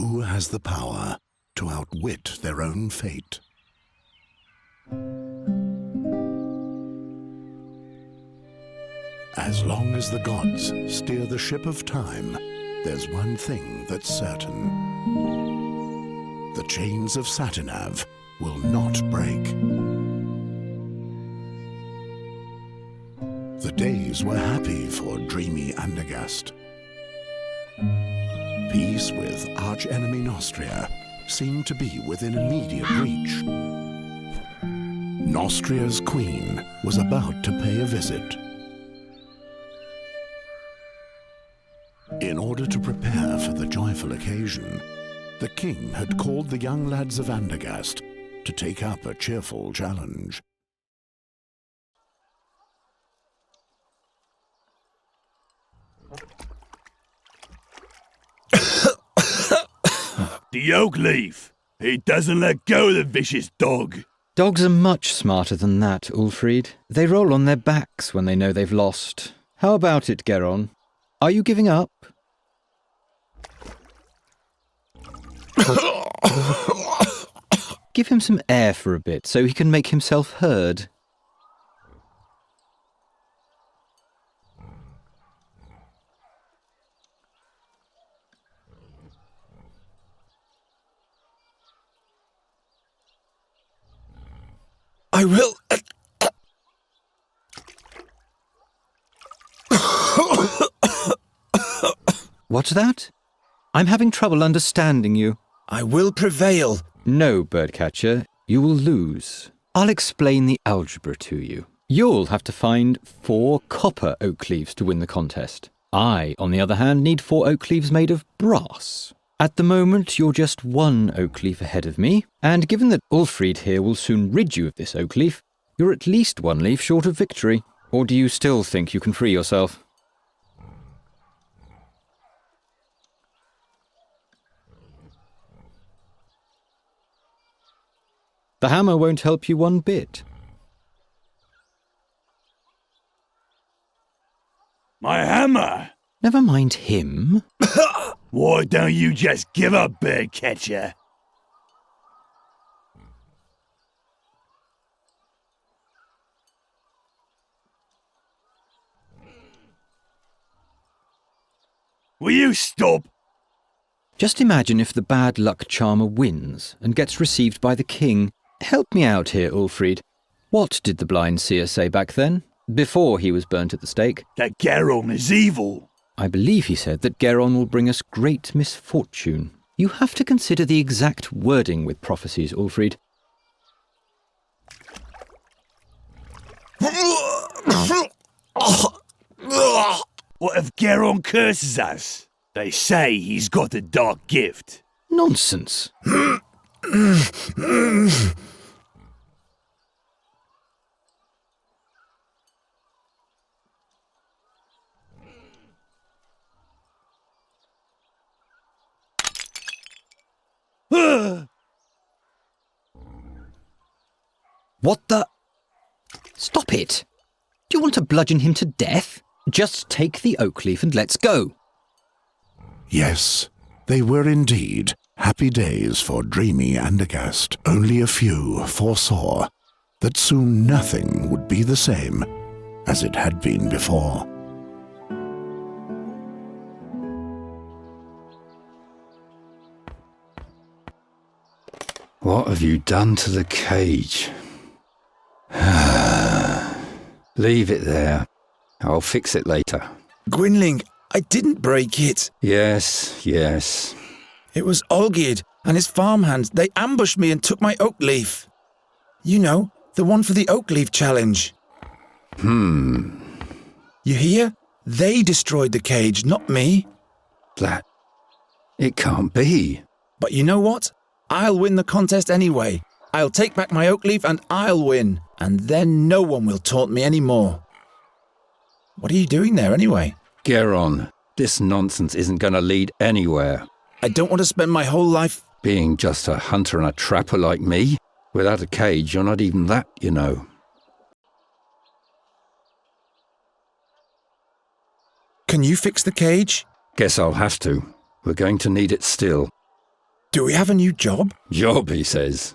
who has the power to outwit their own fate. As long as the gods steer the ship of time, there's one thing that's certain. The chains of Satinav will not break. The days were happy for dreamy Andergast. Peace with arch-enemy Nostria seemed to be within immediate reach. Nostria's queen was about to pay a visit. In order to prepare for the joyful occasion, the king had called the young lads of Andergast to take up a cheerful challenge. The oak leaf! He doesn't let go of the vicious dog! Dogs are much smarter than that, Ulfried. They roll on their backs when they know they've lost. How about it, Geron? Are you giving up? Give him some air for a bit so he can make himself heard. I will... What's that? I'm having trouble understanding you. I will prevail. No, Birdcatcher, you will lose. I'll explain the algebra to you. You'll have to find 4 copper oak leaves to win the contest. I, on the other hand, need 4 oak leaves made of brass. At the moment, you're just 1 oak leaf ahead of me, and given that Ulfried here will soon rid you of this oak leaf, you're at least 1 leaf short of victory. Or do you still think you can free yourself? The hammer won't help you one bit. My hammer! Never mind him. Why don't you just give up, Birdcatcher? Will you stop? Just imagine if the bad luck charmer wins and gets received by the king. Help me out here, Ulfried. What did the blind seer say back then, before he was burnt at the stake? That Geron is evil. I believe he said that Geron will bring us great misfortune. You have to consider the exact wording with prophecies, Ulfried. What if Geron curses us? They say he's got a dark gift. Nonsense. What the? Stop it! Do you want to bludgeon him to death? Just take the oak leaf and let's go. Yes, they were indeed happy days for dreamy Andergast. Only a few foresaw that soon nothing would be the same as it had been before. What have you done to the cage? Leave it there. I'll fix it later. Gwynling, I didn't break it. Yes. It was Olgierd and his farmhands. They ambushed me and took my oak leaf. You know, the one for the oak leaf challenge. You hear? They destroyed the cage, not me. That... It can't be. But you know what? I'll win the contest anyway. I'll take back my oak leaf and I'll win. And then no one will taunt me anymore. What are you doing there anyway? Geron, this nonsense isn't going to lead anywhere. I don't want to spend my whole life... Being just a hunter and a trapper like me? Without a cage, you're not even that, you know. Can you fix the cage? Guess I'll have to. We're going to need it still. Do we have a new job? Job, he says.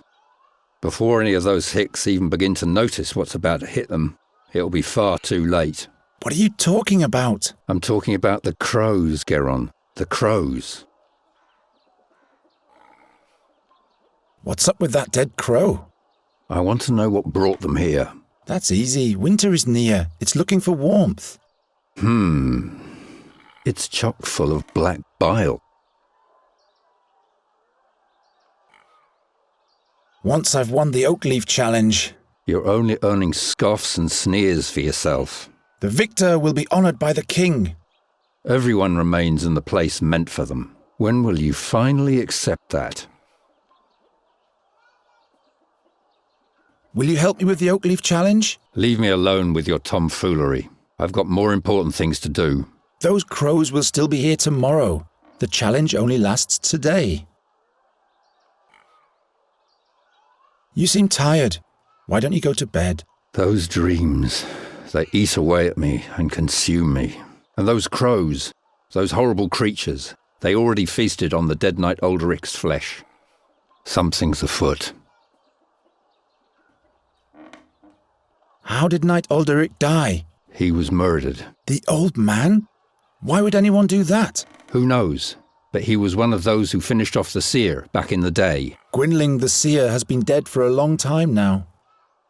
Before any of those hicks even begin to notice what's about to hit them, it'll be far too late. What are you talking about? I'm talking about the crows, Geron. The crows. What's up with that dead crow? I want to know what brought them here. That's easy. Winter is near. It's looking for warmth. It's chock full of black bile. Once I've won the Oakleaf Challenge, You're only earning scoffs and sneers for yourself. the victor will be honoured by the king. Everyone remains in the place meant for them. When will you finally accept that? Will you help me with the Oakleaf Challenge? Leave me alone with your tomfoolery. I've got more important things to do. Those crows will still be here tomorrow. The challenge only lasts today. You seem tired. Why don't you go to bed? Those dreams, they eat away at me and consume me. And those crows, those horrible creatures, they already feasted on the dead knight Alderic's flesh. Something's afoot. How did Knight Alderic die? He was murdered. The old man? Why would anyone do that? Who knows? But he was one of those who finished off the seer back in the day. Gwynling the seer has been dead for a long time now.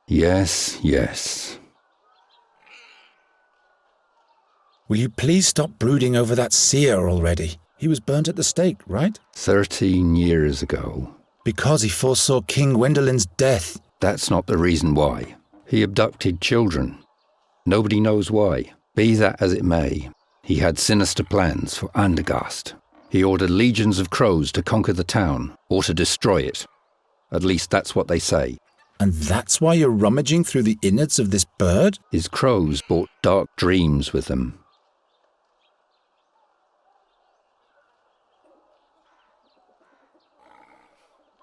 Yes, yes. Will you please stop brooding over that seer already? He was burnt at the stake, right? 13 years ago. Because he foresaw King Gwendolen's death. That's not the reason why. He abducted children. Nobody knows why. Be that as it may, he had sinister plans for Andergast. He ordered legions of crows to conquer the town, or to destroy it. At least that's what they say. And that's why you're rummaging through the innards of this bird? His crows brought dark dreams with them.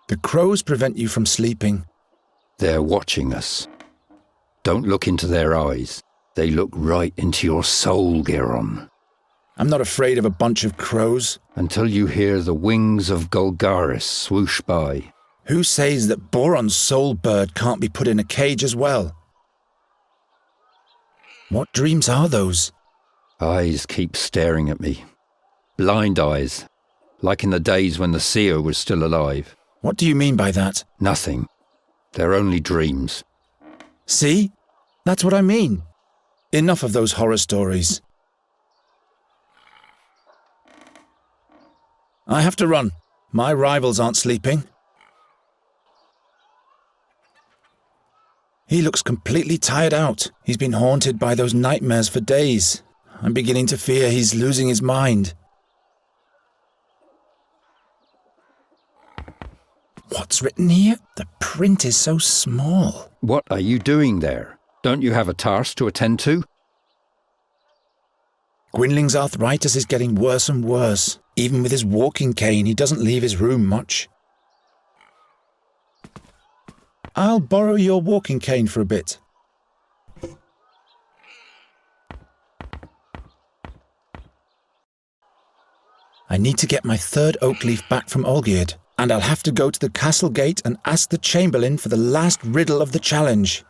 The crows prevent you from sleeping. They're watching us. Don't look into their eyes. They look right into your soul, Geron. I'm not afraid of a bunch of crows. Until you hear the wings of Golgaris swoosh by. Who says that Boron's soul bird can't be put in a cage as well? What dreams are those? Eyes keep staring at me. Blind eyes. Like in the days when the seer was still alive. What do you mean by that? Nothing. They're only dreams. See? That's what I mean. Enough of those horror stories. I have to run. My rivals aren't sleeping. He looks completely tired out. He's been haunted by those nightmares for days. I'm beginning to fear he's losing his mind. What's written here? The print is so small. What are you doing there? Don't you have a task to attend to? Gwynling's arthritis is getting worse and worse. Even with his walking cane, he doesn't leave his room much. I'll borrow your walking cane for a bit. I need to get my third oak leaf back from Olgierd, and I'll have to go to the castle gate and ask the chamberlain for the last riddle of the challenge.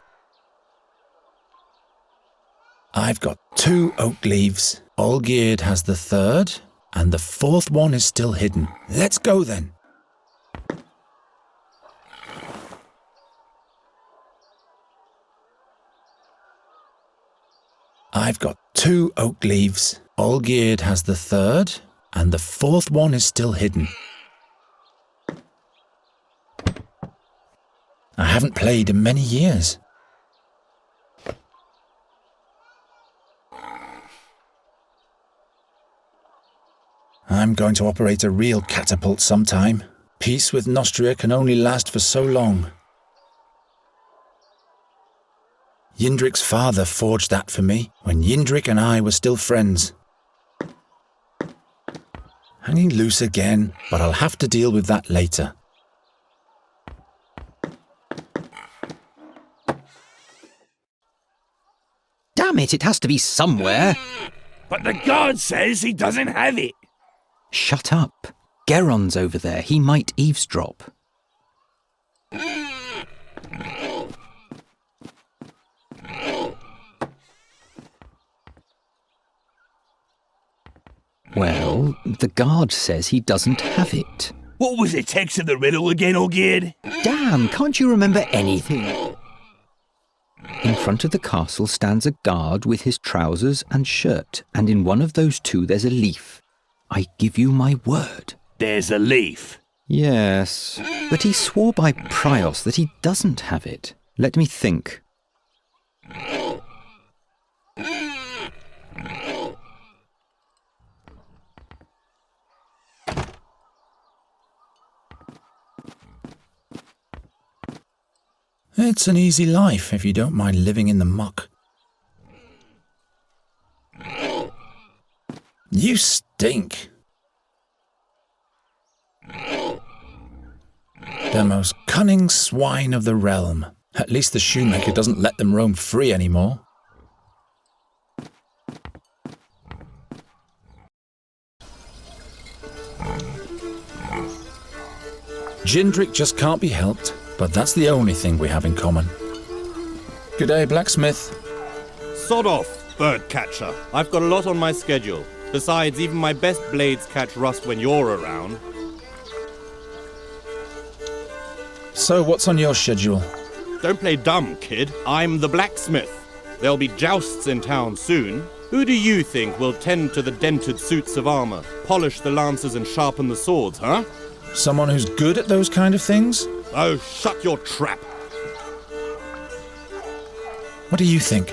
I've got 2 oak leaves. Olgierd has the third, and the fourth one is still hidden. Let's go then. I've got 2 oak leaves. Olgierd has the third, and the fourth one is still hidden. I haven't played in many years. I'm going to operate a real catapult sometime. Peace with Nostria can only last for so long. Yindrik's father forged that for me when Yindrik and I were still friends. Hanging loose again, but I'll have to deal with that later. Damn it, it has to be somewhere. But the guard says he doesn't have it. Shut up. Geron's over there. He might eavesdrop. Well, the guard says he doesn't have it. What was the text of the riddle again, Olgierd? Damn, can't you remember anything? In front of the castle stands a guard with his trousers and shirt, and in one of those two there's a leaf. I give you my word. There's a leaf. Yes, but he swore by Prios that he doesn't have it. Let me think. It's an easy life if you don't mind living in the muck. You stink. The most cunning swine of the realm. At least the shoemaker doesn't let them roam free anymore. Jindrik just can't be helped, but that's the only thing we have in common. G'day, blacksmith. Sod off, bird catcher. I've got a lot on my schedule. Besides, even my best blades catch rust when you're around. So what's on your schedule? Don't play dumb, kid. I'm the blacksmith. There'll be jousts in town soon. Who do you think will tend to the dented suits of armor, polish the lances and sharpen the swords, huh? Someone who's good at those kind of things? Oh, shut your trap. What do you think?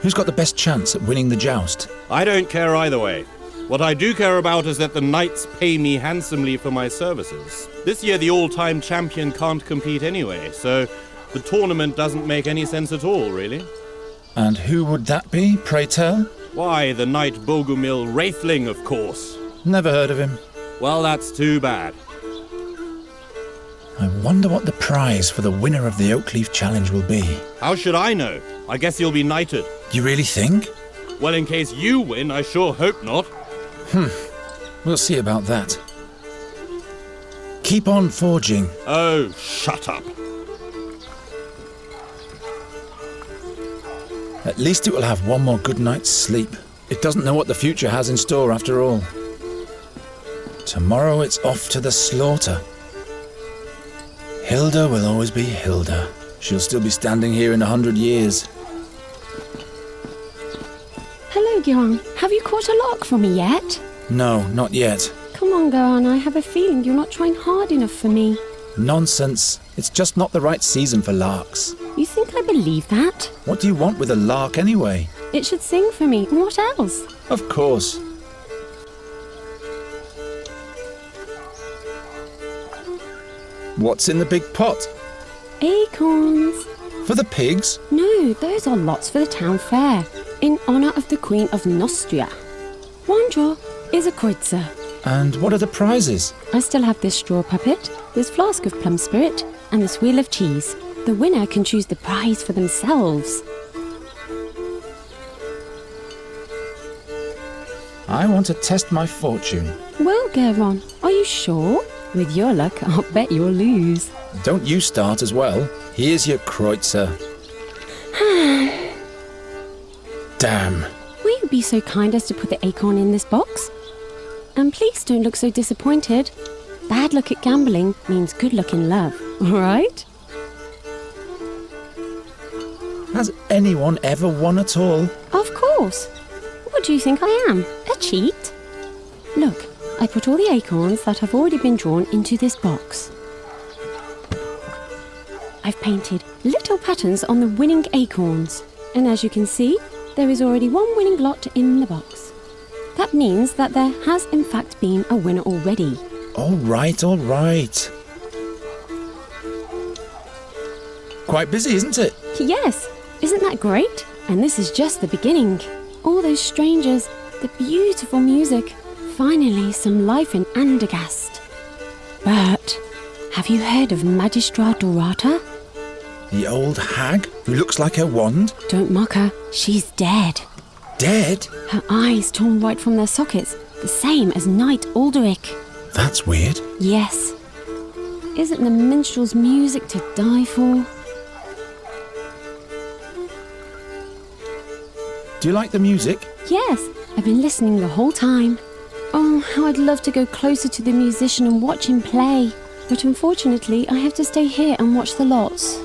Who's got the best chance at winning the joust? I don't care either way. What I do care about is that the knights pay me handsomely for my services. This year the all-time champion can't compete anyway, so the tournament doesn't make any sense at all, really. And who would that be, pray tell? Why, the knight Bogumil Wraithling, of course. Never heard of him. Well, that's too bad. I wonder what the prize for the winner of the Oakleaf Challenge will be. How should I know? I guess you'll be knighted. You really think? Well, in case you win, I sure hope not. We'll see about that. Keep on forging. Oh, shut up. At least it will have one more good night's sleep. It doesn't know what the future has in store after all. Tomorrow it's off to the slaughter. Hilda will always be Hilda. She'll still be standing here in 100 years. Hello, Geron. Have you caught a lark for me yet? No, not yet. Come on, Geron. I have a feeling you're not trying hard enough for me. Nonsense. It's just not the right season for larks. You think I believe that? What do you want with a lark anyway? It should sing for me. What else? Of course. What's in the big pot? Acorns. For the pigs? No, those are lots for the town fair, in honour of the Queen of Nostria. One draw is a kreutzer. And what are the prizes? I still have this straw puppet, this flask of plum spirit, and this wheel of cheese. The winner can choose the prize for themselves. I want to test my fortune. Well, Geron, are you sure? With your luck, I'll bet you'll lose. Don't you start as well. Here's your kreutzer. Damn. Will you be so kind as to put the acorn in this box? And please don't look so disappointed. Bad luck at gambling means good luck in love, all right? Has anyone ever won at all? Of course. What do you think I am? A cheat? Look, I put all the acorns that have already been drawn into this box. I've painted little patterns on the winning acorns. And as you can see, there is already one winning lot in the box. That means that there has in fact been a winner already. All right, all right. Quite busy, isn't it? Yes, isn't that great? And this is just the beginning. All those strangers, the beautiful music, finally some life in Andergast. But have you heard of Magistra Dorata? The old hag who looks like her wand? Don't mock her, she's dead. Dead? Her eyes torn right from their sockets, the same as Knight Alderic. That's weird. Yes. Isn't the minstrel's music to die for? Do you like the music? Yes, I've been listening the whole time. Oh, how I'd love to go closer to the musician and watch him play. But unfortunately, I have to stay here and watch the lots.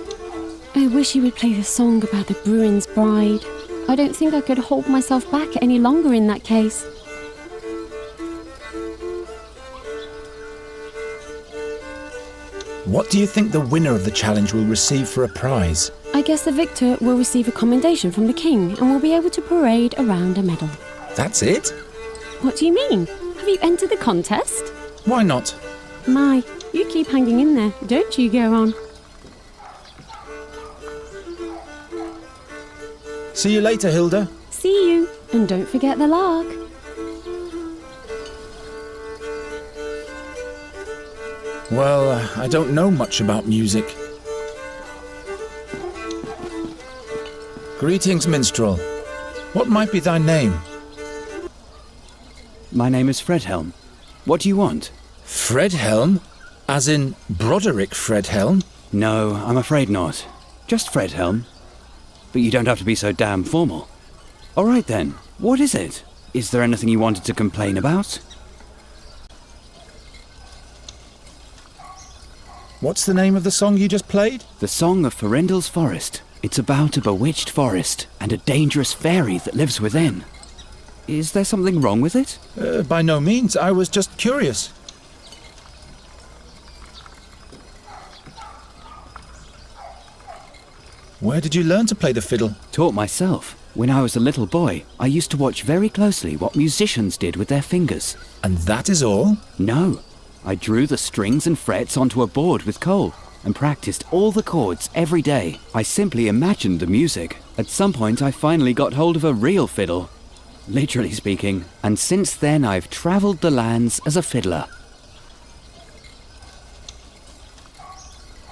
I wish he would play the song about the Bruin's bride. I don't think I could hold myself back any longer in that case. What do you think the winner of the challenge will receive for a prize? I guess the victor will receive a commendation from the king and will be able to parade around a medal. That's it? What do you mean? Have you entered the contest? Why not? My, you keep hanging in there, don't you, Geron? See you later, Hilda. See you, and don't forget the lark. Well, I don't know much about music. Greetings, minstrel. What might be thy name? My name is Fredhelm. What do you want? Fredhelm? As in Broderick Fredhelm? No, I'm afraid not. Just Fredhelm. But you don't have to be so damn formal. All right then, what is it? Is there anything you wanted to complain about? What's the name of the song you just played? The Song of Farendel's Forest. It's about a bewitched forest and a dangerous fairy that lives within. Is there something wrong with it? By no means. I was just curious. Where did you learn to play the fiddle? Taught myself. When I was a little boy, I used to watch very closely what musicians did with their fingers. And that is all? No. I drew the strings and frets onto a board with coal and practiced all the chords every day. I simply imagined the music. At some point, I finally got hold of a real fiddle. Literally speaking. And since then, I've travelled the lands as a fiddler.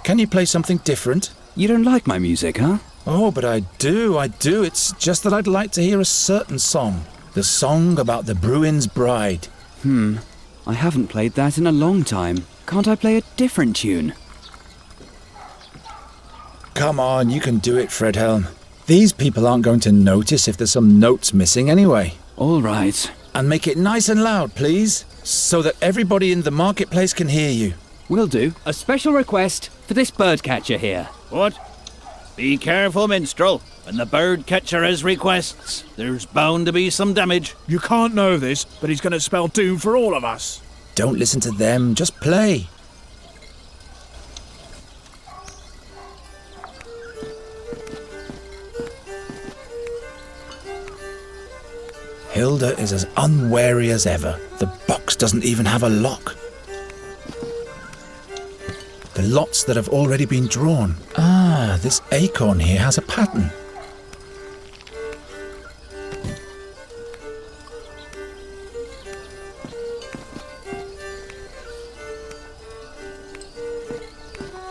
Can you play something different? You don't like my music, huh? Oh, but I do. It's just that I'd like to hear a certain song. The song about the Bruin's bride. I haven't played that in a long time. Can't I play a different tune? Come on, you can do it, Fredhelm. These people aren't going to notice if there's some notes missing anyway. All right. And make it nice and loud, please, so that everybody in the marketplace can hear you. Will do. A special request for this birdcatcher here. What? Be careful, minstrel. When the bird catcher has requests, there's bound to be some damage. You can't know this, but he's going to spell doom for all of us. Don't listen to them, just play. Hilda is as unwary as ever. The box doesn't even have a lock. The lots that have already been drawn. Ah, this acorn here has a pattern.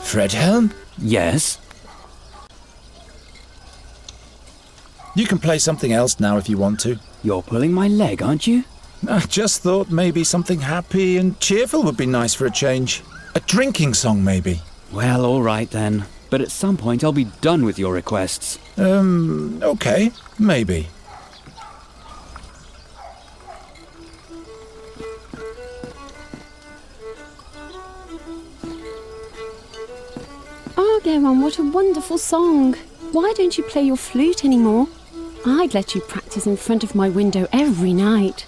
Fredhelm? Yes? You can play something else now if you want to. You're pulling my leg, aren't you? I just thought maybe something happy and cheerful would be nice for a change. A drinking song, maybe. Well, all right then. But at some point I'll be done with your requests. Okay, maybe. Oh, Geron, what a wonderful song. Why don't you play your flute anymore? I'd let you practice in front of my window every night.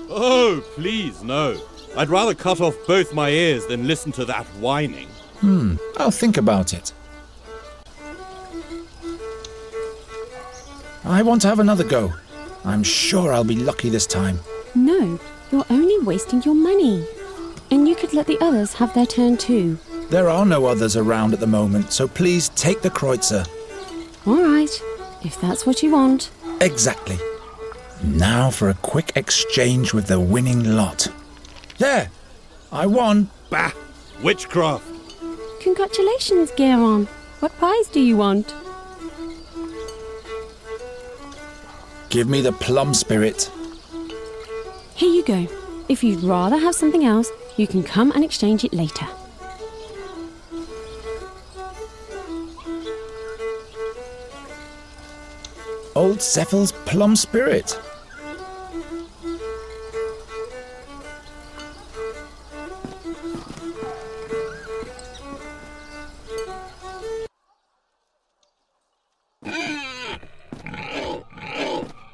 Oh, please, no. I'd rather cut off both my ears than listen to that whining. I'll think about it. I want to have another go. I'm sure I'll be lucky this time. No, you're only wasting your money. And you could let the others have their turn too. There are no others around at the moment, so please take the kreutzer. All right, if that's what you want. Exactly. Now for a quick exchange with the winning lot. There! I won! Bah! Witchcraft! Congratulations, Geron. What prize do you want? Give me the plum spirit. Here you go. If you'd rather have something else, You can come and exchange it later. Old Cephal's plum spirit.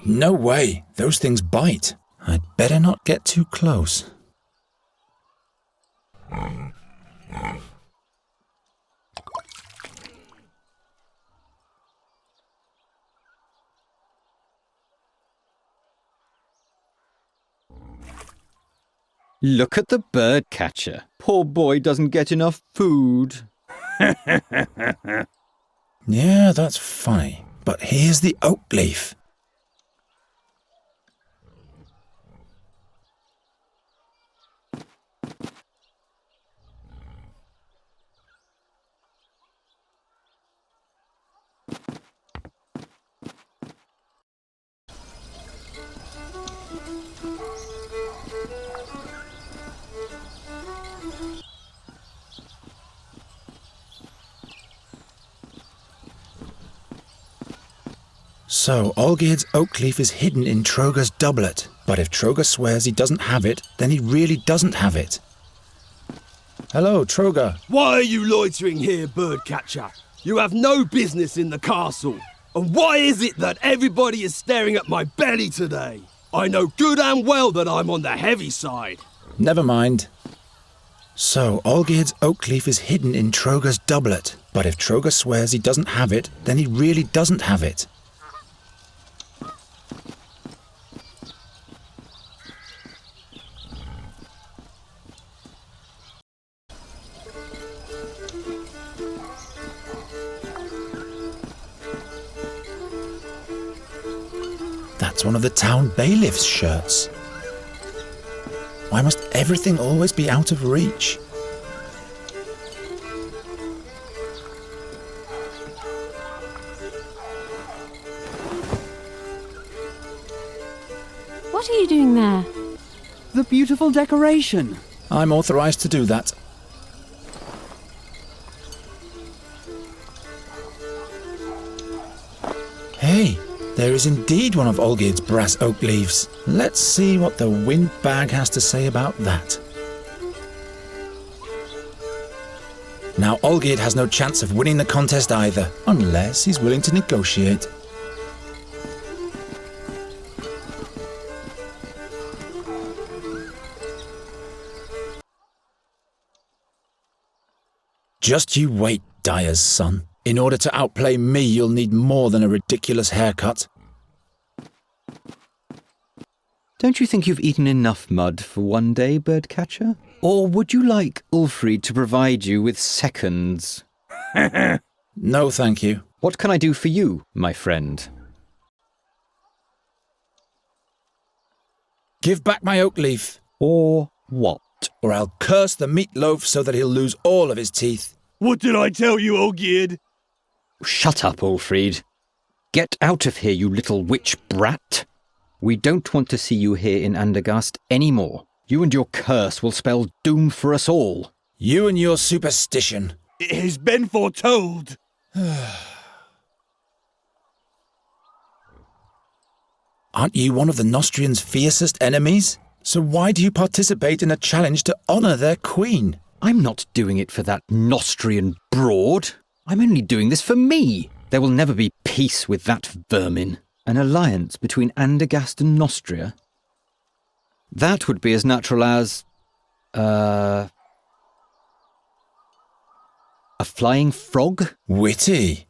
No way, those things bite. I'd better not get too close. Look at the bird catcher. Poor boy doesn't get enough food. Yeah, that's funny. But here's the oak leaf. So, Olgierd's oak leaf is hidden in Troga's doublet. But if Troga swears he doesn't have it, then he really doesn't have it. Hello, Troga. Why are you loitering here, birdcatcher? You have no business in the castle. And why is it that everybody is staring at my belly today? I know good and well that I'm on the heavy side. Never mind. So, Olgierd's oak leaf is hidden in Troga's doublet. But if Troga swears he doesn't have it, then he really doesn't have it. That's one of the town bailiff's shirts. Why must everything always be out of reach? What are you doing there? The beautiful decoration. I'm authorized to do that. Hey, there is indeed one of Olgierd's brass oak leaves. Let's see what the windbag has to say about that. Now Olgierd has no chance of winning the contest either, unless he's willing to negotiate. Just you wait, Dyer's son. In order to outplay me, you'll need more than a ridiculous haircut. Don't you think you've eaten enough mud for one day, birdcatcher? Or would you like Ulfried to provide you with seconds? No, thank you. What can I do for you, my friend? Give back my oak leaf. Or what? Or I'll curse the meatloaf so that he'll lose all of his teeth. What did I tell you, Olgierd? Shut up, Ulfried. Get out of here, you little witch brat. We don't want to see you here in Andergast anymore. You and your curse will spell doom for us all. You and your superstition. It has been foretold. Aren't you one of the Nostrians' fiercest enemies? So why do you participate in a challenge to honour their queen? I'm not doing it for that Nostrian broad. I'm only doing this for me. There will never be peace with that vermin. An alliance between Andergast and Nostria? That would be as natural as... a flying frog? Witty.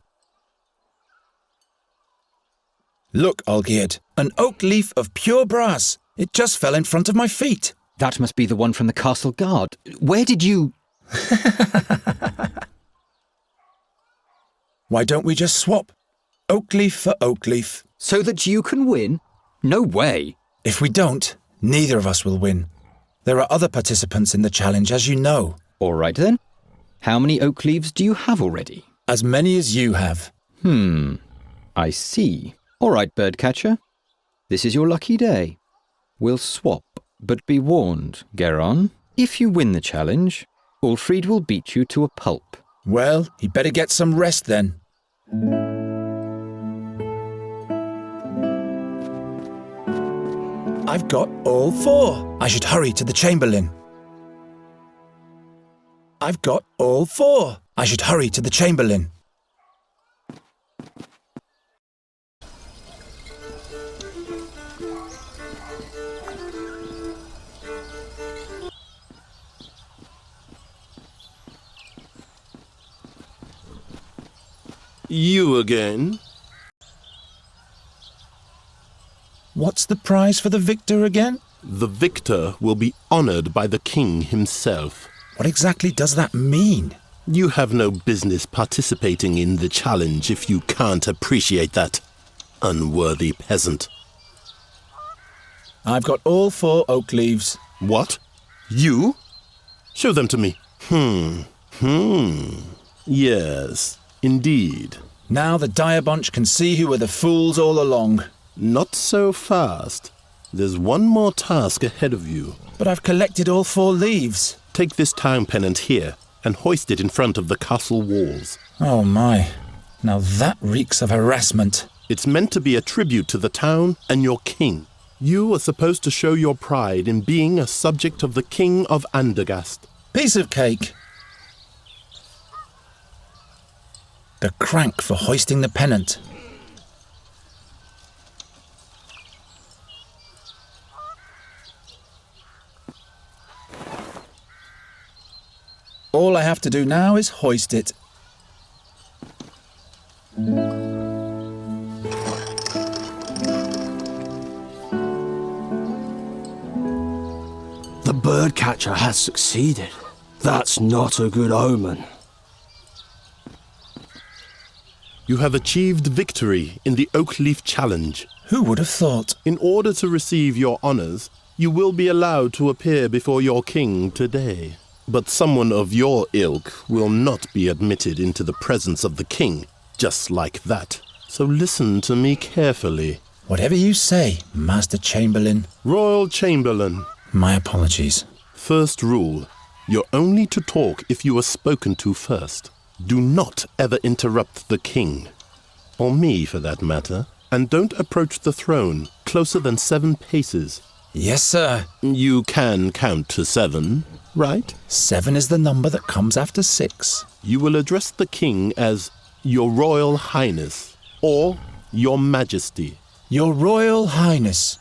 Look, Olgierd, an oak leaf of pure brass. It just fell in front of my feet. That must be the one from the castle guard. Where did you... Why don't we just swap? Oak leaf for oak leaf. So that you can win? No way. If we don't, neither of us will win. There are other participants in the challenge, as you know. All right then. How many oak leaves do you have already? As many as you have. I see. All right, birdcatcher. This is your lucky day. We'll swap, but be warned, Geron. If you win the challenge, Ulfried will beat you to a pulp. Well, he'd better get some rest then. I've got all 4. I should hurry to the Chamberlain. I've got all 4. I should hurry to the Chamberlain. You again? What's the prize for the victor again? The victor will be honored by the king himself. What exactly does that mean? You have no business participating in the challenge if you can't appreciate that, unworthy peasant. I've got all 4 oak leaves. What? You? Show them to me. Yes, indeed. Now the dire bunch can see who were the fools all along. Not so fast. There's one more task ahead of you. But I've collected all 4 leaves. Take this town pennant here and hoist it in front of the castle walls. Oh my. Now that reeks of harassment. It's meant to be a tribute to the town and your king. You are supposed to show your pride in being a subject of the King of Andergast. Piece of cake. The crank for hoisting the pennant. All I have to do now is hoist it. The birdcatcher has succeeded. That's not a good omen. You have achieved victory in the Oakleaf Challenge. Who would have thought? In order to receive your honors, you will be allowed to appear before your king today. But someone of your ilk will not be admitted into the presence of the king, just like that. So listen to me carefully. Whatever you say, Master Chamberlain. Royal Chamberlain. My apologies. First rule, you're only to talk if you are spoken to first. Do not ever interrupt the king, or me for that matter, and don't approach the throne closer than 7 paces. Yes, sir. You can count to 7, right? 7 is the number that comes after 6. You will address the king as Your Royal Highness, or Your Majesty. Your Royal Highness.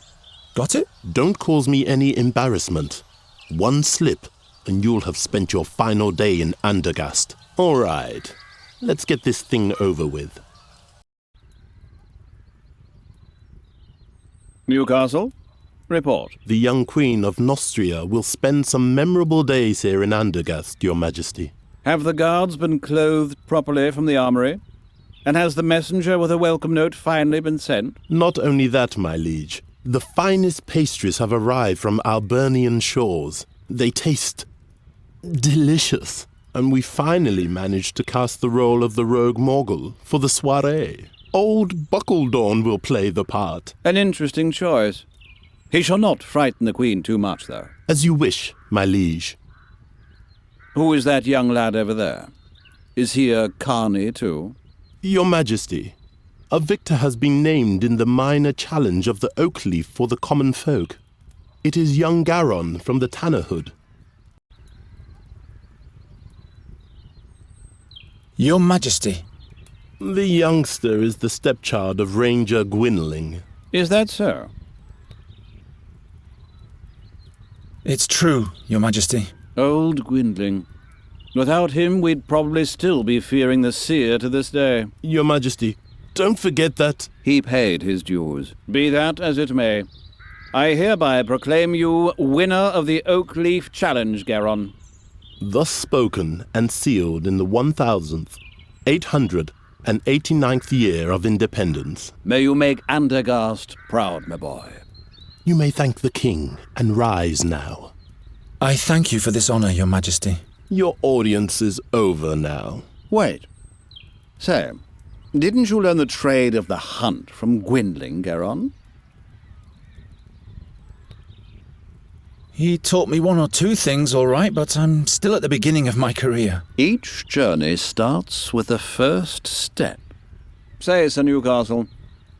Got it? Don't cause me any embarrassment. One slip, and you'll have spent your final day in Andergast. All right, let's get this thing over with. Newcastle, report. The young Queen of Nostria will spend some memorable days here in Andergast, Your Majesty. Have the guards been clothed properly from the armory? And has the messenger with a welcome note finally been sent? Not only that, my liege. The finest pastries have arrived from Albernian shores. They taste delicious. And we finally managed to cast the role of the rogue Morgul for the soirée. Old Buckledorn will play the part. An interesting choice. He shall not frighten the Queen too much, though. As you wish, my liege. Who is that young lad over there? Is he a carny, too? Your Majesty, a victor has been named in the minor challenge of the Oakleaf for the common folk. It is young Garon from the Tannerhood. Your Majesty. The youngster is the stepchild of Ranger Gwynling. Is that so? It's true, Your Majesty. Old Gwynling. Without him, we'd probably still be fearing the seer to this day. Your Majesty, don't forget that... He paid his dues. Be that as it may. I hereby proclaim you winner of the Oakleaf Challenge, Garon. Thus spoken and sealed in the 1,889th year of independence. May you make Andergast proud, my boy. You may thank the king and rise now. I thank you for this honor, Your Majesty. Your audience is over now. Wait. Say, didn't you learn the trade of the hunt from Gwynling, Garon? He taught me one or two things, all right, but I'm still at the beginning of my career. Each journey starts with the first step. Say, Sir Newcastle,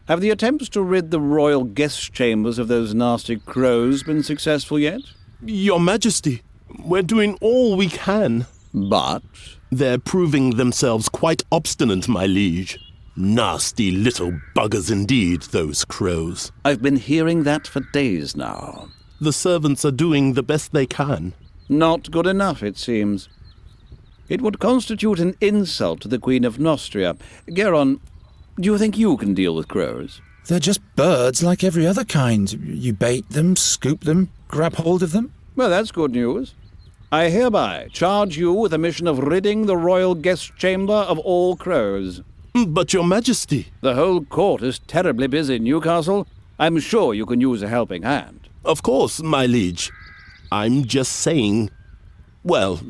have the attempts to rid the royal guest chambers of those nasty crows been successful yet? Your Majesty, we're doing all we can. But? They're proving themselves quite obstinate, my liege. Nasty little buggers indeed, those crows. I've been hearing that for days now. The servants are doing the best they can. Not good enough, it seems. It would constitute an insult to the Queen of Nostria. Geron, do you think you can deal with crows? They're just birds like every other kind. You bait them, scoop them, grab hold of them. Well, that's good news. I hereby charge you with the mission of ridding the royal guest chamber of all crows. But your Majesty... The whole court is terribly busy, Newcastle. I'm sure you can use a helping hand. Of course, my liege. I'm just saying... Well,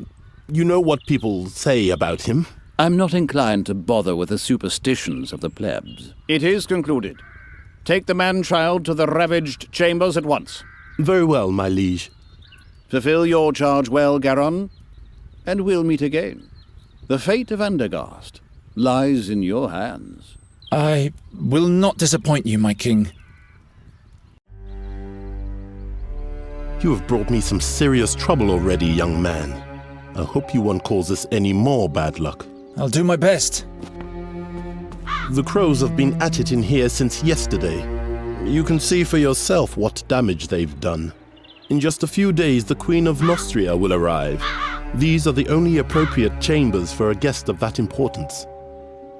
you know what people say about him. I'm not inclined to bother with the superstitions of the plebs. It is concluded. Take the man-child to the ravaged chambers at once. Very well, my liege. Fulfill your charge well, Garon, and we'll meet again. The fate of Andergast lies in your hands. I will not disappoint you, my king. You have brought me some serious trouble already, young man. I hope you won't cause us any more bad luck. I'll do my best. The crows have been at it in here since yesterday. You can see for yourself what damage they've done. In just a few days, the Queen of Nostria will arrive. These are the only appropriate chambers for a guest of that importance.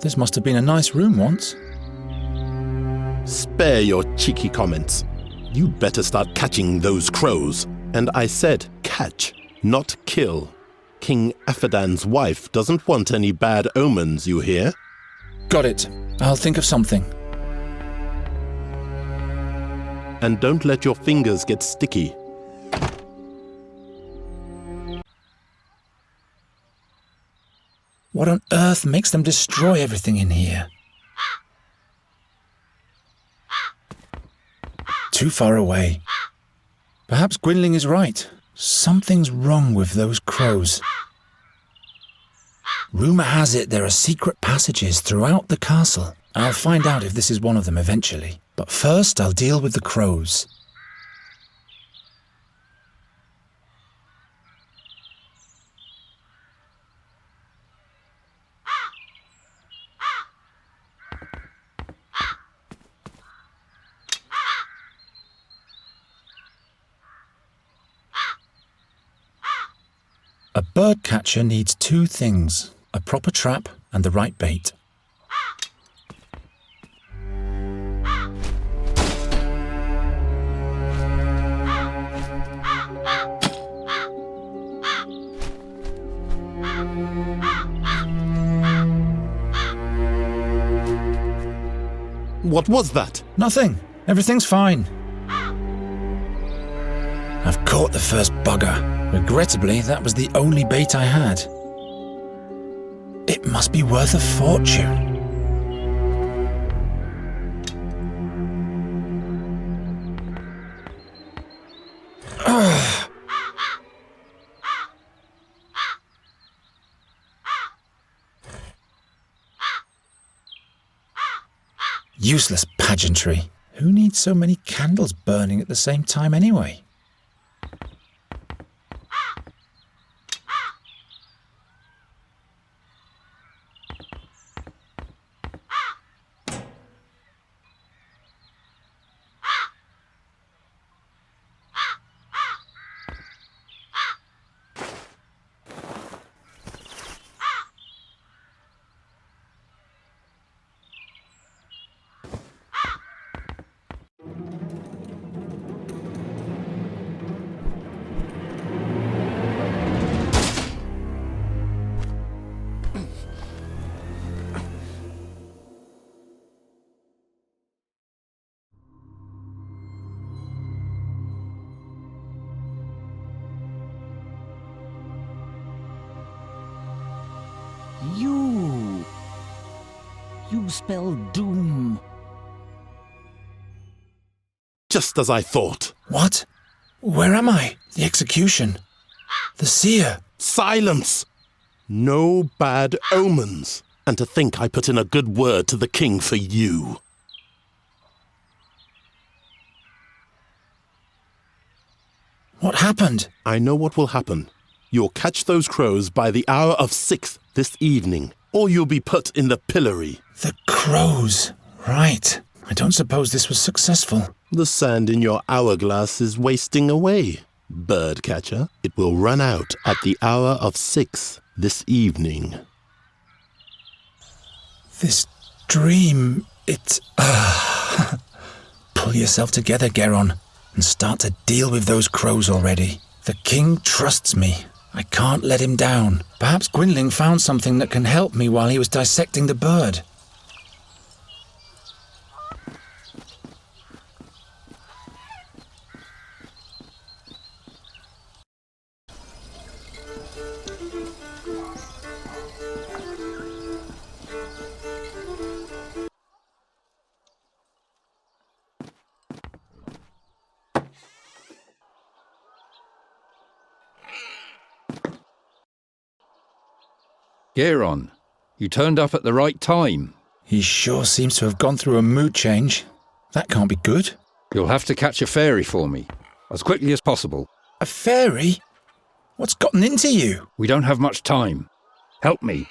This must have been a nice room once. Spare your cheeky comments. You'd better start catching those crows. And I said catch, not kill. King Afadan's wife doesn't want any bad omens, you hear? Got it. I'll think of something. And don't let your fingers get sticky. What on earth makes them destroy everything in here? Too far away. Perhaps Gwynling is right. Something's wrong with those crows. Rumour has it there are secret passages throughout the castle. I'll find out if this is one of them eventually. But first I'll deal with the crows. A bird catcher needs two things, a proper trap and the right bait. What was that? Nothing. Everything's fine. I've caught the first bugger. Regrettably, that was the only bait I had. It must be worth a fortune. Useless pageantry. Who needs so many candles burning at the same time anyway? You spell doom. Just as I thought. What? Where am I? The execution. The seer. Silence! No bad omens. And to think I put in a good word to the king for you. What happened? I know what will happen. You'll catch those crows by the hour of 6 this evening, or you'll be put in the pillory. The crows. Right. I don't suppose this was successful. The sand in your hourglass is wasting away, birdcatcher. It will run out at the hour of 6 this evening. This dream, it... Pull yourself together, Geron, and start to deal with those crows already. The king trusts me. I can't let him down. Perhaps Gwynling found something that can help me while he was dissecting the bird. Geron, you turned up at the right time. He sure seems to have gone through a mood change. That can't be good. You'll have to catch a fairy for me, as quickly as possible. A fairy? What's gotten into you? We don't have much time. Help me.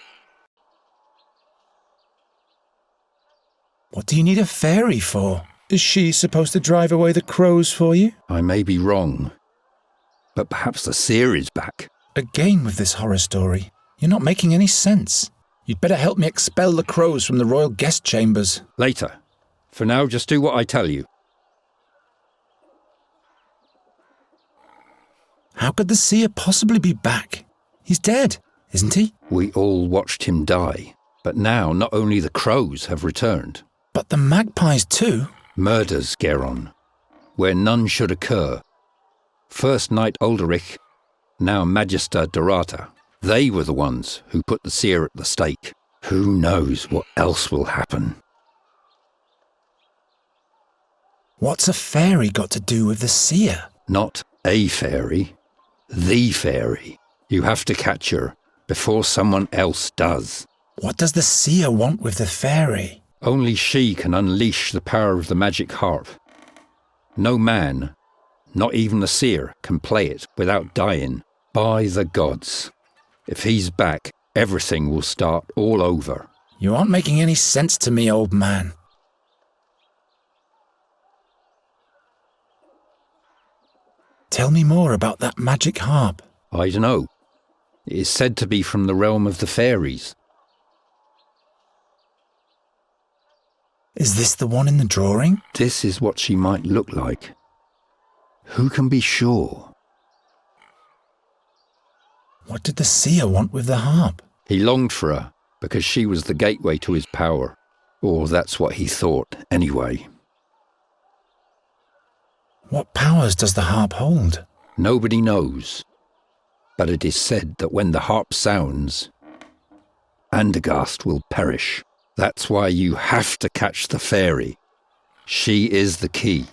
What do you need a fairy for? Is she supposed to drive away the crows for you? I may be wrong, but perhaps the seer is back. Again with this horror story. You're not making any sense. You'd better help me expel the crows from the royal guest chambers. Later. For now, just do what I tell you. How could the seer possibly be back? He's dead, isn't he? We all watched him die, but now not only the crows have returned. But the magpies too? Murders, Geron, where none should occur. First Knight Ulderich, now Magister Dorata. They were the ones who put the seer at the stake. Who knows what else will happen? What's a fairy got to do with the seer? Not a fairy. The fairy. You have to catch her before someone else does. What does the seer want with the fairy? Only she can unleash the power of the magic harp. No man, not even the seer, can play it without dying. By the gods. If he's back, everything will start all over. You aren't making any sense to me, old man. Tell me more about that magic harp. I don't know. It is said to be from the realm of the fairies. Is this the one in the drawing? This is what she might look like. Who can be sure? What did the seer want with the harp? He longed for her because she was the gateway to his power. Or that's what he thought, anyway. What powers does the harp hold? Nobody knows. But it is said that when the harp sounds, Andergast will perish. That's why you have to catch the fairy. She is the key.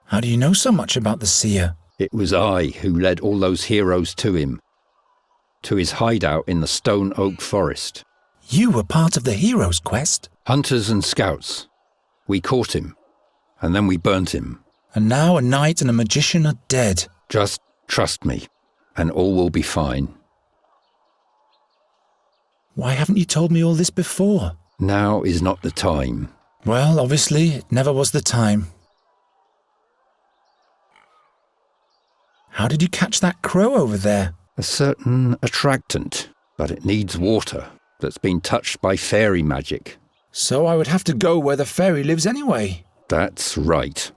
How do you know so much about the seer? It was I who led all those heroes to him, to his hideout in the Stone Oak Forest. You were part of the hero's quest? Hunters and scouts. We caught him, and then we burnt him. And now a knight and a magician are dead. Just trust me, and all will be fine. Why haven't you told me all this before? Now is not the time. Well, obviously, it never was the time. How did you catch that crow over there? A certain attractant, but it needs water that's been touched by fairy magic. So I would have to go where the fairy lives anyway. That's right.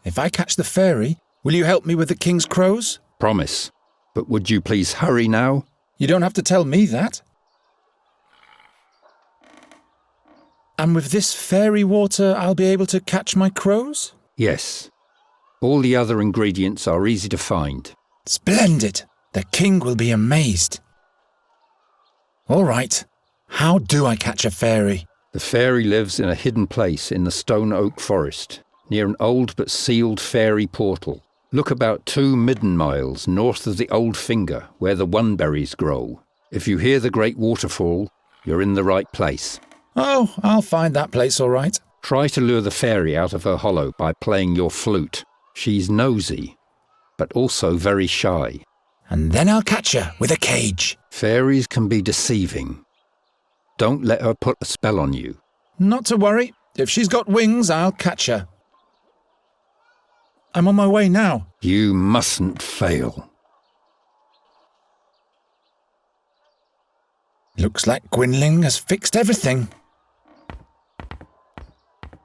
If I catch the fairy, will you help me with the king's crows? Promise. But would you please hurry now? You don't have to tell me that. And with this fairy water, I'll be able to catch my crows? Yes. All the other ingredients are easy to find. Splendid! The king will be amazed. All right. How do I catch a fairy? The fairy lives in a hidden place in the stone oak forest, near an old but sealed fairy portal. Look about 2 midden miles north of the Old Finger, where the oneberries grow. If you hear the great waterfall, you're in the right place. Oh, I'll find that place all right. Try to lure the fairy out of her hollow by playing your flute. She's nosy, but also very shy. And then I'll catch her with a cage. Fairies can be deceiving. Don't let her put a spell on you. Not to worry. If she's got wings, I'll catch her. I'm on my way now. You mustn't fail. Looks like Gwynling has fixed everything.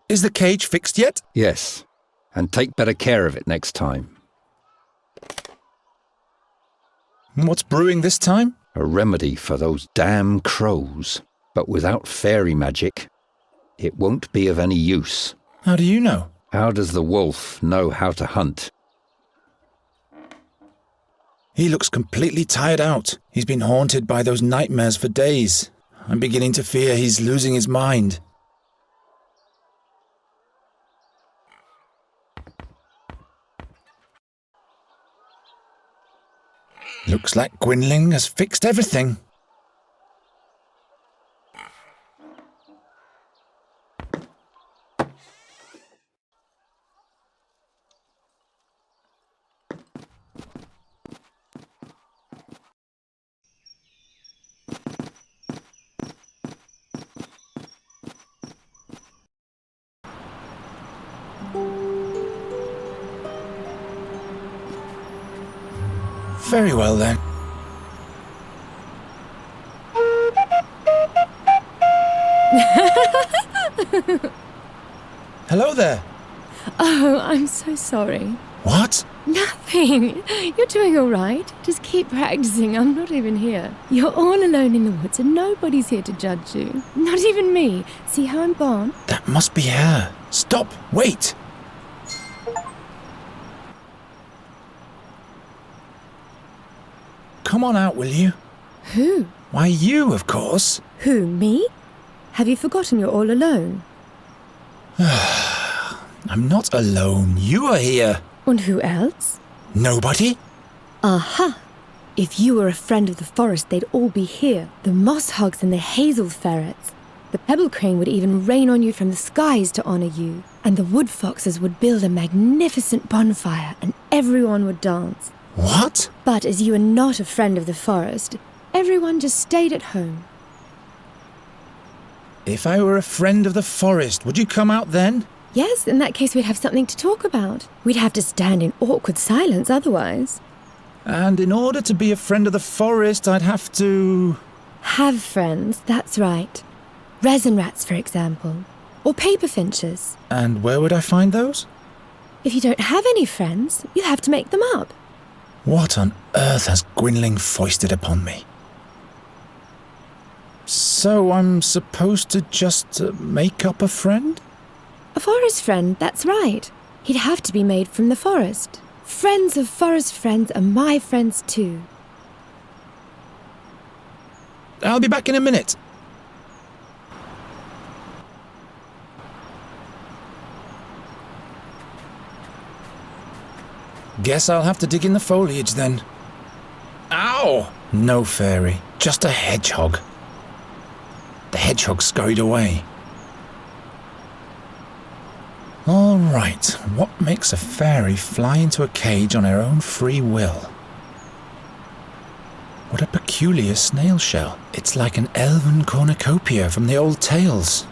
Is the cage fixed yet? Yes, and take better care of it next time. What's brewing this time? A remedy for those damn crows. But without fairy magic, it won't be of any use. How do you know? How does the wolf know how to hunt? He looks completely tired out. He's been haunted by those nightmares for days. I'm beginning to fear he's losing his mind. Looks like Gwynling has fixed everything. Very well then. Hello there. Oh, I'm so sorry. What? Nothing. You're doing all right. Just keep practicing. I'm not even here. You're all alone in the woods and nobody's here to judge you. Not even me. See how I'm gone? That must be her. Stop. Wait. Come on out, will you? Who? Why, you, of course. Who, me? Have you forgotten you're all alone? I'm not alone. You are here. And who else? Nobody? Aha! If you were a friend of the forest, they'd all be here. The moss hogs and the hazel ferrets. The pebble crane would even rain on you from the skies to honor you. And the wood foxes would build a magnificent bonfire and everyone would dance. What? But as you are not a friend of the forest, everyone just stayed at home. If I were a friend of the forest, would you come out then? Yes, in that case we'd have something to talk about. We'd have to stand in awkward silence otherwise. And in order to be a friend of the forest, I'd have to... Have friends, that's right. Resin rats, for example. Or paper finches. And where would I find those? If you don't have any friends, you'll have to make them up. What on earth has Gwynling foisted upon me? So I'm supposed to just make up a friend? A forest friend, that's right. He'd have to be made from the forest. Friends of forest friends are my friends too. I'll be back in a minute. Guess I'll have to dig in the foliage then. Ow! No fairy, just a hedgehog. The hedgehog scurried away. All right, what makes a fairy fly into a cage on her own free will? What a peculiar snail shell. It's like an elven cornucopia from the old tales.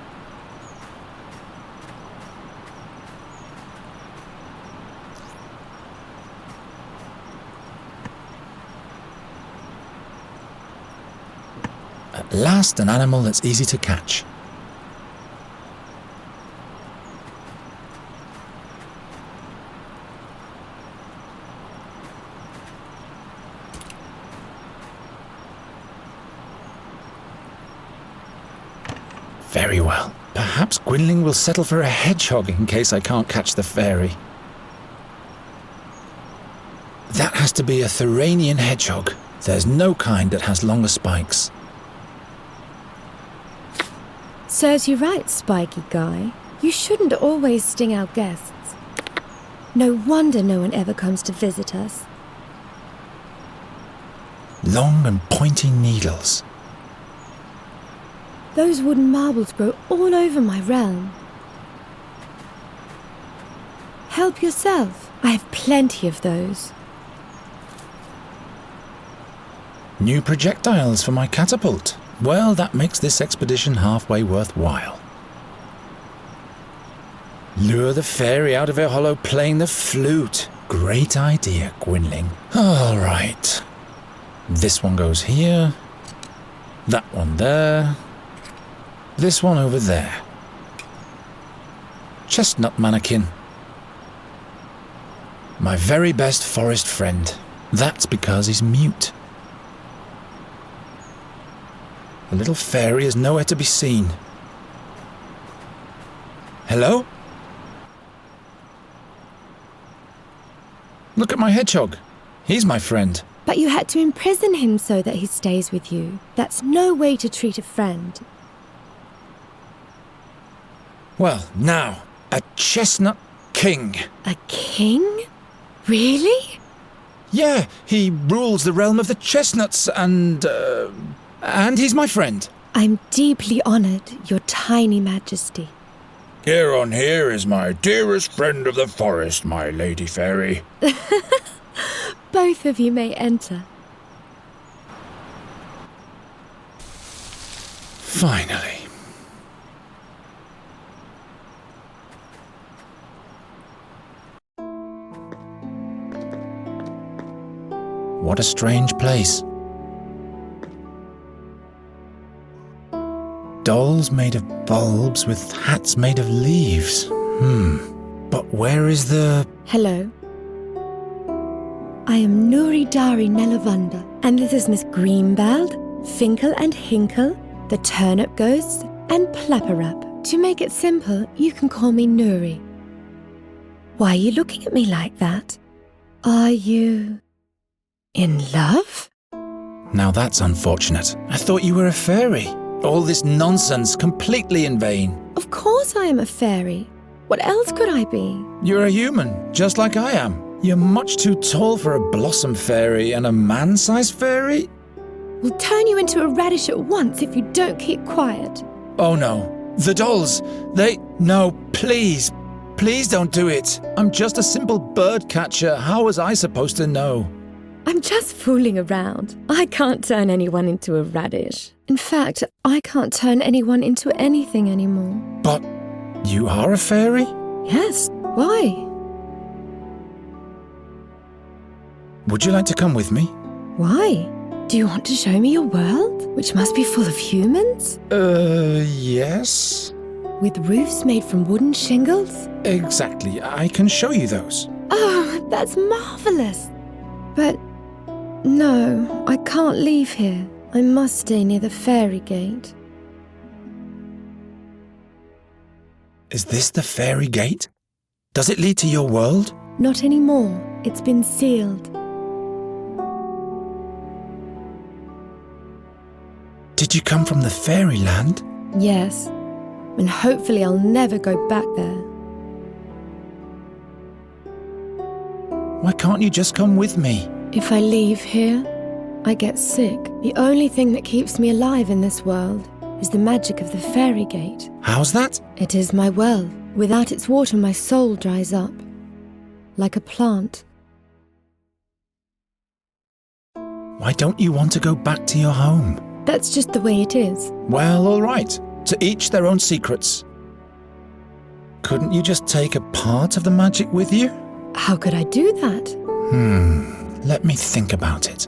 At last, an animal that's easy to catch. Very well. Perhaps Gwynling will settle for a hedgehog in case I can't catch the fairy. That has to be a Thuranian hedgehog. There's no kind that has longer spikes. Serves you right, spiky guy. You shouldn't always sting our guests. No wonder no one ever comes to visit us. Long and pointy needles. Those wooden marbles grow all over my realm. Help yourself. I have plenty of those. New projectiles for my catapult. Well, that makes this expedition halfway worthwhile. Lure the fairy out of her hollow playing the flute. Great idea, Gwynling. All right. This one goes here. That one there. This one over there. Chestnut mannequin. My very best forest friend. That's because he's mute. The little fairy is nowhere to be seen. Hello? Look at my hedgehog. He's my friend. But you had to imprison him so that he stays with you. That's no way to treat a friend. Well, now, a chestnut king. A king? Really? Yeah, he rules the realm of the chestnuts and he's my friend. I'm deeply honored, your tiny majesty. Here on here is my dearest friend of the forest, my lady fairy. Both of you may enter. Finally. What a strange place. Dolls made of bulbs with hats made of leaves. But where is the... Hello. I am Nuri Dari Nelavunda, and this is Miss Greenbald, Finkel and Hinkle, the Turnip Ghosts, and Plapperap. To make it simple, you can call me Nuri. Why are you looking at me like that? Are you... in love? Now that's unfortunate. I thought you were a fairy. All this nonsense completely in vain. Of course I am a fairy. What else could I be? You're a human, just like I am. You're much too tall for a blossom fairy and a man-sized fairy. We'll turn you into a radish at once if you don't keep quiet. Oh no. The dolls, they... No, please. Please don't do it. I'm just a simple bird catcher. How was I supposed to know? I'm just fooling around. I can't turn anyone into a radish. In fact, I can't turn anyone into anything anymore. But you are a fairy? Yes. Why? Would you like to come with me? Why? Do you want to show me your world, which must be full of humans? Yes. With roofs made from wooden shingles? Exactly. I can show you those. Oh, that's marvelous. But no, I can't leave here. I must stay near the fairy gate. Is this the fairy gate? Does it lead to your world? Not anymore. It's been sealed. Did you come from the fairyland? Yes. And hopefully I'll never go back there. Why can't you just come with me? If I leave here, I get sick. The only thing that keeps me alive in this world is the magic of the fairy gate. How's that? It is my well. Without its water, my soul dries up. Like a plant. Why don't you want to go back to your home? That's just the way it is. Well, all right. To each their own secrets. Couldn't you just take a part of the magic with you? How could I do that? Let me think about it.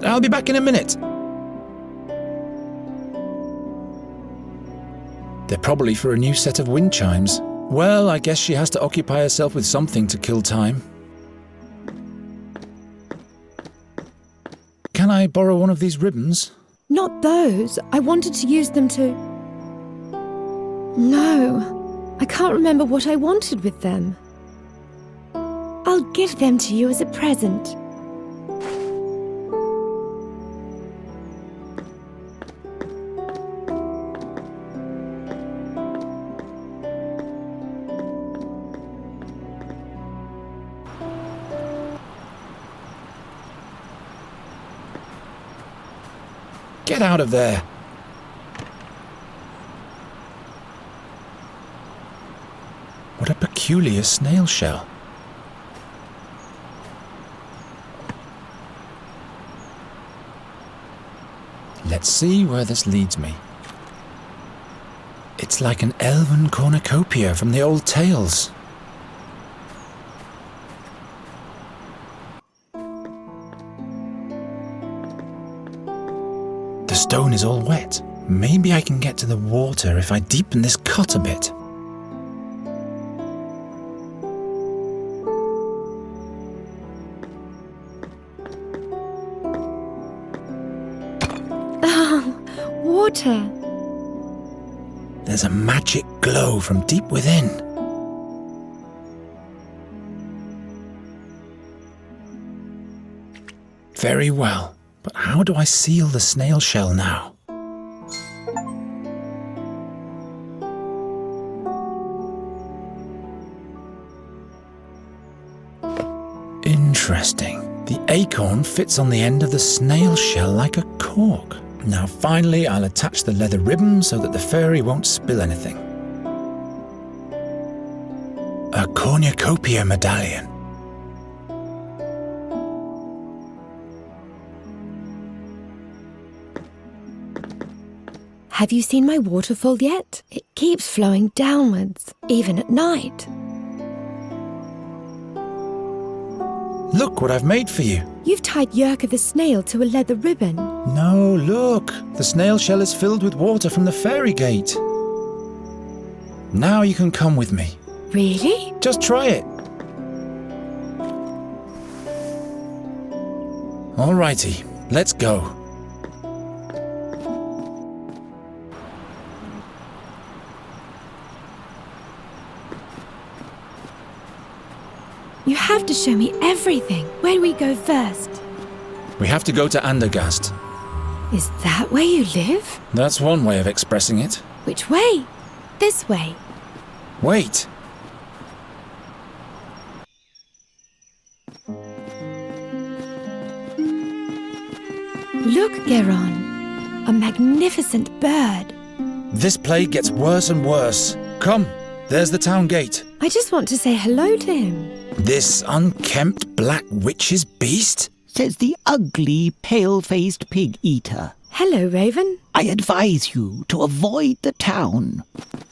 I'll be back in a minute. They're probably for a new set of wind chimes. Well, I guess she has to occupy herself with something to kill time. Can I borrow one of these ribbons? Not those. I wanted to use them to... No, I can't remember what I wanted with them. I'll give them to you as a present. Get out of there! What a peculiar snail shell. Let's see where this leads me. It's like an elven cornucopia from the old tales. The stone is all wet. Maybe I can get to the water if I deepen this cut a bit. Water. There's a magic glow from deep within. Very well, but how do I seal the snail shell now? Interesting. The acorn fits on the end of the snail shell like a cork. Now finally I'll attach the leather ribbon so that the fairy won't spill anything. A cornucopia medallion. Have you seen my waterfall yet? It keeps flowing downwards, even at night. Look what I've made for you. You've tied Yerka the snail to a leather ribbon. No, look. The snail shell is filled with water from the fairy gate. Now you can come with me. Really? Just try it. Alrighty, let's go. You have to show me everything. Where do we go first? We have to go to Andergast. Is that where you live? That's one way of expressing it. Which way? This way. Wait. Look, Geron. A magnificent bird. This plague gets worse and worse. Come, there's the town gate. I just want to say hello to him. This unkempt black witch's beast? Says the ugly, pale-faced pig-eater. Hello, Raven. I advise you to avoid the town.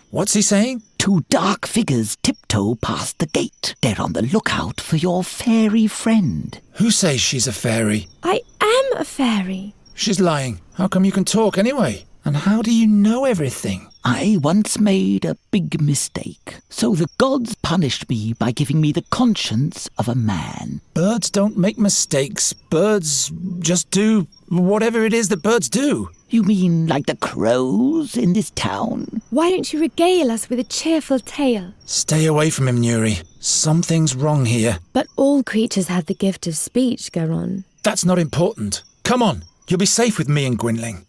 What's he saying? Two dark figures tiptoe past the gate. They're on the lookout for your fairy friend. Who says she's a fairy? I am a fairy. She's lying. How come you can talk anyway? And how do you know everything? I once made a big mistake, so the gods punished me by giving me the conscience of a man. Birds don't make mistakes. Birds just do whatever it is that birds do. You mean like the crows in this town? Why don't you regale us with a cheerful tale? Stay away from him, Nuri. Something's wrong here. But all creatures have the gift of speech, Garon. That's not important. Come on, you'll be safe with me and Gwynling.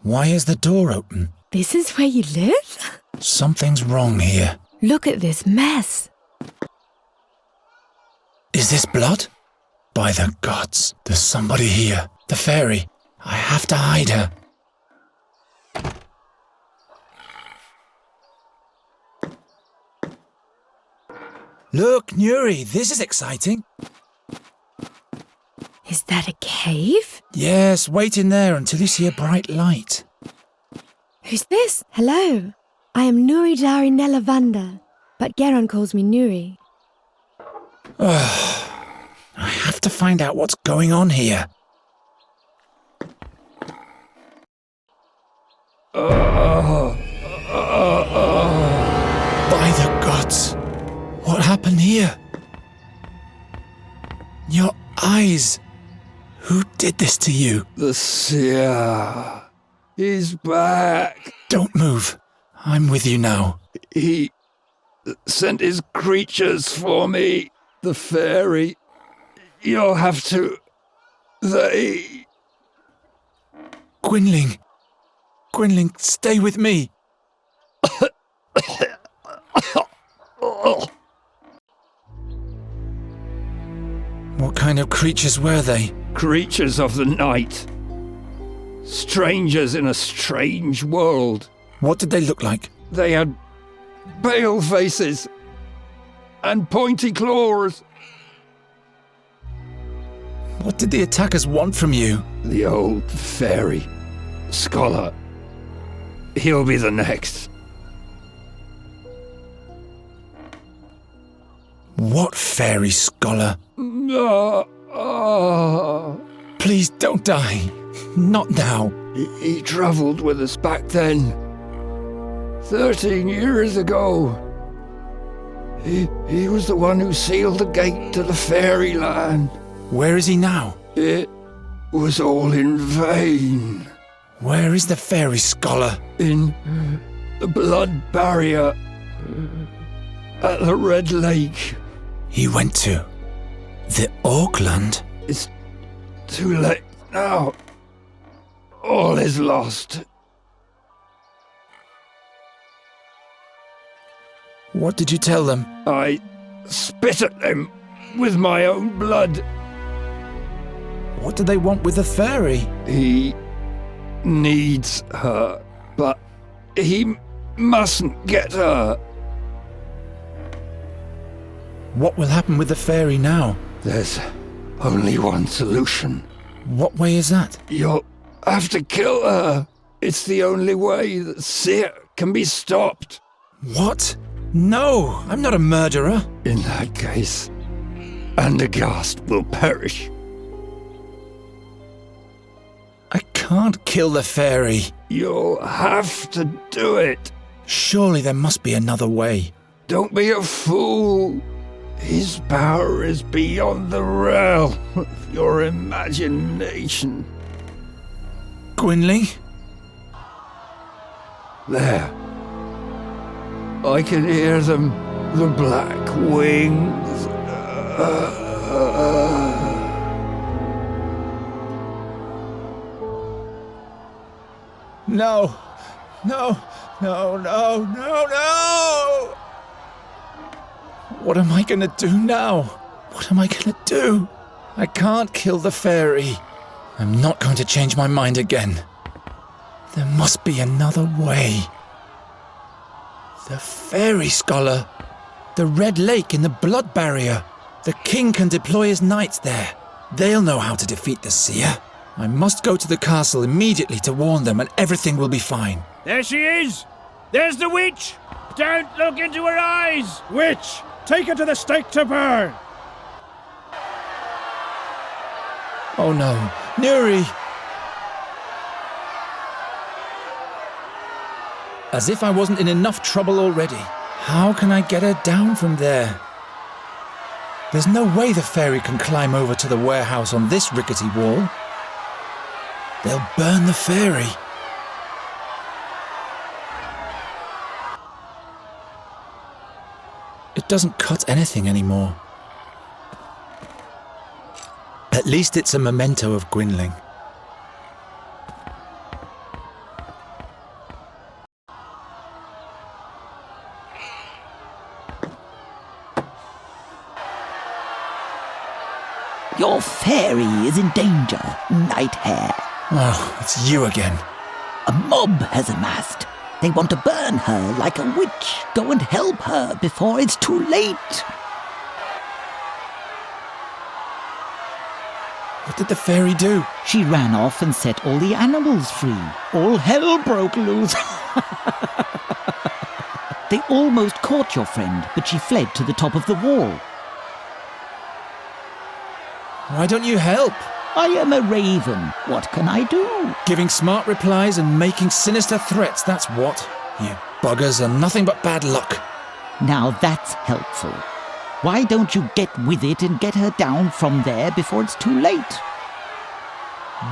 Why is the door open? This is where you live? Something's wrong here. Look at this mess. Is this blood? By the gods, there's somebody here. The fairy. I have to hide her. Look, Nuri, this is exciting. Is that a cave? Yes, wait in there until you see a bright light. Who's this? Hello. I am Nuri Dari Nelavanda, but Geron calls me Nuri. I have to find out what's going on here. By the gods! What happened here? Your eyes! Who did this to you? The seer. He's back. Don't move. I'm with you now. He sent his creatures for me. The fairy. You'll have to... They... Gwynling. Gwynling, stay with me. What kind of creatures were they? Creatures of the night. Strangers in a strange world. What did they look like? They had pale faces and pointy claws. What did the attackers want from you? The old fairy scholar. He'll be the next. What fairy scholar? Please don't die. Not now. He travelled with us back then. 13 years ago. He was the one who sealed the gate to the fairyland. Where is he now? It was all in vain. Where is the fairy scholar? In the blood barrier at the Red Lake. He went to the Auckland? It's too late now. All is lost. What did you tell them? I spit at them with my own blood. What do they want with the fairy? He needs her, but he mustn't get her. What will happen with the fairy now? There's only one solution. What way is that? You'll have to kill her. It's the only way that Seer can be stopped. What? No, I'm not a murderer. In that case, Andergast will perish. I can't kill the fairy. You'll have to do it. Surely there must be another way. Don't be a fool. His power is beyond the realm of your imagination. Gwynling? There. I can hear them, the black wings. No. No. No, no, no, no! What am I gonna do now? What am I gonna do? I can't kill the fairy. I'm not going to change my mind again. There must be another way. The fairy scholar. The Red Lake in the blood barrier. The king can deploy his knights there. They'll know how to defeat the seer. I must go to the castle immediately to warn them, and everything will be fine. There she is! There's the witch! Don't look into her eyes! Witch, take her to the stake to burn! Oh no, Nuri! As if I wasn't in enough trouble already. How can I get her down from there? There's no way the fairy can climb over to the warehouse on this rickety wall. They'll burn the fairy. It doesn't cut anything anymore. At least it's a memento of Gwynling. Your fairy is in danger, Night Hare. Oh, it's you again. A mob has amassed. They want to burn her like a witch. Go and help her before it's too late. What did the fairy do? She ran off and set all the animals free. All hell broke loose. They almost caught your friend, but she fled to the top of the wall. Why don't you help? I am a raven. What can I do? Giving smart replies and making sinister threats, that's what. You buggers are nothing but bad luck. Now that's helpful. Why don't you get with it and get her down from there before it's too late?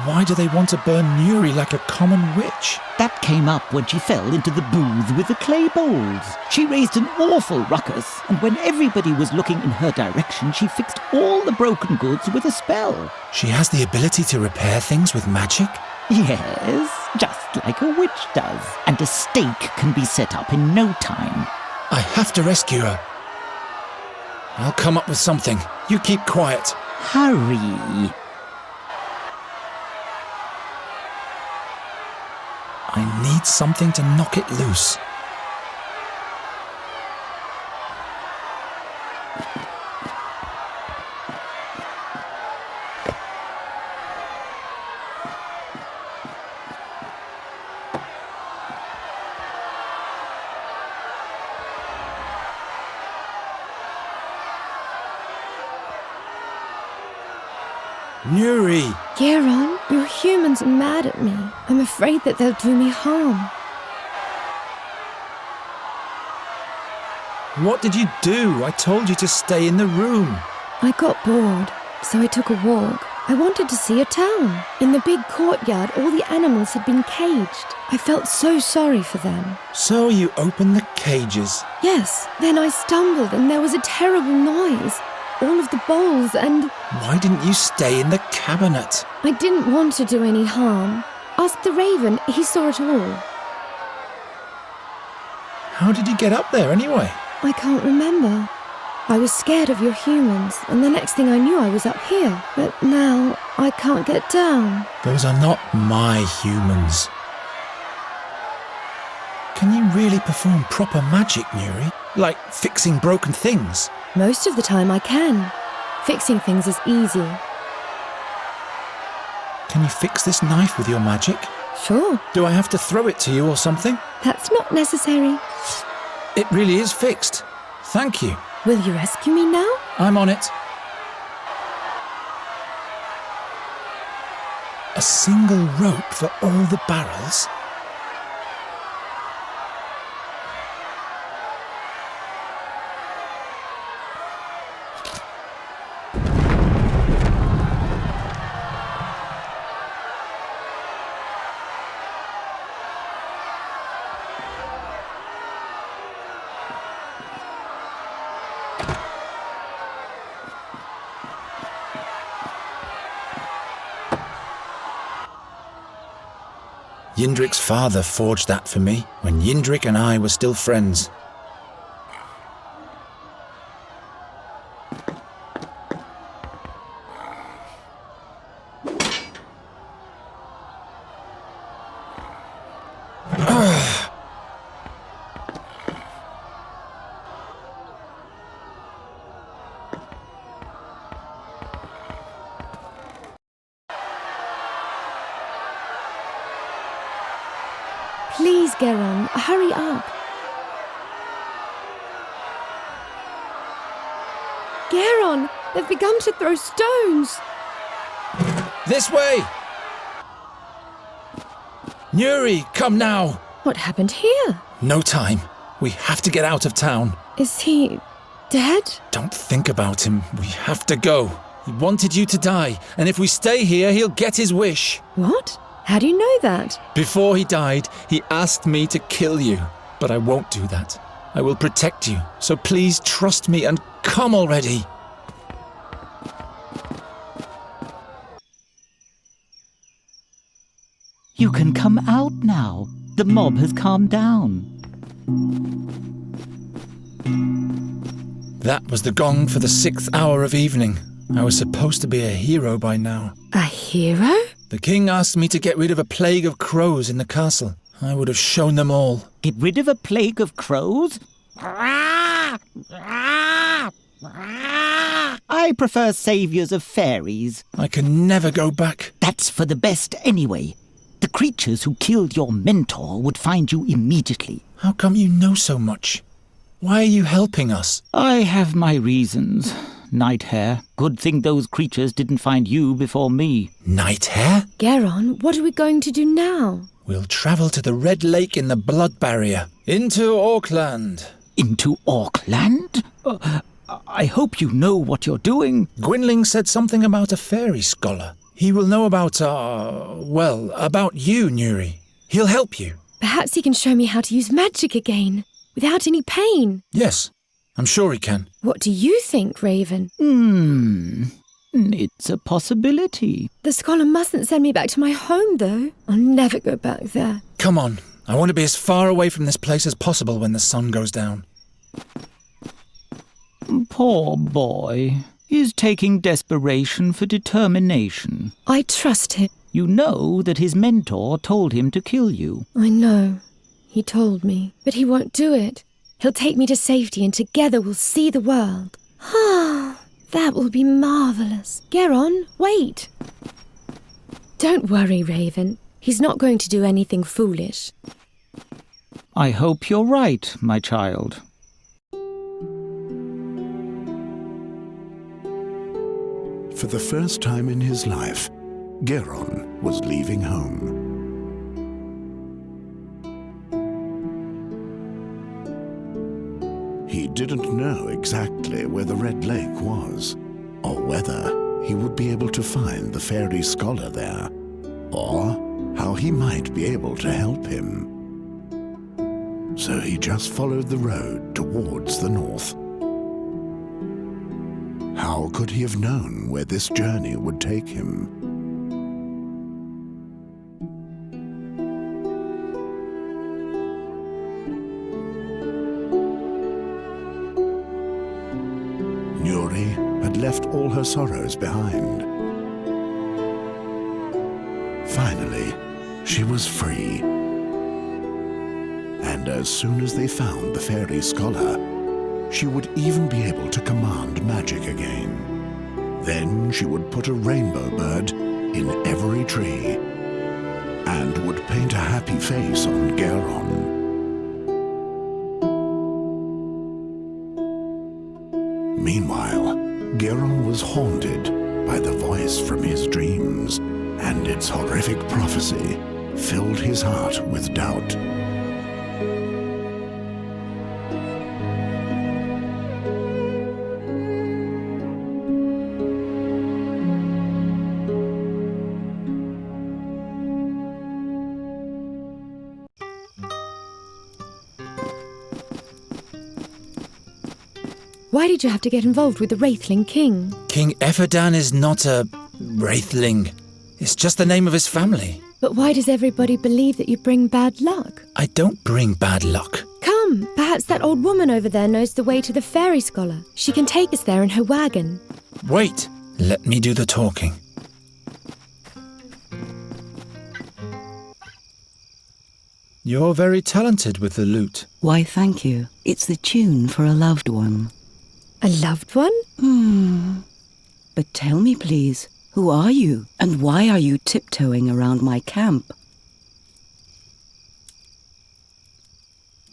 Why do they want to burn Nuri like a common witch? That came up when she fell into the booth with the clay bowls. She raised an awful ruckus, and when everybody was looking in her direction, she fixed all the broken goods with a spell. She has the ability to repair things with magic? Yes, just like a witch does. And a stake can be set up in no time. I have to rescue her. I'll come up with something. You keep quiet. Hurry. I need something to knock it loose. Nuri! Geron, your humans are mad at me. I'm afraid that they'll do me harm. What did you do? I told you to stay in the room. I got bored, so I took a walk. I wanted to see a town. In the big courtyard, all the animals had been caged. I felt so sorry for them. So you opened the cages. Yes, then I stumbled and there was a terrible noise. All of the bowls and... Why didn't you stay in the cabinet? I didn't want to do any harm. Ask the raven, he saw it all. How did you get up there anyway? I can't remember. I was scared of your humans, and the next thing I knew I was up here. But now, I can't get down. Those are not my humans. Can you really perform proper magic, Nuri? Like fixing broken things? Most of the time I can. Fixing things is easy. Can you fix this knife with your magic? Sure. Do I have to throw it to you or something? That's not necessary. It really is fixed. Thank you. Will you rescue me now? I'm on it. A single rope for all the barrels? Yindrik's father forged that for me when Yindrik and I were still friends. Please, Geron, hurry up. Geron, they've begun to throw stones. This way! Nuri, come now! What happened here? No time. We have to get out of town. Is he dead? Don't think about him. We have to go. He wanted you to die, and if we stay here, he'll get his wish. What? How do you know that? Before he died, he asked me to kill you, but I won't do that. I will protect you, so please trust me and come already. You can come out now. The mob has calmed down. That was the gong for the 6th hour of evening. I was supposed to be a hero by now. A hero? The king asked me to get rid of a plague of crows in the castle. I would have shown them all. Get rid of a plague of crows? I prefer saviours of fairies. I can never go back. That's for the best anyway. The creatures who killed your mentor would find you immediately. How come you know so much? Why are you helping us? I have my reasons. Night Hare. Good thing those creatures didn't find you before me. Night Hare? Geron, what are we going to do now? We'll travel to the Red Lake in the Blood Barrier. Into Orkland. Into Orkland? I hope you know what you're doing. Gwynling said something about a fairy scholar. He will know about, about you, Nuri. He'll help you. Perhaps he can show me how to use magic again, without any pain. Yes, I'm sure he can. What do you think, Raven? It's a possibility. The scholar mustn't send me back to my home, though. I'll never go back there. Come on. I want to be as far away from this place as possible when the sun goes down. Poor boy. is taking desperation for determination. I trust him. You know that his mentor told him to kill you. I know. He told me. But he won't do it. He'll take me to safety and together we'll see the world. Ah, that will be marvellous. Geron, wait. Don't worry, Raven. He's not going to do anything foolish. I hope you're right, my child. For the first time in his life, Geron was leaving home. He didn't know exactly where the Red Lake was, or whether he would be able to find the fairy scholar there, or how he might be able to help him. So he just followed the road towards the north. How could he have known where this journey would take him? Nuri had left all her sorrows behind. Finally, she was free. And as soon as they found the fairy scholar, she would even be able to command magic again. Then she would put a rainbow bird in every tree and would paint a happy face on Geron. Meanwhile, Geron was haunted by the voice from his dreams, and its horrific prophecy filled his heart with doubt. Why did you have to get involved with the Wraithling King? King Ephedan is not a Wraithling. It's just the name of his family. But why does everybody believe that you bring bad luck? I don't bring bad luck. Come, perhaps that old woman over there knows the way to the fairy scholar. She can take us there in her wagon. Wait, let me do the talking. You're very talented with the lute. Why, thank you. It's the tune for a loved one. A loved one? But tell me, please, who are you? And why are you tiptoeing around my camp?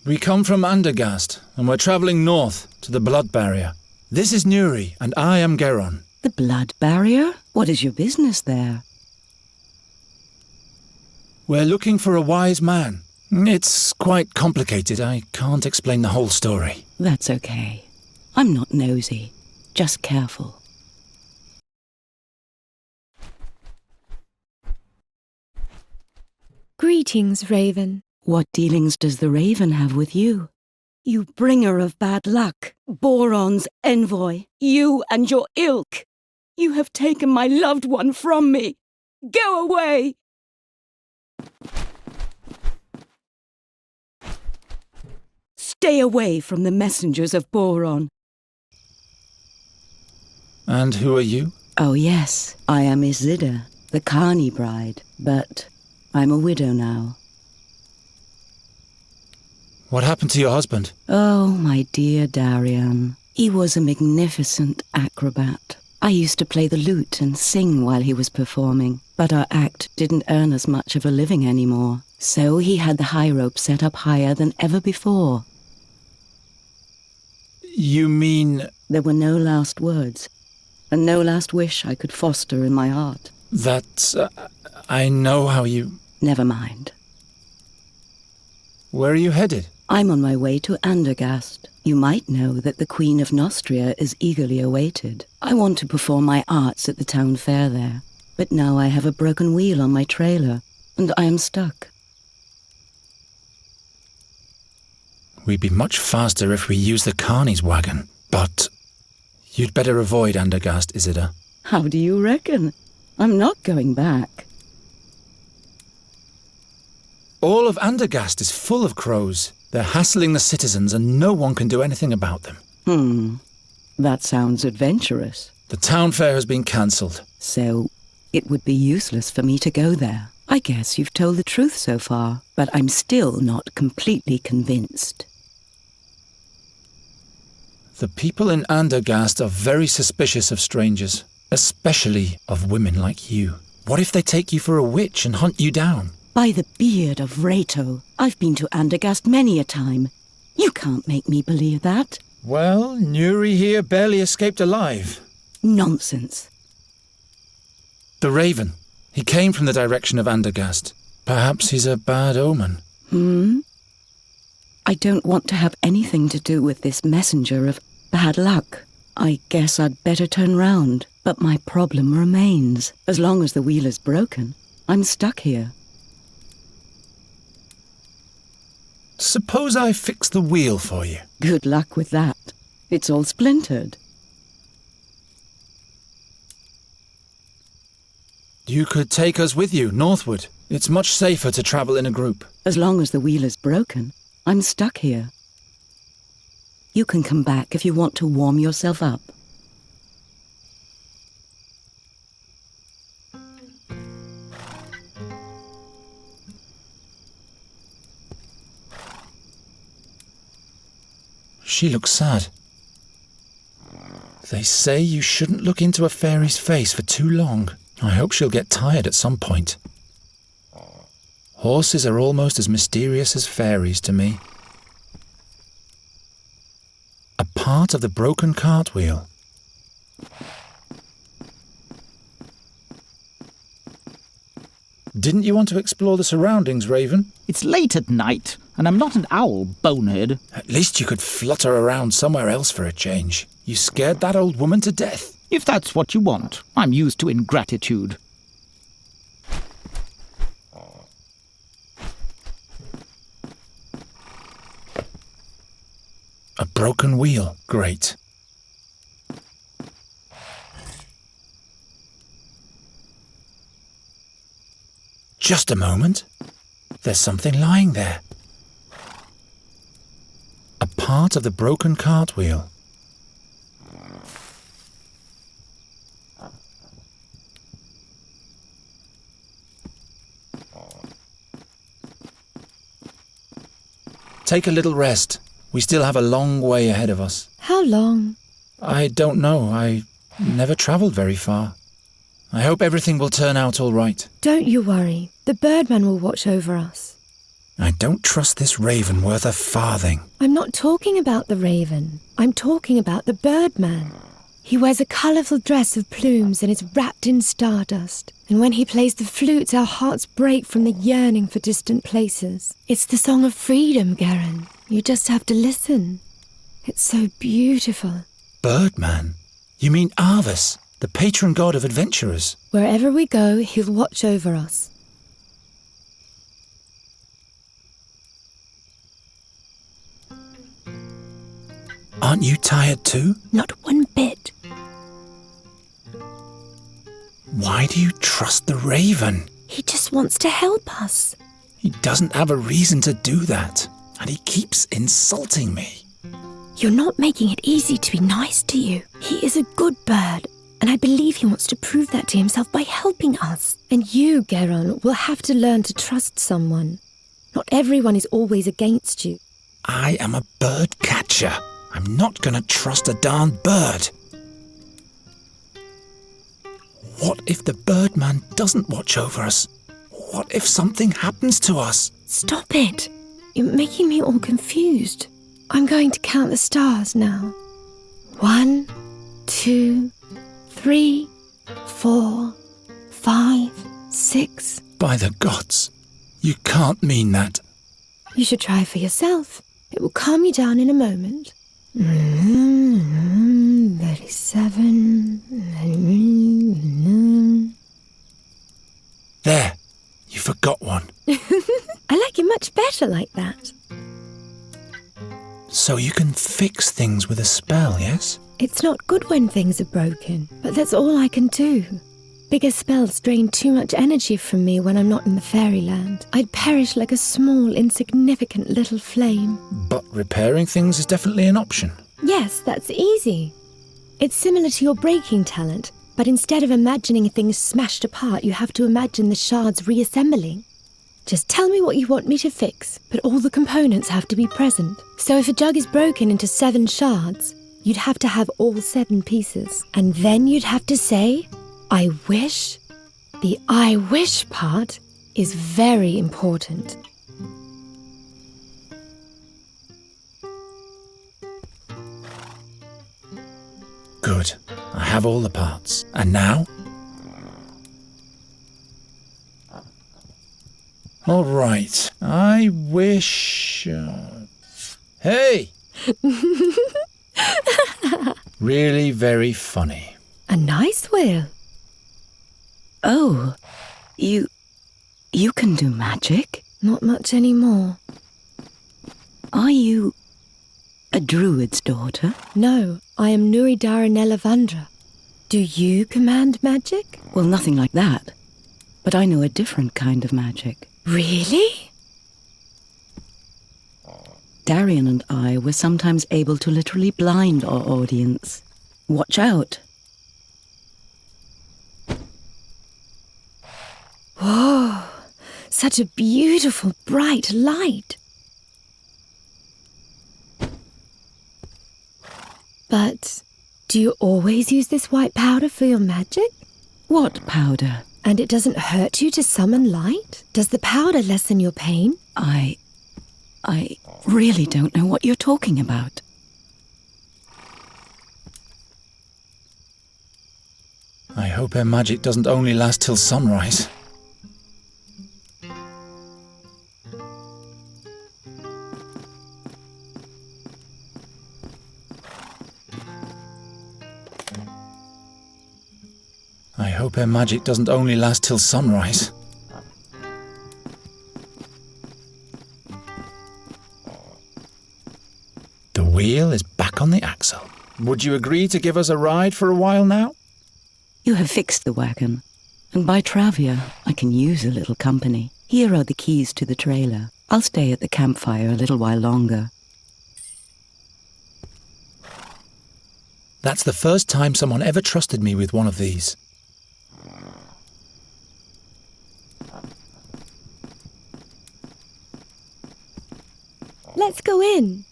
We come from Andergast, and we're travelling north to the Blood Barrier. This is Nuri, and I am Geron. The Blood Barrier? What is your business there? We're looking for a wise man. It's quite complicated. I can't explain the whole story. That's okay. I'm not nosy, just careful. Greetings, Raven. What dealings does the Raven have with you? You bringer of bad luck, Boron's envoy, you and your ilk. You have taken my loved one from me. Go away! Stay away from the messengers of Boron. And who are you? Oh yes, I am Isilda, the Carney bride, but I'm a widow now. What happened to your husband? Oh, my dear Darian. He was a magnificent acrobat. I used to play the lute and sing while he was performing, but our act didn't earn us much of a living anymore. So he had the high rope set up higher than ever before. You mean... There were no last words, and no last wish I could foster in my heart. That... I know how you... Never mind. Where are you headed? I'm on my way to Andergast. You might know that the Queen of Nostria is eagerly awaited. I want to perform my arts at the town fair there, but now I have a broken wheel on my trailer, and I am stuck. We'd be much faster if we used the Carney's wagon, but you'd better avoid Andergast, Isilda. How do you reckon? I'm not going back. All of Andergast is full of crows. They're hassling the citizens and no one can do anything about them. That sounds adventurous. The town fair has been cancelled. So it would be useless for me to go there. I guess you've told the truth so far, but I'm still not completely convinced. The people in Andergast are very suspicious of strangers, especially of women like you. What if they take you for a witch and hunt you down? By the beard of Rato, I've been to Andergast many a time. You can't make me believe that. Well, Nuri here barely escaped alive. Nonsense. The Raven. He came from the direction of Andergast. Perhaps he's a bad omen. I don't want to have anything to do with this messenger of bad luck. I guess I'd better turn round. But my problem remains. As long as the wheel is broken, I'm stuck here. Suppose I fix the wheel for you. Good luck with that. It's all splintered. You could take us with you, northward. It's much safer to travel in a group. As long as the wheel is broken, I'm stuck here. You can come back if you want to warm yourself up. She looks sad. They say you shouldn't look into a fairy's face for too long. I hope she'll get tired at some point. Horses are almost as mysterious as fairies to me. A part of the broken cartwheel. Didn't you want to explore the surroundings, Raven? It's late at night, and I'm not an owl, bonehead. At least you could flutter around somewhere else for a change. You scared that old woman to death. If that's what you want, I'm used to ingratitude. A broken wheel. Great. Just a moment. There's something lying there. A part of the broken cartwheel. Take a little rest. We still have a long way ahead of us. How long? I don't know. I never travelled very far. I hope everything will turn out all right. Don't you worry. The Birdman will watch over us. I don't trust this Raven worth a farthing. I'm not talking about the Raven. I'm talking about the Birdman. He wears a colourful dress of plumes and is wrapped in stardust. And when he plays the flute, our hearts break from the yearning for distant places. It's the song of freedom, Garen. You just have to listen. It's so beautiful. Birdman? You mean Arvis, the patron god of adventurers? Wherever we go, he'll watch over us. Aren't you tired too? Not one bit. Why do you trust the Raven? He just wants to help us. He doesn't have a reason to do that, and he keeps insulting me. You're not making it easy to be nice to you. He is a good bird, and I believe he wants to prove that to himself by helping us. And you, Geron, will have to learn to trust someone. Not everyone is always against you. I am a bird catcher. I'm not going to trust a darned bird. What if the Birdman doesn't watch over us? What if something happens to us? Stop it. You're making me all confused. I'm going to count the stars now. 1, 2, 3, 4, 5, 6. By the gods, you can't mean that. You should try for yourself. It will calm you down in a moment. 37. There, you forgot one. I like it much better like that. So you can fix things with a spell, yes? It's not good when things are broken, but that's all I can do. Bigger spells drain too much energy from me when I'm not in the fairyland. I'd perish like a small, insignificant little flame. But repairing things is definitely an option. Yes, that's easy. It's similar to your breaking talent, but instead of imagining things smashed apart, you have to imagine the shards reassembling. Just tell me what you want me to fix, but all the components have to be present. So if a jug is broken into 7 shards, you'd have to have all 7 pieces. And then you'd have to say, I wish. The I wish part is very important. Good. I have all the parts. And now? All right. I wish... Hey! Really very funny. A nice whale. Oh, you can do magic? Not much anymore. Are you a druid's daughter? No, I am Nuridara Nelavandra. Do you command magic? Well, nothing like that. But I know a different kind of magic. Really? Darian and I were sometimes able to literally blind our audience. Watch out. Whoa, such a beautiful, bright light. But do you always use this white powder for your magic? What powder? And it doesn't hurt you to summon light? Does the powder lessen your pain? I really don't know what you're talking about. I hope her magic doesn't only last till sunrise. I hope her magic doesn't only last till sunrise. The wheel is back on the axle. Would you agree to give us a ride for a while now? You have fixed the wagon, and by Travia, I can use a little company. Here are the keys to the trailer. I'll stay at the campfire a little while longer. That's the first time someone ever trusted me with one of these. Let's go in.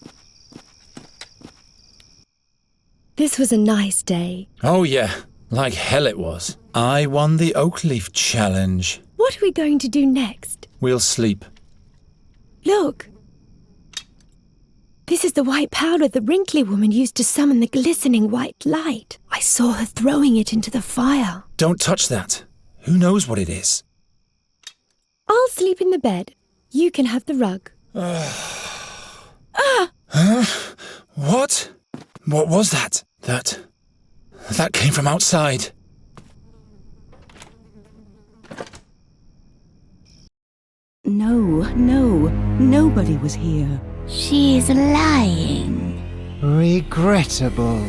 This was a nice day. Oh yeah, like hell it was. I won the oak leaf challenge. What are we going to do next? We'll sleep. Look. This is the white powder the wrinkly woman used to summon the glistening white light. I saw her throwing it into the fire. Don't touch that. Who knows what it is? I'll sleep in the bed. You can have the rug. Huh? What? What was that? That came from outside. No, nobody was here. She's lying. Regrettable.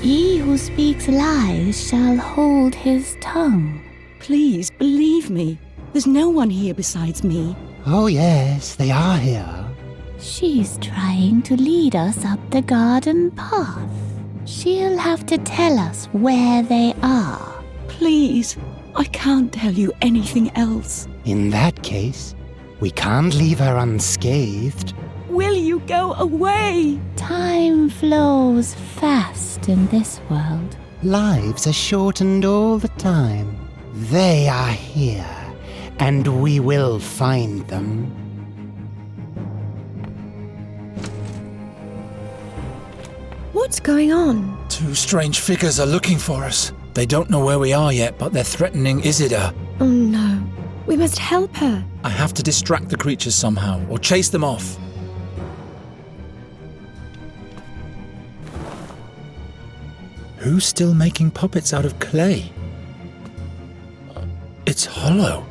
He who speaks lies shall hold his tongue. Please, believe me. There's no one here besides me. Oh yes, they are here. She's trying to lead us up the garden path. She'll have to tell us where they are. Please, I can't tell you anything else. In that case, we can't leave her unscathed. Will you go away? Time flows fast in this world. Lives are shortened all the time. They are here, and we will find them. What's going on? 2 strange figures are looking for us. They don't know where we are yet, but they're threatening Isidar. Oh no. We must help her. I have to distract the creatures somehow, or chase them off. Who's still making puppets out of clay? It's hollow.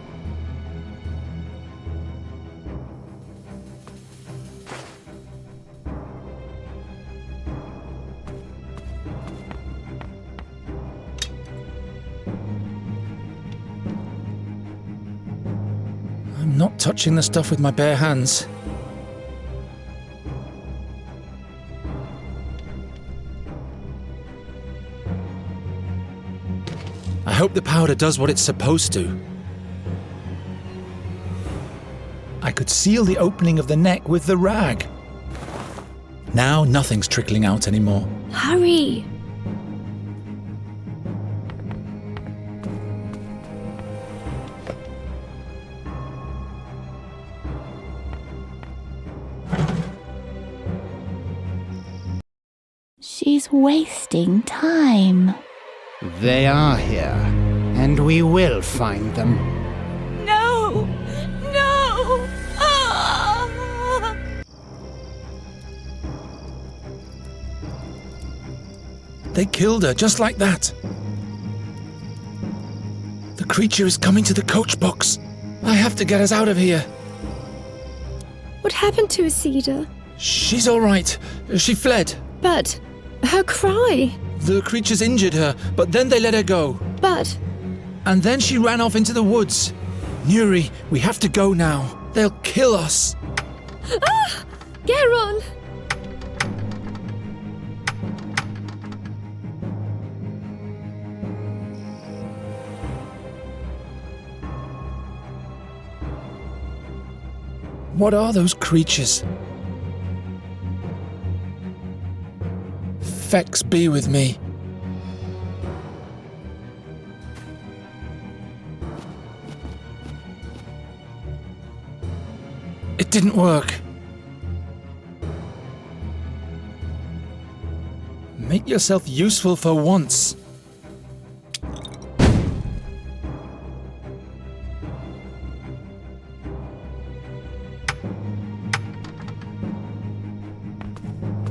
I'm not touching the stuff with my bare hands. hope the powder does what it's supposed to. I could seal the opening of the neck with the rag. Now nothing's trickling out anymore. Hurry! She's wasting time. They are here, and we will find them. No! No! Ah! They killed her just like that. The creature is coming to the coach box. I have to get us out of here. What happened to Isida? She's all right. She fled. But her cry. The creatures injured her, but then they let her go. But... And then she ran off into the woods. Nuri, we have to go now. They'll kill us. Ah! Geron! What are those creatures? Fex be with me. It didn't work. Make yourself useful for once.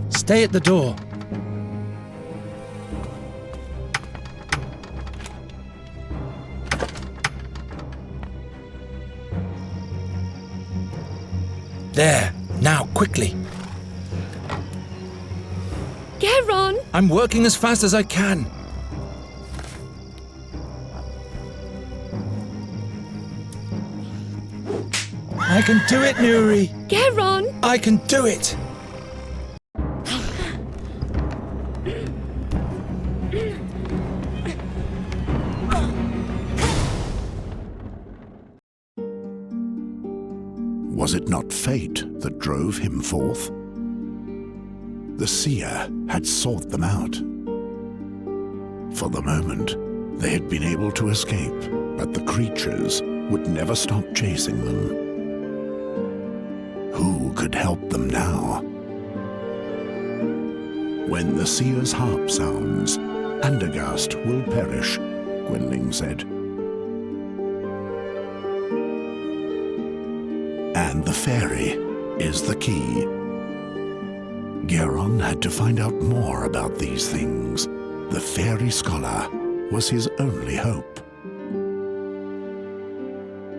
Stay at the door. There, now, quickly. Geron! I'm working as fast as I can. I can do it, Nuri. Geron! I can do it. Was it not fate that drove him forth? The seer had sought them out. For the moment, they had been able to escape, but the creatures would never stop chasing them. Who could help them now? When the seer's harp sounds, Andergast will perish, Gwynling said. And the fairy is the key. Geron had to find out more about these things. The fairy scholar was his only hope.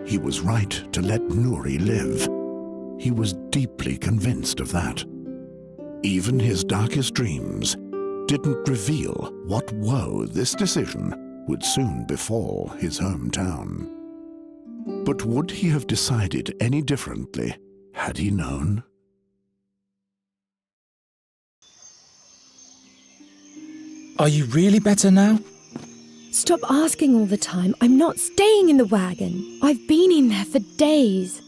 He was right to let Nuri live. He was deeply convinced of that. Even his darkest dreams didn't reveal what woe this decision would soon befall his hometown. But would he have decided any differently had he known? Are you really better now? Stop asking all the time. I'm not staying in the wagon. I've been in there for days.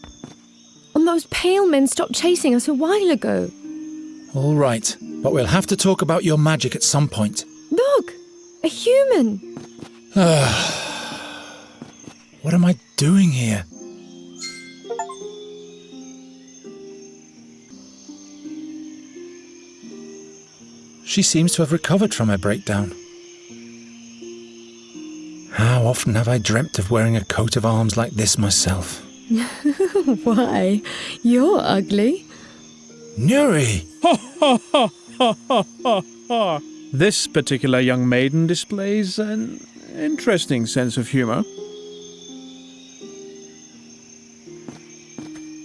And those pale men stopped chasing us a while ago. All right, but we'll have to talk about your magic at some point. Look! A human! What am I doing here? She seems to have recovered from her breakdown. How often have I dreamt of wearing a coat of arms like this myself? Why? You're ugly. Nuri! This particular young maiden displays an interesting sense of humor.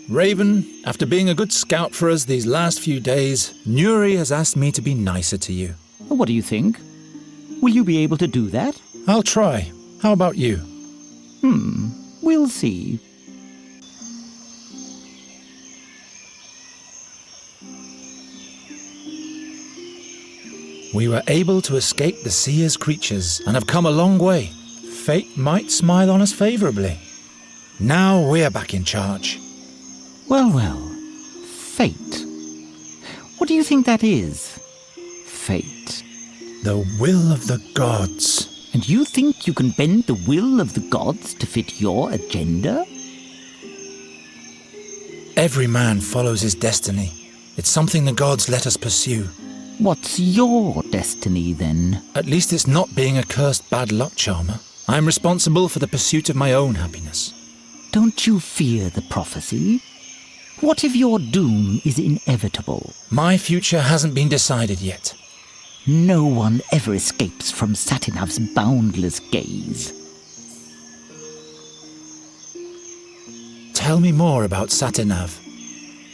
Raven, after being a good scout for us these last few days, Nuri has asked me to be nicer to you. What do you think? Will you be able to do that? I'll try. How about you? We'll see. We were able to escape the seer's creatures and have come a long way. Fate might smile on us favourably. Now we're back in charge. Well, fate. What do you think that is? Fate. The will of the gods. And you think you can bend the will of the gods to fit your agenda? Every man follows his destiny. It's something the gods let us pursue. What's your destiny, then? At least it's not being a cursed bad luck charmer. I'm responsible for the pursuit of my own happiness. Don't you fear the prophecy? What if your doom is inevitable? My future hasn't been decided yet. No one ever escapes from Satinav's boundless gaze. Tell me more about Satinav.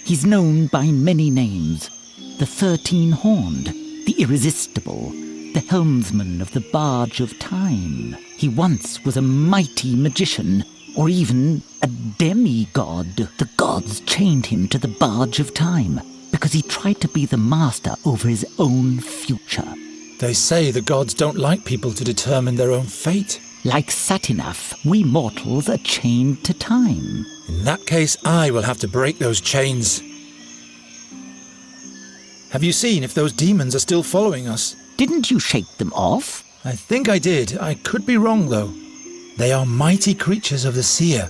He's known by many names. The 13-horned, the irresistible, the helmsman of the Barge of Time. He once was a mighty magician, or even a demigod. The gods chained him to the Barge of Time because he tried to be the master over his own future. They say the gods don't like people to determine their own fate. Like Satinav, we mortals are chained to time. In that case, I will have to break those chains. Have you seen if those demons are still following us? Didn't you shake them off? I think I did. I could be wrong, though. They are mighty creatures of the seer.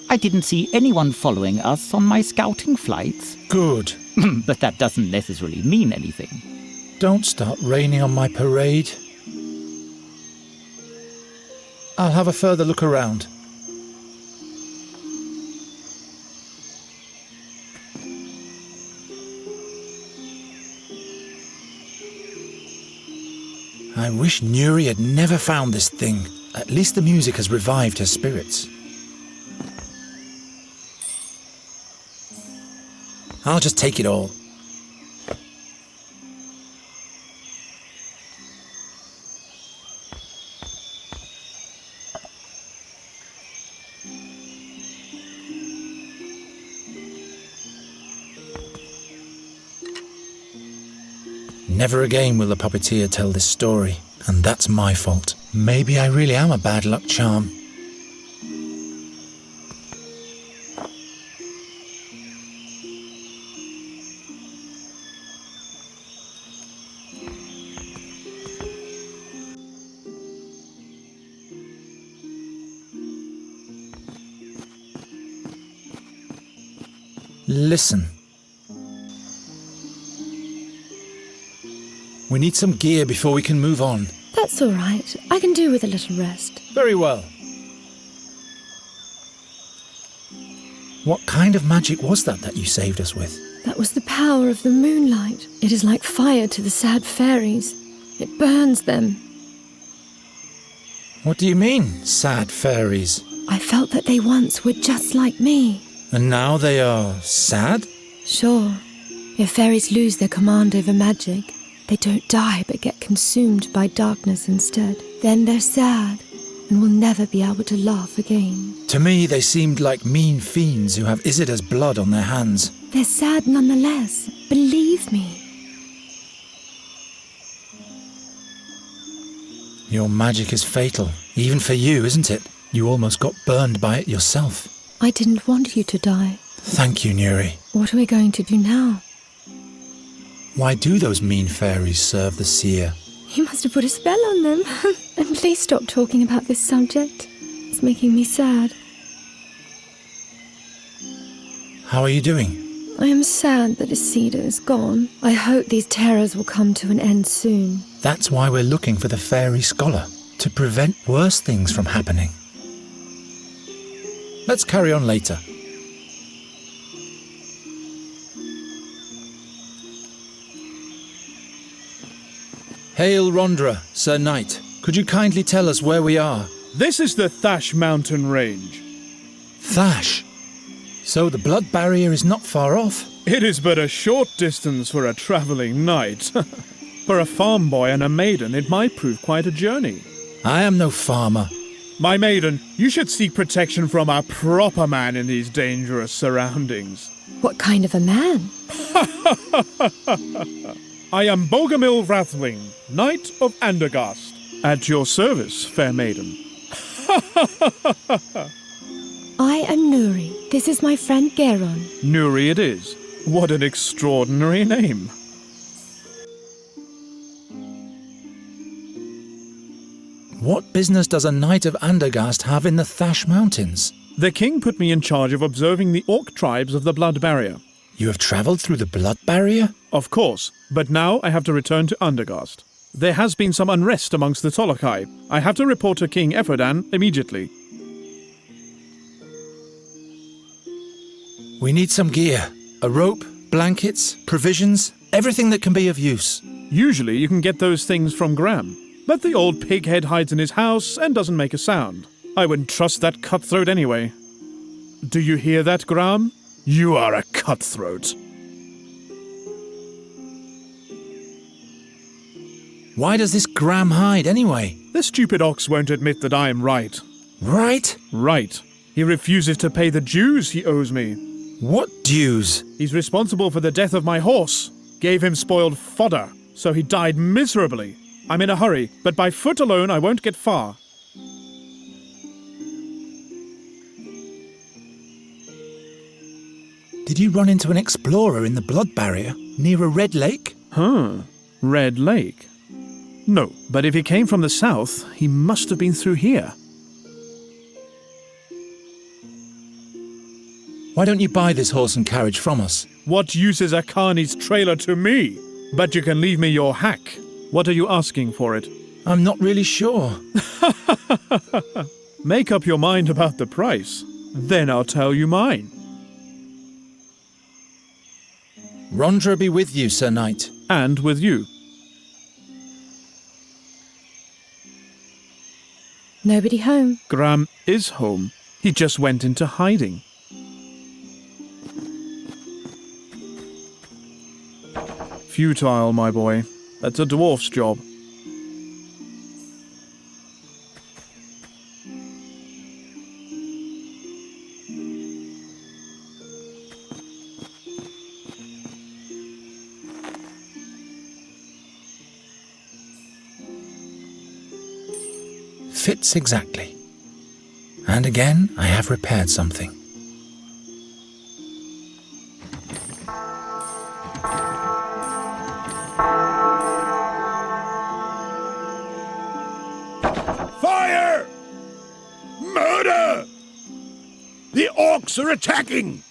I didn't see anyone following us on my scouting flights. Good. But that doesn't necessarily mean anything. Don't start raining on my parade. I'll have a further look around. I wish Nuri had never found this thing. At least the music has revived her spirits. I'll just take it all. Never again will the puppeteer tell this story, and that's my fault. Maybe I really am a bad luck charm. Listen. We need some gear before we can move on. That's all right. I can do with a little rest. Very well. What kind of magic was that you saved us with? That was the power of the moonlight. It is like fire to the sad fairies. It burns them. What do you mean, sad fairies? I felt that they once were just like me. And now they are sad? Sure. If fairies lose their command over magic, they don't die but get consumed by darkness instead. Then they're sad and will never be able to laugh again. To me, they seemed like mean fiends who have Isida's blood on their hands. They're sad nonetheless, believe me. Your magic is fatal, even for you, isn't it? You almost got burned by it yourself. I didn't want you to die. Thank you, Nuri. What are we going to do now? Why do those mean fairies serve the seer? You must have put a spell on them. And please stop talking about this subject. It's making me sad. How are you doing? I am sad that Isida is gone. I hope these terrors will come to an end soon. That's why we're looking for the fairy scholar, to prevent worse things from happening. Let's carry on later. Hail Rondra, Sir Knight. Could you kindly tell us where we are? This is the Thash mountain range. Thash? So the blood barrier is not far off? It is but a short distance for a travelling knight. For a farm boy and a maiden, it might prove quite a journey. I am no farmer. My maiden, you should seek protection from a proper man in these dangerous surroundings. What kind of a man? I am Bogomil Rathling, Knight of Andergast. At your service, fair maiden. I am Nuri. This is my friend Geron. Nuri it is. What an extraordinary name. What business does a knight of Andergast have in the Thash Mountains? The king put me in charge of observing the orc tribes of the Blood Barrier. You have travelled through the Blood Barrier? Of course, but now I have to return to Andergast. There has been some unrest amongst the Tolokai. I have to report to King Eferdan immediately. We need some gear. A rope, blankets, provisions, everything that can be of use. Usually you can get those things from Graham, but the old pighead hides in his house and doesn't make a sound. I wouldn't trust that cutthroat anyway. Do you hear that, Graham? You are a cutthroat. Why does this Graham hide anyway? The stupid ox won't admit that I am right. Right? Right. He refuses to pay the dues he owes me. What dues? He's responsible for the death of my horse. Gave him spoiled fodder, so he died miserably. I'm in a hurry, but by foot alone I won't get far. Did you run into an explorer in the Blood Barrier, near a red lake? Red Lake? No, but if he came from the south, he must have been through here. Why don't you buy this horse and carriage from us? What use is a carney's trailer to me? But you can leave me your hack. What are you asking for it? I'm not really sure. Make up your mind about the price. Then I'll tell you mine. Rondra be with you, Sir Knight. And with you. Nobody home. Graham is home. He just went into hiding. Futile, my boy. That's a dwarf's job. Fits exactly. And again, I have repaired something. Fire! Murder! The orcs are attacking!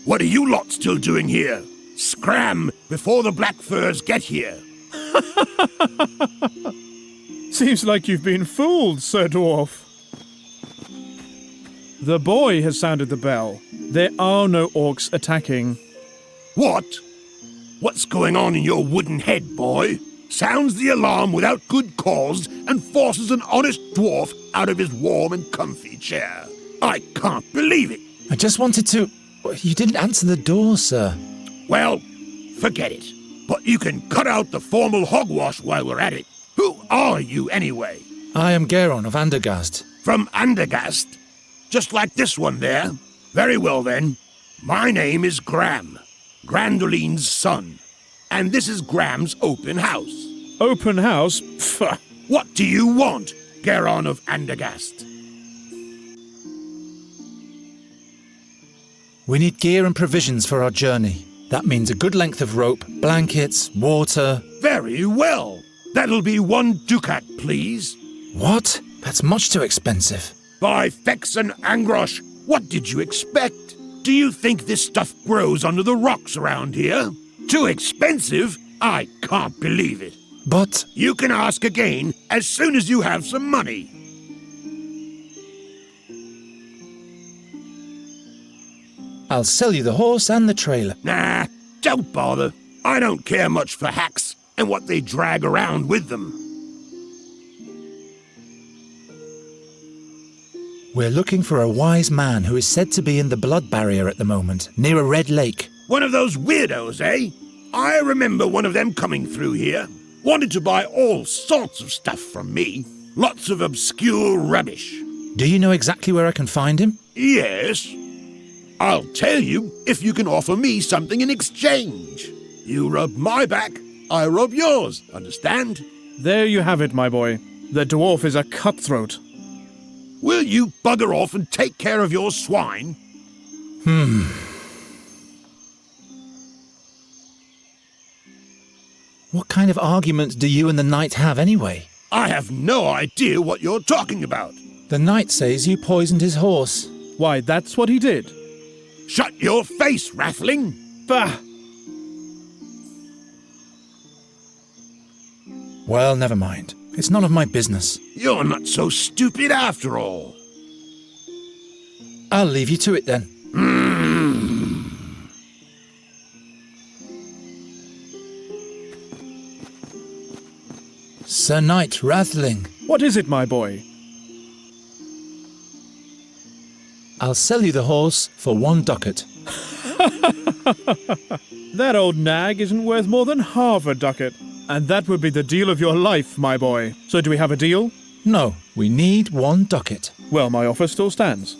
What are you lot still doing here? Scram before the Black Furs get here! Seems like you've been fooled, Sir Dwarf. The boy has sounded the bell. There are no orcs attacking. What? What's going on in your wooden head, boy? Sounds the alarm without good cause and forces an honest dwarf out of his warm and comfy chair. I can't believe it. I just wanted to... You didn't answer the door, sir. Well, forget it. But you can cut out the formal hogwash while we're at it. Who are you, anyway? I am Geron of Andergast. From Andergast? Just like this one there? Very well, then. My name is Graham, Grandoline's son. And this is Graham's open house. Open house? Pfft. What do you want, Geron of Andergast? We need gear and provisions for our journey. That means a good length of rope, blankets, water... Very well. That'll be 1 ducat, please. What? That's much too expensive. By Fex and Angrosh, what did you expect? Do you think this stuff grows under the rocks around here? Too expensive? I can't believe it. But... You can ask again as soon as you have some money. I'll sell you the horse and the trailer. Nah, don't bother. I don't care much for hacks and what they drag around with them. We're looking for a wise man who is said to be in the Blood Barrier at the moment, near a red lake. One of those weirdos, eh? I remember one of them coming through here. Wanted to buy all sorts of stuff from me. Lots of obscure rubbish. Do you know exactly where I can find him? Yes. I'll tell you if you can offer me something in exchange. You rub my back, I rub yours, understand? There you have it, my boy. The dwarf is a cutthroat. Will you bugger off and take care of your swine? What kind of argument do you and the knight have anyway? I have no idea what you're talking about. The knight says you poisoned his horse. Why, that's what he did. Shut your face, Rathling! Bah! Well, never mind. It's none of my business. You're not so stupid after all. I'll leave you to it then. Sir Knight Rathling. What is it, my boy? I'll sell you the horse for 1 ducat. That old nag isn't worth more than half a ducat. And that would be the deal of your life, my boy. So do we have a deal? No, we need 1 ducat. Well, my offer still stands.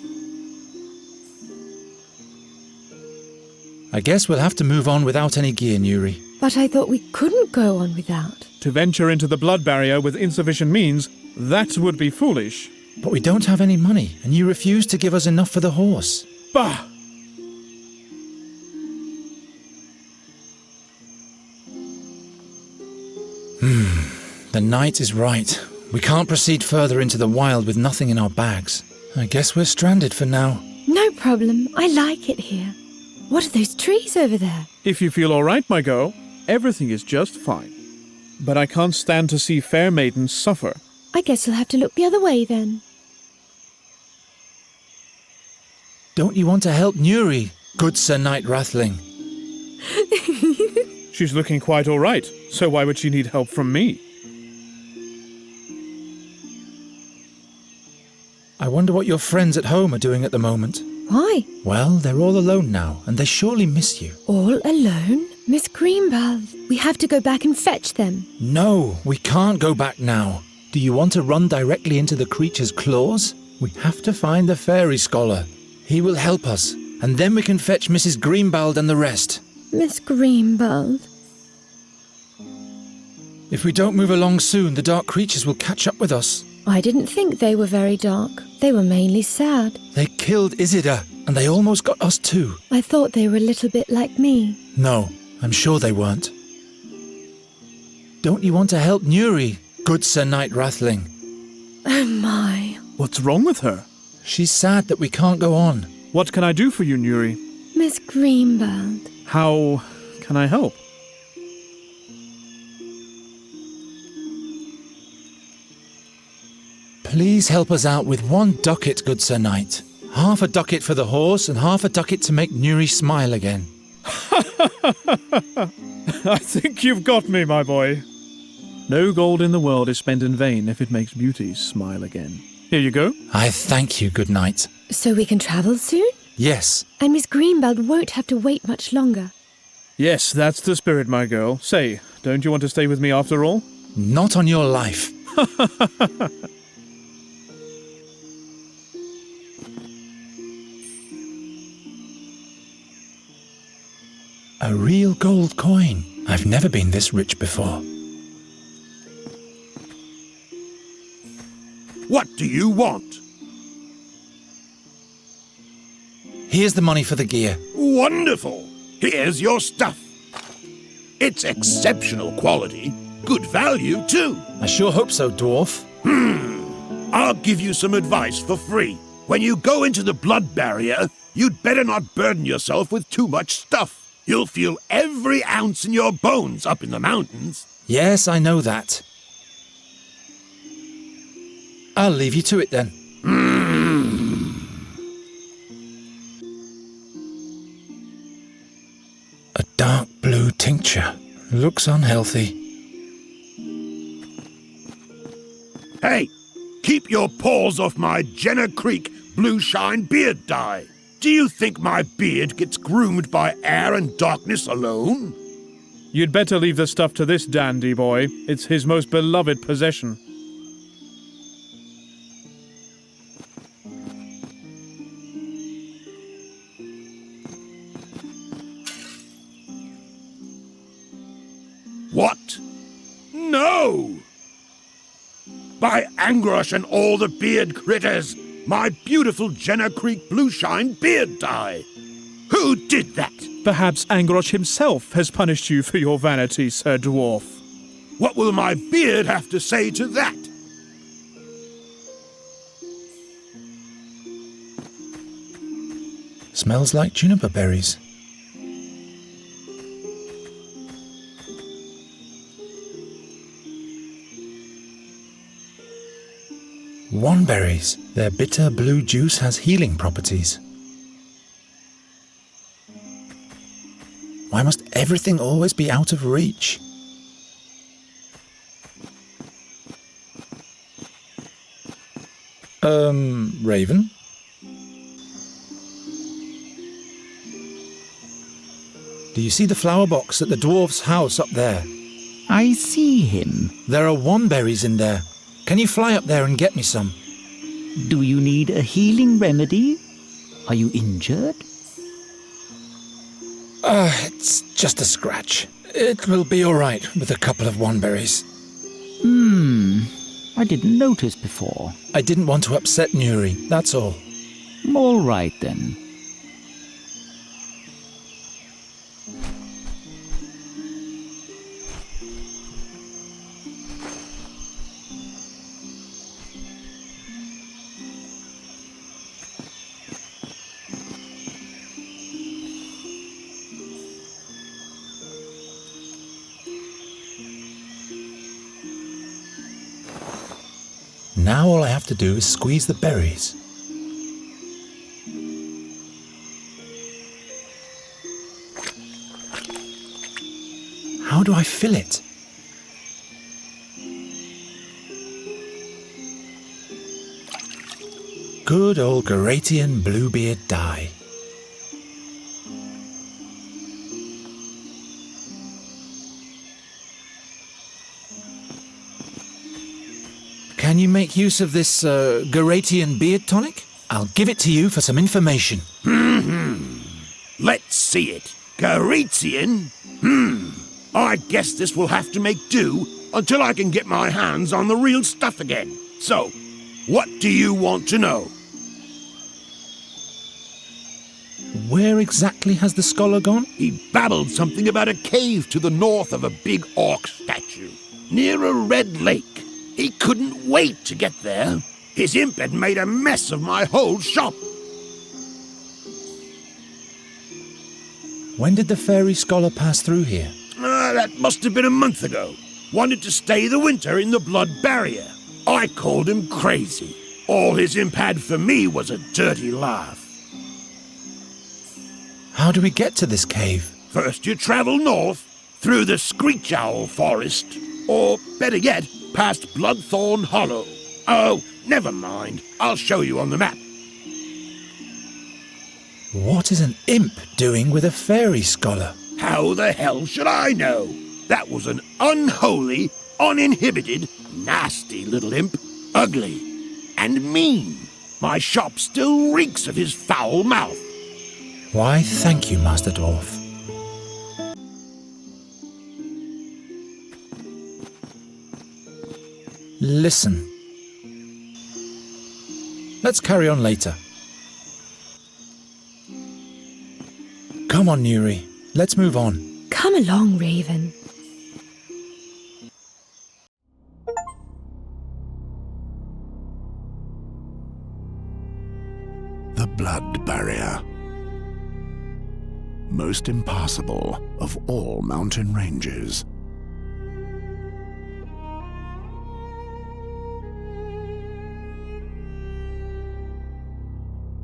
I guess we'll have to move on without any gear, Nuri. But I thought we couldn't go on without. To venture into the blood barrier with insufficient means, that would be foolish. But we don't have any money, and you refuse to give us enough for the horse. Bah! The knight is right. We can't proceed further into the wild with nothing in our bags. I guess we're stranded for now. No problem. I like it here. What are those trees over there? If you feel all right, my girl, everything is just fine. But I can't stand to see fair maidens suffer. I guess you'll have to look the other way then. Don't you want to help Nuri, good Sir Knight Rathling? She's looking quite all right, so why would she need help from me? I wonder what your friends at home are doing at the moment. Why? Well, they're all alone now, and they surely miss you. All alone? Miss Greenbald, we have to go back and fetch them. No, we can't go back now. Do you want to run directly into the creature's claws? We have to find the fairy scholar. He will help us, and then we can fetch Mrs. Greenbald and the rest. Miss Greenbald? If we don't move along soon, the dark creatures will catch up with us. I didn't think they were very dark. They were mainly sad. They killed Isidore, and they almost got us too. I thought they were a little bit like me. No, I'm sure they weren't. Don't you want to help Nuri, good Sir Knight Rathling? Oh my. What's wrong with her? She's sad that we can't go on. What can I do for you, Nuri? Miss Greenbald. How can I help? Please help us out with 1 ducat, good Sir Knight. Half a ducat for the horse and half a ducat to make Nuri smile again. I think you've got me, my boy. No gold in the world is spent in vain if it makes beauty smile again. Here you go. I thank you, good knight. So we can travel soon? Yes. And Miss Greenbald won't have to wait much longer. Yes, that's the spirit, my girl. Say, don't you want to stay with me after all? Not on your life. A real gold coin. I've never been this rich before. What do you want? Here's the money for the gear. Wonderful! Here's your stuff. It's exceptional quality. Good value, too. I sure hope so, dwarf. I'll give you some advice for free. When you go into the blood barrier, you'd better not burden yourself with too much stuff. You'll feel every ounce in your bones up in the mountains. Yes, I know that. I'll leave you to it then. A dark blue tincture. Looks unhealthy. Hey, keep your paws off my Jenner Creek Blue Shine beard dye. Do you think my beard gets groomed by air and darkness alone? You'd better leave the stuff to this dandy boy. It's his most beloved possession. What? No! By Angrosh and all the beard critters, My beautiful Jenner Creek Blueshine beard dye. Who did that? Perhaps Angrosh himself has punished you for your vanity, Sir Dwarf. What will my beard have to say to that? Smells like juniper berries. Wandberries. Their bitter blue juice has healing properties. Why must everything always be out of reach? Raven? Do you see the flower box at the dwarf's house up there? I see him. There are wandberries in there. Can you fly up there and get me some? Do you need a healing remedy? Are you injured? It's just a scratch. It will be all right with a couple of wandberries. I didn't notice before. I didn't want to upset Nuri, that's all. All right then. Now all I have to do is squeeze the berries. How do I fill it? Good old Garatian Bluebeard dye. Can you make use of this Garatian beard tonic? I'll give it to you for some information. Let's see it. Garatian? I guess this will have to make do until I can get my hands on the real stuff again. So, what do you want to know? Where exactly has the scholar gone? He babbled something about a cave to the north of a big orc statue, near a red lake. He couldn't wait to get there. His imp had made a mess of my whole shop. When did the fairy scholar pass through here? That must have been a month ago. Wanted to stay the winter in the blood barrier. I called him crazy. All his imp had for me was a dirty laugh. How do we get to this cave? First you travel north, through the Screech Owl Forest, or better yet, past Bloodthorn Hollow. Oh, never mind. I'll show you on the map. What is an imp doing with a fairy scholar? How the hell should I know? That was an unholy, uninhibited, nasty little imp. Ugly and mean. My shop still reeks of his foul mouth. Why, thank you, Master Dwarf. Listen. Let's carry on later. Come on, Nuri. Let's move on. Come along, Raven. The blood barrier. Most impassable of all mountain ranges.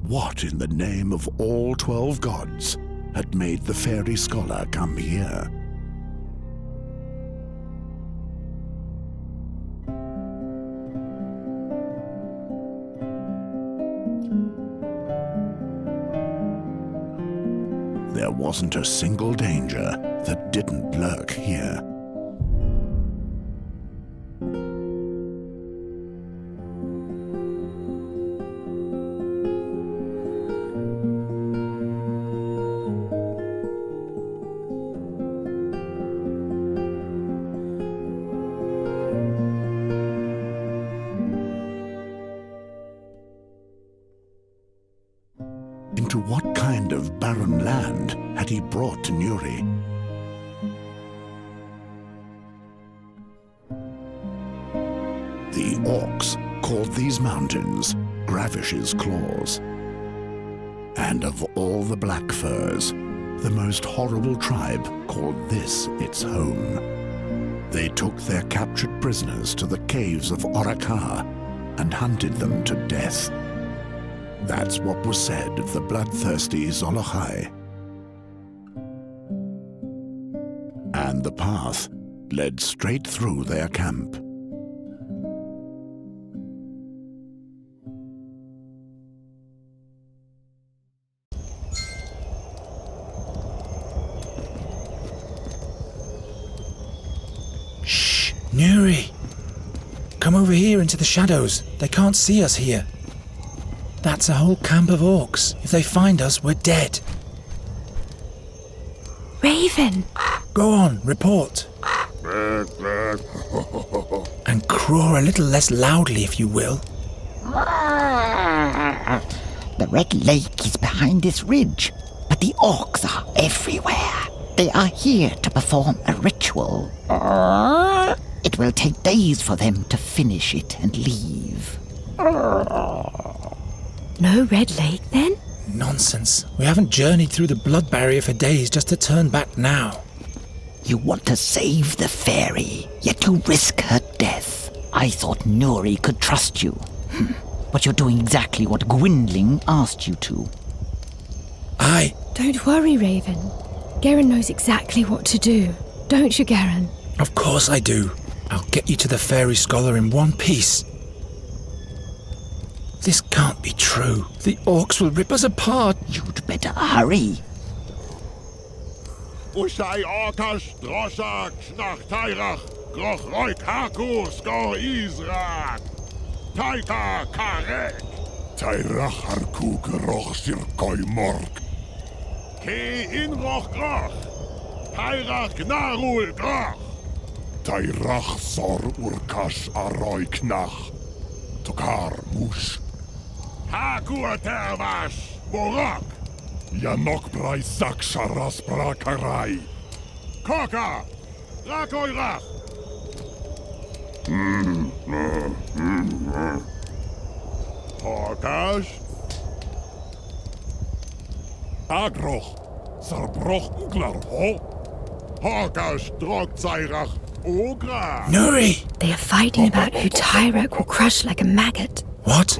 What in the name of all 12 gods had made the fairy scholar come here? There wasn't a single danger that didn't lurk here. into what kind of barren land had he brought Nuri? The orcs called these mountains Gravish's Claws. And of all the black furs, the most horrible tribe called this its home. They took their captured prisoners to the caves of Orakar and hunted them to death. That's what was said of the bloodthirsty Zolochai. And the path led straight through their camp. Nuri! Come over here into the shadows. They can't see us here. That's a whole camp of orcs. If they find us, we're dead. Raven! Go on, report. And craw a little less loudly, if you will. The Red Lake is behind this ridge, but the orcs are everywhere. They are here to perform a ritual. It will take days for them to finish it and leave. No Red Lake, then? Nonsense. We haven't journeyed through the blood barrier for days just to turn back now. You want to save the fairy, yet you risk her death. I thought Nuri could trust you. But you're doing exactly what Gwendling asked you to. Don't worry, Raven. Garen knows exactly what to do. Don't you, Garen? Of course I do. I'll get you to the fairy scholar in one piece. This can't be true. The orcs will rip us apart. You'd better hurry. Ushai Orkash, Droshak, Schnach Tairach, Groch Roik Haku, Skor Izrak, Taika Karek, Tairach Harku, Groch Sirkoi Mork, Ke Inroch Groch, Tairach Gnarul Groch, Tairach Sor Urkash Aroi Knach, Tokar Mush, Haku Tervash, Borok, Yanok Brai Sak Sharas Brakarai, Koka, Rakoirach. Horkash, Agroch, Sarbroch Uglar Ho, Horkash Drog Zairach Ogra. Nuri! They are fighting about who Tyrek will crush like a maggot. What?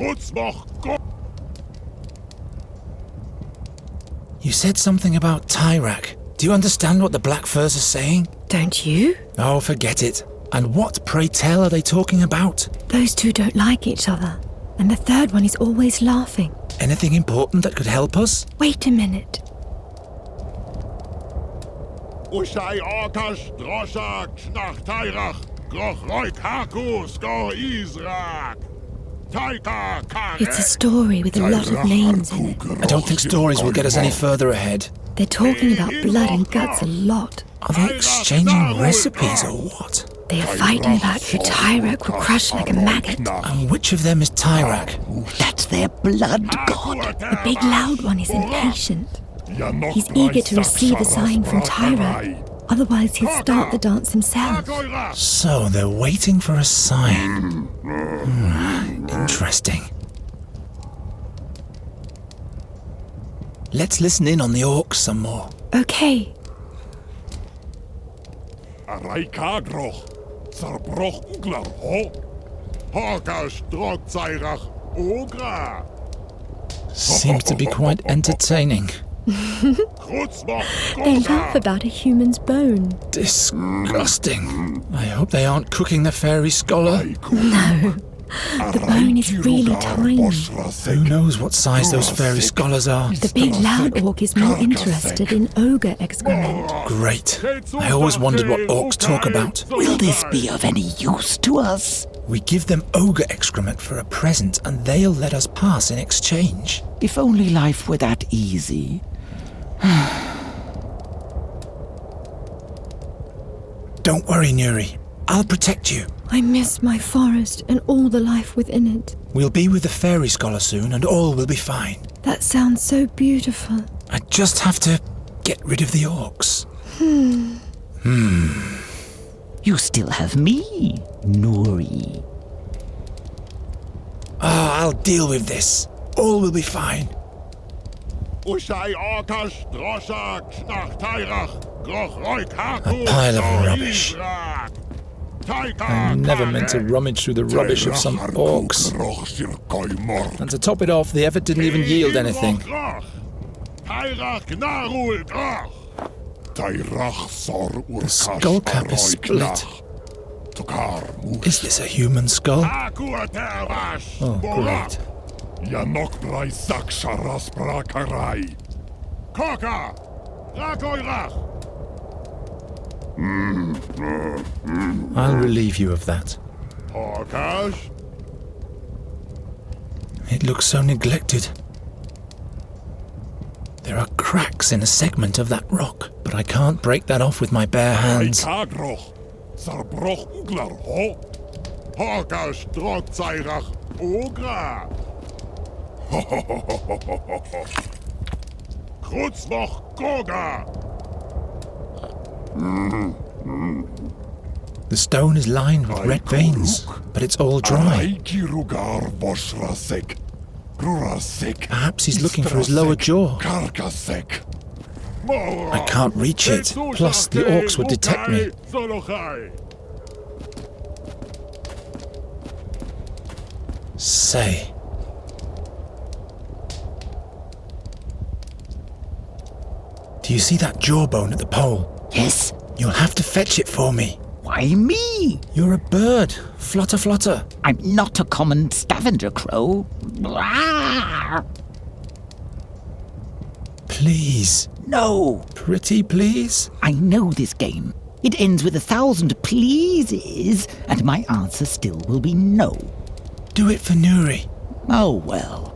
You said something about Tyrak. Do you understand what the Black Furs are saying? Don't you? Oh, forget it. And what, pray tell, are they talking about? Those two don't like each other. And the third one is always laughing. Anything important that could help us? Wait a minute. Ushai Orkash, Droshak, Schnach Tairach, Groch Roik Haku, Skor Izrak, Taika Karek. It's a story with a lot of names in it. I don't think stories will get us any further ahead. They're talking about blood and guts a lot. Are they exchanging recipes or what? They are fighting about who Tyrek will crush like a maggot. And which of them is Tyrak? That's their blood god. The big loud one is impatient. He's eager to receive a sign from Tyrak. Otherwise he'll start the dance himself. So they're waiting for a sign. Interesting. Let's listen in on the orcs some more. Okay. Araikagroch, Sarbroch Uglar Ho, Horkash Drog Zairach Ogra. Seems to be quite entertaining. They laugh about a human's bone. Disgusting. I hope they aren't cooking the fairy scholar. No. The bone is really tiny. Who knows what size those fairy scholars are? The big loud orc is more interested in ogre excrement. Great. I always wondered what orcs talk about. Will this be of any use to us? We give them ogre excrement for a present and they'll let us pass in exchange. If only life were that easy. Don't worry, Nuri. I'll protect you. I miss my forest and all the life within it. We'll be with the fairy scholar soon and all will be fine. That sounds so beautiful. I just have to get rid of the orcs. You still have me, Nuri. I'll deal with this. All will be fine. A pile of rubbish. I never meant to rummage through the rubbish of some orcs. And to top it off, the effort didn't even yield anything. The skull cap is split. Is this a human skull? Oh, great. I'll relieve you of that. It looks so neglected. There are cracks in a segment of that rock, but I can't break that off with my bare hands. The stone is lined with red veins, but it's all dry. Perhaps he's looking for his lower jaw. I can't reach it, plus the orcs would detect me. Say. Do you see that jawbone at the pole? Yes. You'll have to fetch it for me. Why me? You're a bird. Flutter, flutter. I'm not a common scavenger crow. Please. No. Pretty please? I know this game. It ends with 1,000 pleases, and my answer still will be no. Do it for Nuri. Oh, well.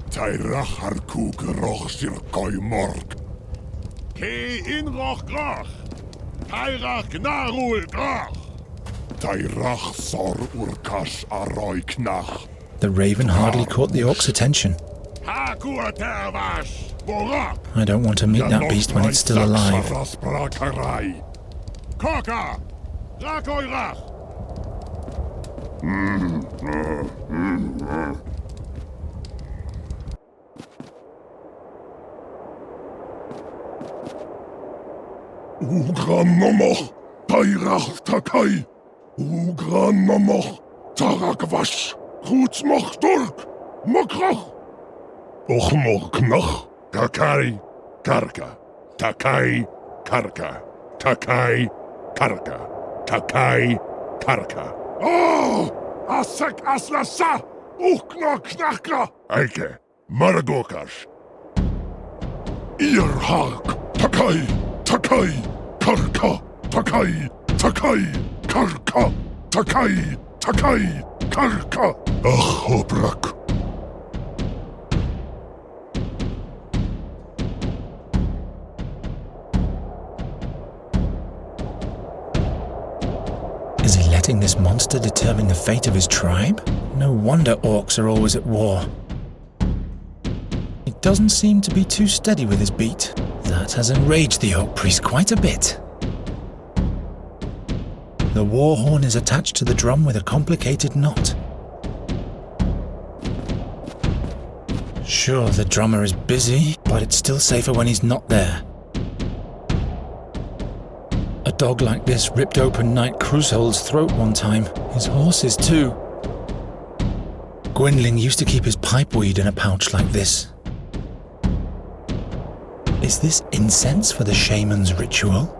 Tairach harku geroch sir koi morg. Ke in roch grach. Tairach gnarul grach. Tairach sor urkash aroi knach. The raven hardly caught the orc's attention. I don't want to meet that beast when it's still alive. Ugran nomoch, tairach takai. Ugran nomoch, tarakwash. Goed moch turk, mokrach. Och moch knach, takai, karka. Takai, karka. Takai, karka. Takai, karka. Oh! Asek aslasa! Ukna knakra! Eike, margokash. Ihr hark, takai, takai, karka, takai, takai, karka, takai, takai, karka. Ach, hoprak. Is he letting this monster determine the fate of his tribe? No wonder orcs are always at war. He doesn't seem to be too steady with his beat. That has enraged the orc priest quite a bit. The war horn is attached to the drum with a complicated knot. Sure, the drummer is busy, but it's still safer when he's not there. A dog like this ripped open Knight Crusoe's throat one time. His horse's too. Gwynling used to keep his pipeweed in a pouch like this. Is this incense for the shaman's ritual?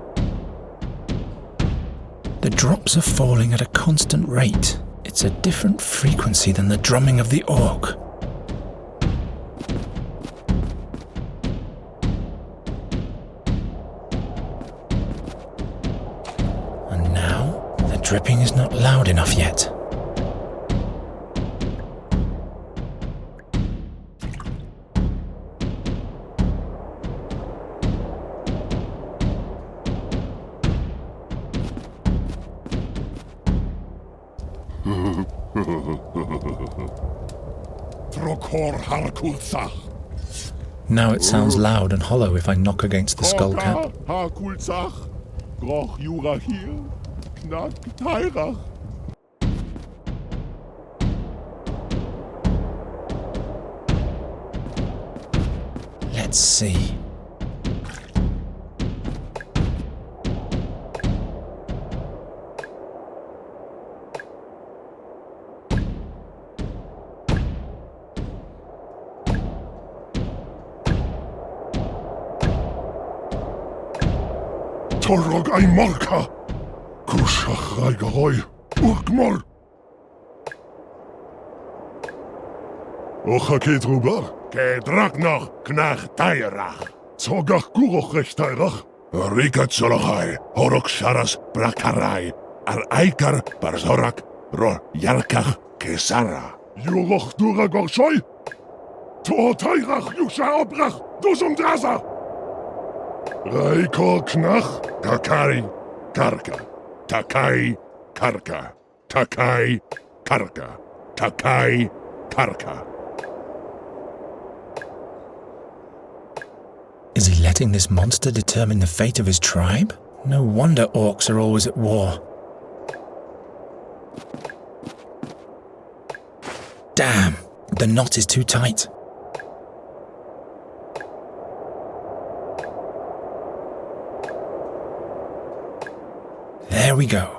The drops are falling at a constant rate. It's a different frequency than the drumming of the orc. And now, the dripping is not loud enough yet. Now it sounds loud and hollow if I knock against the skull cap. Let's see. Torog ay marka. Kushach raigahoy. Urkmol. Ocha ket rubar. Ke draknach knach tayrach. Zogach guroch recht tayrach. Rika tsolachai. Horok sharas brakarai. Ar aikar barzorak ro yarkach kesara. Yuroch dura gorshoy. To tayrach yusha obrach. Dusum draza. Raiko knach. Takai karka. Takai karka. Takai karka. Takai karka. Is he letting this monster determine the fate of his tribe? No wonder orcs are always at war. Damn, the knot is too tight. There we go.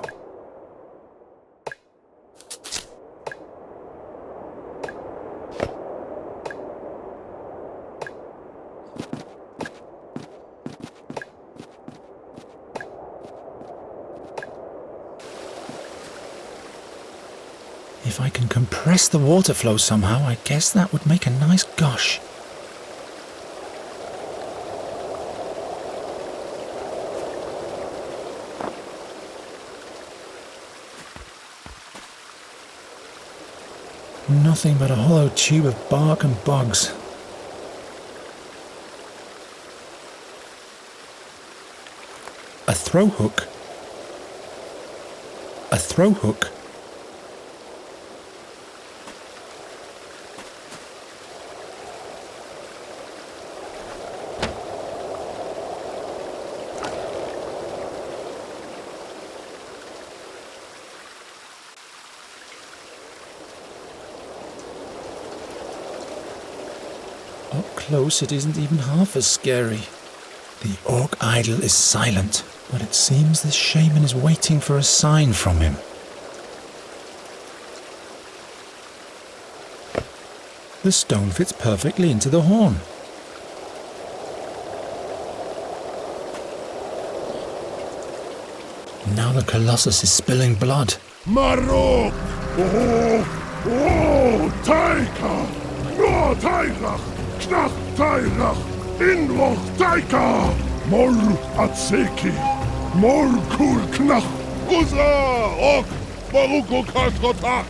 If I can compress the water flow somehow, I guess that would make a nice gush. Nothing but a hollow tube of bark and bugs. A throw hook? A throw hook? Up close, it isn't even half as scary. The orc idol is silent, but it seems this shaman is waiting for a sign from him. The stone fits perfectly into the horn. Now the Colossus is spilling blood. Maro! Oh, Taika! No, Tairach! Knach Tairach! Inroch Taika! Mor Atseki! Mor Kul Knach! Uza! Ok! Baruko Katrota!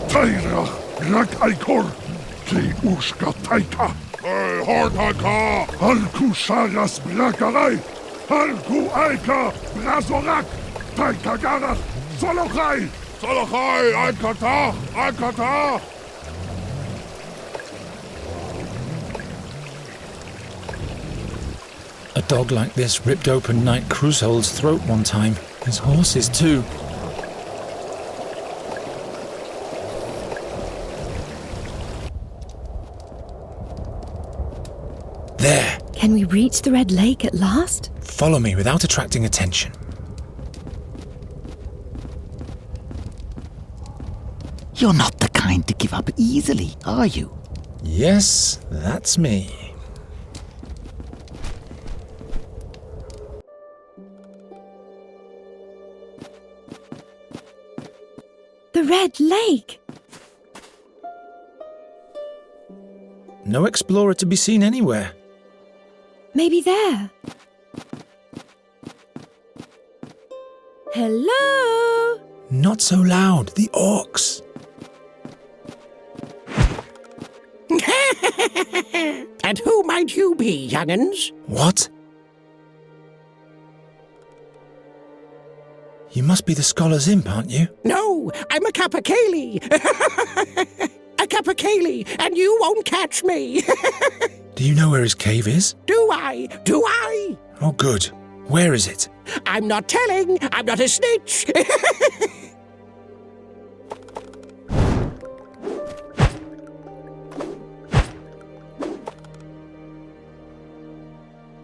Tairach! Rak Aikor! Ki Ushka Taika! Hortaka! Halku Sharas Brakarai! Halku Aika! Brazorak! Taika Garach! Solochai! Solochai! Aikata! Aikata! A dog like this ripped open Knight Crusole's throat one time. His horses too. There! Can we reach the Red Lake at last? Follow me without attracting attention. You're not the kind to give up easily, are you? Yes, that's me. The Red Lake! No explorer to be seen anywhere. Maybe there. Hello? Not so loud, the orcs. And who might you be, young'uns? What? You must be the scholar's imp, aren't you? No, I'm a Capercaillie. A Capercaillie, and you won't catch me. Do you know where his cave is? Do I? Do I? Oh, good. Where is it? I'm not telling. I'm not a snitch.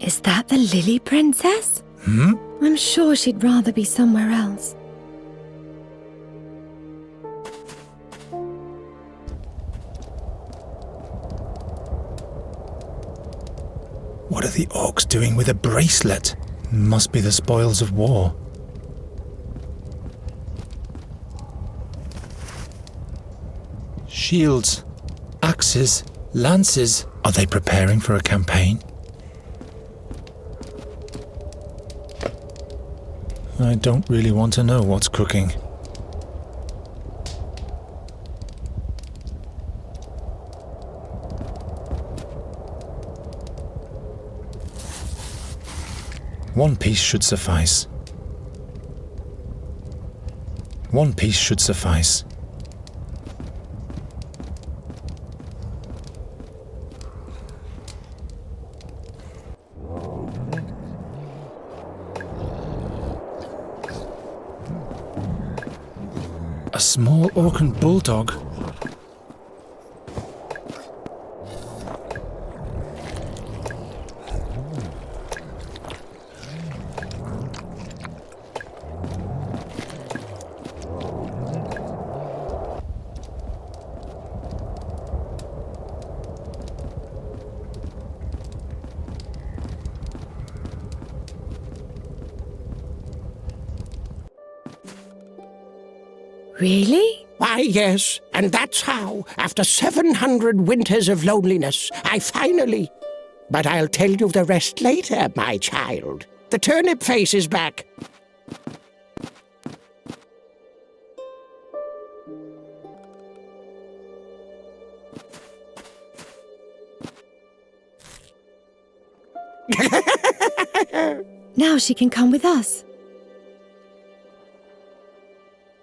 Is that the Lily Princess? Hmm? I'm sure she'd rather be somewhere else. What are the orcs doing with a bracelet? Must be the spoils of war. Shields, axes, lances. Are they preparing for a campaign? I don't really want to know what's cooking. One piece should suffice. One piece should suffice. A small orcan bulldog. Really? Why, yes. And that's how, after 700 winters of loneliness, I finally... But I'll tell you the rest later, my child. The turnip face is back. Now she can come with us.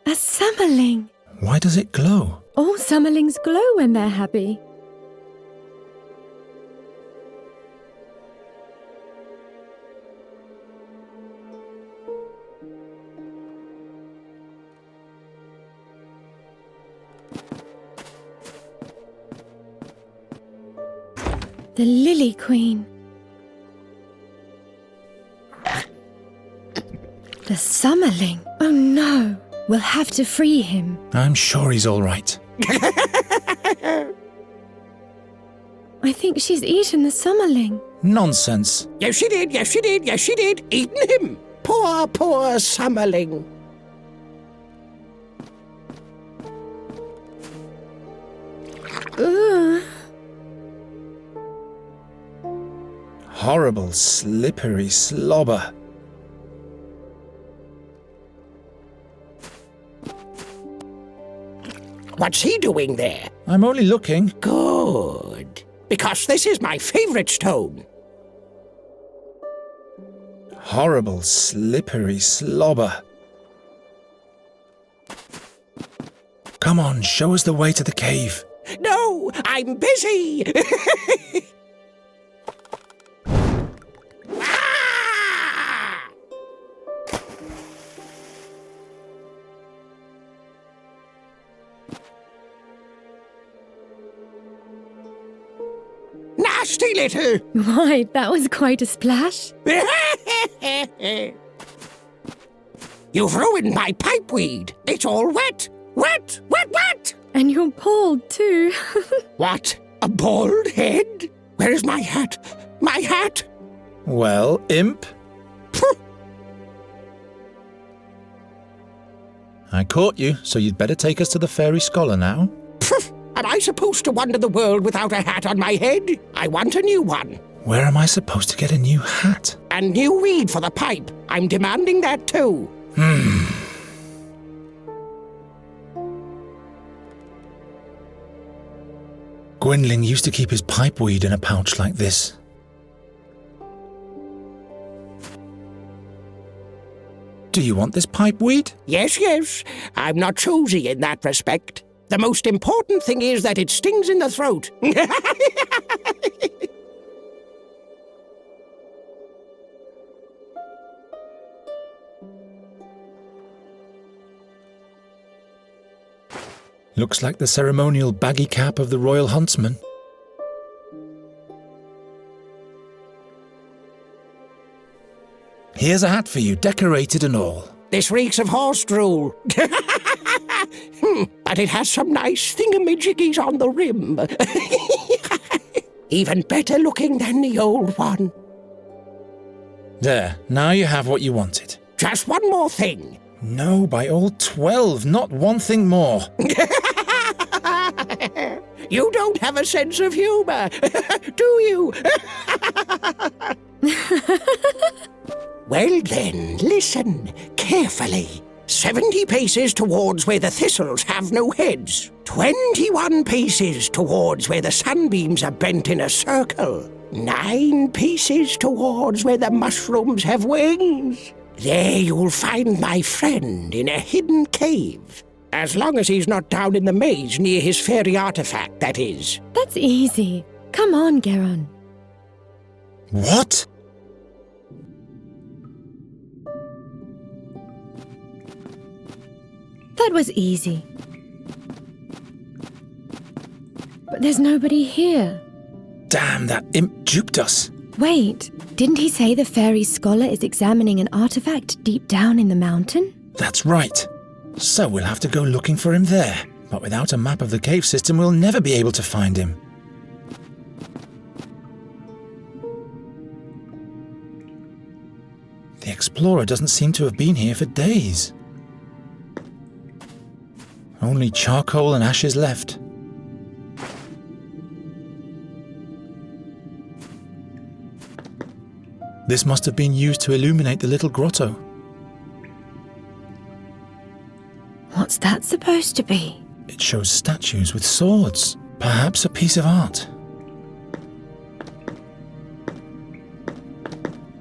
A summerling. Why does it glow? All summerlings glow when they're happy. The Lily Queen. The summerling. Oh no. We'll have to free him. I'm sure he's all right. I think she's eaten the summerling. Nonsense. Yes, she did. Yes, she did. Yes, she did. Eaten him. Poor, poor summerling. Ugh. Horrible, slippery slobber. What's he doing there? I'm only looking. Good. Because this is my favorite stone. Horrible, slippery slobber. Come on, show us the way to the cave. No, I'm busy. Nasty little. Why, that was quite a splash. You've ruined my pipeweed. It's all wet. Wet, wet, wet. And you're bald too. What? A bald head? Where is my hat? My hat? Well, imp? I caught you, so you'd better take us to the fairy scholar now. Am I supposed to wander the world without a hat on my head? I want a new one. Where am I supposed to get a new hat? And new weed for the pipe. I'm demanding that too. Gwynling used to keep his pipeweed in a pouch like this. Do you want this pipeweed? Yes, yes. I'm not choosy in that respect. The most important thing is that it stings in the throat. Looks like the ceremonial baggy cap of the royal huntsman. Here's a hat for you, decorated and all. This reeks of horse drool. But it has some nice thingamajiggies on the rim. Even better looking than the old one. There, now you have what you wanted. Just one more thing. No, by all 12, not one thing more. You don't have a sense of humour, do you? Well then, listen carefully. 70 paces towards where the thistles have no heads. 21 paces towards where the sunbeams are bent in a circle. 9 paces towards where the mushrooms have wings. There you'll find my friend in a hidden cave. As long as he's not down in the maze near his fairy artifact, that is. That's easy. Come on, Geron. What? That was easy. But there's nobody here. Damn, that imp duped us. Wait, didn't he say the fairy scholar is examining an artifact deep down in the mountain? That's right. So we'll have to go looking for him there. But without a map of the cave system, we'll never be able to find him. The explorer doesn't seem to have been here for days. Only charcoal and ashes left. This must have been used to illuminate the little grotto. What's that supposed to be? It shows statues with swords. Perhaps a piece of art.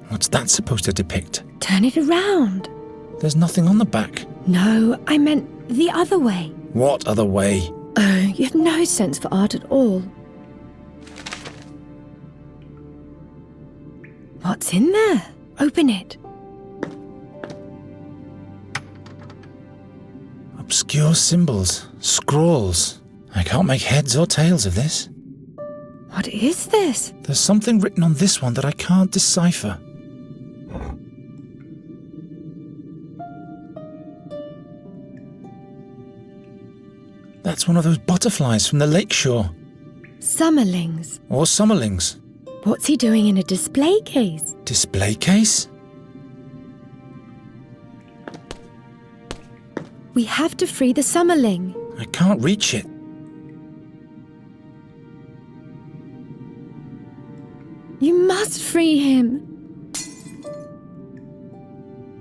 What's that supposed to depict? Turn it around. There's nothing on the back. No, I meant the other way. What other way? Oh, you have no sense for art at all. What's in there? Open it. Obscure symbols, scrawls. I can't make heads or tails of this. What is this? There's something written on this one that I can't decipher. That's one of those butterflies from the lakeshore. Summerlings. Or summerlings. What's he doing in a display case? Display case? We have to free the summerling. I can't reach it. You must free him.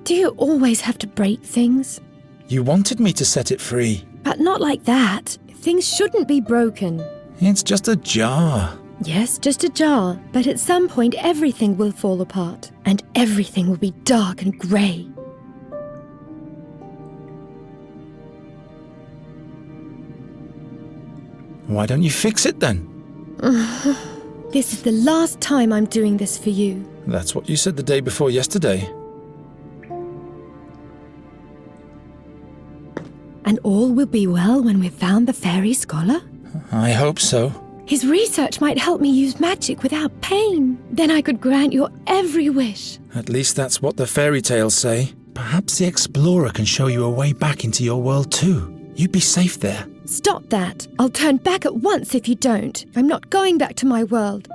Do you always have to break things? You wanted me to set it free. But not like that. Things shouldn't be broken. It's just a jar. Yes, just a jar. But at some point everything will fall apart. And everything will be dark and grey. Why don't you fix it then? This is the last time I'm doing this for you. That's what you said the day before yesterday. And all will be well when we've found the fairy scholar? I hope so. His research might help me use magic without pain. Then I could grant your every wish. At least that's what the fairy tales say. Perhaps the explorer can show you a way back into your world too. You'd be safe there. Stop that. I'll turn back at once if you don't. I'm not going back to my world.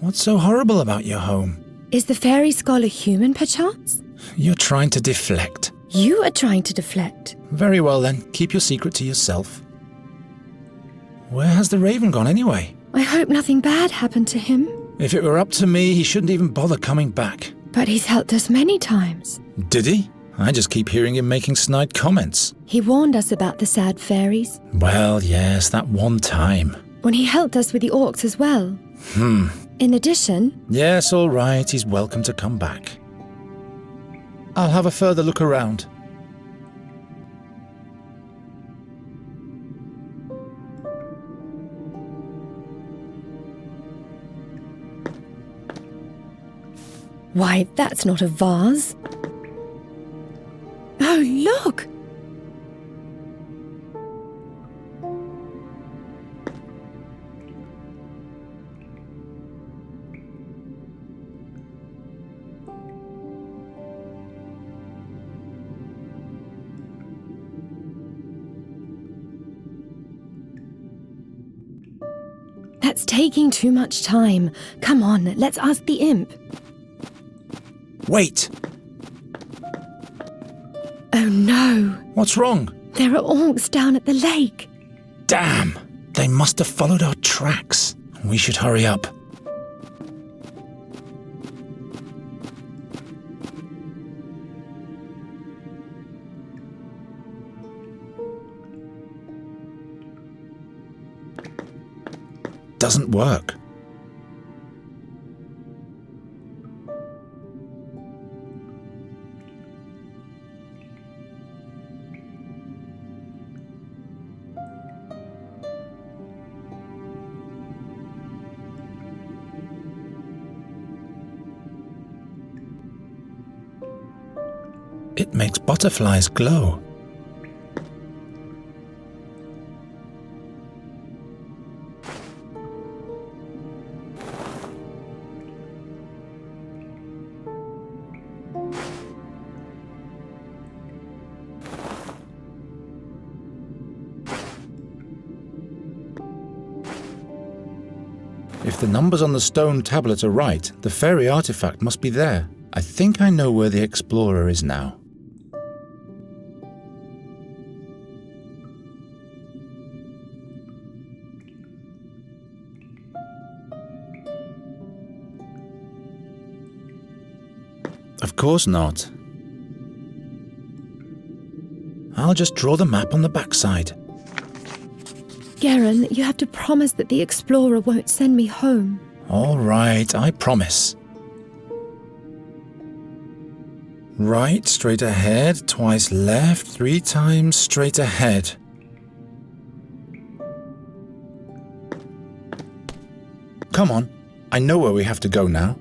What's so horrible about your home? Is the fairy scholar human, perchance? You're trying to deflect. You are trying to deflect. Very well then, keep your secret to yourself. Where has the raven gone anyway? I hope nothing bad happened to him. If it were up to me, he shouldn't even bother coming back. But he's helped us many times. Did he? I just keep hearing him making snide comments. He warned us about the sad fairies. Well, yes, that one time. When he helped us with the orcs as well. In addition... Yes, all right, he's welcome to come back. I'll have a further look around. Why, that's not a vase. Oh, look! That's taking too much time. Come on, let's ask the imp. Wait! Oh no! What's wrong? There are orcs down at the lake. Damn! They must have followed our tracks. We should hurry up. Doesn't work. It makes butterflies glow. If the numbers on the stone tablet are right, the fairy artifact must be there. I think I know where the explorer is now. Of course not. I'll just draw the map on the backside. Geron, you have to promise that the explorer won't send me home. All right, I promise. Right, straight ahead, twice left, 3 times straight ahead. Come on, I know where we have to go now.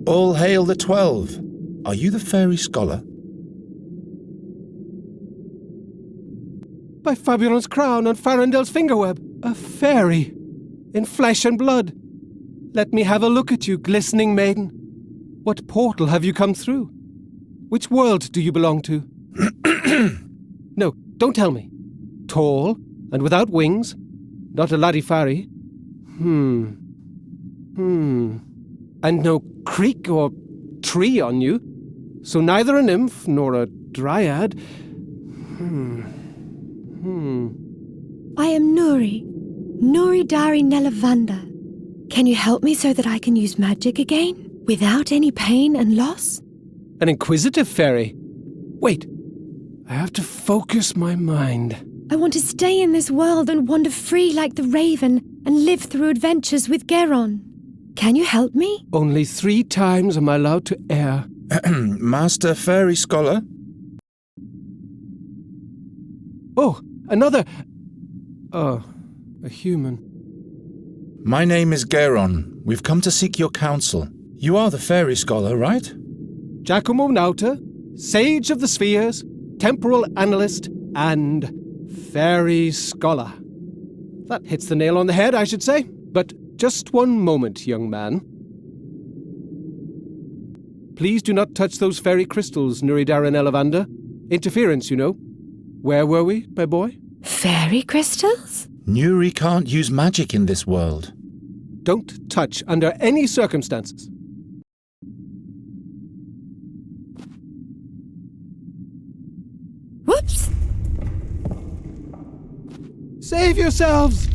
All hail the 12. Are you the fairy scholar? By Fabian's crown and Farendel's fingerweb, a fairy, in flesh and blood. Let me have a look at you, glistening maiden. What portal have you come through? Which world do you belong to? No, don't tell me. Tall and without wings, not a Ladifari. And no creek or tree on you, so neither a nymph nor a dryad. I am Nuri Dari Nelavanda. Can you help me so that I can use magic again, without any pain and loss? An inquisitive fairy. Wait, I have to focus my mind. I want to stay in this world and wander free like the raven and live through adventures with Geron. Can you help me? Only 3 times am I allowed to err. Master Fairy Scholar? Oh, another... a human. My name is Geron. We've come to seek your counsel. You are the Fairy Scholar, right? Giacomo Nauta, Sage of the Spheres, Temporal Analyst, and Fairy Scholar. That hits the nail on the head, I should say. But just one moment, young man. Please do not touch those fairy crystals, Nuridara Nelavanda. Interference, you know. Where were we, my boy? Fairy crystals? Nuri can't use magic in this world. Don't touch under any circumstances. Whoops! Save yourselves!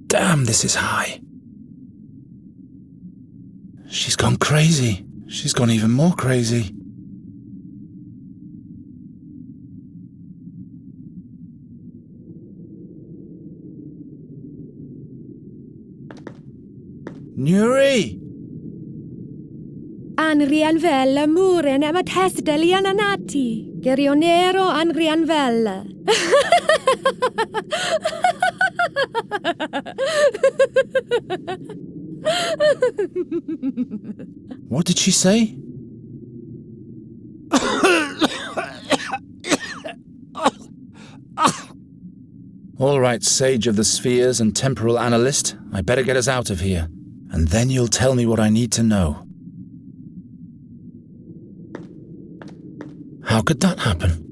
Damn, this is high. She's gone crazy. She's gone even more crazy. Nuri! Anrianvella muren ema testeliana nati. Gerionero anrianvella. What did she say? All right, Sage of the Spheres and Temporal Analyst, I better get us out of here. And then you'll tell me what I need to know. How could that happen?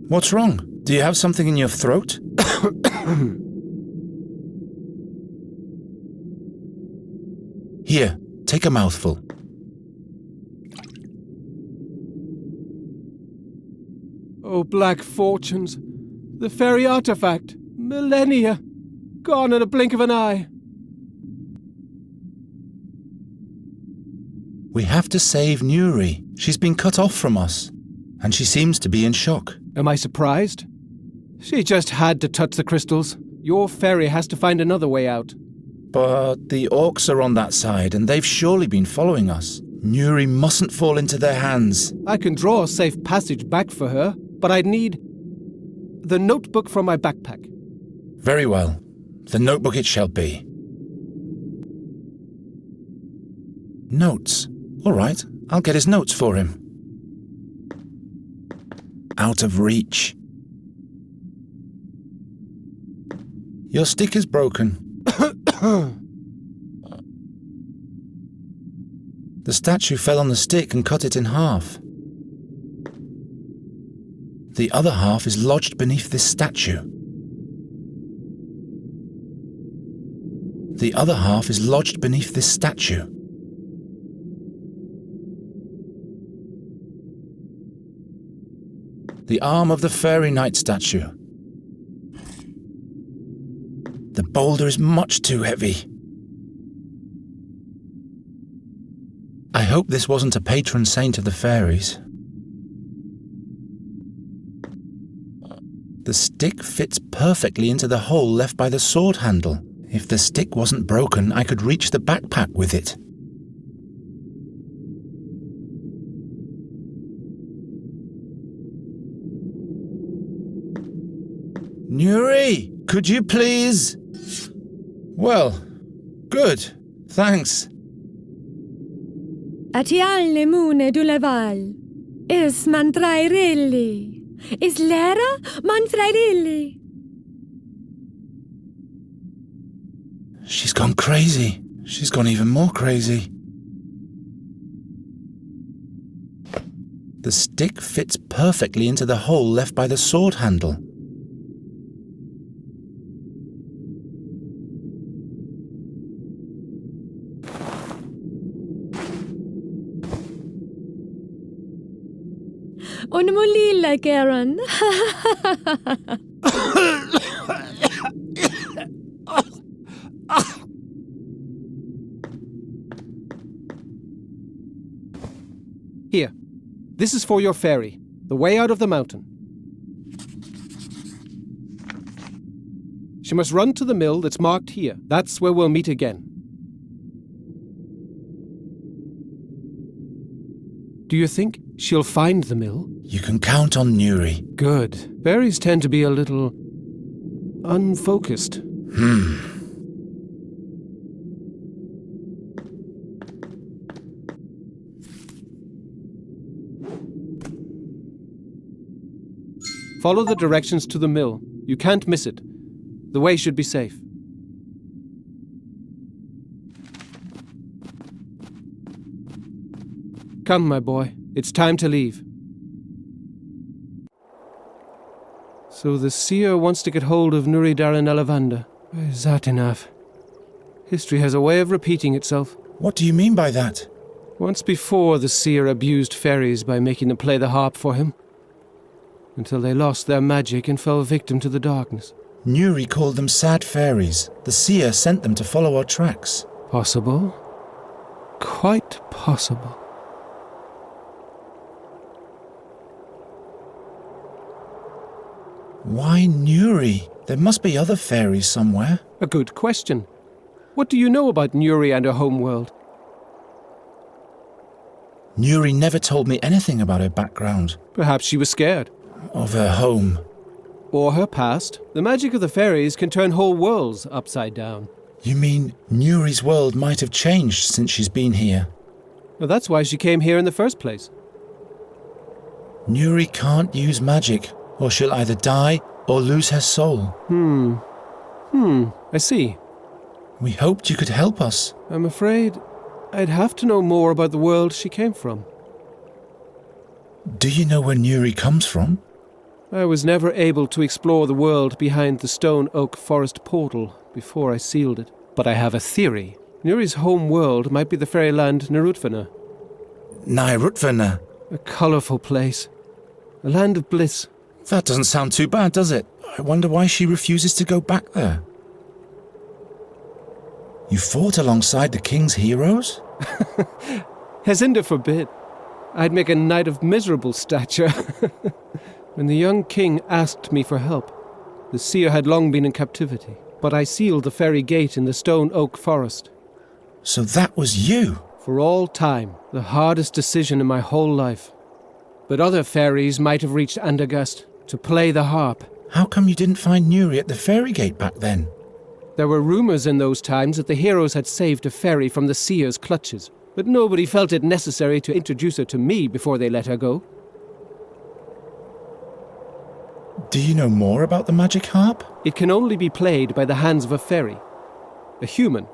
What's wrong? Do you have something in your throat? Here, take a mouthful. Oh, black fortunes. The fairy artifact. Millennia. Gone in a blink of an eye. We have to save Nuri. She's been cut off from us. And she seems to be in shock. Am I surprised? She just had to touch the crystals. Your fairy has to find another way out. But the orcs are on that side, and they've surely been following us. Nuri mustn't fall into their hands. I can draw a safe passage back for her, but I'd need the notebook from my backpack. Very well. The notebook it shall be. Notes. All right, I'll get his notes for him. Out of reach. Your stick is broken. The statue fell on the stick and cut it in half. The other half is lodged beneath this statue. The other half is lodged beneath this statue. The arm of the fairy knight statue. The boulder is much too heavy. I hope this wasn't a patron saint of the fairies. The stick fits perfectly into the hole left by the sword handle. If the stick wasn't broken, I could reach the backpack with it. Nuri, could you please? Well, good, thanks. Atialne mune du leval. Is mantrairelli. Is lera mantrairelli. She's gone crazy. She's gone even more crazy. The stick fits perfectly into the hole left by the sword handle. Unmulila, Garen. Here. This is for your fairy. The way out of the mountain. She must run to the mill that's marked here. That's where we'll meet again. Do you think she'll find the mill? You can count on Nuri. Good. Fairies tend to be a little unfocused. Follow the directions to the mill. You can't miss it. The way should be safe. Come, my boy. It's time to leave. So the seer wants to get hold of Nuri Daran Elavanda. Satinav. History has a way of repeating itself. What do you mean by that? Once before, the seer abused fairies by making them play the harp for him, until they lost their magic and fell victim to the darkness. Nuri called them sad fairies. The seer sent them to follow our tracks. Possible. Quite possible. Why Nuri? There must be other fairies somewhere. A good question. What do you know about Nuri and her homeworld? Nuri never told me anything about her background. Perhaps she was scared. Of her home. Or her past. The magic of the fairies can turn whole worlds upside down. You mean Nuri's world might have changed since she's been here? Well, that's why she came here in the first place. Nuri can't use magic, or she'll either die or lose her soul. I see. We hoped you could help us. I'm afraid I'd have to know more about the world she came from. Do you know where Nuri comes from? I was never able to explore the world behind the stone oak forest portal before I sealed it. But I have a theory. Nuri's home world might be the fairyland Narutvana. Narutvana? A colourful place. A land of bliss. That doesn't sound too bad, does it? I wonder why she refuses to go back there. You fought alongside the king's heroes? Hezinda forbid. I'd make a knight of miserable stature. When the young king asked me for help, the seer had long been in captivity, but I sealed the fairy gate in the stone oak forest. So that was you? For all time, the hardest decision in my whole life. But other fairies might have reached Andergast to play the harp. How come you didn't find Nuri at the fairy gate back then? There were rumours in those times that the heroes had saved a fairy from the seer's clutches, but nobody felt it necessary to introduce her to me before they let her go. Do you know more about the magic harp? It can only be played by the hands of a fairy. A human,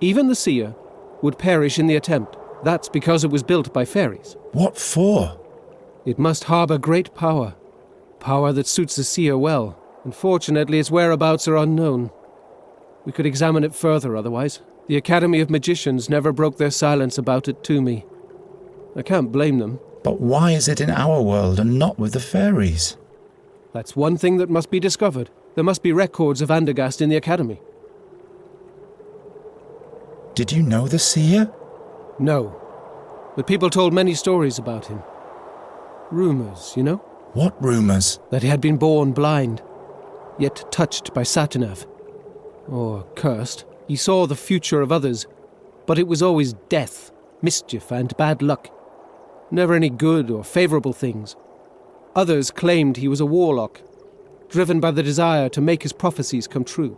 even the seer, would perish in the attempt. That's because it was built by fairies. What for? It must harbour great power. Power that suits the seer well. Unfortunately, its whereabouts are unknown. We could examine it further otherwise. The Academy of Magicians never broke their silence about it to me. I can't blame them. But why is it in our world and not with the fairies? That's one thing that must be discovered. There must be records of Andergast in the Academy. Did you know the seer? No. But people told many stories about him. Rumours, you know? What rumours? That he had been born blind, yet touched by Satinav. Or cursed. He saw the future of others, but it was always death, mischief, and bad luck. Never any good or favourable things. Others claimed he was a warlock, driven by the desire to make his prophecies come true.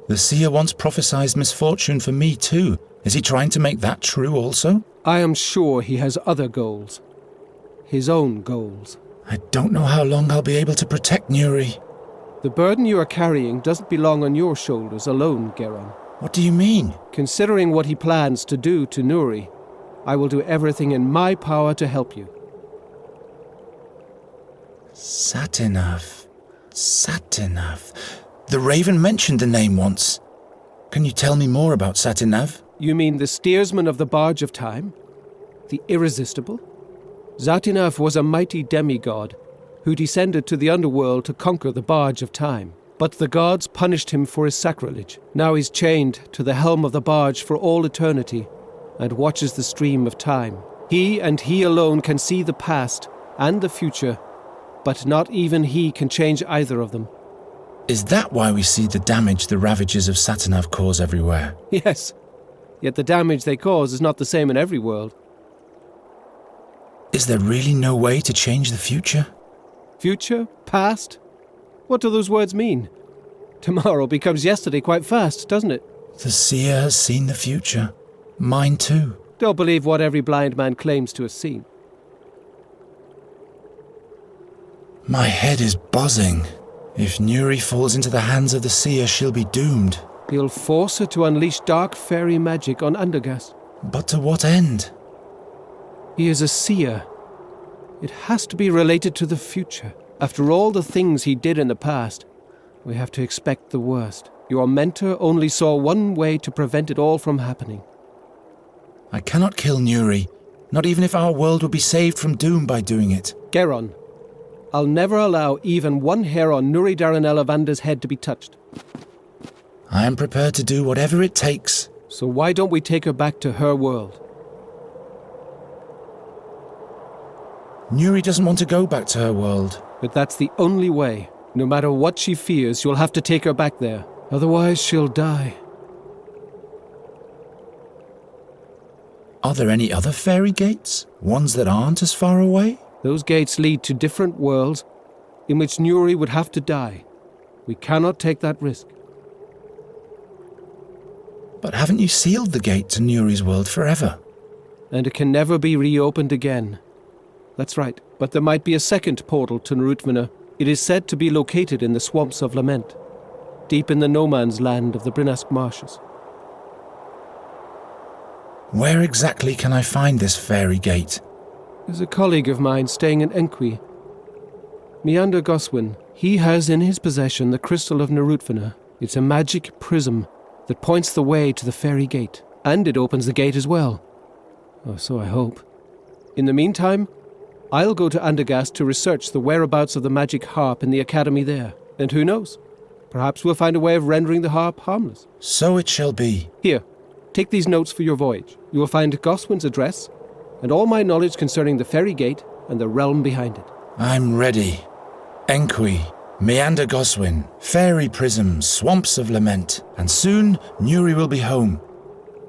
The seer once prophesied misfortune for me too. Is he trying to make that true also? I am sure he has other goals. His own goals. I don't know how long I'll be able to protect Nuri. The burden you are carrying doesn't belong on your shoulders alone, Geron. What do you mean? Considering what he plans to do to Nuri, I will do everything in my power to help you. Satinav. Satinav. The Raven mentioned the name once. Can you tell me more about Satinav? You mean the steersman of the Barge of Time? The Irresistible? Satinav was a mighty demigod who descended to the underworld to conquer the Barge of Time. But the gods punished him for his sacrilege. Now he's chained to the helm of the barge for all eternity and watches the stream of time. He and he alone can see the past and the future, but not even he can change either of them. Is that why we see the damage the ravages of Satinav cause everywhere? Yes, yet the damage they cause is not the same in every world. Is there really no way to change the future? Future? Past? What do those words mean? Tomorrow becomes yesterday quite fast, doesn't it? The seer has seen the future. Mine too. Don't believe what every blind man claims to have seen. My head is buzzing. If Nuri falls into the hands of the seer, she'll be doomed. He'll force her to unleash dark fairy magic on Andergast. But to what end? He is a seer. It has to be related to the future. After all the things he did in the past, We have to expect the worst. Your mentor only saw one way to prevent it all from happening. I cannot kill Nuri, not even if our world will be saved from doom by doing it. Geron, I'll never allow even one hair on Nuri Daranelavander's head to be touched. I am prepared to do whatever it takes. So why don't we take her back to her world? Nuri doesn't want to go back to her world. But that's the only way. No matter what she fears, you'll have to take her back there. Otherwise, she'll die. Are there any other fairy gates? Ones that aren't as far away? Those gates lead to different worlds in which Nuri would have to die. We cannot take that risk. But haven't you sealed the gate to Nuri's world forever? And it can never be reopened again. That's right, but there might be a second portal to Narutvana. It is said to be located in the Swamps of Lament, deep in the no-man's land of the Brinask Marshes. Where exactly can I find this fairy gate? There's a colleague of mine staying in Enqui. Meander Goswin. He has in his possession the crystal of Narutvana. It's a magic prism that points the way to the fairy gate. And it opens the gate as well. Or so I hope. In the meantime, I'll go to Andergast to research the whereabouts of the magic harp in the academy there. And who knows? Perhaps we'll find a way of rendering the harp harmless. So it shall be. Here, take these notes for your voyage. You will find Goswin's address and all my knowledge concerning the fairy gate and the realm behind it. I'm ready. Enqui, Meander Goswin, fairy prism, swamps of lament, and soon Nuri will be home.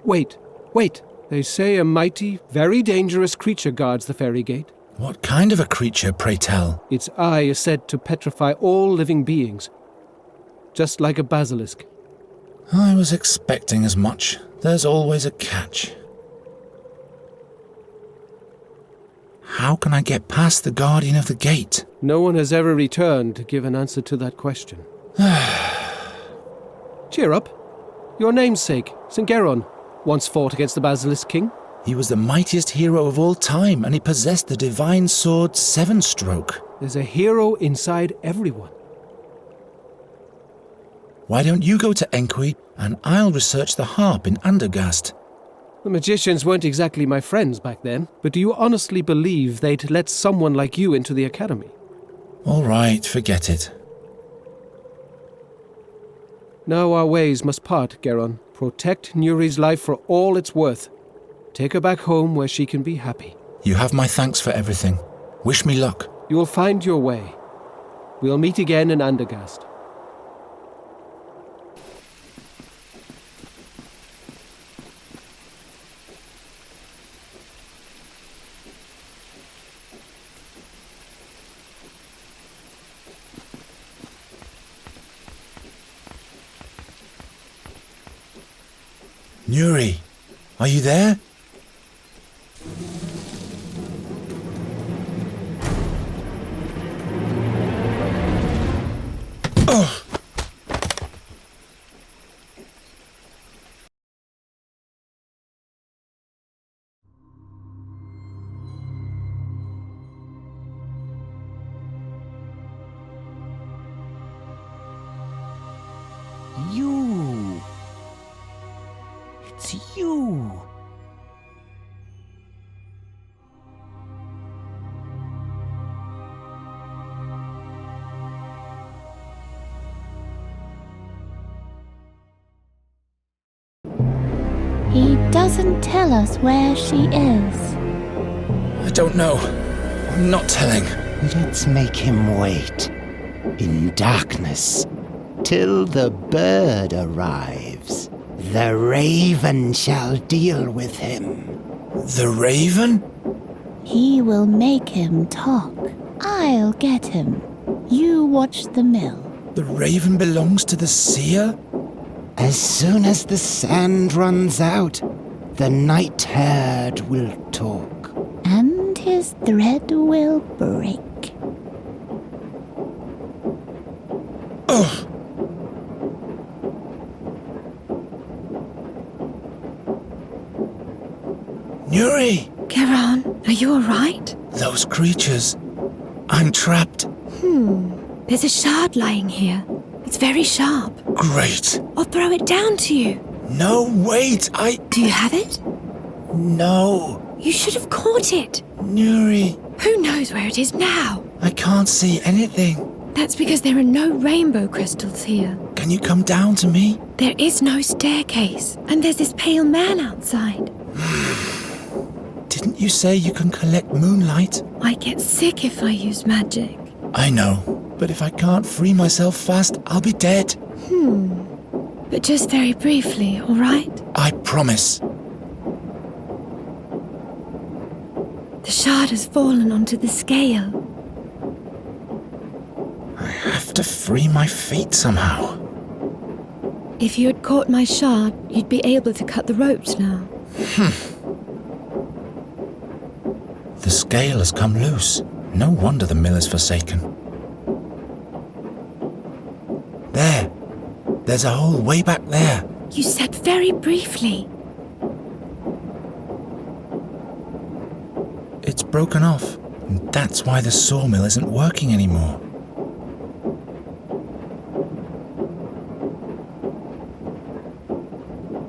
Wait. They say a mighty, very dangerous creature guards the fairy gate. What kind of a creature, pray tell? Its eye is said to petrify all living beings, just like a basilisk. I was expecting as much. There's always a catch. How can I get past the guardian of the gate? No one has ever returned to give an answer to that question. Cheer up. Your namesake, St. Geron, once fought against the Basilisk King. He was the mightiest hero of all time, and he possessed the divine sword Seven Stroke. There's a hero inside everyone. Why don't you go to Enqui, and I'll research the harp in Andergast? The magicians weren't exactly my friends back then, but do you honestly believe they'd let someone like you into the academy? All right, forget it. Now our ways must part, Geron. Protect Nuri's life for all it's worth. Take her back home where she can be happy. You have my thanks for everything. Wish me luck. You will find your way. We'll meet again in Andergast. Nuri, are you there? Oh! You! It's you! He doesn't tell us where she is. I don't know. I'm not telling. Let's make him wait. In darkness. Till the bird arrives. The raven shall deal with him. The raven? He will make him talk. I'll get him. You watch the mill. The raven belongs to the seer? As soon as the sand runs out, the night herd will talk. And his thread will break. Ugh! Nuri! Geron, are you alright? Those creatures. I'm trapped. There's a shard lying here. It's very sharp. Great. I'll throw it down to you. No, wait, Do you have it? No. You should have caught it. Nuri. Who knows where it is now? I can't see anything. That's because there are no rainbow crystals here. Can you come down to me? There is no staircase, and there's this pale man outside. Didn't you say you can collect moonlight? I get sick if I use magic. I know, but if I can't free myself fast, I'll be dead. But just very briefly, all right? I promise. The shard has fallen onto the scale. I have to free my feet somehow. If you had caught my shard, you'd be able to cut the ropes now. The scale has come loose. No wonder the mill is forsaken. There's a hole way back there. You said very briefly. It's broken off, and that's why the sawmill isn't working anymore.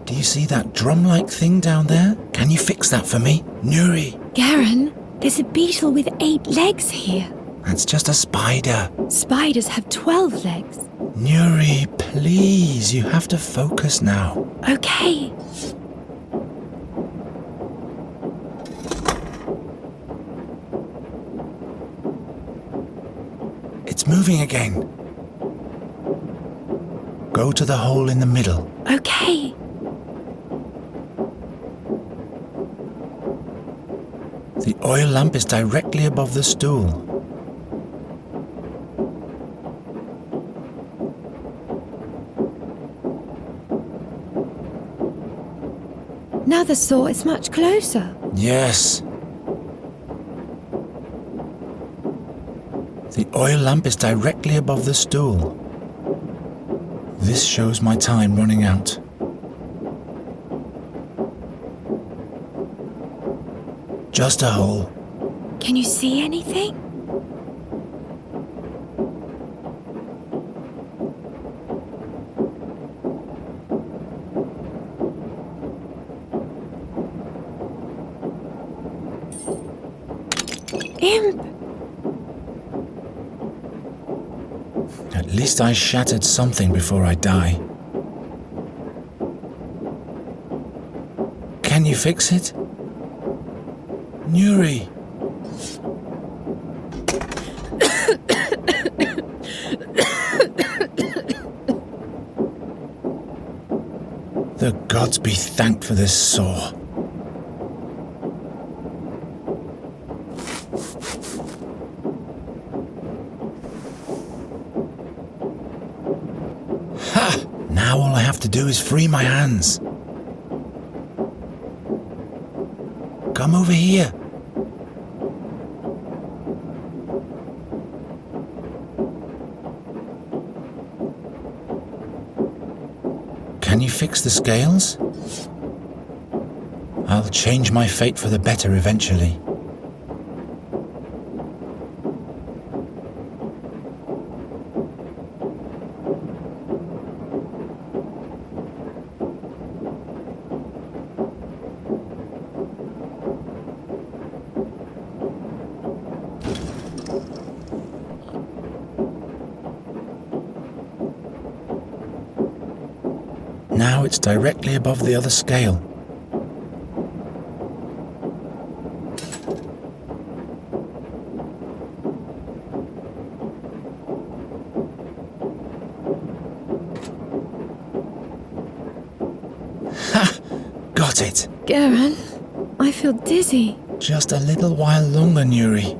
Do you see that drum-like thing down there? Can you fix that for me? Nuri! Garen, there's a beetle with 8 legs here. That's just a spider. Spiders have 12 legs. Nuri, please, you have to focus now. Okay. It's moving again. Go to the hole in the middle. Okay. The oil lamp is directly above the stool. Now the saw is much closer. Yes. The oil lamp is directly above the stool. This shows my time running out. Just a hole. Can you see anything? Imp! At least I shattered something before I die. Can you fix it? Nuri! The gods be thanked for this saw. Ha! Now all I have to do is free my hands. Come over here. Can you fix the scales? I'll change my fate for the better eventually. Now it's directly above the other scale. Ha! Got it! Garen, I feel dizzy. Just a little while longer, Nuri.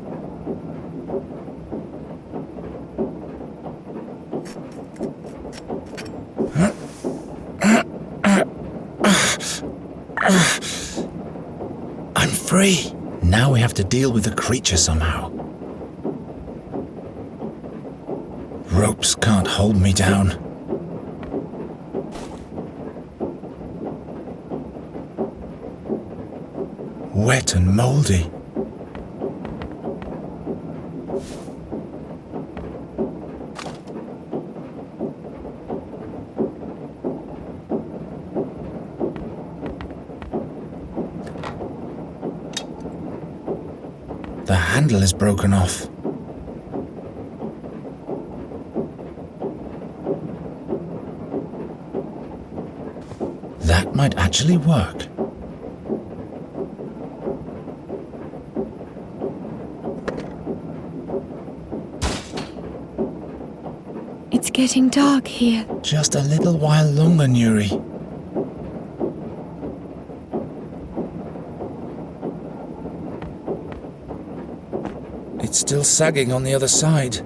I'm free. Now we have to deal with the creature somehow. Ropes can't hold me down. Wet and moldy. handle is broken off. That might actually work. It's getting dark here. Just a little while longer, Nuri. It's still sagging on the other side.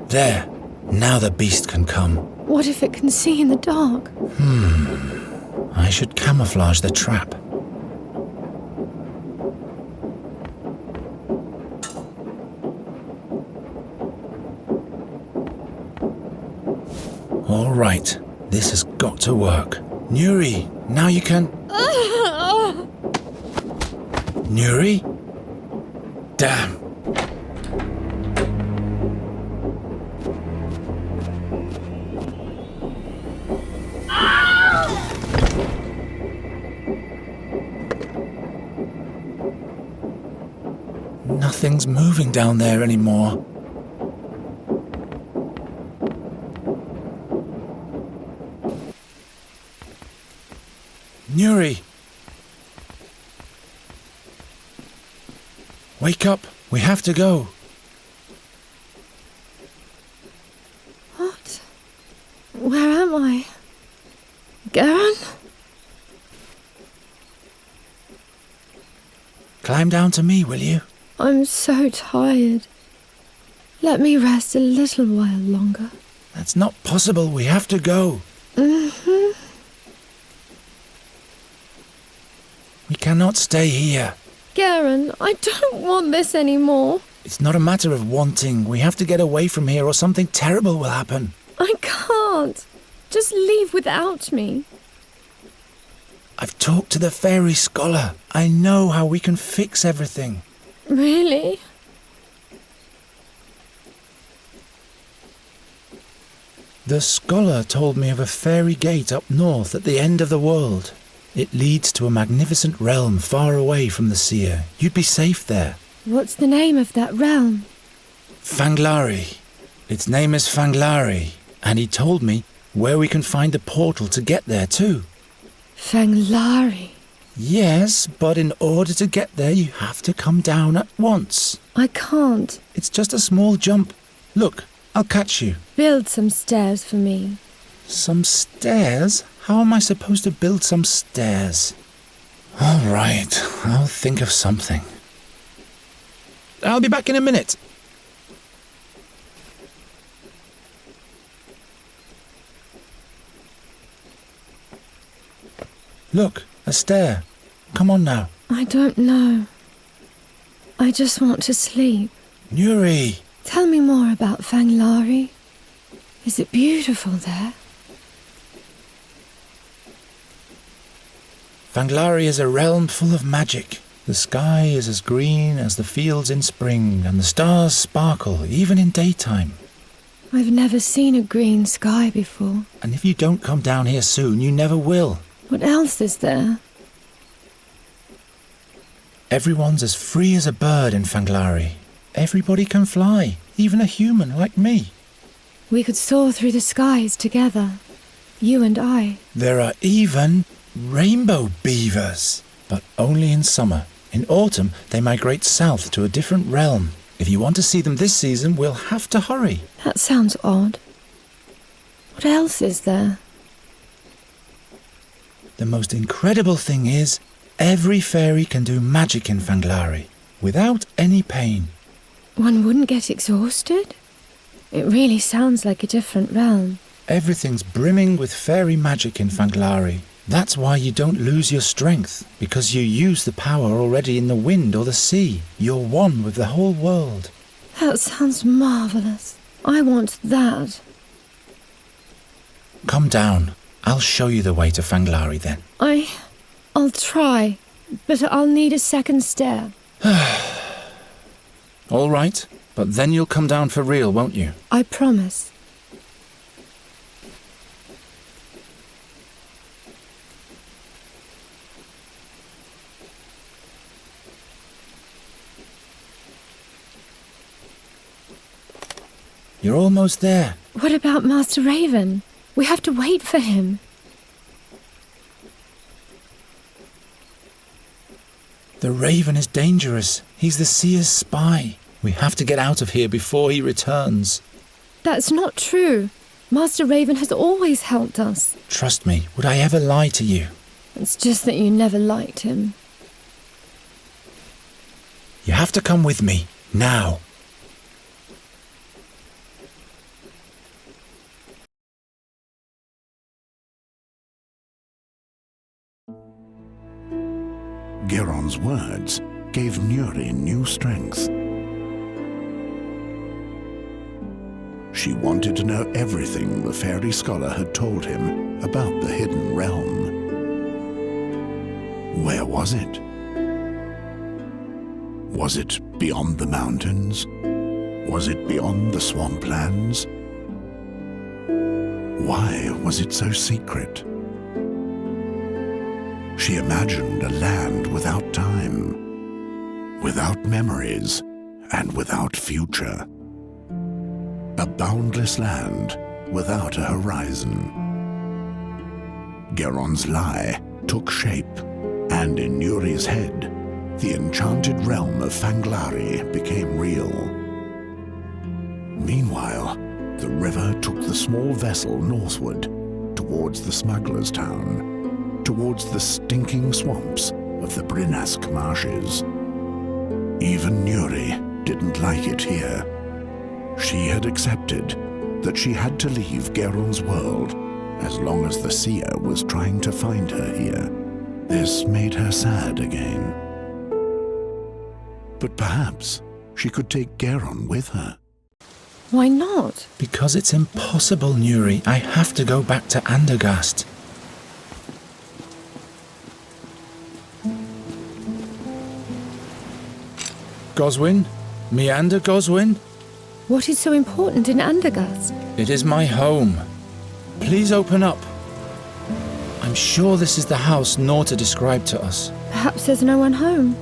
There. Now the beast can come. What if it can see in the dark? I should camouflage the trap. All right, this has got to work. Nuri, now you can... Nuri? Damn. Nothing's moving down there anymore. Nuri! Wake up! We have to go! What? Where am I? Garen? Climb down to me, will you? I'm so tired. Let me rest a little while longer. That's not possible. We have to go. We cannot stay here. Garen, I don't want this anymore. It's not a matter of wanting. We have to get away from here or something terrible will happen. I can't. Just leave without me. I've talked to the fairy scholar. I know how we can fix everything. Really? The scholar told me of a fairy gate up north at the end of the world. It leads to a magnificent realm far away from the seer. You'd be safe there. What's the name of that realm? Fanglari. Its name is Fanglari, and he told me where we can find the portal to get there too. Fanglari? Yes, but in order to get there you have to come down at once. I can't. It's just a small jump. Look, I'll catch you. Build some stairs for me. Some stairs? How am I supposed to build some stairs? All right, I'll think of something. I'll be back in a minute. Look, a stair. Come on now. I don't know. I just want to sleep. Nuri! Tell me more about Fanglari. Is it beautiful there? Fanglari is a realm full of magic. The sky is as green as the fields in spring, and the stars sparkle even in daytime. I've never seen a green sky before. And if you don't come down here soon, you never will. What else is there? Everyone's as free as a bird in Fanglari. Everybody can fly, even a human like me. We could soar through the skies together, you and I. There are even rainbow beavers, but only in summer. In autumn, they migrate south to a different realm. If you want to see them this season, we'll have to hurry. That sounds odd. What else is there? The most incredible thing is, every fairy can do magic in Fanglari, without any pain. One wouldn't get exhausted? It really sounds like a different realm. Everything's brimming with fairy magic in Fanglari. That's why you don't lose your strength, because you use the power already in the wind or the sea. You're one with the whole world. That sounds marvellous. I want that. Come down. I'll show you the way to Fanglari then. I'll try, but I'll need a second stair. All right, but then you'll come down for real, won't you? I promise. You're almost there. What about Master Raven? We have to wait for him. The Raven is dangerous. He's the Seer's spy. We have to get out of here before he returns. That's not true. Master Raven has always helped us. Trust me, would I ever lie to you? It's just that you never liked him. You have to come with me, now. Geron's words gave Nuri new strength. She wanted to know everything the fairy scholar had told him about the hidden realm. Where was it? Was it beyond the mountains? Was it beyond the swamplands? Why was it so secret? She imagined a land without time, without memories, and without future. A boundless land without a horizon. Geron's lie took shape, and in Nuri's head, the enchanted realm of Fanglari became real. Meanwhile, the river took the small vessel northward, towards the smuggler's town, towards the stinking swamps of the Brinask marshes. Even Nuri didn't like it here. She had accepted that she had to leave Geron's world as long as the seer was trying to find her here. This made her sad again. But perhaps she could take Geron with her. Why not? Because it's impossible, Nuri. I have to go back to Andergast. Goswin? Meander Goswin? What is so important in Andergast? It is my home. Please open up. I'm sure this is the house Norta described to us. Perhaps there's no one home.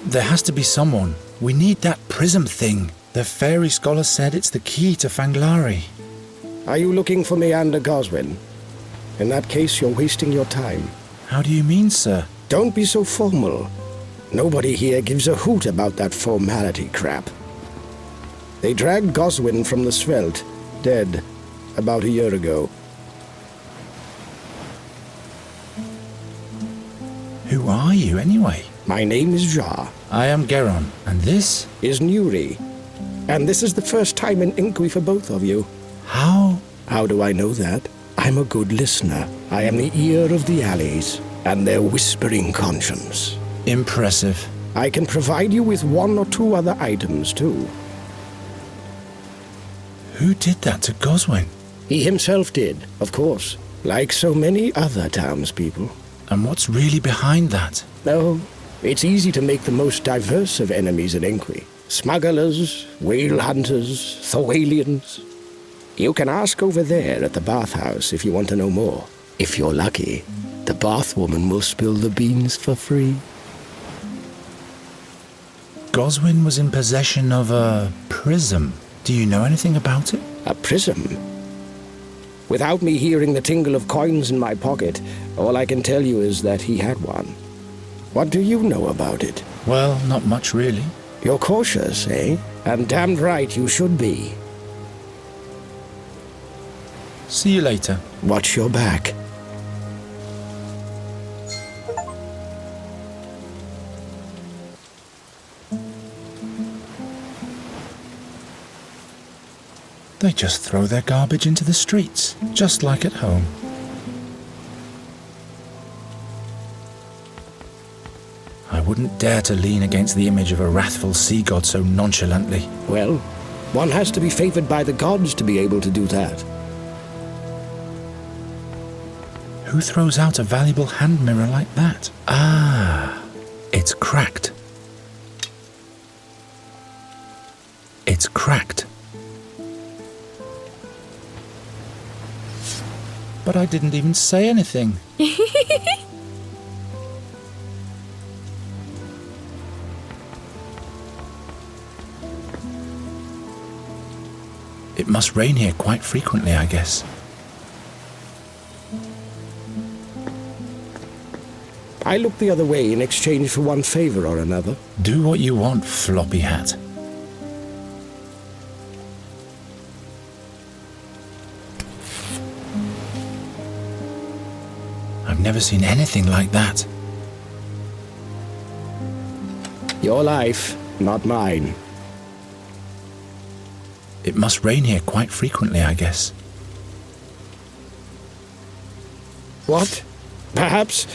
There has to be someone. We need that prism thing. The fairy scholar said it's the key to Fanglari. Are you looking for Meander Goswin? In that case, you're wasting your time. How do you mean, sir? Don't be so formal. Nobody here gives a hoot about that formality crap. They dragged Goswin from the Svelte, dead, about a year ago. Who are you, anyway? My name is Jar. I am Geron, and this? Is Nuri. And this is the first time in Inqui for both of you. How? How do I know that? I'm a good listener. I am the ear of the alleys, and their whispering conscience. Impressive. I can provide you with one or two other items, too. Who did that to Goswin? He himself did, of course, like so many other townspeople. And what's really behind that? No, it's easy to make the most diverse of enemies in Inqui. Smugglers, whale hunters, Thorwalians. You can ask over there at the bathhouse if you want to know more. If you're lucky, the bathwoman will spill the beans for free. Goswin was in possession of a prism. Do you know anything about it? A prism? Without me hearing the tingle of coins in my pocket, all I can tell you is that he had one. What do you know about it? Well, not much really. You're cautious, eh? And damned right you should be. See you later. Watch your back. They just throw their garbage into the streets, just like at home. I wouldn't dare to lean against the image of a wrathful sea god so nonchalantly. Well, one has to be favored by the gods to be able to do that. Who throws out a valuable hand mirror like that? Ah, it's cracked. It's cracked. But I didn't even say anything. It must rain here quite frequently, I guess. I look the other way in exchange for one favor or another. Do what you want, floppy hat. I've never seen anything like that. Your life, not mine. It must rain here quite frequently, I guess. What? Perhaps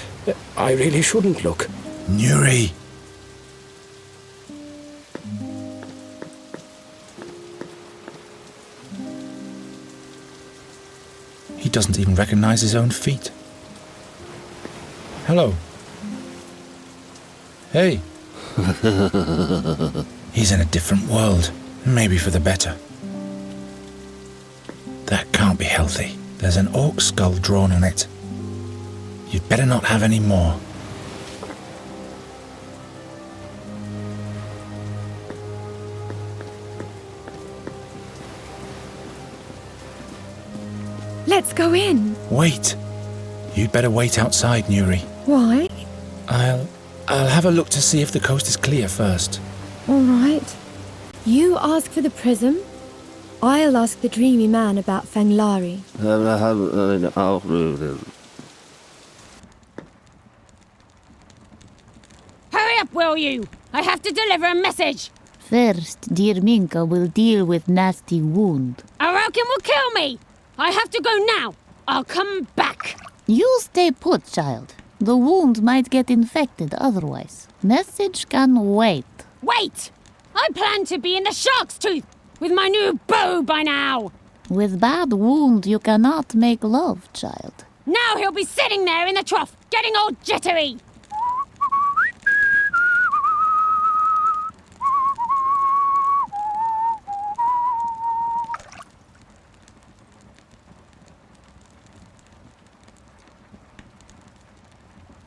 I really shouldn't look. Nuri! He doesn't even recognize his own feet. Hello. Hey. He's in a different world. Maybe for the better. That can't be healthy. There's an orc skull drawn on it. You'd better not have any more. Let's go in. Wait. You'd better wait outside, Nuri. Why? I'll have a look to see if the coast is clear first. All right. You ask for the prism. I'll ask the dreamy man about Fanglari. Hurry up, will you? I have to deliver a message. First, dear Minka will deal with nasty wound. Arokin will kill me. I have to go now. I'll come back. You stay put, child. The wound might get infected otherwise. Message can wait. Wait! I plan to be in the shark's tooth with my new bow by now. With bad wound, you cannot make love, child. Now he'll be sitting there in the trough, getting all jittery.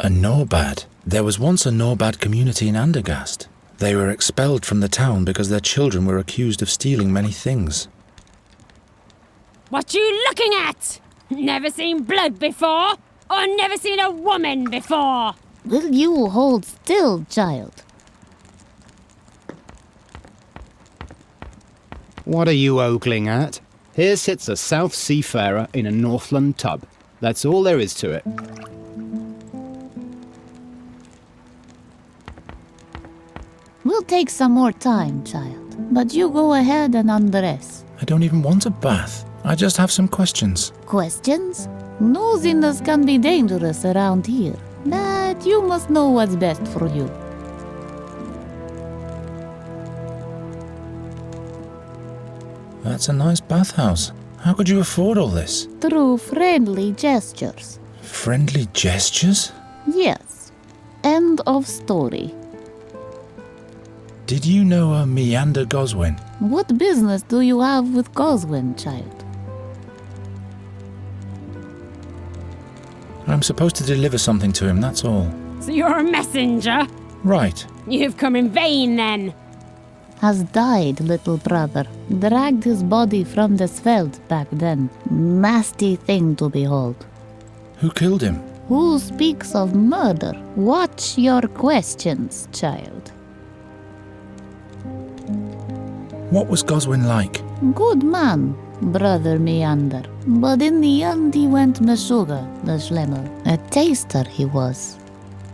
A Norbad. There was once a Norbad community in Andergast. They were expelled from the town because their children were accused of stealing many things. What you looking at? Never seen blood before? Or never seen a woman before? Will you hold still, child? What are you ogling at? Here sits a South Seafarer in a Northland tub. That's all there is to it. We'll take some more time, child. But you go ahead and undress. I don't even want a bath. I just have some questions. Questions? Nosiness can be dangerous around here. But you must know what's best for you. That's a nice bathhouse. How could you afford all this? Through friendly gestures. Friendly gestures? Yes. End of story. Did you know a Meander Goswin? What business do you have with Goswin, child? I'm supposed to deliver something to him, that's all. So you're a messenger? Right. You've come in vain, then. Has died, little brother. Dragged his body from the Sveld back then. Nasty thing to behold. Who killed him? Who speaks of murder? Watch your questions, child. What was Goswin like? Good man, Brother Meander. But in the end he went Meshuggah, the Schlemmer. A taster he was.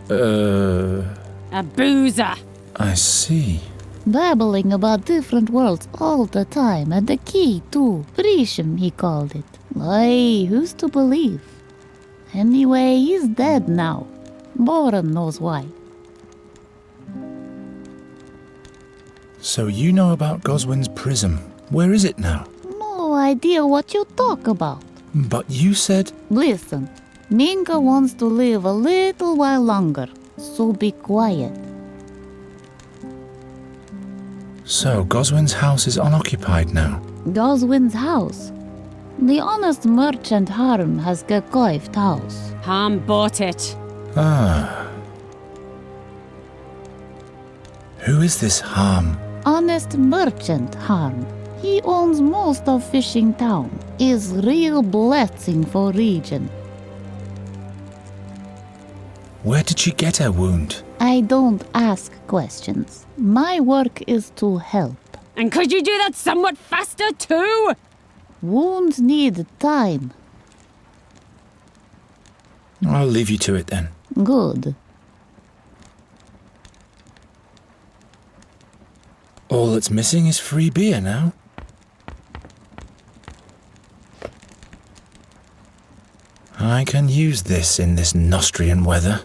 A boozer. I see. Babbling about different worlds all the time, and the key too. Brisham, he called it. Aye, who's to believe? Anyway, he's dead now. Boren knows why. So you know about Goswin's prism. Where is it now? No idea what you talk about. But you said... Listen, Minka wants to live a little while longer, so be quiet. So Goswin's house is unoccupied now? Goswin's house? The honest merchant Harm has gekoift house. Harm bought it. Ah. Who is this Harm? Honest merchant Harm. He owns most of Fishing Town. Is real blessing for region. Where did she get her wound? I don't ask questions. My work is to help. And could you do that somewhat faster too? Wounds need time. I'll leave you to it then. Good. All that's missing is free beer now. I can use this in this Nostrian weather.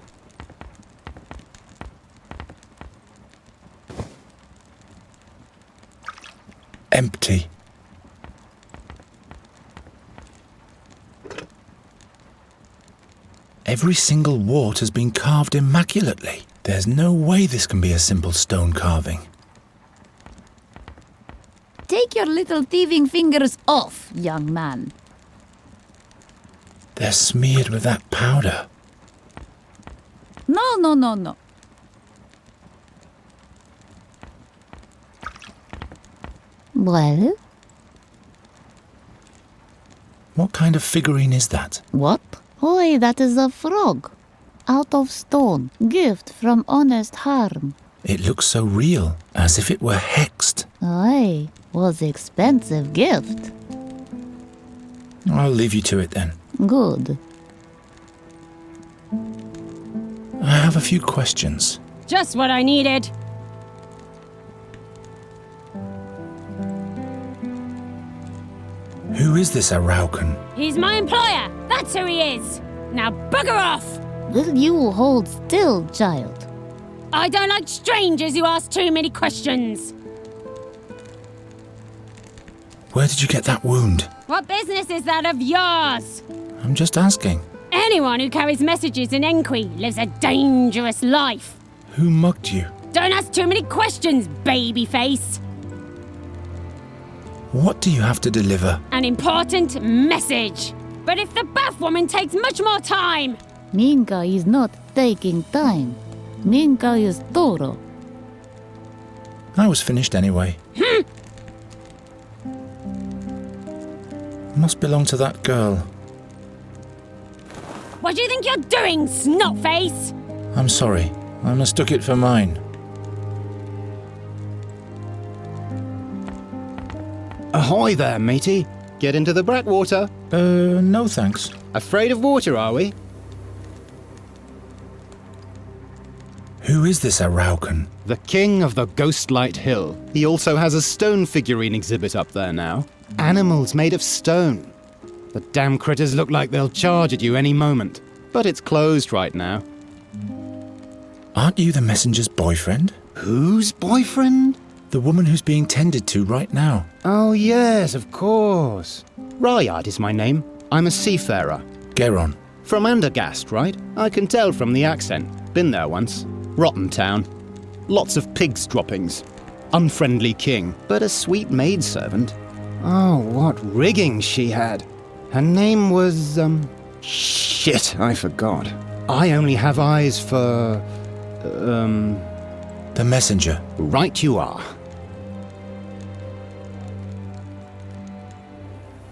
Empty. Every single wart has been carved immaculately. There's no way this can be a simple stone carving. Take your little thieving fingers off, young man. They're smeared with that powder. No. Well? What kind of figurine is that? What? Oi, that is a frog. Out of stone. Gift from honest harm. It looks so real, as if it were hexed. Aye, was expensive gift. I'll leave you to it then. Good. I have a few questions. Just what I needed. Who is this Araucan? He's my employer. That's who he is. Now bugger off. Will you hold still, child? I don't like strangers who ask too many questions. Where did you get that wound? What business is that of yours? I'm just asking. Anyone who carries messages in Enqui lives a dangerous life. Who mugged you? Don't ask too many questions, babyface. What do you have to deliver? An important message. But if the bath woman takes much more time... Minka is not taking time. Minka is thorough. I was finished anyway. Must belong to that girl. What do you think you're doing, snotface? I'm sorry. I mistook it for mine. Ahoy there, matey. Get into the Brackwater. No thanks. Afraid of water, are we? Who is this Araucan? The king of the Ghostlight Hill. He also has a stone figurine exhibit up there now. Animals made of stone. The damn critters look like they'll charge at you any moment. But it's closed right now. Aren't you the messenger's boyfriend? Whose boyfriend? The woman who's being tended to right now. Oh yes, of course. Ryard is my name. I'm a seafarer. Geron. From Andergast, right? I can tell from the accent. Been there once. Rotten town. Lots of pigs droppings. Unfriendly king, but a sweet maidservant. Oh, what rigging she had. Her name was, shit, I forgot. I only have eyes for, The messenger. Right you are.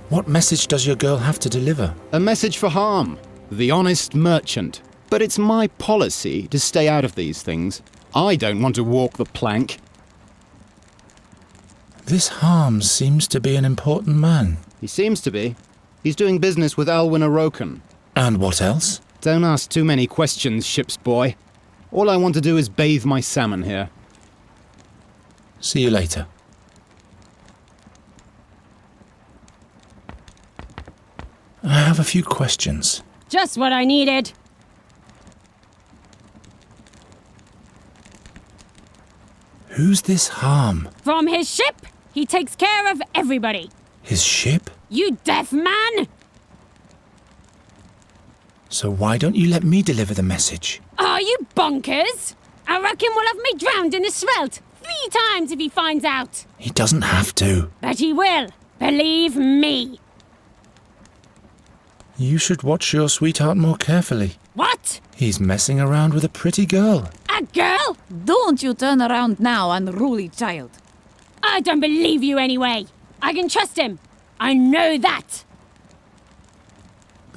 What message does your girl have to deliver? A message for Harm, the honest merchant. But it's my policy to stay out of these things. I don't want to walk the plank. This Harms seems to be an important man. He seems to be. He's doing business with Alwyn Aroken. And what else? Don't ask too many questions, ship's boy. All I want to do is bathe my salmon here. See you later. I have a few questions. Just what I needed. Who's this Harm? From his ship, he takes care of everybody. His ship? You deaf man! So why don't you let me deliver the message? Are you bonkers? I reckon we'll have me drowned in the Svelte 3 times if he finds out. He doesn't have to. But he will. Believe me. You should watch your sweetheart more carefully. What? He's messing around with a pretty girl. A girl? Don't you turn around now, unruly child. I don't believe you anyway. I can trust him. I know that.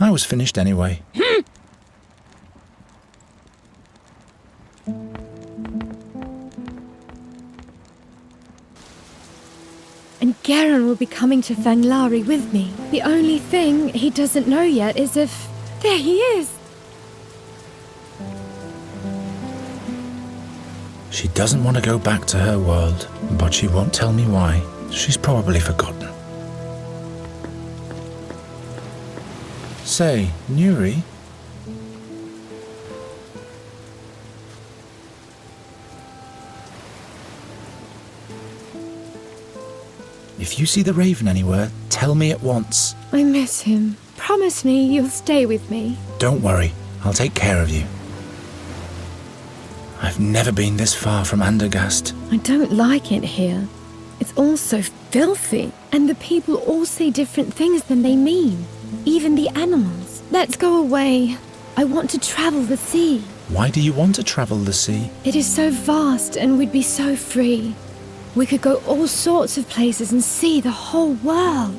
I was finished anyway. And Garen will be coming to Fanglari with me. The only thing he doesn't know yet is if... There he is! She doesn't want to go back to her world, but she won't tell me why. She's probably forgotten. Say, Nuri? If you see the Raven anywhere, tell me at once. I miss him. Promise me you'll stay with me. Don't worry, I'll take care of you. I've never been this far from Andergast. I don't like it here. It's all so filthy, and the people all say different things than they mean. Even the animals. Let's go away. I want to travel the sea. Why do you want to travel the sea? It is so vast and we'd be so free. We could go all sorts of places and see the whole world.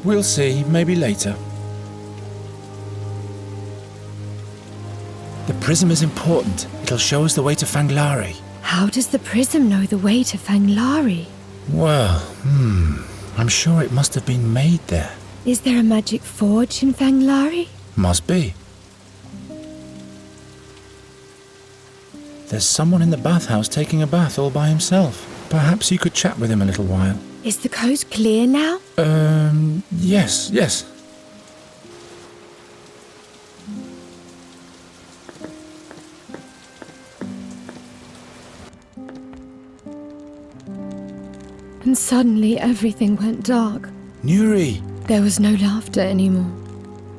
We'll see. Maybe later. The prism is important. It'll show us the way to Fanglari. How does the prism know the way to Fanglari? Well, I'm sure it must have been made there. Is there a magic forge in Fanglari? Must be. There's someone in the bathhouse taking a bath all by himself. Perhaps you could chat with him a little while. Is the coast clear now? Yes. And suddenly everything went dark. Nuri! There was no laughter anymore,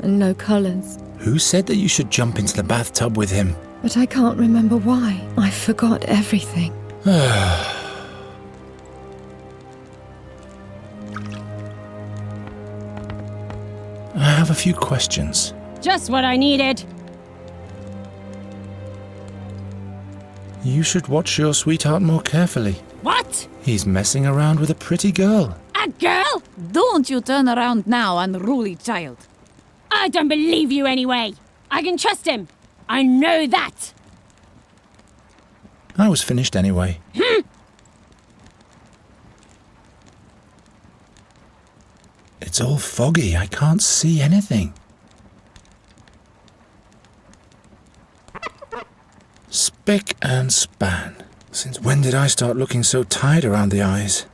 and no colours. Who said that you should jump into the bathtub with him? But I can't remember why. I forgot everything. I have a few questions. Just what I needed. You should watch your sweetheart more carefully. What? He's messing around with a pretty girl. A girl? Don't you turn around now, unruly child. I don't believe you anyway. I can trust him. I know that. I was finished anyway. It's all foggy. I can't see anything. Spick and span. Since when did I start looking so tired around the eyes?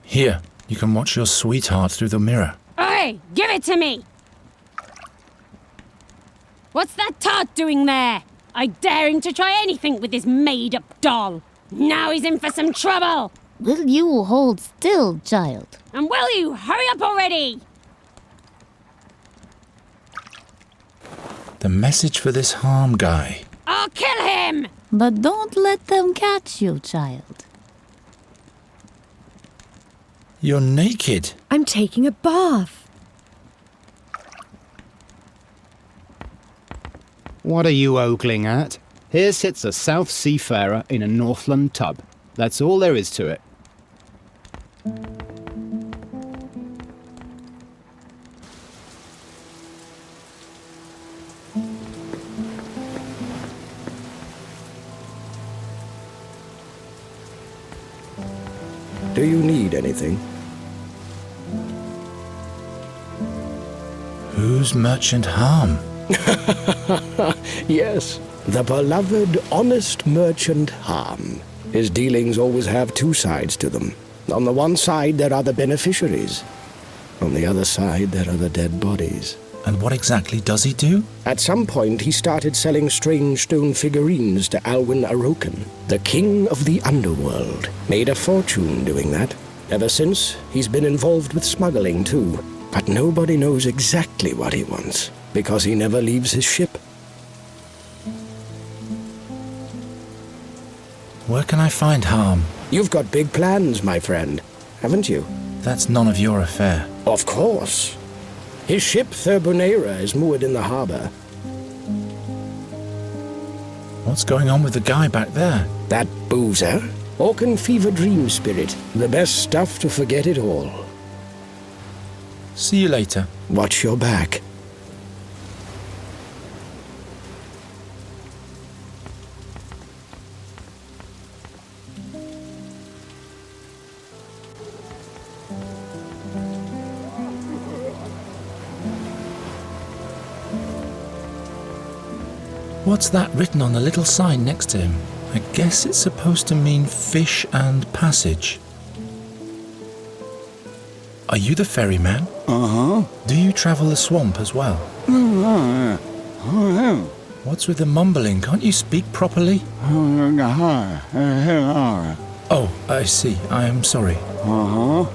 Here, you can watch your sweetheart through the mirror. Oi, give it to me. What's that tart doing there? I dare him to try anything with his made-up doll. Now he's in for some trouble. Will you hold still, child? And will you hurry up already? The message for this harm guy. I'll kill him! But don't let them catch you, child. You're naked. I'm taking a bath. What are you ogling at? Here sits a South Seafarer in a Northland tub. That's all there is to it. Do you need anything? Who's Merchant Harm? Yes, the beloved, honest merchant Harm. His dealings always have two sides to them. On the one side, there are the beneficiaries. On the other side, there are the dead bodies. And what exactly does he do? At some point, he started selling strange stone figurines to Alwyn Aroken, the king of the underworld. Made a fortune doing that. Ever since, he's been involved with smuggling, too. But nobody knows exactly what he wants, because he never leaves his ship. Where can I find Harm? You've got big plans, my friend, haven't you? That's none of your affair. Of course. His ship, Thurbunera, is moored in the harbor. What's going on with the guy back there? That boozer? Orcan fever dream spirit. The best stuff to forget it all. See you later. Watch your back. What's that written on the little sign next to him? I guess it's supposed to mean fish and passage. Are you the ferryman? Uh-huh. Do you travel the swamp as well? What's with the mumbling? Can't you speak properly? Oh, I see. I am sorry. Uh-huh.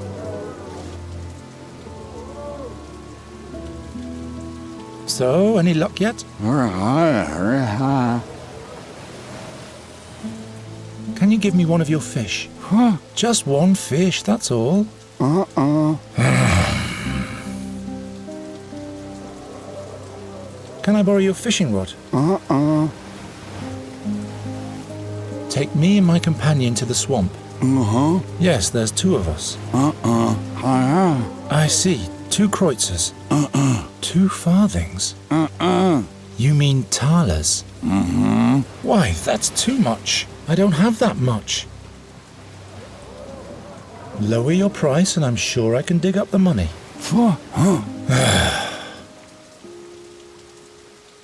So, any luck yet? Can you give me one of your fish? Just one fish, that's all. Can I borrow your fishing rod? Take me and my companion to the swamp. Yes, there's two of us. I see. 2 kreutzers. 2 farthings. You mean thalers? Why, that's too much. I don't have that much. Lower your price and I'm sure I can dig up the money.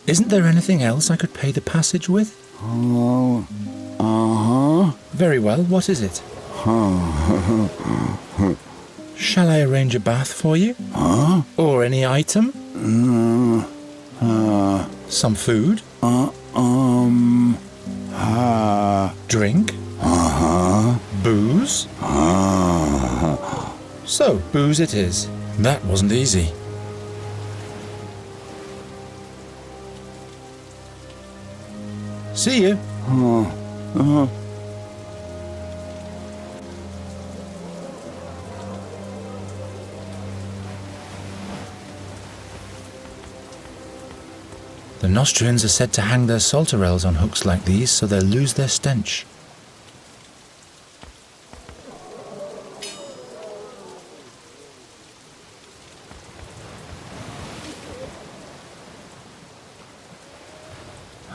Isn't there anything else I could pay the passage with? Very well, what is it? Shall I arrange a bath for you? Or any item? Some food? Drink? Booze? So, booze it is. That wasn't easy. See you. The Nostrians are said to hang their salterelles on hooks like these so they'll lose their stench.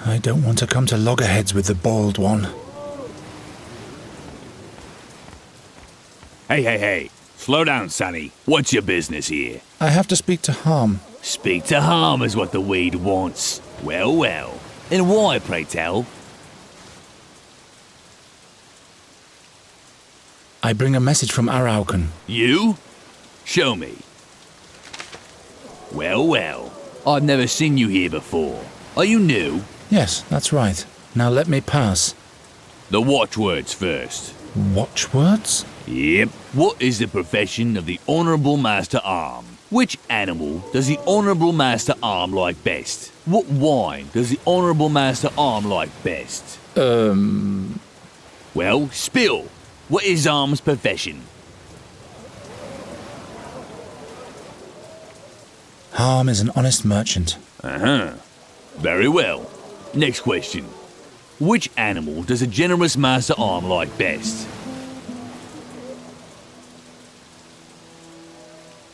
I don't want to come to loggerheads with the bald one. Hey. Slow down, Sonny. What's your business here? I have to speak to Harm. Speak to Harm is what the weed wants. Well. And why, pray tell? I bring a message from Araucan. You? Show me. Well. I've never seen you here before. Are you new? Yes, that's right. Now let me pass. The watchwords first. Watchwords? Yep. What is the profession of the Honourable Master Arm? Which animal does the Honourable Master Arm like best? What wine does the Honourable Master Arm like best? Well, spill. What is Arm's profession? Harm is an honest merchant. Very well. Next question. Which animal does a generous Master Arm like best?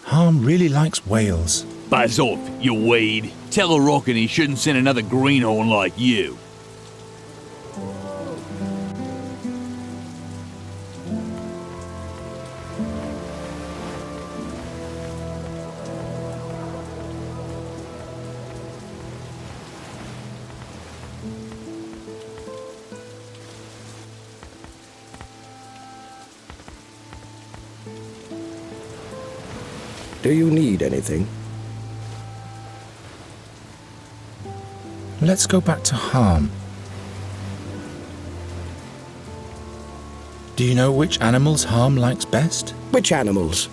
Harm really likes whales. Buzz off, you weed. Tell a rockin' he shouldn't send another greenhorn like you. Do you need anything? Let's go back to Harm. Do you know which animals Harm likes best? Which animals?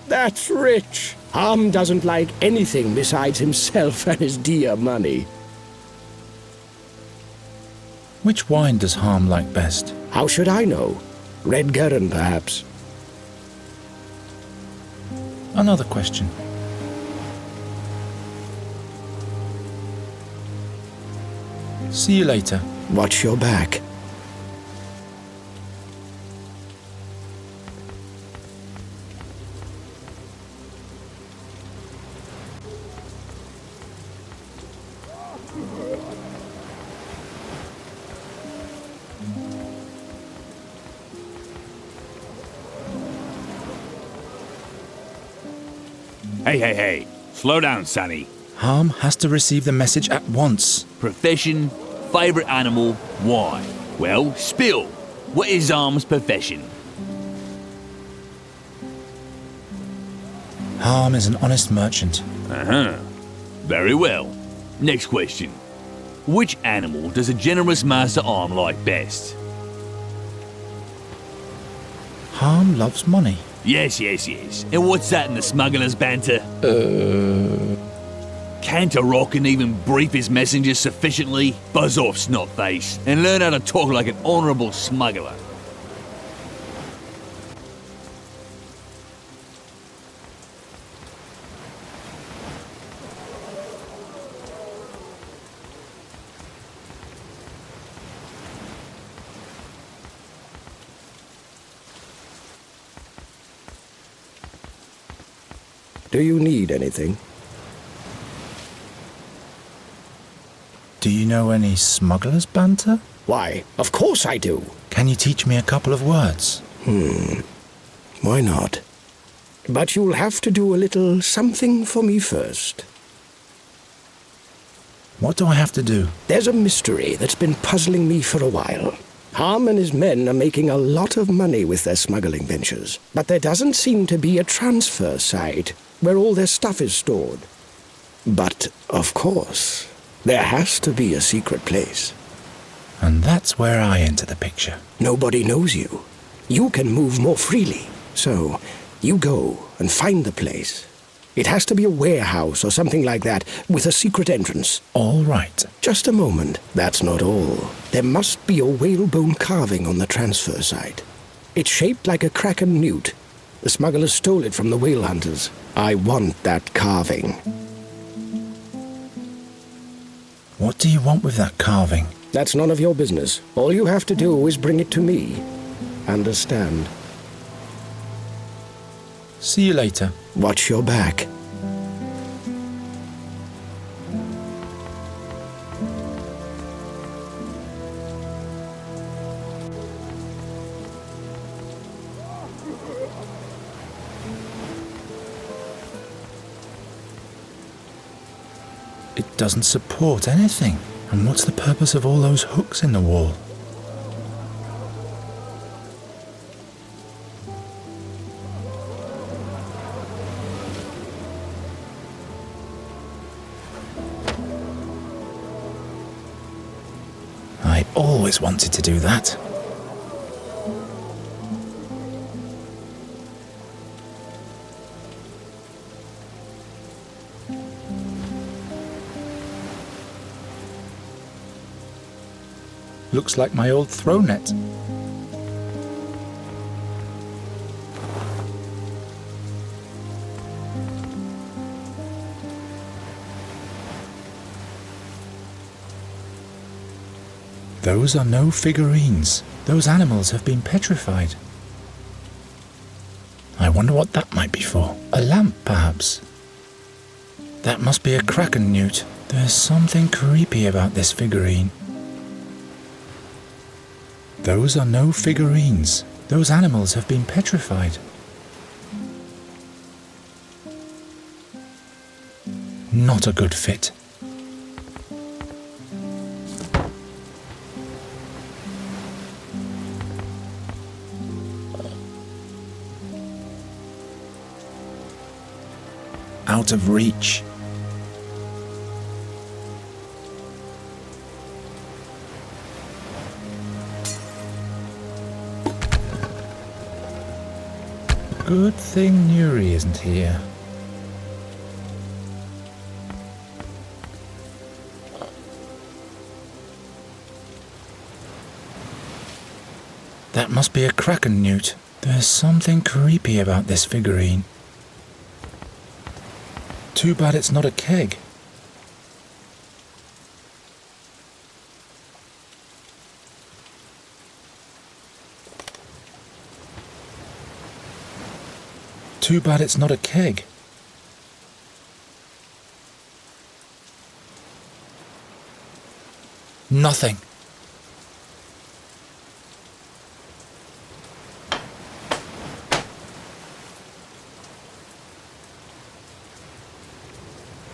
That's rich. Harm doesn't like anything besides himself and his dear money. Which wine does Harm like best? How should I know? Red Gurren, perhaps. Another question. See you later. Watch your back. Hey. Slow down, Sonny. Harm has to receive the message at once. Profession, favourite animal, why? Well, spill. What is Harm's profession? Harm is an honest merchant. Uh-huh. Very well. Next question. Which animal does a generous master arm like best? Harm loves money. Yes. And what's that in the smuggler's banter? Can't a rockin' even brief his messengers sufficiently? Buzz off, snotface, and learn how to talk like an honourable smuggler. Do you need anything? Do you know any smuggler's banter? Why, of course I do. Can you teach me a couple of words? Why not? But you'll have to do a little something for me first. What do I have to do? There's a mystery that's been puzzling me for a while. Harm and his men are making a lot of money with their smuggling ventures, but there doesn't seem to be a transfer site where all their stuff is stored. But, of course, there has to be a secret place. And that's where I enter the picture. Nobody knows you. You can move more freely. So, you go and find the place. It has to be a warehouse or something like that, with a secret entrance. All right. Just a moment. That's not all. There must be a whalebone carving on the transfer site. It's shaped like a kraken newt. The smugglers stole it from the whale hunters. I want that carving. What do you want with that carving? That's none of your business. All you have to do is bring it to me. Understand? See you later. Watch your back. It doesn't support anything. And what's the purpose of all those hooks in the wall? I always wanted to do that. Looks like my old throw net. Those are no figurines. Those animals have been petrified. I wonder what that might be for. A lamp, perhaps? That must be a kraken newt. There's something creepy about this figurine. Those are no figurines. Those animals have been petrified. Not a good fit. Out of reach. Good thing Nuri isn't here. That must be a kraken newt. There's something creepy about this figurine. Too bad it's not a keg. Too bad it's not a keg. Nothing.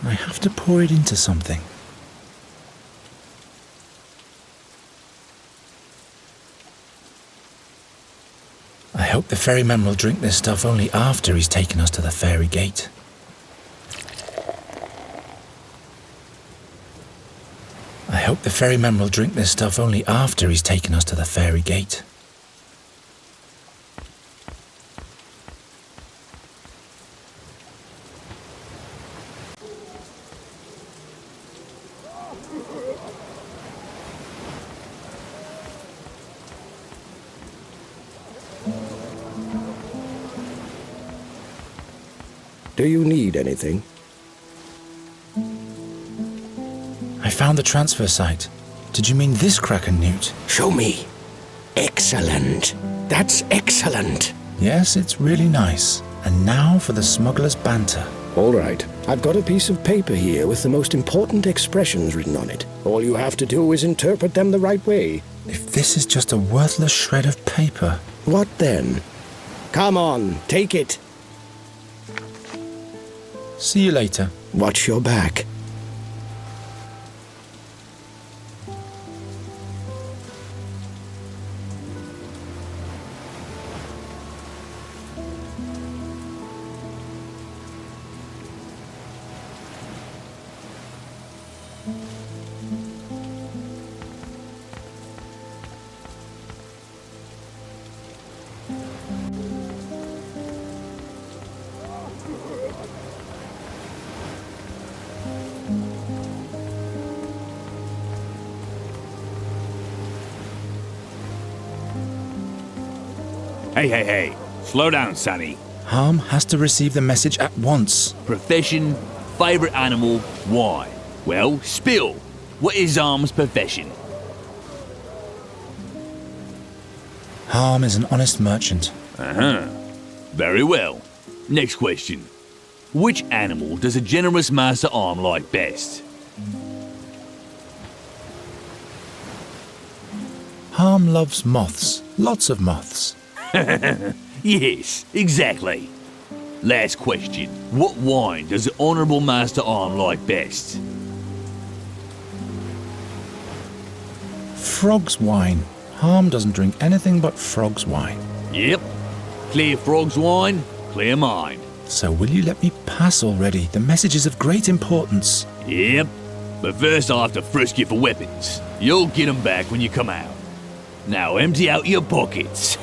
I have to pour it into something. I hope the ferryman will drink this stuff only after he's taken us to the fairy gate. I hope the ferryman will drink this stuff only after he's taken us to the fairy gate. Do you need anything? I found the transfer site. Did you mean this Kraken newt? Show me. Excellent. That's excellent. Yes, it's really nice. And now for the smuggler's banter. All right. I've got a piece of paper here with the most important expressions written on it. All you have to do is interpret them the right way. If this is just a worthless shred of paper... What then? Come on, take it. See you later. Watch your back. Hey. Slow down, Sonny. Harm has to receive the message at once. Profession, favourite animal, why? Well, spill. What is Harm's profession? Harm is an honest merchant. Uh-huh. Very well. Next question. Which animal does a generous master arm like best? Harm loves moths. Lots of moths. Yes, exactly. Last question. What wine does the Honourable Master Arm like best? Frog's wine. Harm doesn't drink anything but frog's wine. Yep. Clear frog's wine, clear mind. So will you let me pass already? The message is of great importance. Yep. But first I'll have to frisk you for weapons. You'll get them back when you come out. Now empty out your pockets.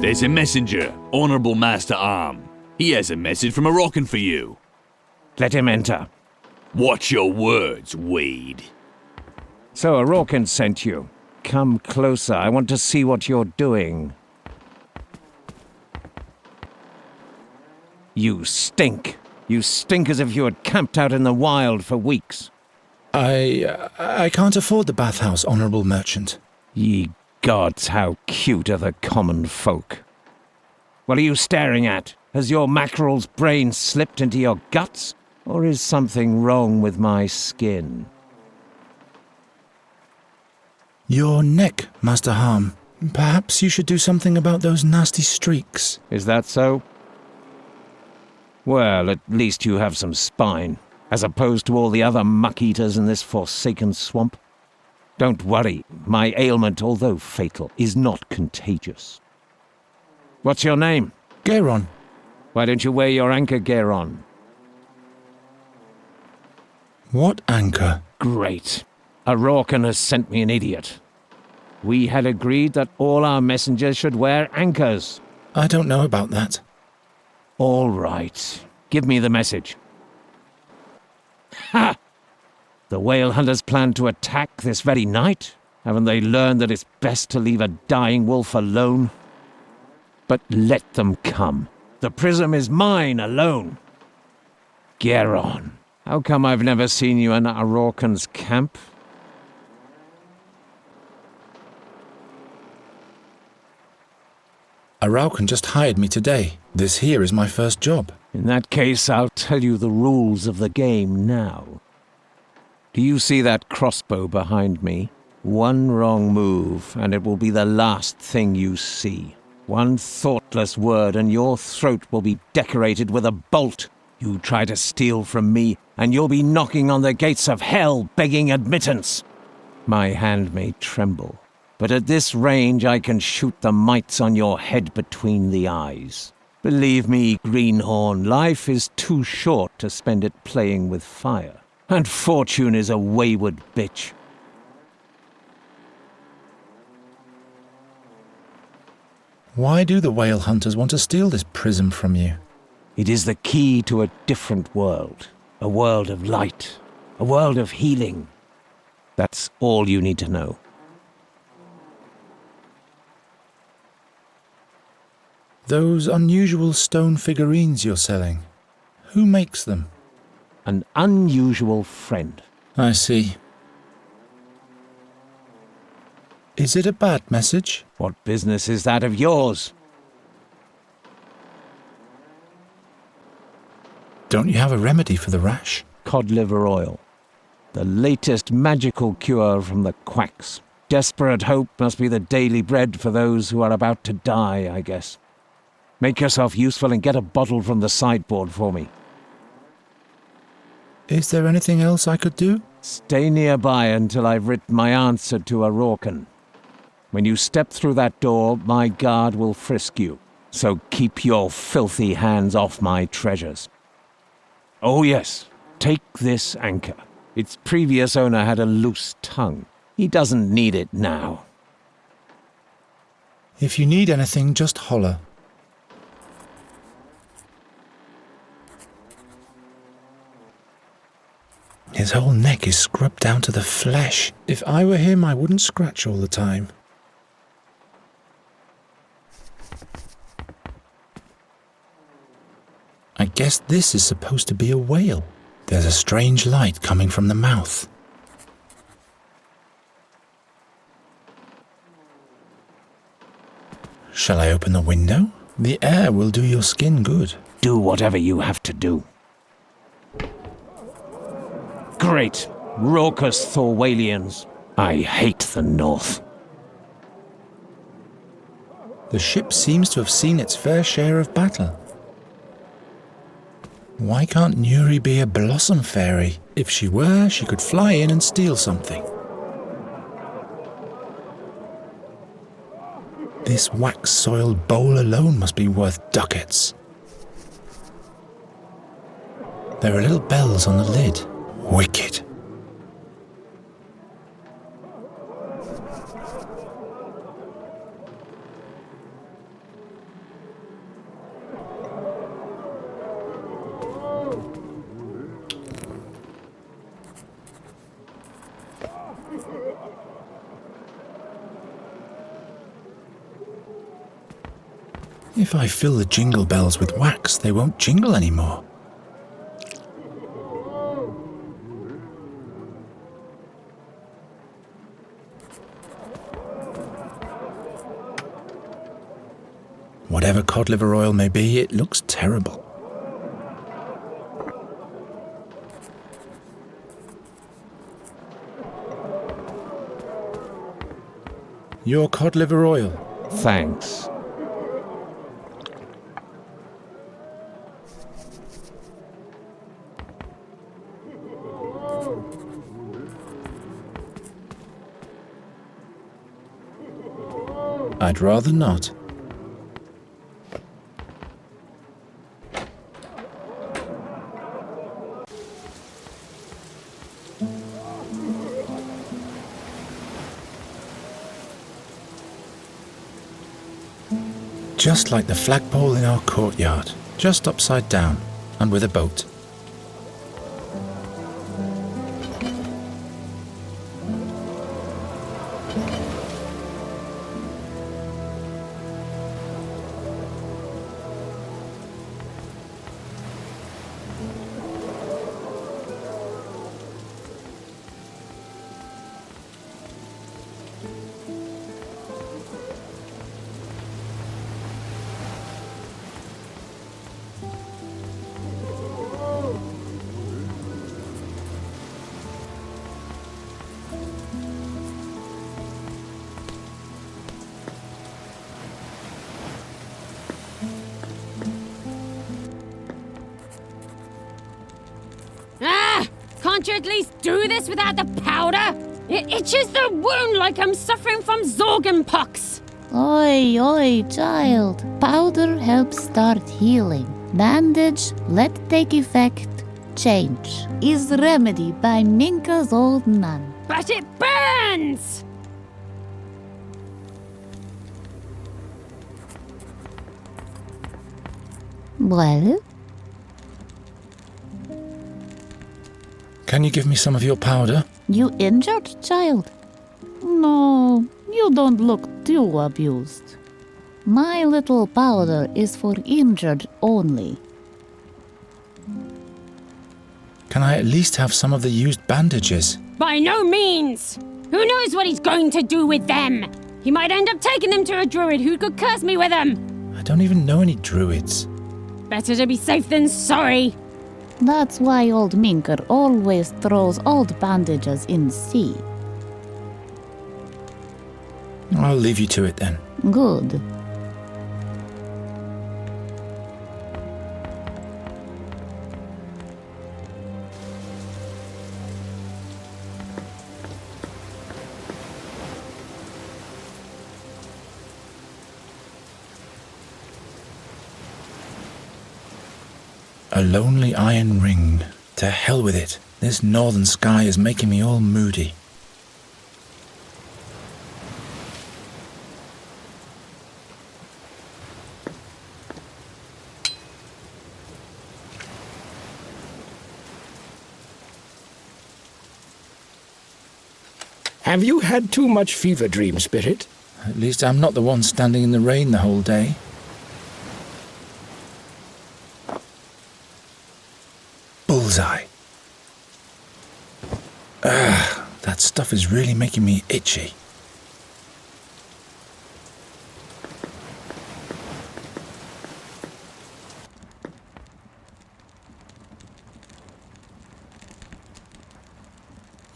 There's a messenger, Honourable Master Arm. He has a message from Moroccan for you. Let him enter. Watch your words, Wade. So Moroccan sent you. Come closer, I want to see what you're doing. You stink. You stink as if you had camped out in the wild for weeks. I can't afford the bathhouse, honourable merchant. Ye gods, how cute are the common folk. What are you staring at? Has your mackerel's brain slipped into your guts? Or is something wrong with my skin? Your neck, Master Harm. Perhaps you should do something about those nasty streaks. Is that so? Well, at least you have some spine, as opposed to all the other muck-eaters in this forsaken swamp. Don't worry, my ailment, although fatal, is not contagious. What's your name? Geron. Why don't you wear your anchor gear on? What anchor? Great. Moroccan has sent me an idiot. We had agreed that all our messengers should wear anchors. I don't know about that. All right. Give me the message. Ha! The whale hunters plan to attack this very night? Haven't they learned that it's best to leave a dying wolf alone? But let them come. The prism is mine alone. Geron. How come I've never seen you in Araucan's camp? Araucan just hired me today. This here is my first job. In that case, I'll tell you the rules of the game now. Do you see that crossbow behind me? One wrong move, and it will be the last thing you see. One thoughtless word, and your throat will be decorated with a bolt. You try to steal from me, and you'll be knocking on the gates of hell, begging admittance. My hand may tremble, but at this range I can shoot the mites on your head between the eyes. Believe me, Greenhorn, life is too short to spend it playing with fire. And fortune is a wayward bitch. Why do the whale hunters want to steal this prism from you? It is the key to a different world. A world of light. A world of healing. That's all you need to know. Those unusual stone figurines you're selling, who makes them? An unusual friend. I see. Is it a bad message? What business is that of yours? Don't you have a remedy for the rash? Cod liver oil. The latest magical cure from the quacks. Desperate hope must be the daily bread for those who are about to die, I guess. Make yourself useful and get a bottle from the sideboard for me. Is there anything else I could do? Stay nearby until I've written my answer to Araucan. When you step through that door, my guard will frisk you. So keep your filthy hands off my treasures. Oh yes, take this anchor. Its previous owner had a loose tongue. He doesn't need it now. If you need anything, just holler. His whole neck is scrubbed down to the flesh. If I were him, I wouldn't scratch all the time. I guess this is supposed to be a whale. There's a strange light coming from the mouth. Shall I open the window? The air will do your skin good. Do whatever you have to do. Great, raucous Thorwalians. I hate the North. The ship seems to have seen its fair share of battle. Why can't Nuri be a blossom fairy? If she were, she could fly in and steal something. This wax-soiled bowl alone must be worth ducats. There are little bells on the lid. Wicked. If I fill the jingle bells with wax, they won't jingle anymore. Whatever cod liver oil may be, it looks terrible. Your cod liver oil. Thanks. I'd rather not. Just like the flagpole in our courtyard, just upside down, and with a boat. Can't you at least do this without the powder? It itches the wound like I'm suffering from Zorgan pox. Oi, oi, child. Powder helps start healing. Bandage, let take effect. Change is remedy by Minka's old nun. But it burns! Well? Can you give me some of your powder? You injured, child? No, you don't look too abused. My little powder is for injured only. Can I at least have some of the used bandages? By no means! Who knows what he's going to do with them? He might end up taking them to a druid who could curse me with them. I don't even know any druids. Better to be safe than sorry. That's why old Minker always throws old bandages in sea. I'll leave you to it then. Good. A lonely iron ring. To hell with it. This northern sky is making me all moody. Have you had too much fever dream, Spirit? At least I'm not the one standing in the rain the whole day. Bullseye. That stuff is really making me itchy.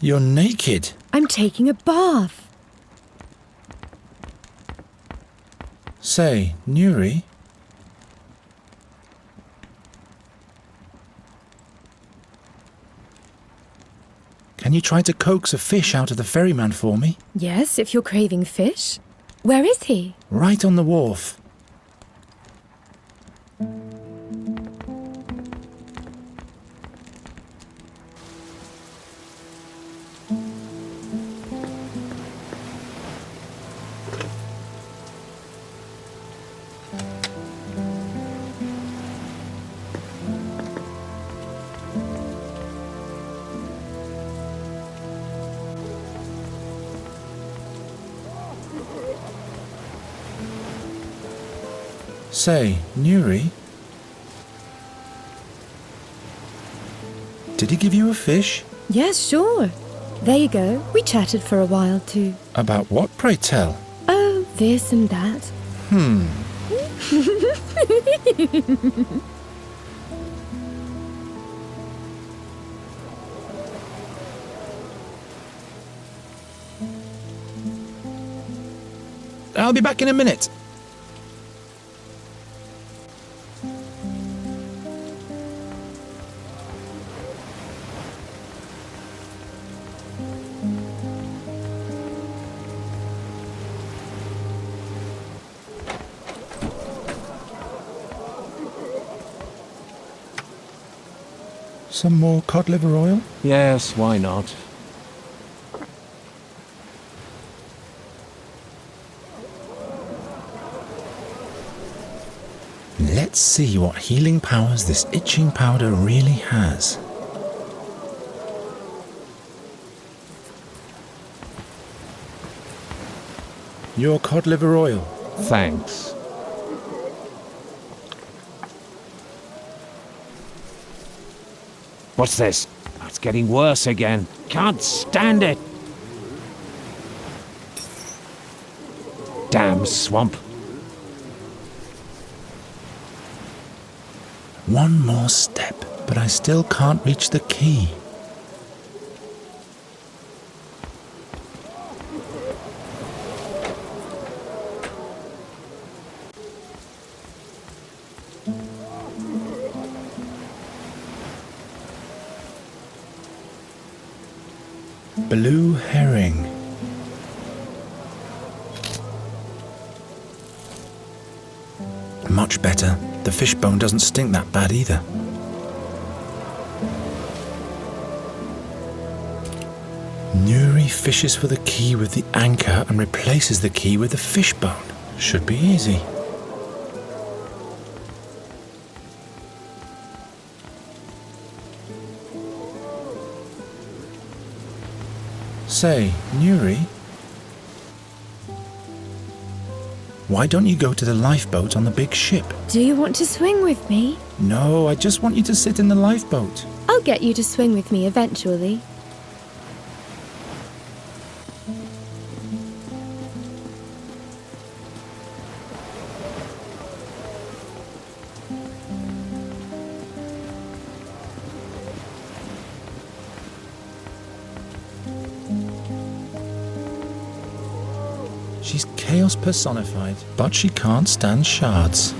You're naked. I'm taking a bath. Say, Nuri? Can you try to coax a fish out of the ferryman for me? Yes, if you're craving fish. Where is he? Right on the wharf. Say, Nuri? Did he give you a fish? Yes, sure. There you go. We chatted for a while too. About what, pray tell? Oh, this and that. I'll be back in a minute. Some more cod liver oil? Yes, why not? Let's see what healing powers this itching powder really has. Your cod liver oil. Thanks. What's this? It's getting worse again. Can't stand it. Damn swamp. One more step, but I still can't reach the key. blue herring. Much better. The fishbone doesn't stink that bad either. Nuri fishes for the key with the anchor and replaces the key with the fishbone. Should be easy. Say, Nuri, why don't you go to the lifeboat on the big ship? Do you want to swing with me? No, I just want you to sit in the lifeboat. I'll get you to swing with me eventually. She's chaos personified, but she can't stand shards.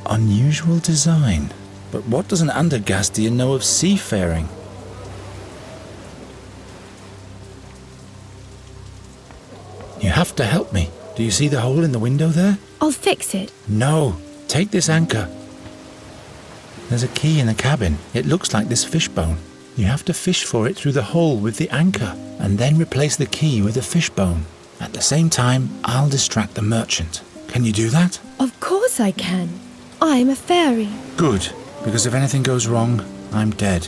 Unusual design. But what does an Andergastian know of seafaring? You have to help me. Do you see the hole in the window there? I'll fix it. No. Take this anchor. There's a key in the cabin. It looks like this fishbone. You have to fish for it through the hole with the anchor, and then replace the key with the fishbone. At the same time, I'll distract the merchant. Can you do that? Of course I can. I'm a fairy. Good, because if anything goes wrong, I'm dead.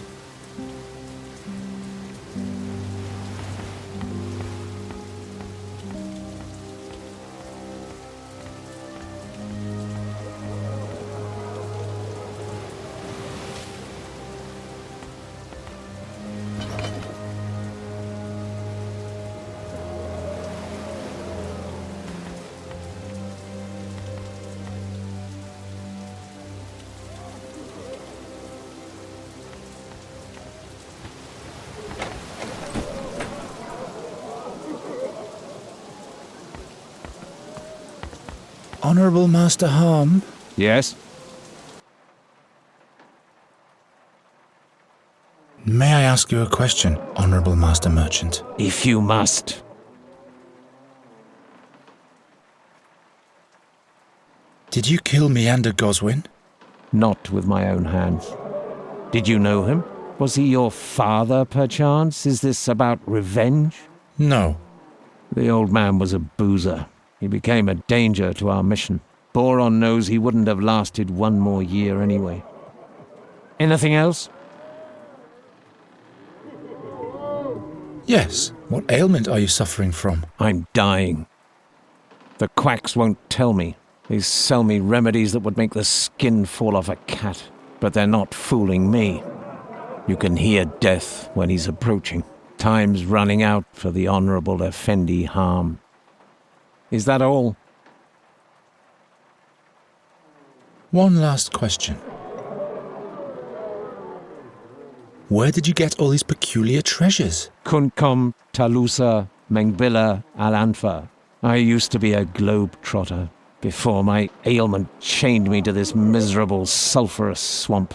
Honourable Master Harm? Yes? May I ask you a question, Honourable Master Merchant? If you must. Did you kill Meander Goswin? Not with my own hands. Did you know him? Was he your father, perchance? Is this about revenge? No. The old man was a boozer. He became a danger to our mission. Boron knows he wouldn't have lasted one more year anyway. Anything else? Yes. What ailment are you suffering from? I'm dying. The quacks won't tell me. They sell me remedies that would make the skin fall off a cat. But they're not fooling me. You can hear death when he's approaching. Time's running out for the Honourable Effendi Harm. Is that all? One last question. Where did you get all these peculiar treasures? Kunkom, Talusa, Mengbilla, Alanfa. I used to be a globe-trotter before my ailment chained me to this miserable sulphurous swamp.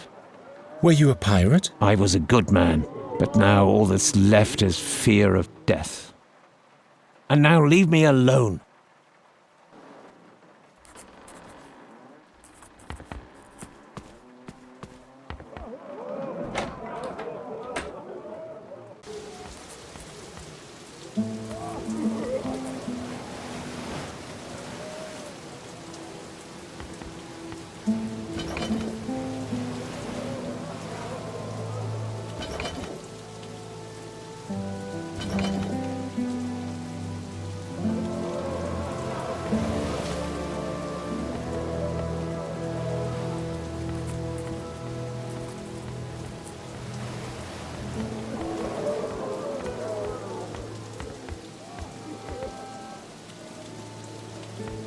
Were you a pirate? I was a good man, but now all that's left is fear of death. And now leave me alone.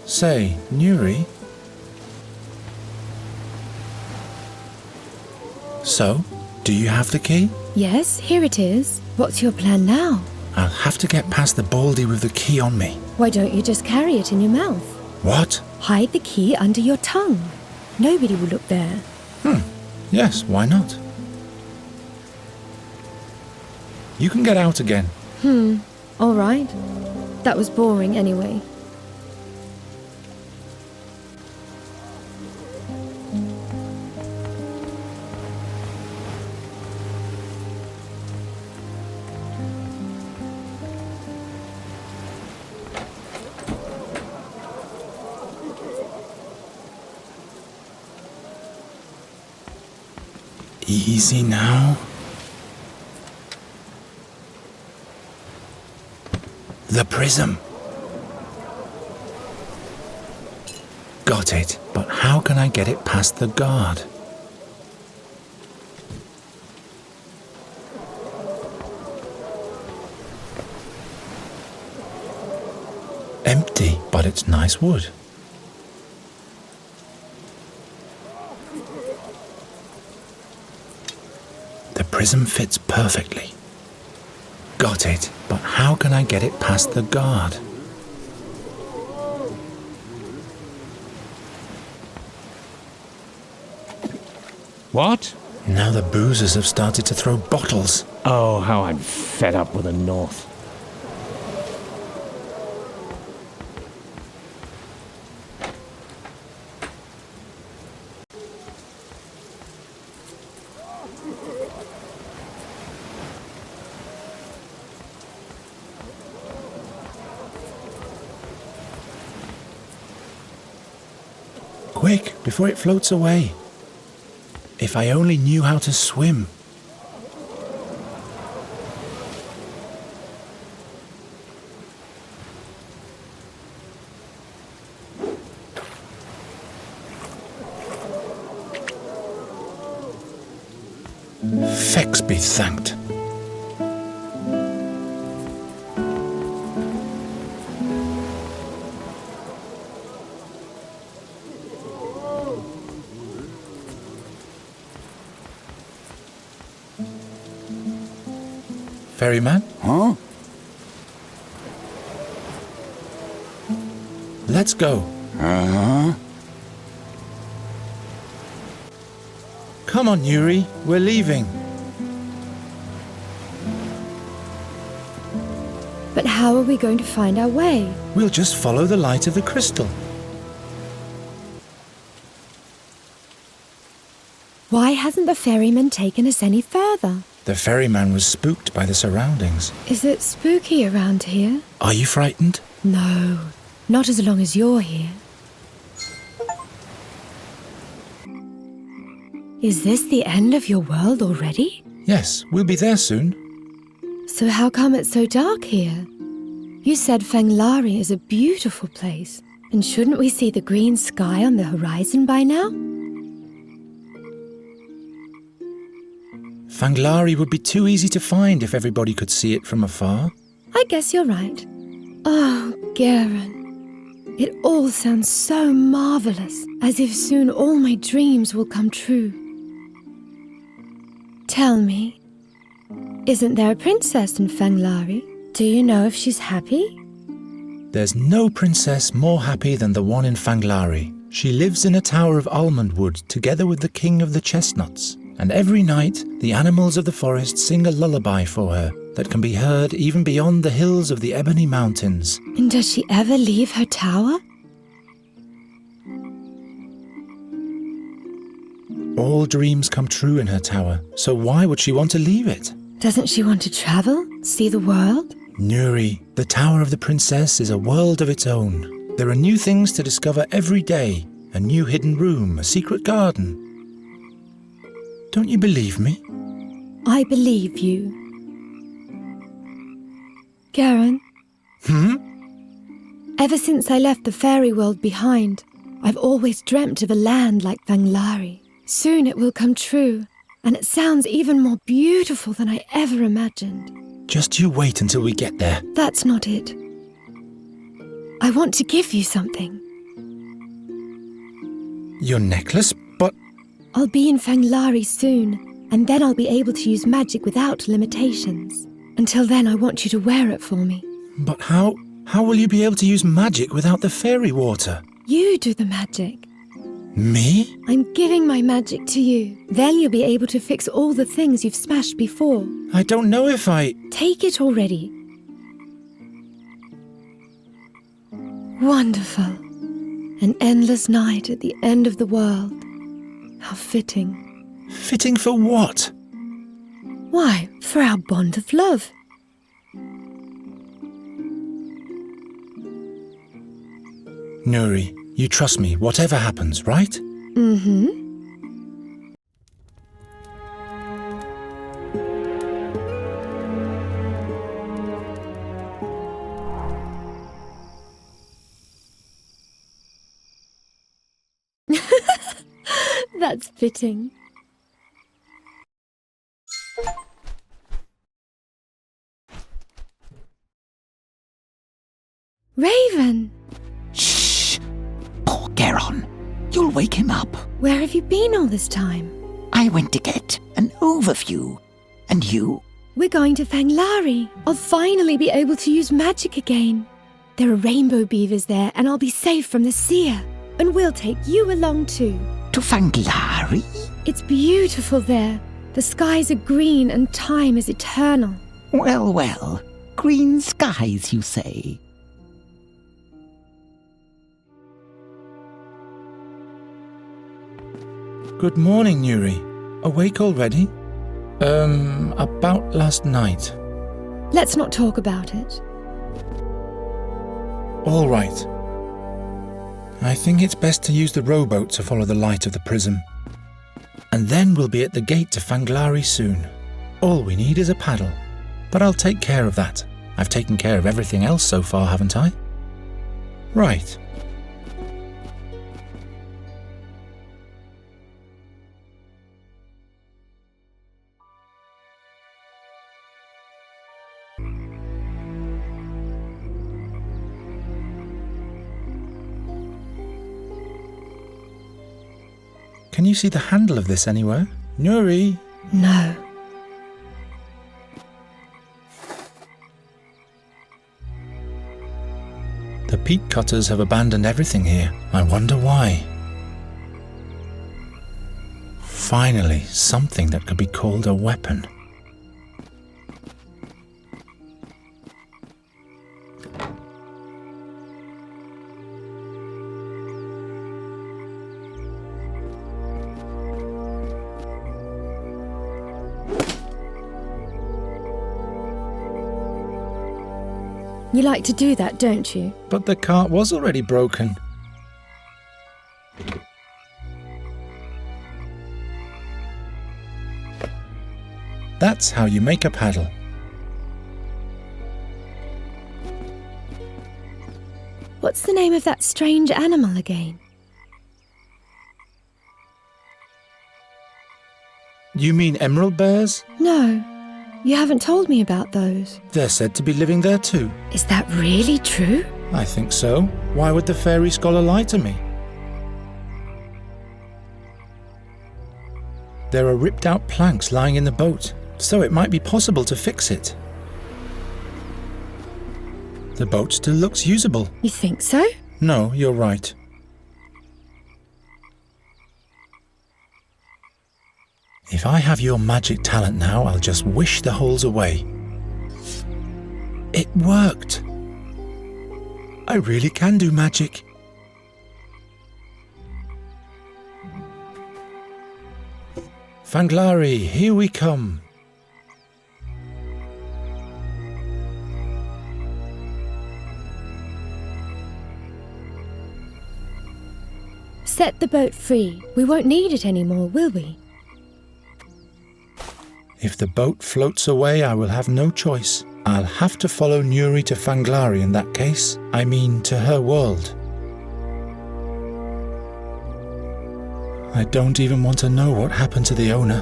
Say, Nuri? So, do you have the key? Yes, here it is. What's your plan now? I'll have to get past the baldy with the key on me. Why don't you just carry it in your mouth? What? Hide the key under your tongue. Nobody will look there. Yes, why not? You can get out again. All right. That was boring anyway. Easy now. The prism. Got it, but how can I get it past the guard? Empty, but it's nice wood. The prism fits perfectly. Got it, but how can I get it past the guard? What? Now the boozers have started to throw bottles. Oh, how I'm fed up with the North. Quick, before it floats away. If I only knew how to swim. Fex be thanked. Ferryman? Huh? Let's go. Uh-huh. Come on, Yuri. We're leaving. But how are we going to find our way? We'll just follow the light of the crystal. Why hasn't the ferryman taken us any further? The ferryman was spooked by the surroundings. Is it spooky around here? Are you frightened? No, not as long as you're here. Is this the end of your world already? Yes, we'll be there soon. So how come it's so dark here? You said Fanglari is a beautiful place. And shouldn't we see the green sky on the horizon by now? Fanglari would be too easy to find if everybody could see it from afar. I guess you're right. Oh, Garen. It all sounds so marvelous, as if soon all my dreams will come true. Tell me, isn't there a princess in Fanglari? Do you know if she's happy? There's no princess more happy than the one in Fanglari. She lives in a tower of almond wood together with the king of the chestnuts. And every night, the animals of the forest sing a lullaby for her that can be heard even beyond the hills of the Ebony Mountains. And does she ever leave her tower? All dreams come true in her tower, so why would she want to leave it? Doesn't she want to travel, see the world? Nuri, the Tower of the Princess is a world of its own. There are new things to discover every day, a new hidden room, a secret garden. Don't you believe me? I believe you. Garen? Ever since I left the fairy world behind, I've always dreamt of a land like Fanglari. Soon it will come true, and it sounds even more beautiful than I ever imagined. Just you wait until we get there. That's not it. I want to give you something. Your necklace? But I'll be in Fanglari soon, and then I'll be able to use magic without limitations. Until then, I want you to wear it for me. But how will you be able to use magic without the fairy water? You do the magic. Me? I'm giving my magic to you. Then you'll be able to fix all the things you've smashed before. I don't know if I... Take it already. Wonderful. An endless night at the end of the world. How fitting. Fitting for what? Why, for our bond of love. Nuri, you trust me, whatever happens, right? Mm-hmm. That's fitting. Raven! Shh! Poor Geron. You'll wake him up. Where have you been all this time? I went to get an overview. And you? We're going to Fanglari. I'll finally be able to use magic again. There are rainbow beavers there, and I'll be safe from the seer. And we'll take you along too. To Fanglari? It's beautiful there. The skies are green and time is eternal. Well, well. Green skies, you say? Good morning, Nuri. Awake already? About last night. Let's not talk about it. All right. I think it's best to use the rowboat to follow the light of the prism. And then we'll be at the gate to Fanglari soon. All we need is a paddle. But I'll take care of that. I've taken care of everything else so far, haven't I? Right. Can you see the handle of this anywhere? Nuri? No. The peat cutters have abandoned everything here. I wonder why. Finally, something that could be called a weapon. You like to do that, don't you? But the cart was already broken. That's how you make a paddle. What's the name of that strange animal again? You mean emerald bears? No, you haven't told me about those. They're said to be living there too. Is that really true? I think so. Why would the fairy scholar lie to me? There are ripped out planks lying in the boat, so it might be possible to fix it. The boat still looks usable. You think so? No, you're right. If I have your magic talent now, I'll just wish the holes away. It worked. I really can do magic. Fanglari, here we come. Set the boat free. We won't need it anymore, will we? If the boat floats away, I will have no choice. I'll have to follow Nuri to Fanglari in that case. I mean, to her world. I don't even want to know what happened to the owner.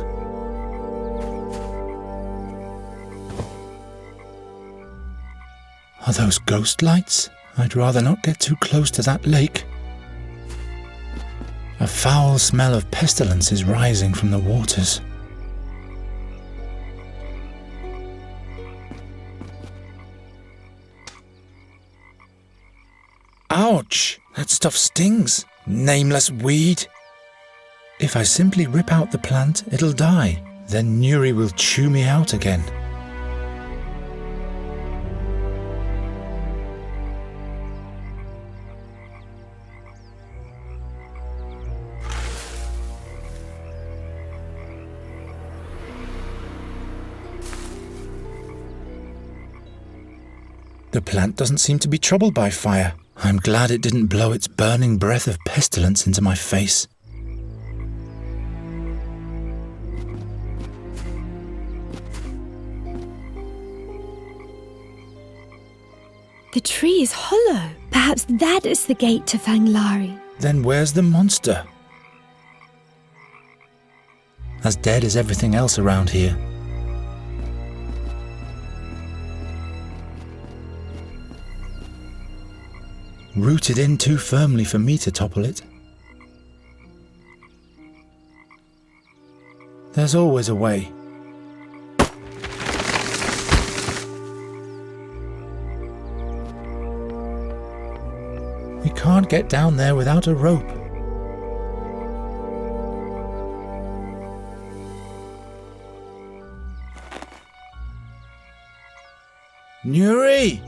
Are those ghost lights? I'd rather not get too close to that lake. A foul smell of pestilence is rising from the waters. Ouch! That stuff stings. Nameless weed. If I simply rip out the plant, it'll die. Then Nuri will chew me out again. The plant doesn't seem to be troubled by fire. I'm glad it didn't blow its burning breath of pestilence into my face. The tree is hollow. Perhaps that is the gate to Fanglari. Then where's the monster? As dead as everything else around here. Rooted in too firmly for me to topple it. There's always a way. We can't get down there without a rope. Nuri!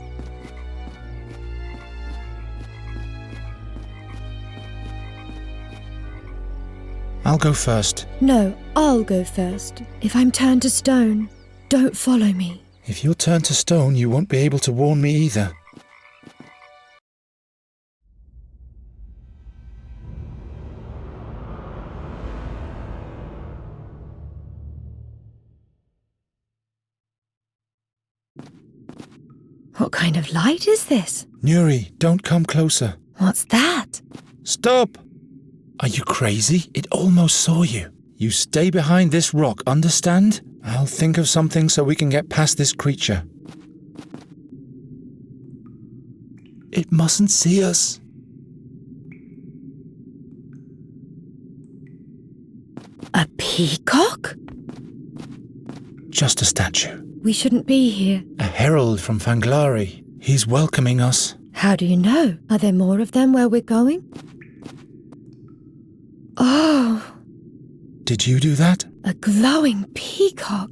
I'll go first. No, I'll go first. If I'm turned to stone, don't follow me. If you're turned to stone, you won't be able to warn me either. What kind of light is this? Nuri, don't come closer. What's that? Stop! Are you crazy? It almost saw you. You stay behind this rock, understand? I'll think of something so we can get past this creature. It mustn't see us. A peacock? Just a statue. We shouldn't be here. A herald from Fanglari. He's welcoming us. How do you know? Are there more of them where we're going? Oh! Did you do that? A glowing peacock.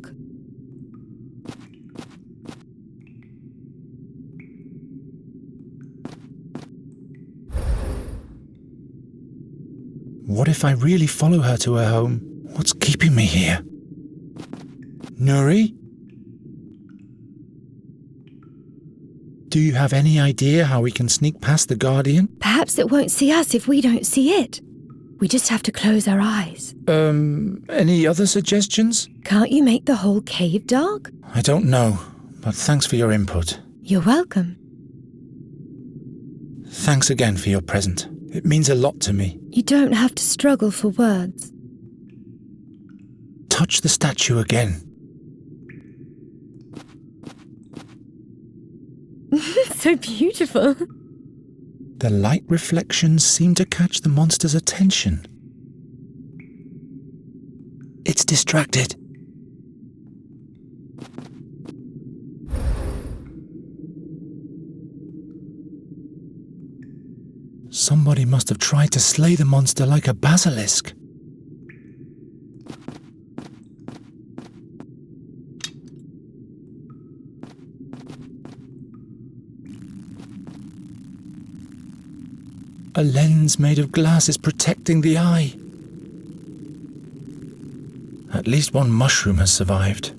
What if I really follow her to her home? What's keeping me here? Nuri? Do you have any idea how we can sneak past the Guardian? Perhaps it won't see us if we don't see it. We just have to close our eyes. Any other suggestions? Can't you make the whole cave dark? I don't know, but thanks for your input. You're welcome. Thanks again for your present. It means a lot to me. You don't have to struggle for words. Touch the statue again. So beautiful. The light reflections seem to catch the monster's attention. It's distracted. Somebody must have tried to slay the monster like a basilisk. A lens made of glass is protecting the eye. At least one mushroom has survived.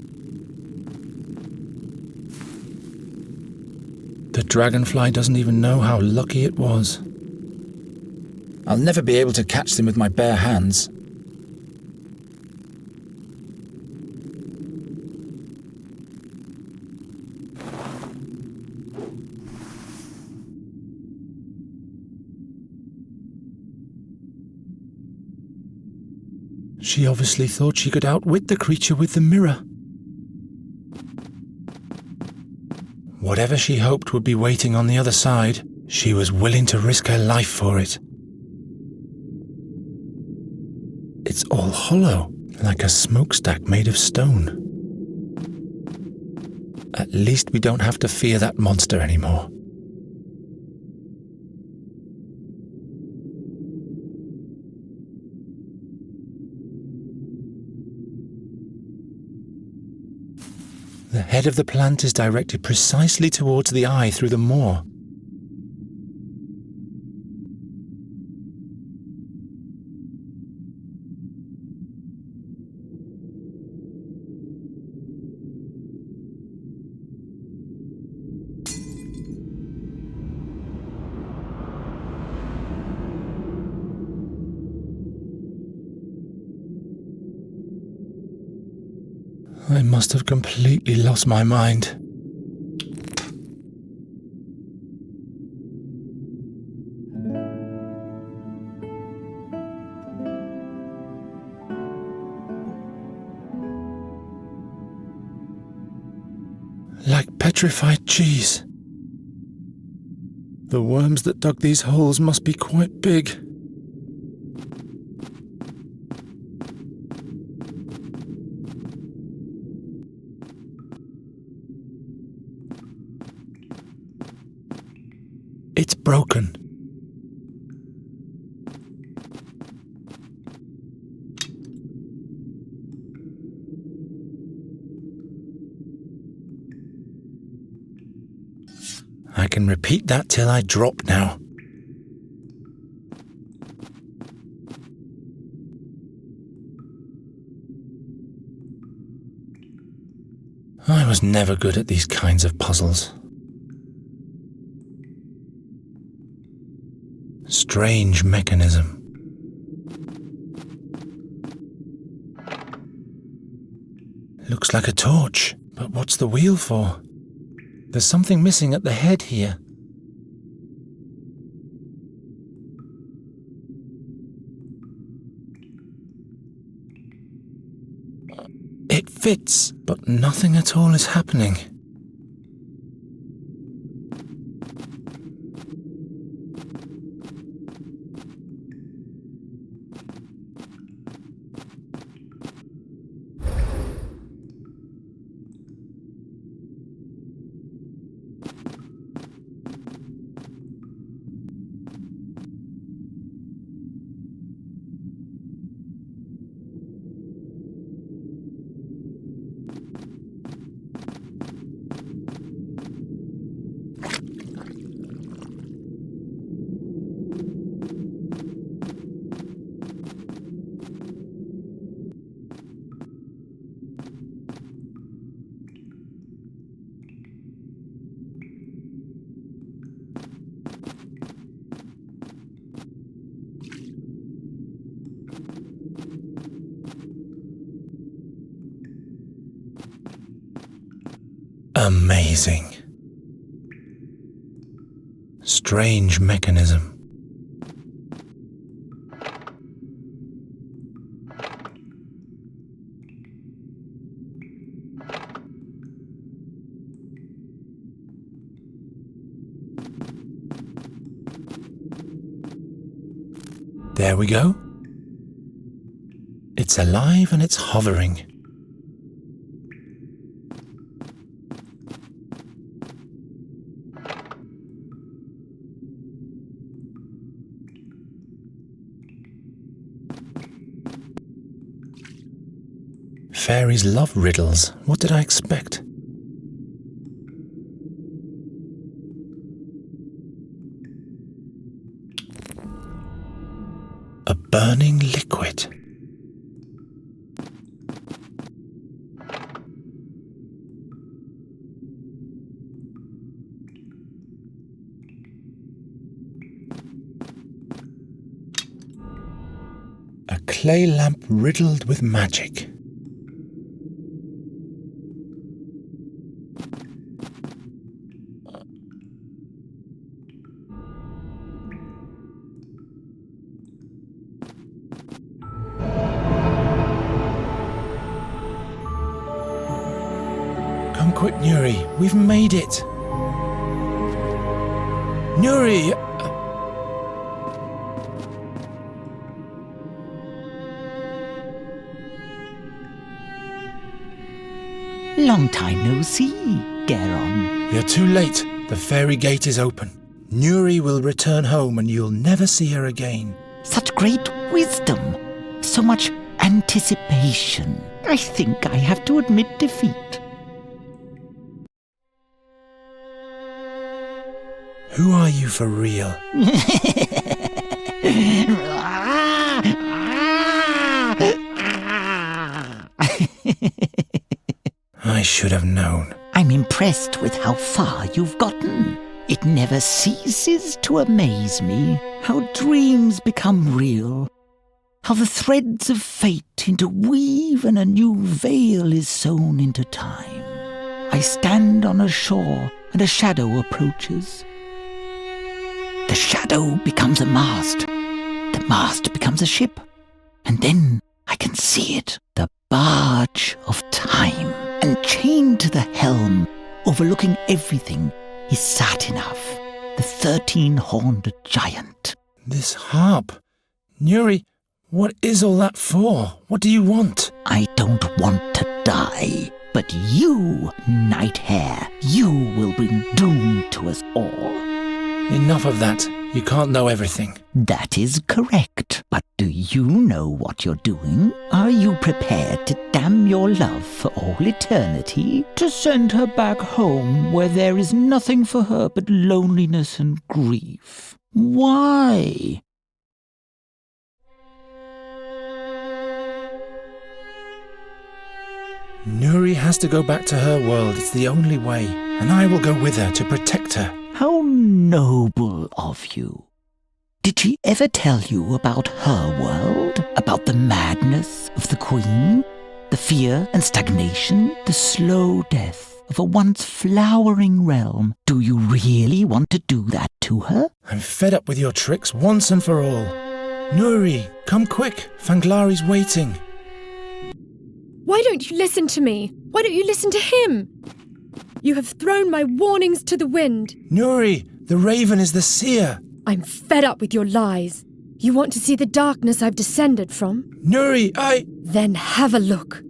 The dragonfly doesn't even know how lucky it was. I'll never be able to catch them with my bare hands. She obviously thought she could outwit the creature with the mirror. Whatever she hoped would be waiting on the other side, she was willing to risk her life for it. It's all hollow, like a smokestack made of stone. At least we don't have to fear that monster anymore. The head of the plant is directed precisely towards the eye through the moor. I must have completely lost my mind. Like petrified cheese. The worms that dug these holes must be quite big. It's broken. I can repeat that till I drop now. I was never good at these kinds of puzzles. Strange mechanism. Looks like a torch, but what's the wheel for? There's something missing at the head here. It fits, but nothing at all is happening. Amazing. Strange mechanism. There we go. It's alive and it's hovering. Fairies love riddles. What did I expect? A burning liquid. A clay lamp riddled with magic. Come quick, Nuri. We've made it. Nuri! Long time no see, Garon. You're too late. The fairy gate is open. Nuri will return home and you'll never see her again. Such great wisdom. So much anticipation. I think I have to admit defeat. Who are you for real? I should have known. I'm impressed with how far you've gotten. It never ceases to amaze me how dreams become real, how the threads of fate interweave and a new veil is sewn into time. I stand on a shore and a shadow approaches. The shadow becomes a mast. The mast becomes a ship. And then I can see it, the barge of time. And chained to the helm, overlooking everything, is Satinav, the 13-horned giant. This harp. Nuri, what is all that for? What do you want? I don't want to die, but you, Night Hare, you will bring doom to us all. Enough of that. You can't know everything. That is correct. But do you know what you're doing? Are you prepared to damn your love for all eternity? To send her back home where there is nothing for her but loneliness and grief? Why? Nuri has to go back to her world. It's the only way. And I will go with her to protect her. How noble of you. Did she ever tell you about her world? About the madness of the Queen? The fear and stagnation? The slow death of a once flowering realm? Do you really want to do that to her? I'm fed up with your tricks once and for all. Nuri, come quick. Fanglari's waiting. Why don't you listen to me? Why don't you listen to him? You have thrown my warnings to the wind. Nuri, the raven is the seer. I'm fed up with your lies. You want to see the darkness I've descended from? Nuri, Then have a look.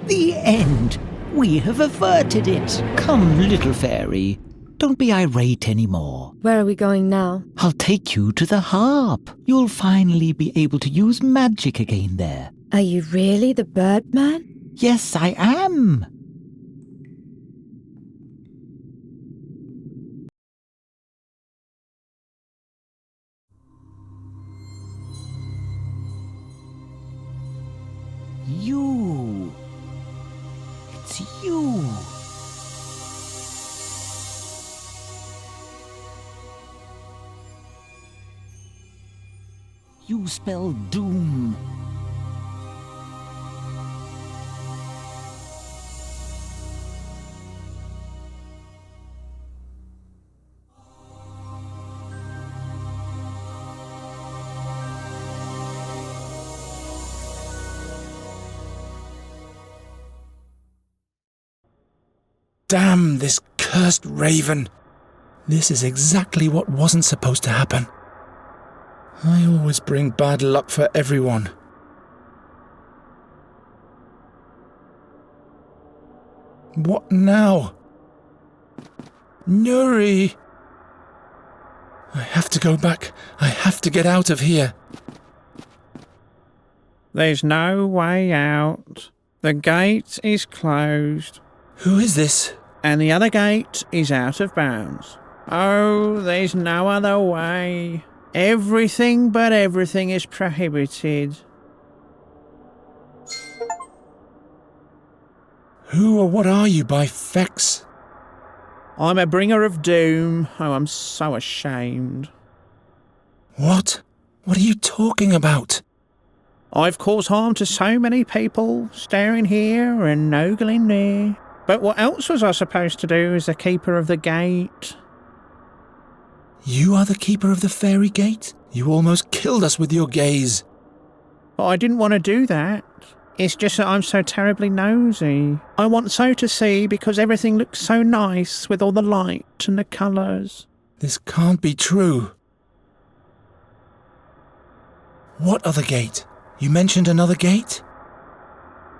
The end! We have averted it. Come, little fairy. Don't be irate anymore. Where are we going now? I'll take you to the harp. You'll finally be able to use magic again there. Are you really the Birdman? Yes, I am. You. It's you. You spell doom. Damn this cursed raven. This is exactly what wasn't supposed to happen. I always bring bad luck for everyone. What now? Nuri! I have to go back. I have to get out of here. There's no way out. The gate is closed. Who is this? And the other gate is out of bounds. Oh, there's no other way. Everything but everything is prohibited. Who or what are you by Fex? I'm a bringer of doom. Oh, I'm so ashamed. What? What are you talking about? I've caused harm to so many people, staring here and ogling there. But what else was I supposed to do as the keeper of the gate? You are the keeper of the fairy gate? You almost killed us with your gaze. But I didn't want to do that. It's just that I'm so terribly nosy. I want so to see because everything looks so nice with all the light and the colours. This can't be true. What other gate? You mentioned another gate?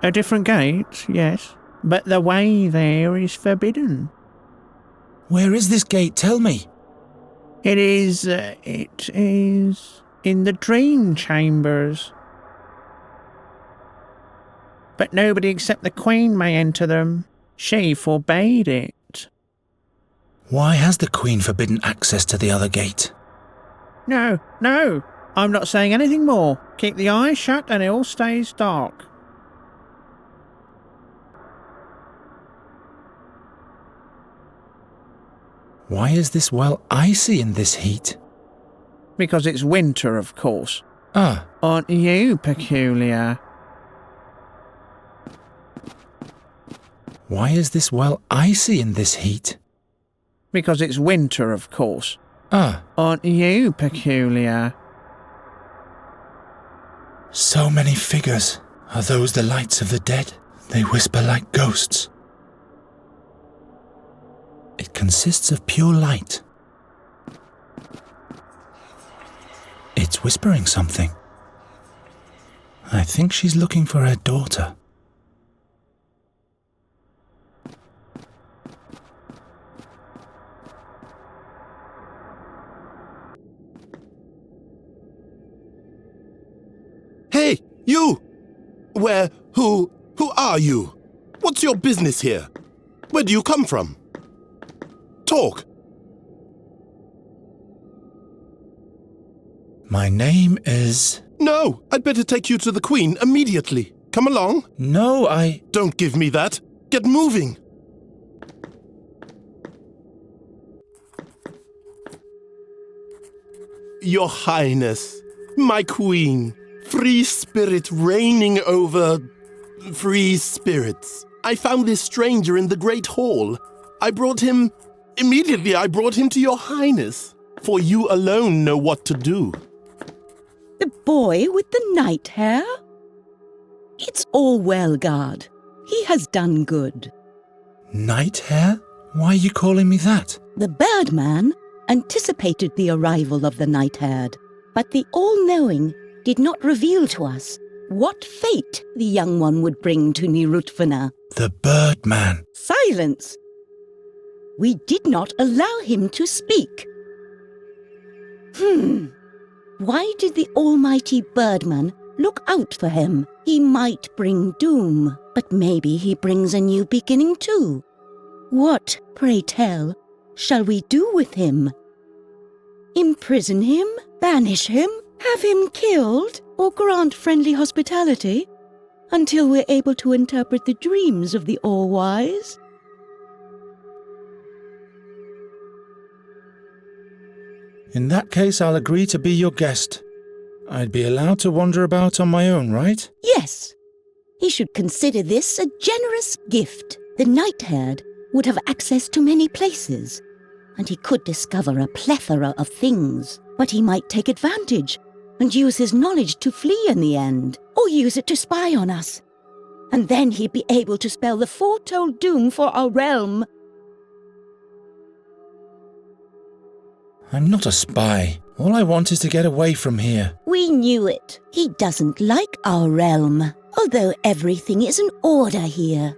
A different gate, yes, but the way there is forbidden. Where is this gate? Tell me. It is in the dream chambers. But nobody except the Queen may enter them. She forbade it. Why has the Queen forbidden access to the other gate? No, I'm not saying anything more. Keep the eyes shut and it all stays dark. Why is this well icy in this heat? Because it's winter, of course. Ah. Aren't you peculiar? Why is this well icy in this heat? Because it's winter, of course. Ah. Aren't you peculiar? So many figures. Are those the lights of the dead? They whisper like ghosts. It consists of pure light. It's whispering something. I think she's looking for her daughter. Hey, you! Who are you? What's your business here? Where do you come from? Talk. My name is... No, I'd better take you to the Queen immediately. Come along. No, Don't give me that. Get moving. Your Highness, my Queen, free spirit reigning over free spirits. I found this stranger in the Great Hall. Immediately I brought him to your Highness, for you alone know what to do. The boy with the night hair? It's all well, guard. He has done good. Night hair? Why are you calling me that? The Birdman anticipated the arrival of the night-haired, but the all-knowing did not reveal to us what fate the young one would bring to Nirutvana. The Birdman. Silence! We did not allow him to speak. Why did the almighty Birdman look out for him? He might bring doom, but maybe he brings a new beginning too. What, pray tell, shall we do with him? Imprison him? Banish him? Have him killed? Or grant friendly hospitality? Until we're able to interpret the dreams of the all-wise? In that case, I'll agree to be your guest. I'd be allowed to wander about on my own, right? Yes. He should consider this a generous gift. The night-haired would have access to many places, and he could discover a plethora of things. But he might take advantage and use his knowledge to flee in the end, or use it to spy on us. And then he'd be able to spell the foretold doom for our realm. I'm not a spy. All I want is to get away from here. We knew it. He doesn't like our realm, although everything is in order here.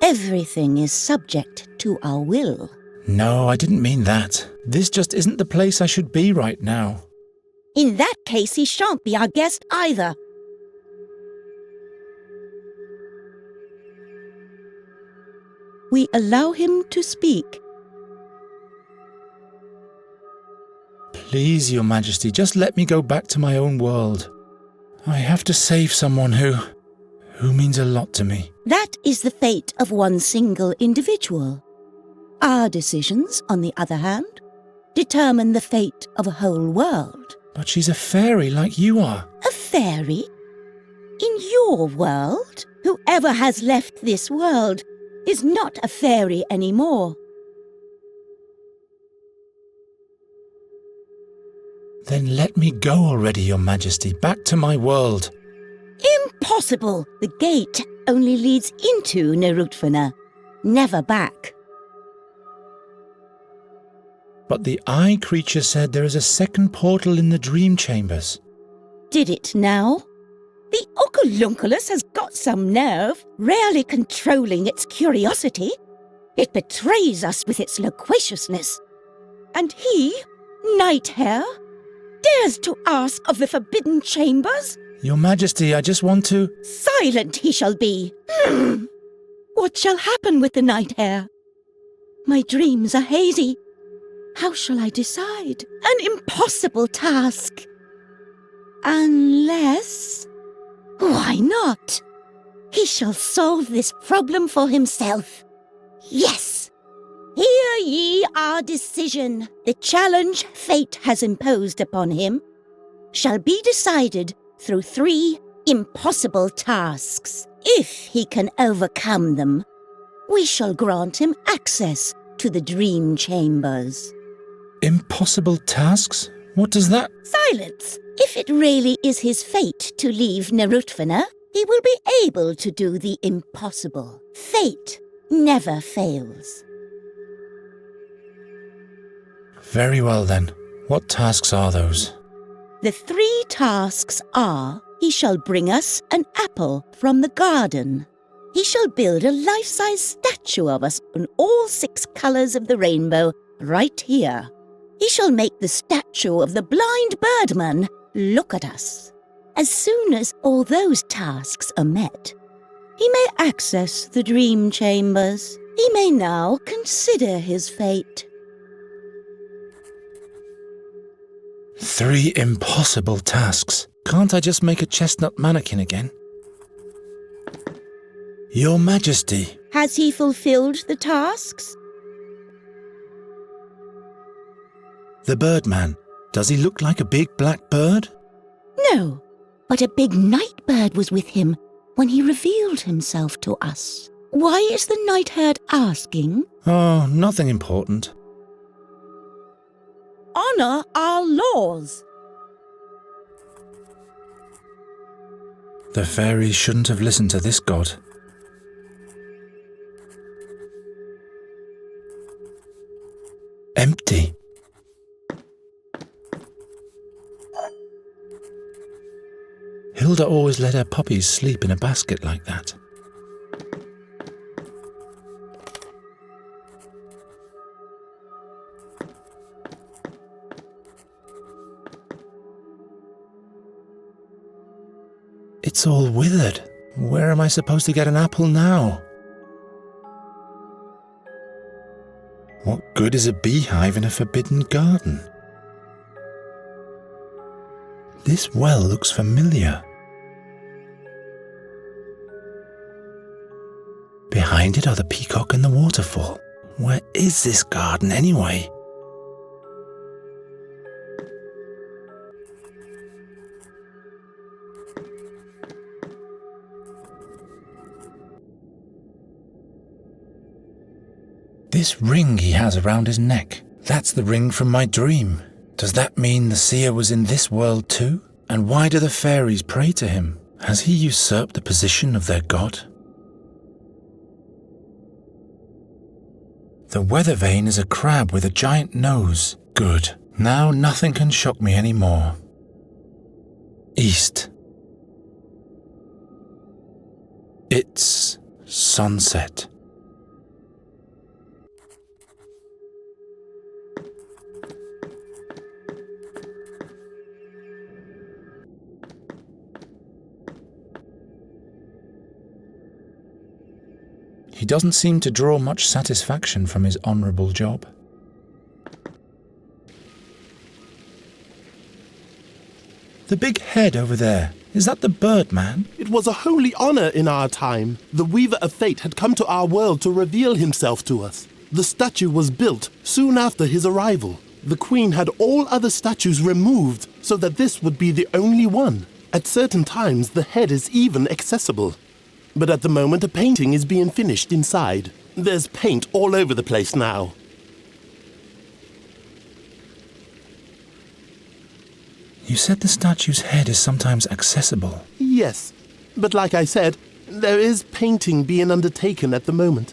Everything is subject to our will. No, I didn't mean that. This just isn't the place I should be right now. In that case, he shan't be our guest either. We allow him to speak. Please, Your Majesty, just let me go back to my own world. I have to save someone who means a lot to me. That is the fate of one single individual. Our decisions, on the other hand, determine the fate of a whole world. But she's a fairy like you are. A fairy? In your world? Whoever has left this world is not a fairy anymore. Then let me go already, Your Majesty, back to my world. Impossible! The gate only leads into Nirutvana, never back. But the eye creature said there is a second portal in the dream chambers. Did it now? The Oculunculus has got some nerve, rarely controlling its curiosity. It betrays us with its loquaciousness. And he, Night Hare, dares to ask of the forbidden chambers? Your Majesty, I just want to... Silent he shall be. What shall happen with the Night Hare? My dreams are hazy. How shall I decide? An impossible task. Unless... Why not? He shall solve this problem for himself. Yes! Hear ye our decision. The challenge fate has imposed upon him shall be decided through 3 impossible tasks. If he can overcome them, we shall grant him access to the dream chambers. Impossible tasks? What does that... Silence! If it really is his fate to leave Nerutvana, he will be able to do the impossible. Fate never fails. Very well then. What tasks are those? The 3 tasks are, he shall bring us an apple from the garden. He shall build a life-size statue of us in all 6 colours of the rainbow right here. He shall make the statue of the blind birdman look at us. As soon as all those tasks are met, he may access the dream chambers. He may now consider his fate. 3 impossible tasks. Can't I just make a chestnut mannequin again? Your Majesty. Has he fulfilled the tasks? The Birdman. Does he look like a big black bird? No, but a big night bird was with him when he revealed himself to us. Why is the night herd asking? Oh, nothing important. Honor our laws. The fairies shouldn't have listened to this god. Empty. Hilda always let her puppies sleep in a basket like that. It's all withered. Where am I supposed to get an apple now? What good is a beehive in a forbidden garden? This well looks familiar. Behind it are the peacock and the waterfall. Where is this garden anyway? This ring he has around his neck, that's the ring from my dream. Does that mean the seer was in this world too? And why do the fairies pray to him? Has he usurped the position of their god? The weather vane is a crab with a giant nose. Good. Now nothing can shock me anymore. East. It's sunset. He doesn't seem to draw much satisfaction from his honourable job. The big head over there, is that the Birdman? It was a holy honor in our time. The Weaver of Fate had come to our world to reveal himself to us. The statue was built soon after his arrival. The Queen had all other statues removed so that this would be the only one. At certain times, the head is even accessible. But at the moment, a painting is being finished inside. There's paint all over the place now. You said the statue's head is sometimes accessible. Yes, but like I said, there is painting being undertaken at the moment.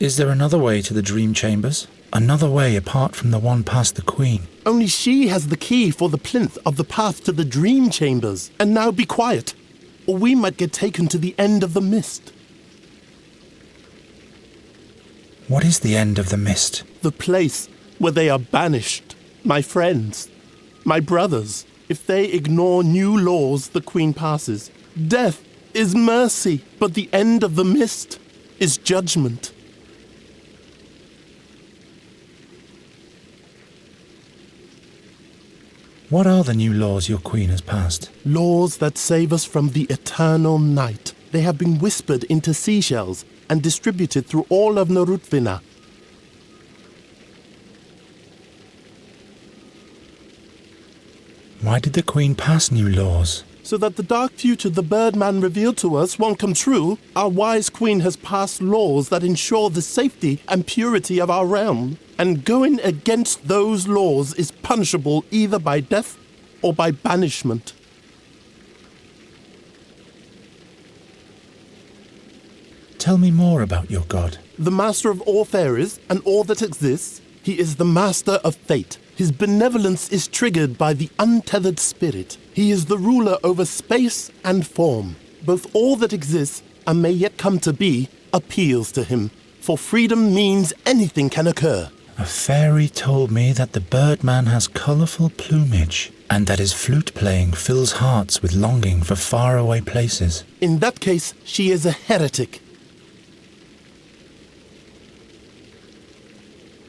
Is there another way to the dream chambers? Another way apart from the one past the Queen. Only she has the key for the plinth of the path to the dream chambers. And now be quiet, or we might get taken to the end of the mist. What is the end of the mist? The place where they are banished. My friends, my brothers, if they ignore new laws the Queen passes. Death is mercy, but the end of the mist is judgment. What are the new laws your Queen has passed? Laws that save us from the eternal night. They have been whispered into seashells and distributed through all of Norutvina. Why did the Queen pass new laws? So that the dark future the Birdman revealed to us won't come true, our wise Queen has passed laws that ensure the safety and purity of our realm. And going against those laws is punishable either by death or by banishment. Tell me more about your god. The master of all fairies and all that exists, he is the master of fate. His benevolence is triggered by the untethered spirit. He is the ruler over space and form. Both all that exists and may yet come to be appeals to him. For freedom means anything can occur. A fairy told me that the Birdman has colourful plumage and that his flute playing fills hearts with longing for faraway places. In that case, she is a heretic.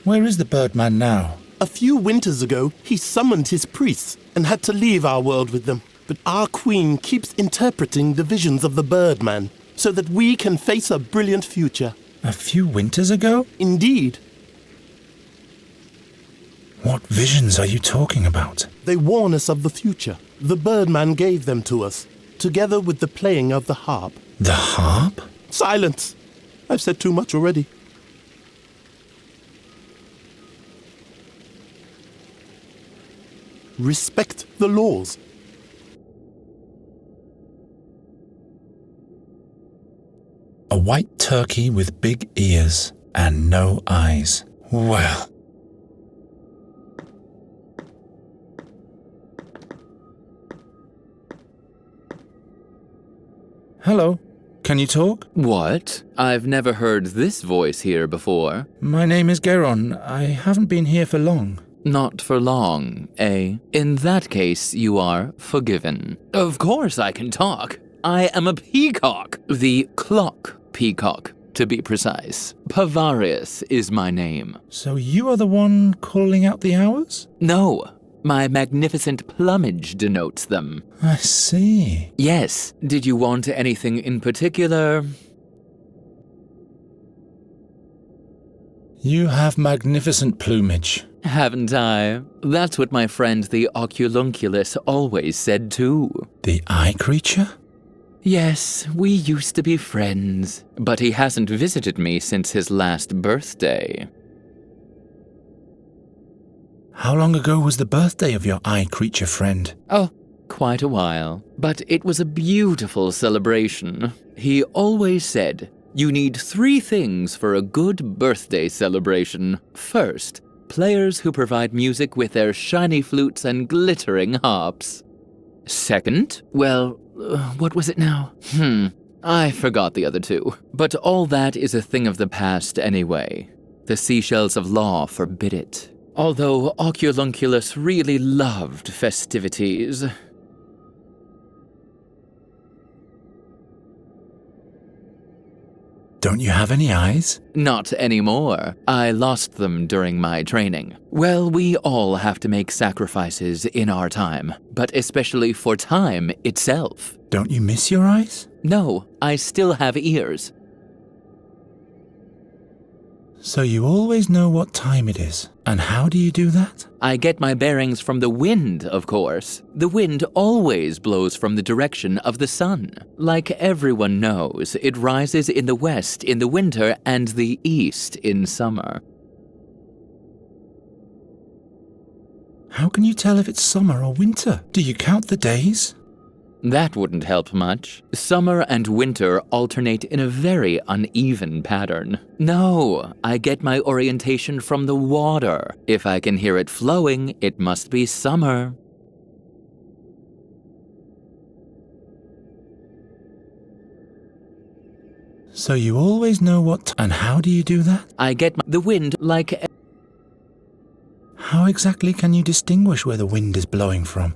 Where is the Birdman now? A few winters ago, he summoned his priests and had to leave our world with them. But our Queen keeps interpreting the visions of the Birdman so that we can face a brilliant future. A few winters ago? Indeed. What visions are you talking about? They warn us of the future. The Birdman gave them to us, together with the playing of the harp. The harp? Silence! I've said too much already. Respect the laws. A white turkey with big ears and no eyes. Well. Hello. Can you talk? What? I've never heard this voice here before. My name is Geron. I haven't been here for long. Not for long, eh? In that case, you are forgiven. Of course I can talk. I am a peacock. The clock peacock, to be precise. Pavarius is my name. So you are the one calling out the hours? No. My magnificent plumage denotes them. I see. Yes. Did you want anything in particular? You have magnificent plumage. Haven't I? That's what my friend the Oculunculus always said too. The eye creature? Yes, we used to be friends, but he hasn't visited me since his last birthday. How long ago was the birthday of your eye creature friend? Oh, quite a while. But it was a beautiful celebration. He always said, you need 3 things for a good birthday celebration. First, players who provide music with their shiny flutes and glittering harps. Second, well, what was it now? I forgot the other 2. But all that is a thing of the past anyway. The seashells of law forbid it. Although Oculunculus really loved festivities. Don't you have any eyes? Not anymore. I lost them during my training. Well, we all have to make sacrifices in our time, but especially for time itself. Don't you miss your eyes? No, I still have ears. So you always know what time it is. And how do you do that? I get my bearings from the wind, of course. The wind always blows from the direction of the sun. Like everyone knows, it rises in the west in the winter and the east in summer. How can you tell if it's summer or winter? Do you count the days? That wouldn't help much. Summer and winter alternate in a very uneven pattern. No, I get my orientation from the water. If I can hear it flowing, it must be summer. So you always know what... And how do you do that? I get the wind like... How exactly can you distinguish where the wind is blowing from?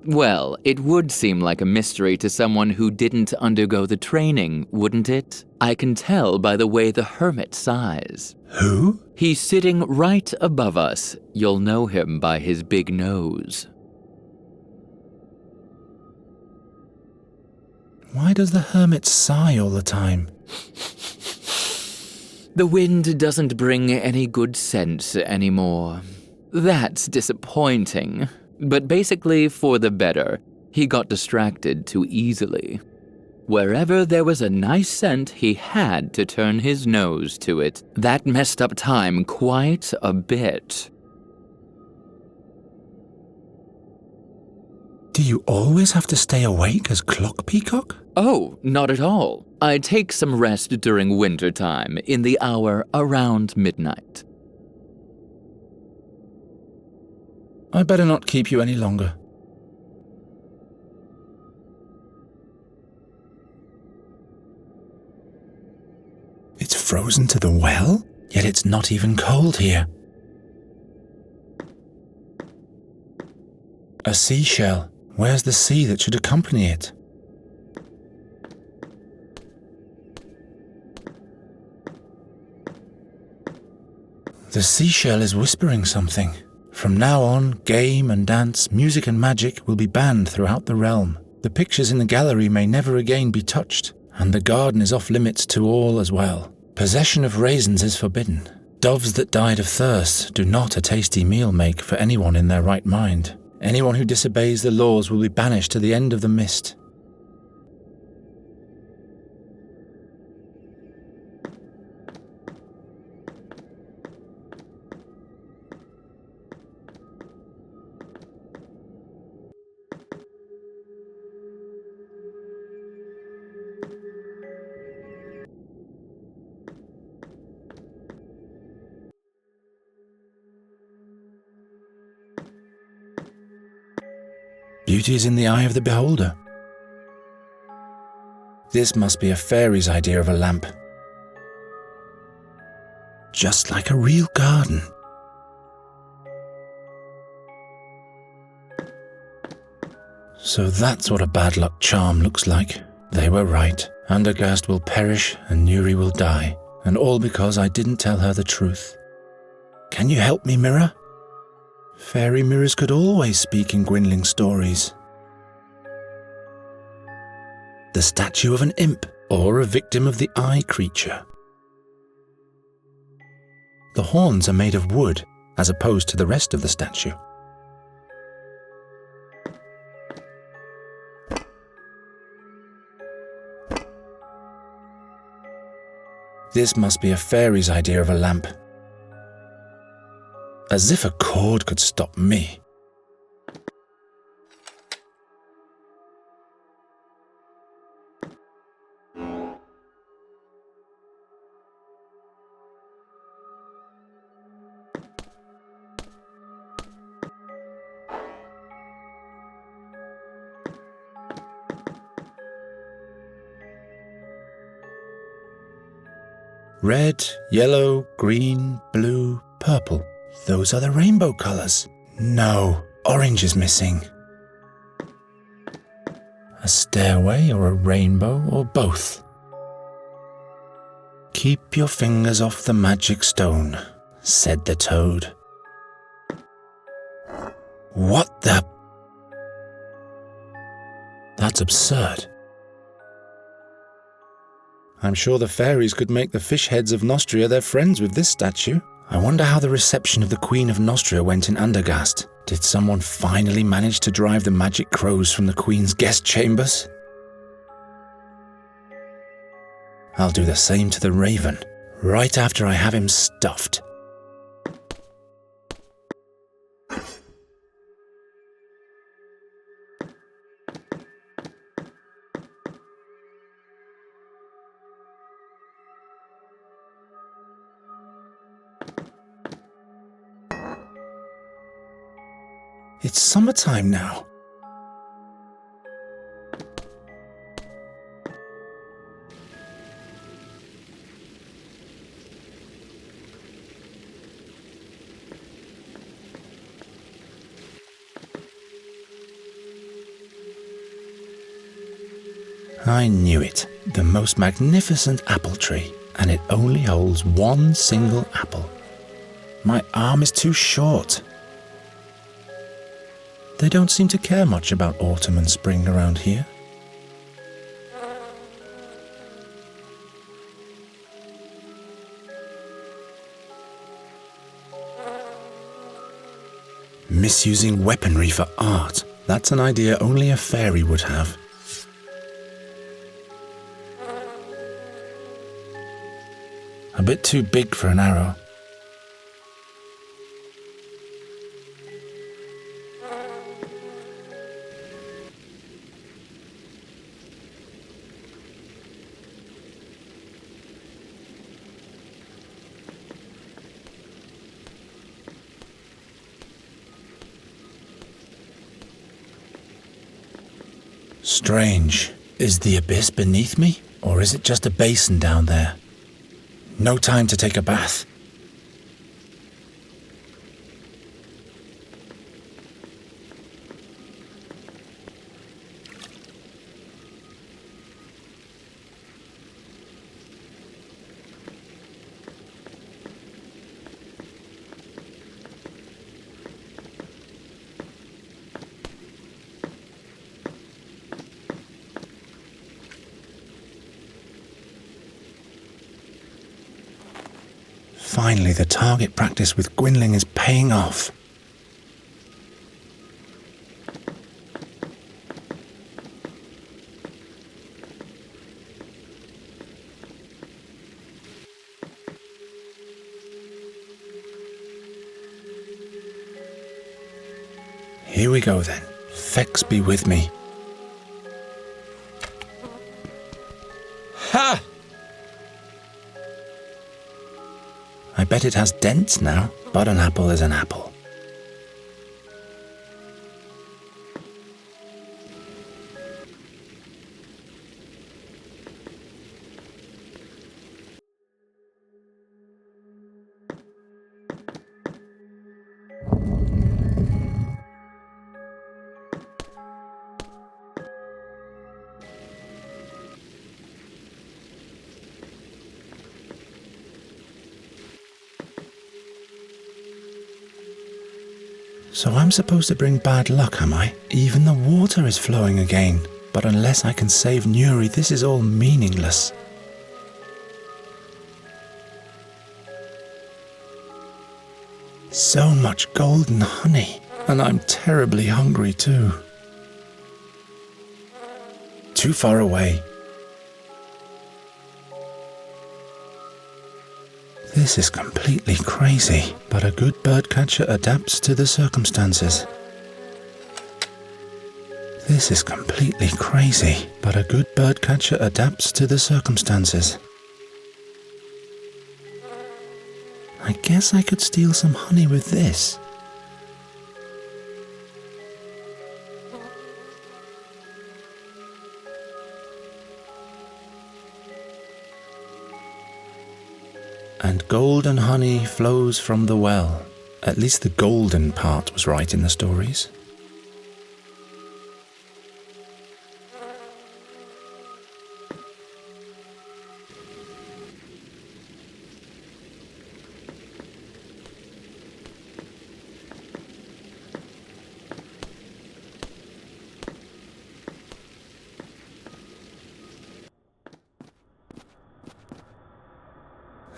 Well, it would seem like a mystery to someone who didn't undergo the training, wouldn't it? I can tell by the way the hermit sighs. Who? He's sitting right above us. You'll know him by his big nose. Why does the hermit sigh all the time? The wind doesn't bring any good sense anymore. That's disappointing. But basically for the better. He got distracted too easily. Wherever there was a nice scent, he had to turn his nose to it. That messed up time quite a bit. Do you always have to stay awake as Clock Peacock? Oh, not at all. I take some rest during winter time, in the hour around midnight. I better not keep you any longer. It's frozen to the well, yet it's not even cold here. A seashell. Where's the sea that should accompany it? The seashell is whispering something. From now on, game and dance, music and magic will be banned throughout the realm. The pictures in the gallery may never again be touched, and the garden is off limits to all as well. Possession of raisins is forbidden. Doves that died of thirst do not a tasty meal make for anyone in their right mind. Anyone who disobeys the laws will be banished to the end of the mist. Beauty is in the eye of the beholder. This must be a fairy's idea of a lamp. Just like a real garden. So that's what a bad luck charm looks like. They were right. Andergast will perish and Nuri will die. And all because I didn't tell her the truth. Can you help me, mirror? Fairy mirrors could always speak in Gwynling stories. The statue of an imp, or a victim of the eye creature. The horns are made of wood, as opposed to the rest of the statue. This must be a fairy's idea of a lamp. As if a cord could stop me. Red, yellow, green, blue, purple. Those are the rainbow colors. No, orange is missing. A stairway or a rainbow or both. Keep your fingers off the magic stone, said the toad. What the... That's absurd. I'm sure the fairies could make the fish heads of Nostria their friends with this statue. I wonder how the reception of the Queen of Nostria went in Andergast. Did someone finally manage to drive the magic crows from the Queen's guest chambers? I'll do the same to the raven, right after I have him stuffed. It's summertime now. I knew it. The most magnificent apple tree, and it only holds one single apple. My arm is too short. They don't seem to care much about autumn and spring around here. Misusing weaponry for art. That's an idea only a fairy would have. A bit too big for an arrow. Strange. Is the abyss beneath me? Or is it just a basin down there? No time to take a bath. Finally, the target practice with Gwynling is paying off. Here we go then. Fex be with me. Ha! I bet it has dents now, but an apple is an apple. So I'm supposed to bring bad luck, am I? Even the water is flowing again. But unless I can save Nuri, this is all meaningless. So much golden honey, and I'm terribly hungry too. Too far away. This is completely crazy, but a good birdcatcher adapts to the circumstances. This is completely crazy, but a good birdcatcher adapts to the circumstances. I guess I could steal some honey with this. And golden honey flows from the well. At least the golden part was right in the stories.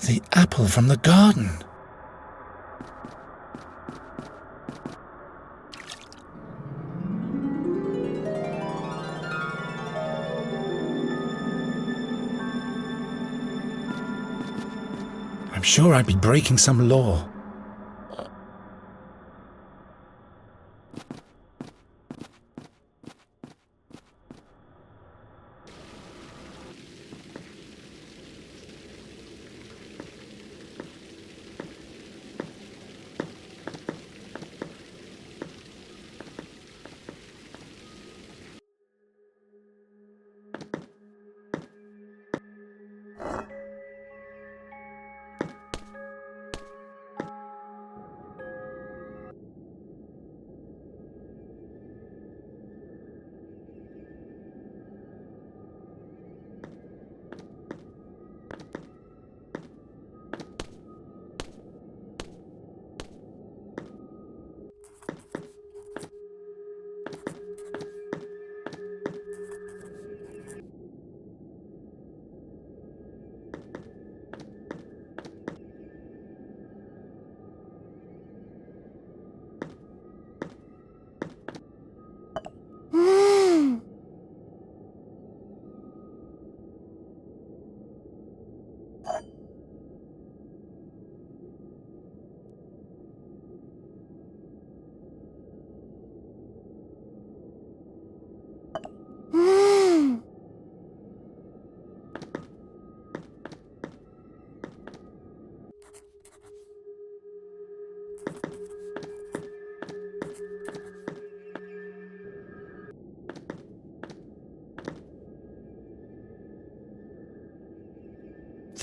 The apple from the garden. I'm sure I'd be breaking some law.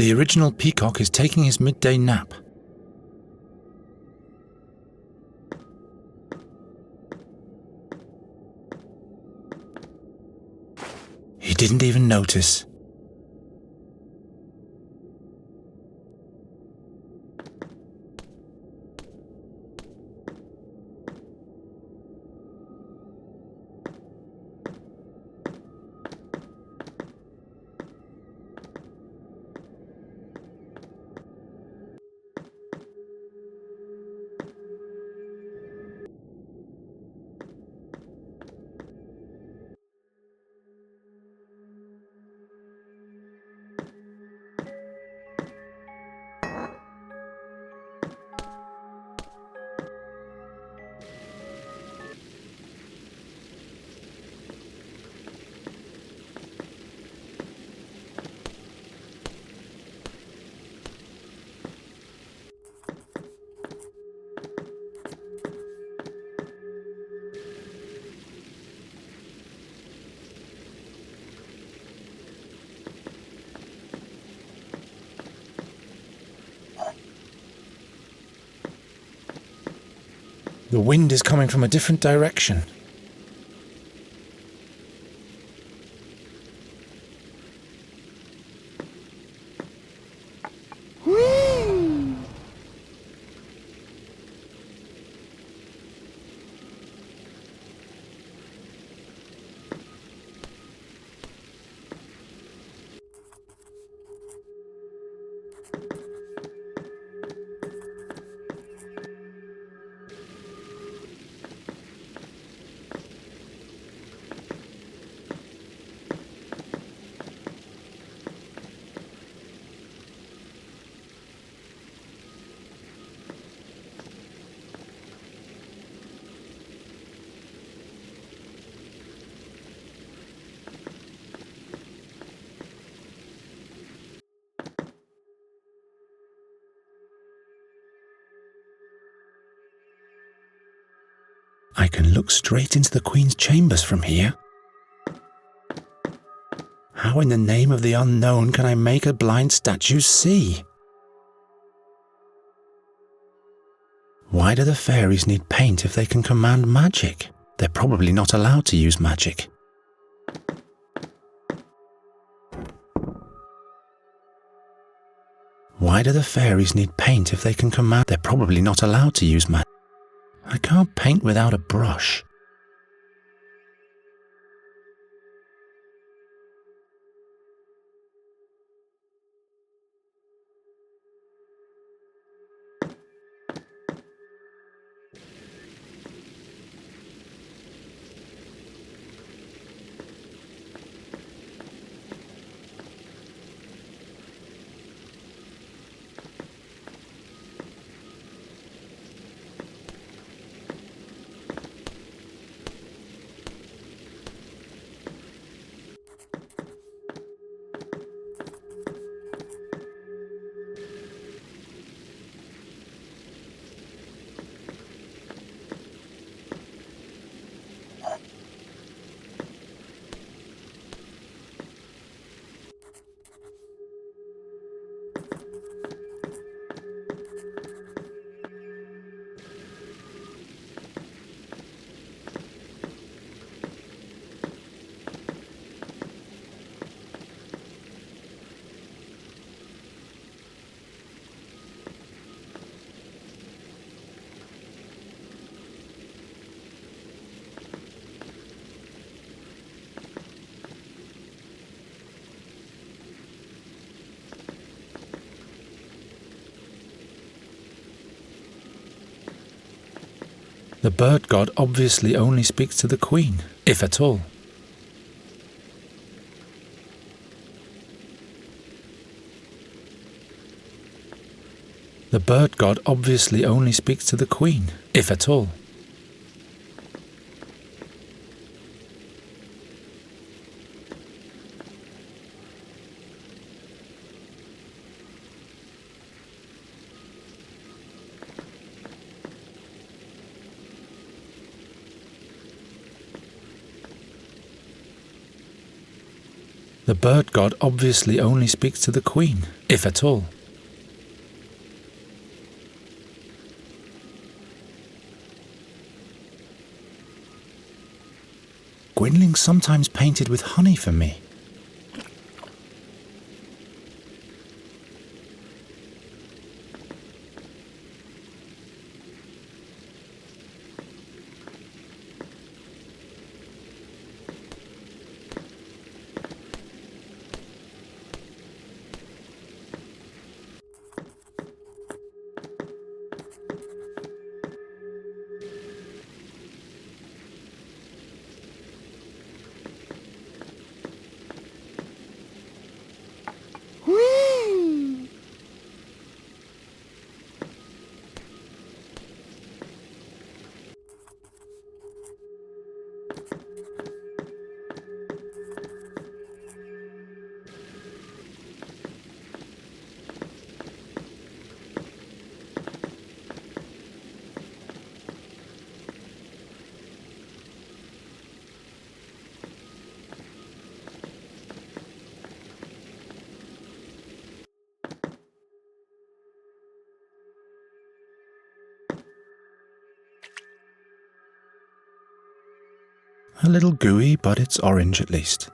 The original peacock is taking his midday nap. He didn't even notice. The wind is coming from a different direction. I can look straight into the Queen's chambers from here. How in the name of the unknown can I make a blind statue see? Why do the fairies need paint if they can command magic? They're probably not allowed to use magic. Why do the fairies need paint if they can command? They're probably not allowed to use magic. I can't paint without a brush. The bird god obviously only speaks to the Queen, if at all. The bird god obviously only speaks to the Queen, if at all. The bird god obviously only speaks to the queen, if at all. Gwynling sometimes painted with honey for me. A little gooey, but it's orange at least.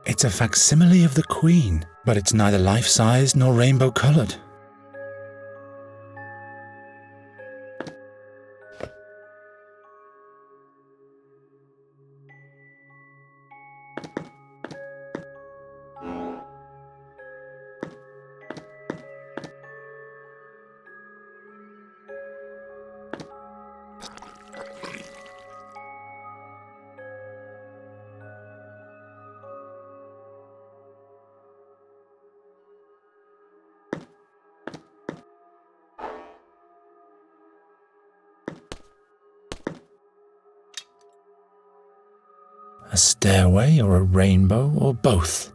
It's a facsimile of the Queen, but it's neither life-size nor rainbow-coloured. A stairway or a rainbow or both?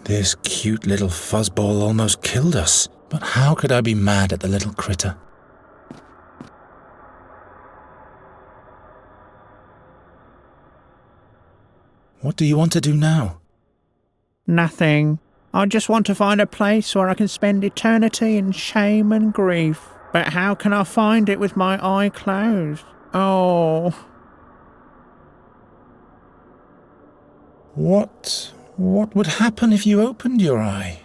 This cute little fuzzball almost killed us, but how could I be mad at the little critter? What do you want to do now? Nothing. I just want to find a place where I can spend eternity in shame and grief. But how can I find it with my eye closed? Oh. What would happen if you opened your eye?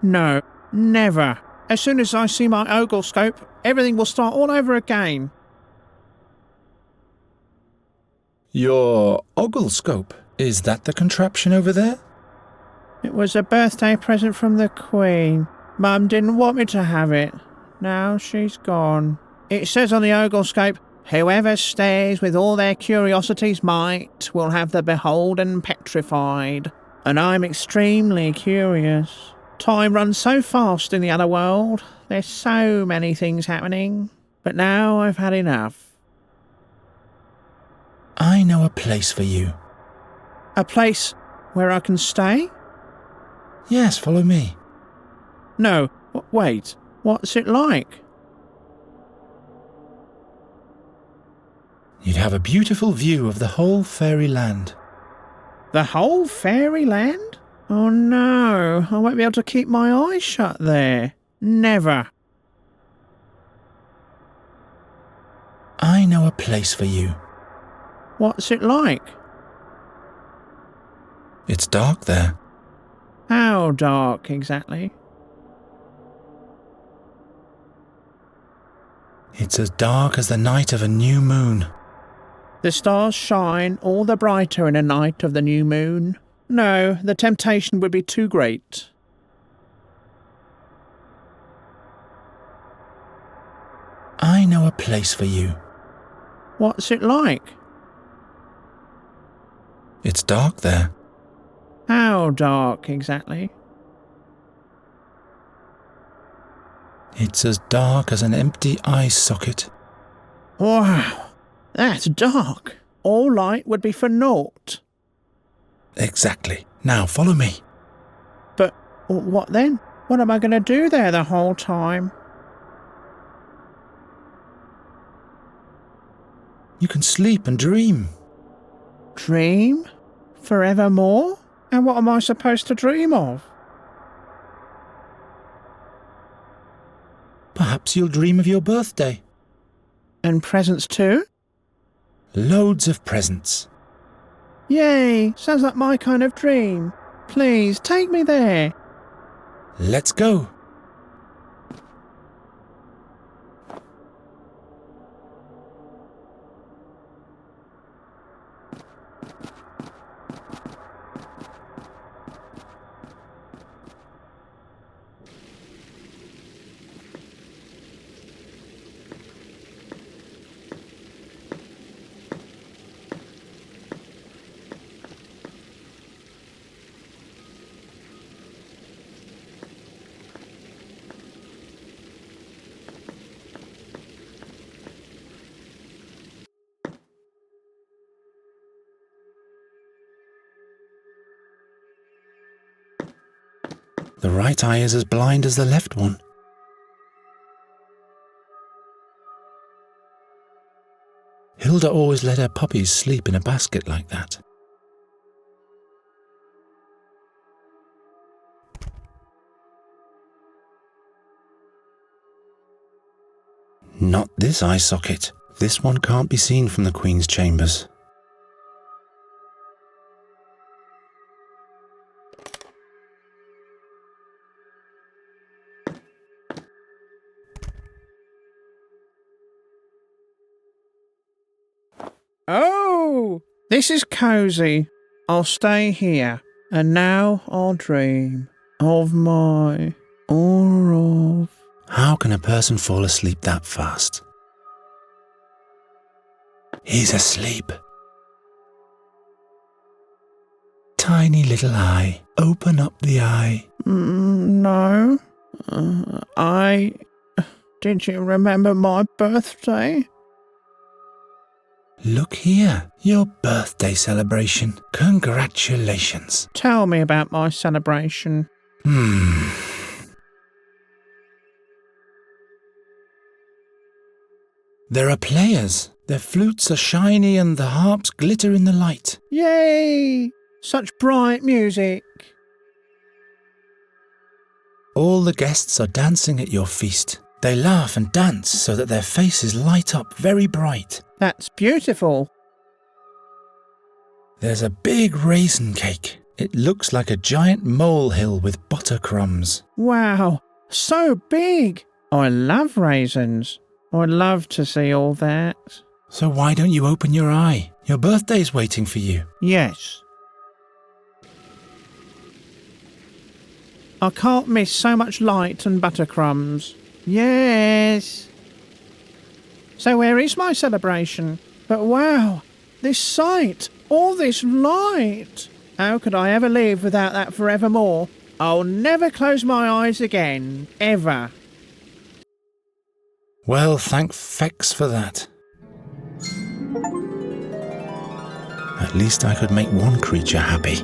No, never. As soon as I see my oglescope, everything will start all over again. Your oglescope? Is that the contraption over there? It was a birthday present from the Queen. Mum didn't want me to have it. Now she's gone. It says on the oglescope, "Whoever stares with all their curiosity's might will have the beholden petrified." And I'm extremely curious. Time runs so fast in the other world. There's so many things happening. But now I've had enough. I know a place for you. A place where I can stay? Yes, follow me. No, wait. What's it like? You'd have a beautiful view of the whole fairy land. The whole fairy land? Oh no, I won't be able to keep my eyes shut there. Never. I know a place for you. What's it like? It's dark there. How dark exactly? It's as dark as the night of a new moon. The stars shine all the brighter in a night of the new moon. No, the temptation would be too great. I know a place for you. What's it like? It's dark there. How dark exactly? It's as dark as an empty eye socket. Wow, that's dark. All light would be for naught. Exactly. Now follow me. But what then? What am I going to do there the whole time? You can sleep and dream. Dream? Forevermore? And what am I supposed to dream of? Perhaps you'll dream of your birthday. And presents too? Loads of presents. Yay! Sounds like my kind of dream. Please, take me there. Let's go. The right eye is as blind as the left one. Hilda always let her puppies sleep in a basket like that. Not this eye socket. This one can't be seen from the Queen's chambers. Oh, this is cosy. I'll stay here. And now I'll dream of my... or of... How can a person fall asleep that fast? He's asleep. Tiny little eye. Open up the eye. No. Did you remember my birthday? Look here, your birthday celebration. Congratulations. Tell me about my celebration. There are players. Their flutes are shiny and the harps glitter in the light. Yay! Such bright music. All the guests are dancing at your feast. They laugh and dance so that their faces light up very bright. That's beautiful. There's a big raisin cake. It looks like a giant molehill with butter crumbs. Wow, so big. I love raisins. I'd love to see all that. So why don't you open your eye? Your birthday's waiting for you. Yes. I can't miss so much light and buttercrumbs. Yes. So where is my celebration? But wow, this sight, all this light. How could I ever live without that forevermore? I'll never close my eyes again, ever. Well, thank fex for that. At least I could make one creature happy.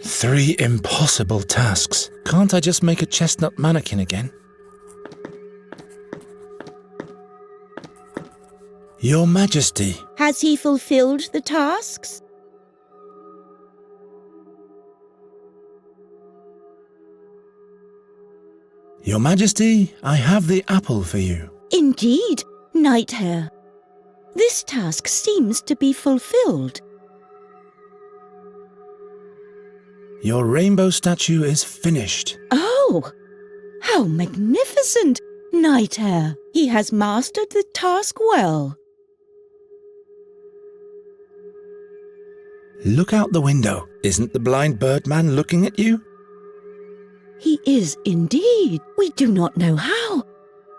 Three impossible tasks. Can't I just make a chestnut mannequin again? Your Majesty. Has he fulfilled the tasks? Your Majesty, I have the apple for you. Indeed, Nighthare. This task seems to be fulfilled. Your rainbow statue is finished. Oh, how magnificent! Nighthare, he has mastered the task well. Look out the window. Isn't the blind birdman looking at you? He is indeed. We do not know how.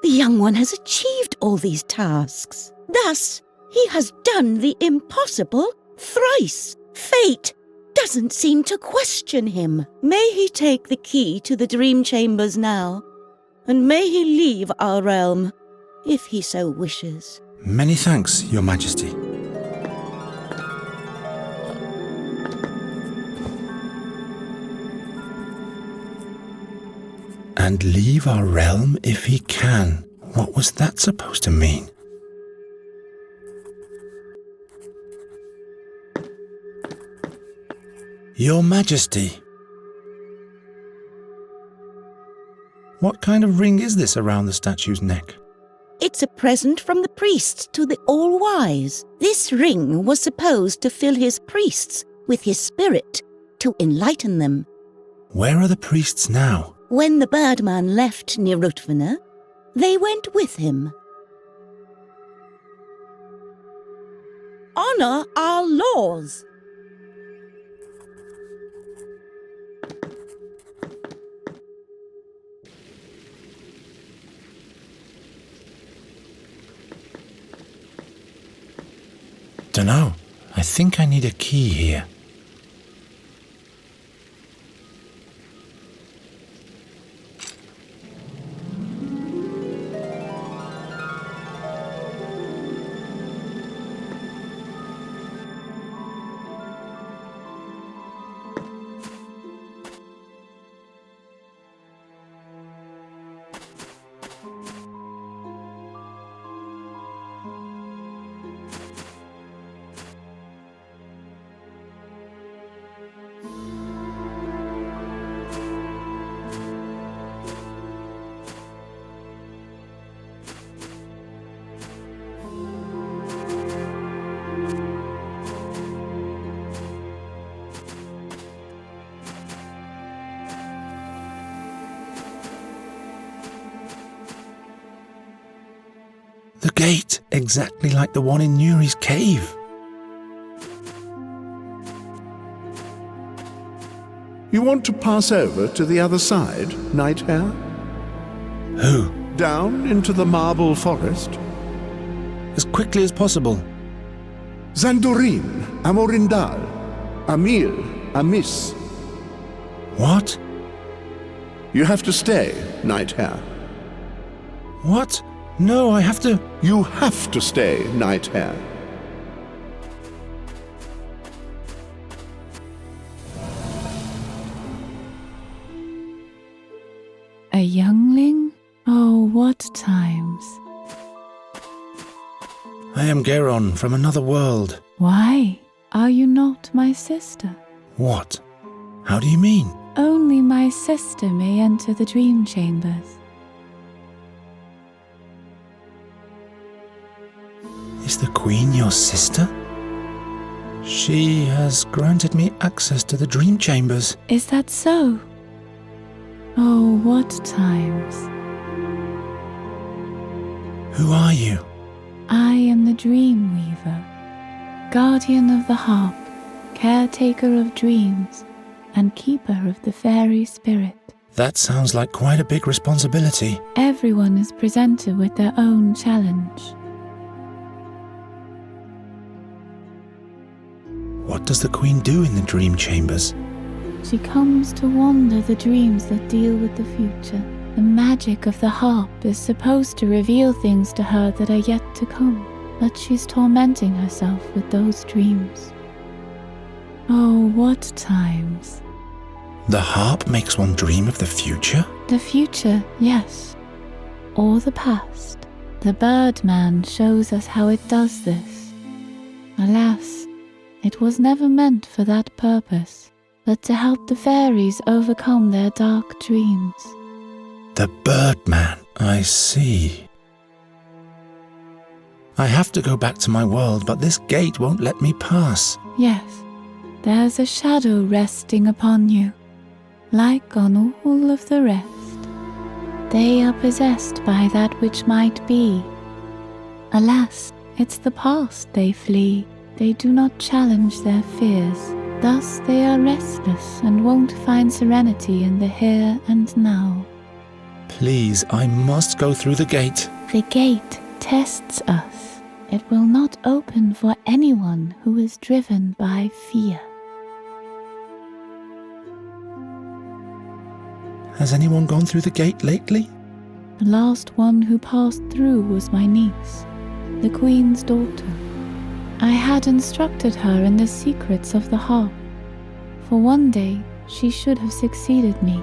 The young one has achieved all these tasks. Thus, he has done the impossible thrice. Fate doesn't seem to question him. May he take the key to the dream chambers now, and may he leave our realm, if he so wishes. Many thanks, Your Majesty. And leave our realm if he can. What was that supposed to mean? Your Majesty. What kind of ring is this around the statue's neck? It's a present from the priests to the All-Wise. This ring was supposed to fill his priests with his spirit to enlighten them. Where are the priests now? When the birdman left Nirutvana, they went with him. Honor our laws. Dunno. I think I need a key here. The gate, exactly like the one in Nuri's cave. You want to pass over to the other side, Nighthare? Who? Down into the marble forest. As quickly as possible. Zandurin, Amorindal, Amil, Amis, What? You have to stay, Night Hare. What? No, I have to... You have to stay, Night Hare. A youngling? Oh, what times. I am Geron from another world. Why? Are you not my sister? What? How do you mean? Only my sister may enter the dream chambers. Is the Queen your sister? She has granted me access to the dream chambers. Is that so? Oh, what times. Who are you? I am the Dream Weaver, guardian of the harp, caretaker of dreams, and keeper of the fairy spirit. That sounds like quite a big responsibility. Everyone is presented with their own challenge. What does the Queen do in the dream chambers? She comes to wander the dreams that deal with the future. The magic of the harp is supposed to reveal things to her that are yet to come, but she's tormenting herself with those dreams. Oh, what times. The harp makes one dream of the future? The future, yes. Or the past. The Birdman shows us how it does this. Alas, it was never meant for that purpose, but to help the fairies overcome their dark dreams. The Birdman, I see. I have to go back to my world, but this gate won't let me pass. Yes, there's a shadow resting upon you, like on all of the rest. They are possessed by that which might be. Alas, it's the past they flee. They do not challenge their fears. Thus they are restless and won't find serenity in the here and now. Please, I must go through the gate. The gate tests us. It will not open for anyone who is driven by fear. Has anyone gone through the gate lately? The last one who passed through was my niece, the Queen's daughter. I had instructed her in the secrets of the harp, for one day she should have succeeded me.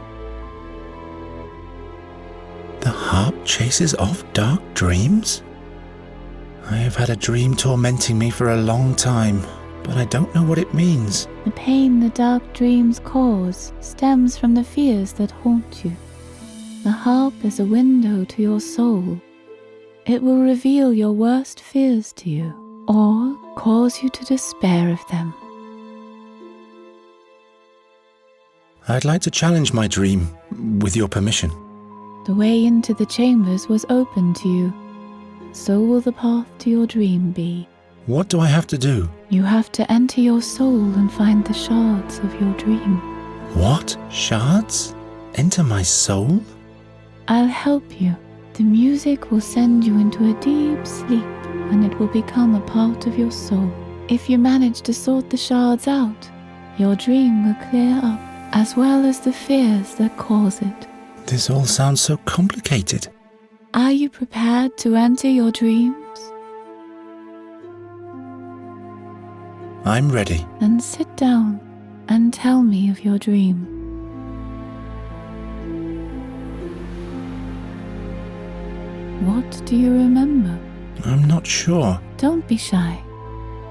The harp chases off dark dreams? I have had a dream tormenting me for a long time, but I don't know what it means. The pain the dark dreams cause stems from the fears that haunt you. The harp is a window to your soul. It will reveal your worst fears to you, or cause you to despair of them. I'd like to challenge my dream, with your permission. The way into the chambers was open to you. So will the path to your dream be. What do I have to do? You have to enter your soul and find the shards of your dream. What? Shards? Enter my soul? I'll help you. The music will send you into a deep sleep, and it will become a part of your soul. If you manage to sort the shards out, your dream will clear up, as well as the fears that cause it. This all sounds so complicated. Are you prepared to enter your dreams? I'm ready. Then sit down and tell me of your dream. What do you remember? I'm not sure. Don't be shy.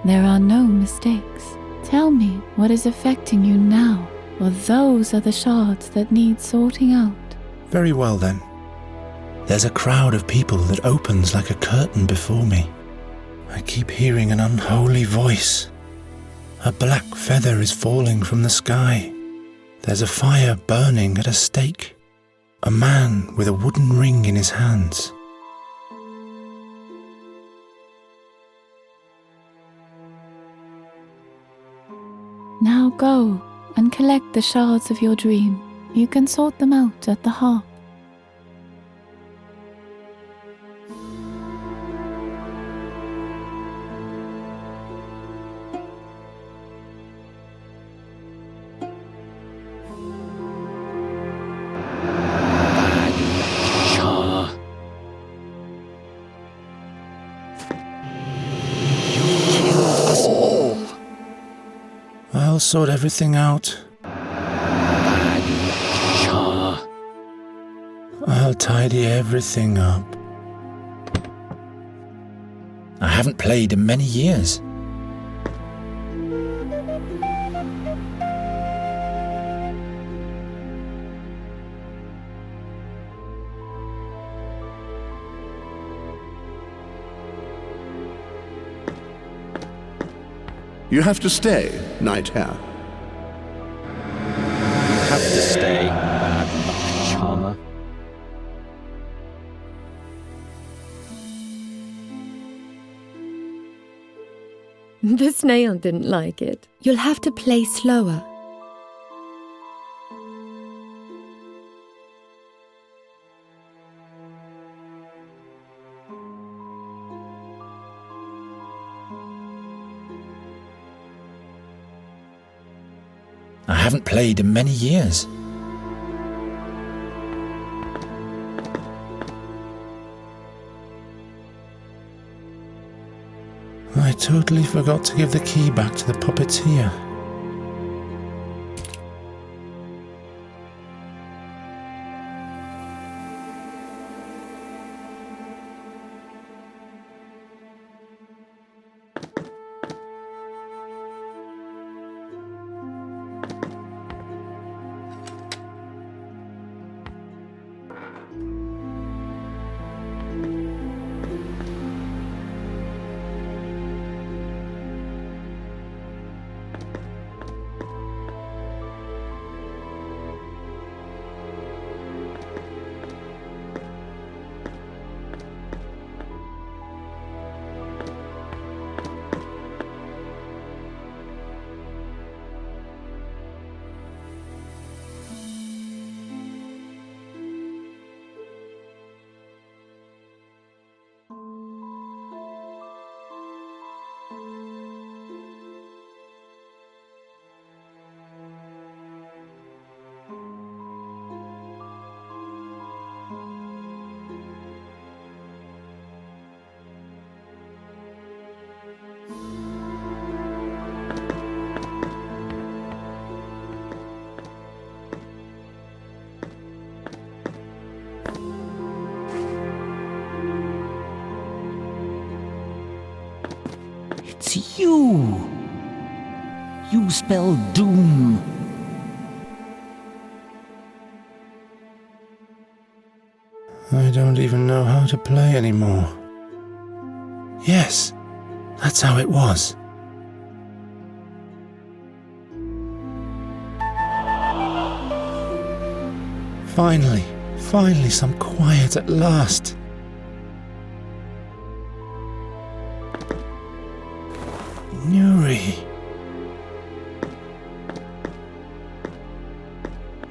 There are no mistakes. Tell me what is affecting you now, or those are the shards that need sorting out. Very well then. There's a crowd of people that opens like a curtain before me. I keep hearing an unholy voice. A black feather is falling from the sky. There's a fire burning at a stake. A man with a wooden ring in his hands. Now go and collect the shards of your dream. You can sort them out at the harp. sort everything out. I'll tidy everything up. I haven't played in many years. You have to stay, Knight Hare. Have to stay, bad luck charmer. The snail didn't like it. You'll have to play slower. I haven't played in many years. I totally forgot to give the key back to the puppeteer. It's you! You spell doom. I don't even know how to play anymore. Yes, that's how it was. Finally, some quiet at last.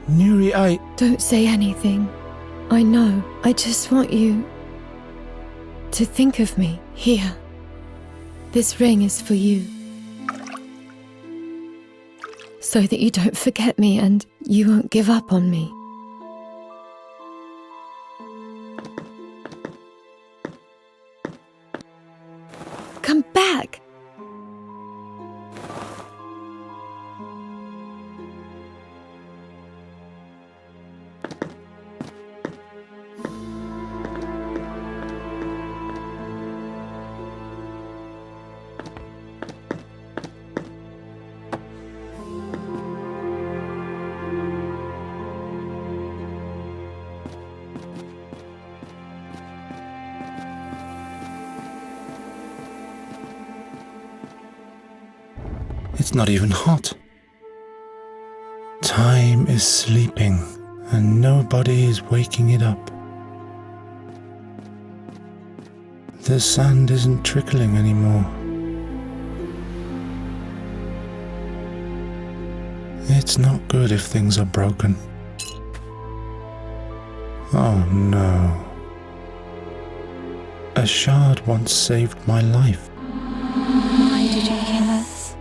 Nuri, I... Don't say anything. I know. I just want you to think of me here. This ring is for you. So that you don't forget me and you won't give up on me. Come back! It's not even hot. Time is sleeping, and nobody is waking it up. The sand isn't trickling anymore. It's not good if things are broken. Oh no. A shard once saved my life. Why did you kill us?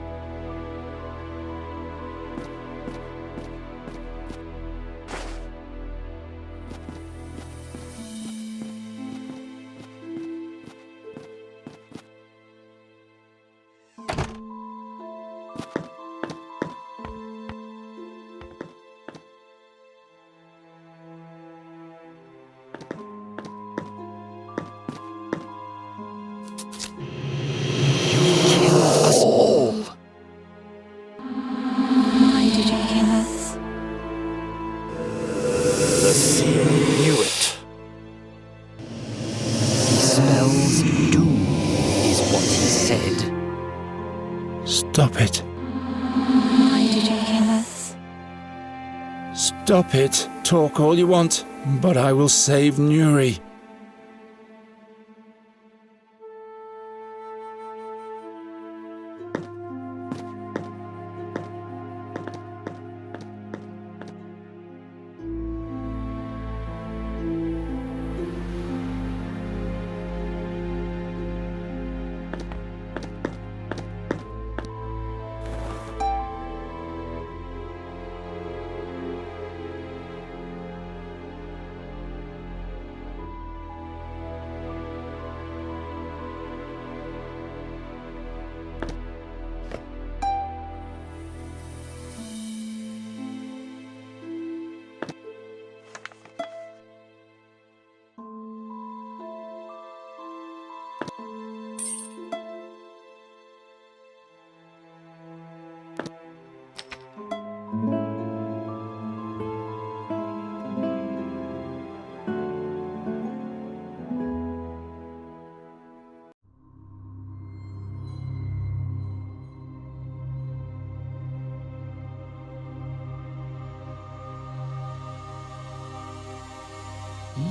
Stop it. Talk all you want, but I will save Nuri.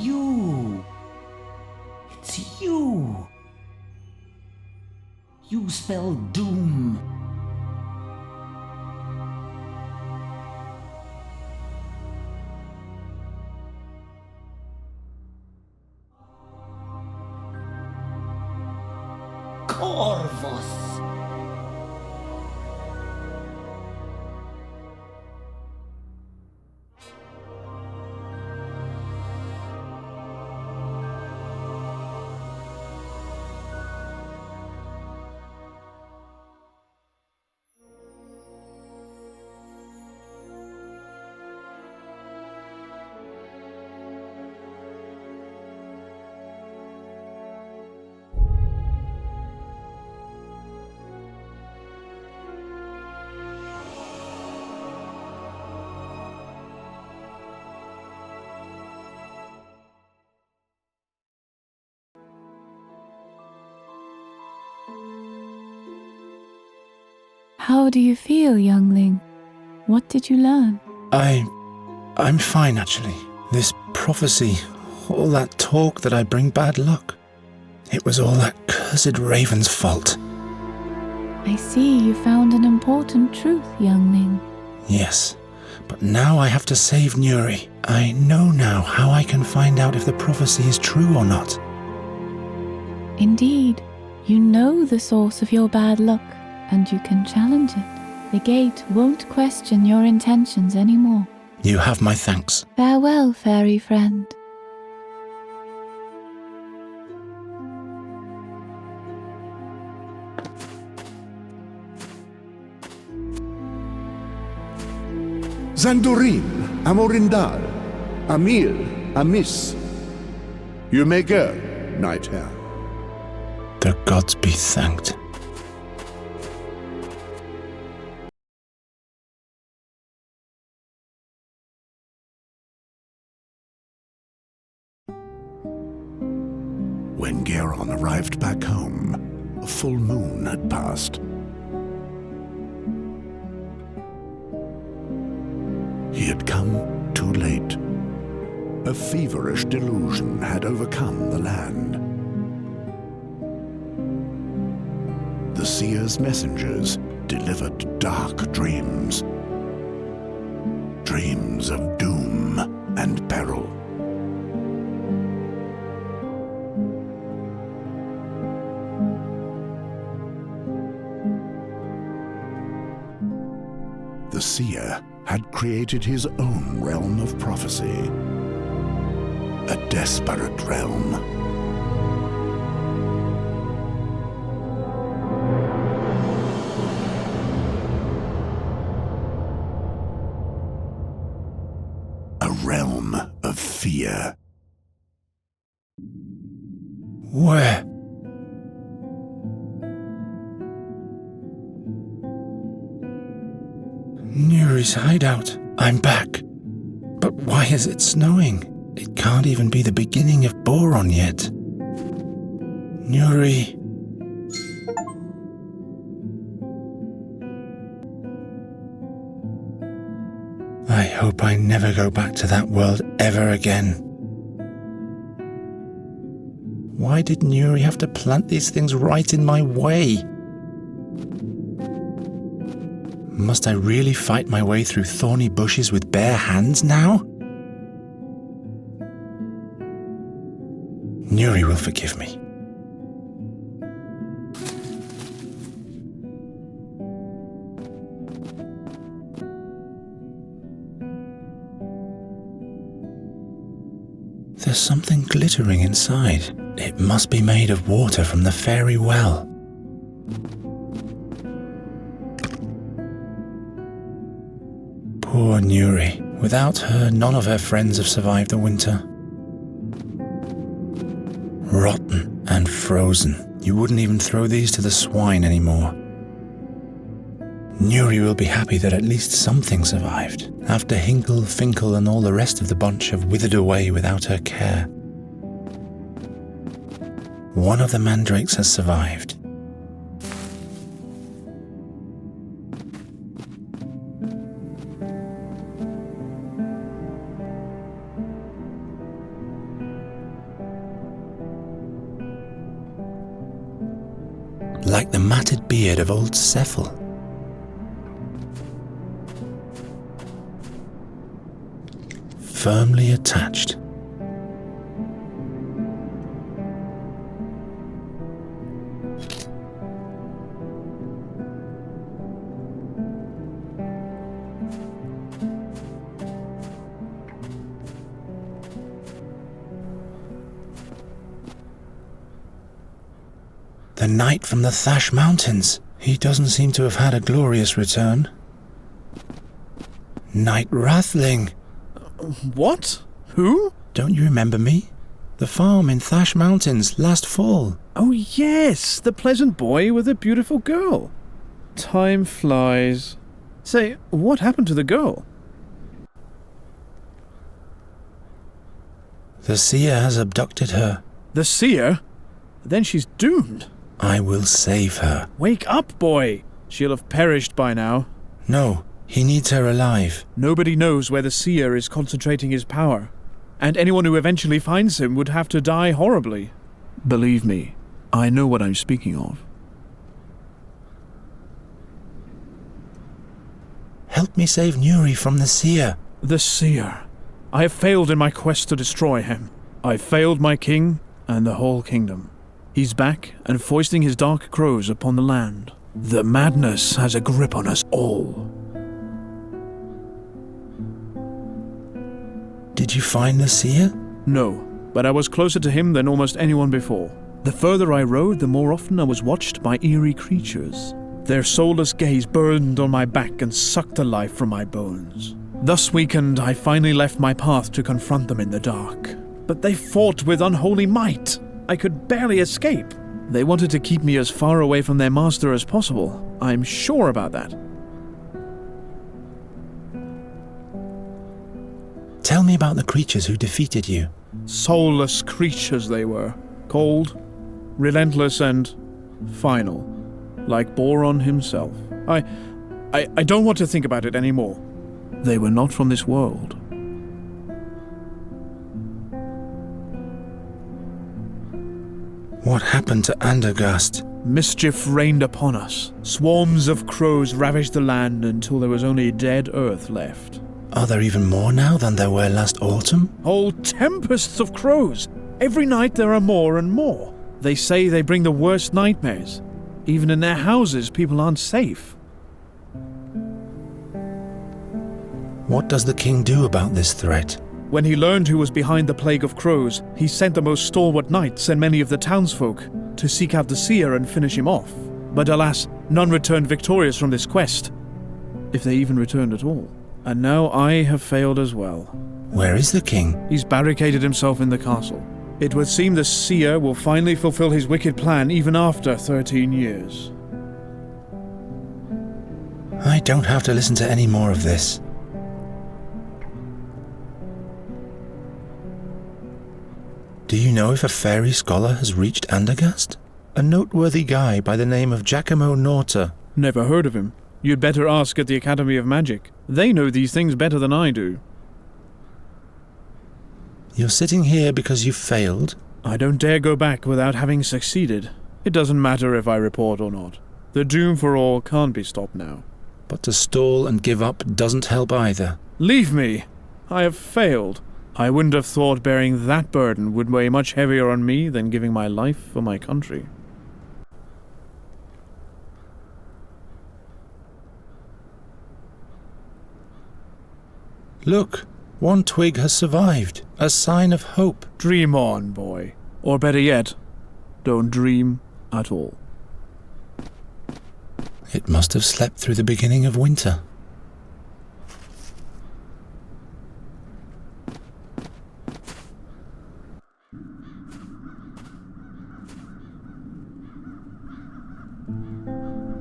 You! It's you! You spell doom. Corvus! How do you feel, youngling? What did you learn? I'm fine, actually. This prophecy, all that talk that I bring bad luck. It was all that cursed raven's fault. I see you found an important truth, youngling. Yes, but now I have to save Nuri. I know now how I can find out if the prophecy is true or not. Indeed, you know the source of your bad luck, and you can challenge it. The gate won't question your intentions anymore. You have my thanks. Farewell, fairy friend. Zandurin, Amorindal, Amil, Amis. You may go, Knight Hare. The gods be thanked. When Geron arrived back home, a full moon had passed. He had come too late. A feverish delusion had overcome the land. The seer's messengers delivered dark dreams. Dreams of doom and peril. The seer had created his own realm of prophecy. A desperate realm. A realm of fear. Where? Nuri's hideout. I'm back. But why is it snowing? It can't even be the beginning of Boron yet. Nuri. I hope I never go back to that world ever again. Why did Nuri have to plant these things right in my way? Must I really fight my way through thorny bushes with bare hands now? Nuri will forgive me. There's something glittering inside. It must be made of water from the fairy well. Poor Nuri. Without her, none of her friends have survived the winter. Rotten and frozen. You wouldn't even throw these to the swine anymore. Nuri will be happy that at least something survived, after Hinkle, Finkel and all the rest of the bunch have withered away without her care. One of the mandrakes has survived. Like the matted beard of old Cephal. Firmly attached. The knight from the Thash Mountains. He doesn't seem to have had a glorious return. Knight Rathling. What? Who? Don't you remember me? The farm in Thash Mountains last fall. Oh yes, the pleasant boy with a beautiful girl. Time flies. Say, what happened to the girl? The seer has abducted her. The seer? Then she's doomed. I will save her. Wake up, boy. She'll have perished by now. No, he needs her alive. Nobody knows where the seer is concentrating his power, and anyone who eventually finds him would have to die horribly. Believe me, I know what I'm speaking of. Help me save Nuri from the seer. The seer. I have failed in my quest to destroy him. I failed my king and the whole kingdom. He's back and foisting his dark crows upon the land. The madness has a grip on us all. Did you find the seer? No, but I was closer to him than almost anyone before. The further I rode, the more often I was watched by eerie creatures. Their soulless gaze burned on my back and sucked the life from my bones. Thus weakened, I finally left my path to confront them in the dark. But they fought with unholy might. I could barely escape. They wanted to keep me as far away from their master as possible. I'm sure about that. Tell me about the creatures who defeated you. Soulless creatures they were. Cold, relentless, and final. Like Boron himself. I don't want to think about it anymore. They were not from this world. What happened to Andergast? Mischief rained upon us. Swarms of crows ravaged the land until there was only dead earth left. Are there even more now than there were last autumn? Whole tempests of crows. Every night there are more and more. They say they bring the worst nightmares. Even in their houses, people aren't safe. What does the king do about this threat? When he learned who was behind the plague of crows, he sent the most stalwart knights and many of the townsfolk to seek out the seer and finish him off. But alas, none returned victorious from this quest, if they even returned at all. And now I have failed as well. Where is the king? He's barricaded himself in the castle. It would seem the seer will finally fulfill his wicked plan even after 13 years. I don't have to listen to any more of this. Do you know if a fairy scholar has reached Andergast? A noteworthy guy by the name of Giacomo Norta. Never heard of him. You'd better ask at the Academy of Magic. They know these things better than I do. You're sitting here because you failed? I don't dare go back without having succeeded. It doesn't matter if I report or not. The doom for all can't be stopped now. But to stall and give up doesn't help either. Leave me! I have failed. I wouldn't have thought bearing that burden would weigh much heavier on me than giving my life for my country. Look, one twig has survived. A sign of hope. Dream on, boy. Or better yet, don't dream at all. It must have slept through the beginning of winter.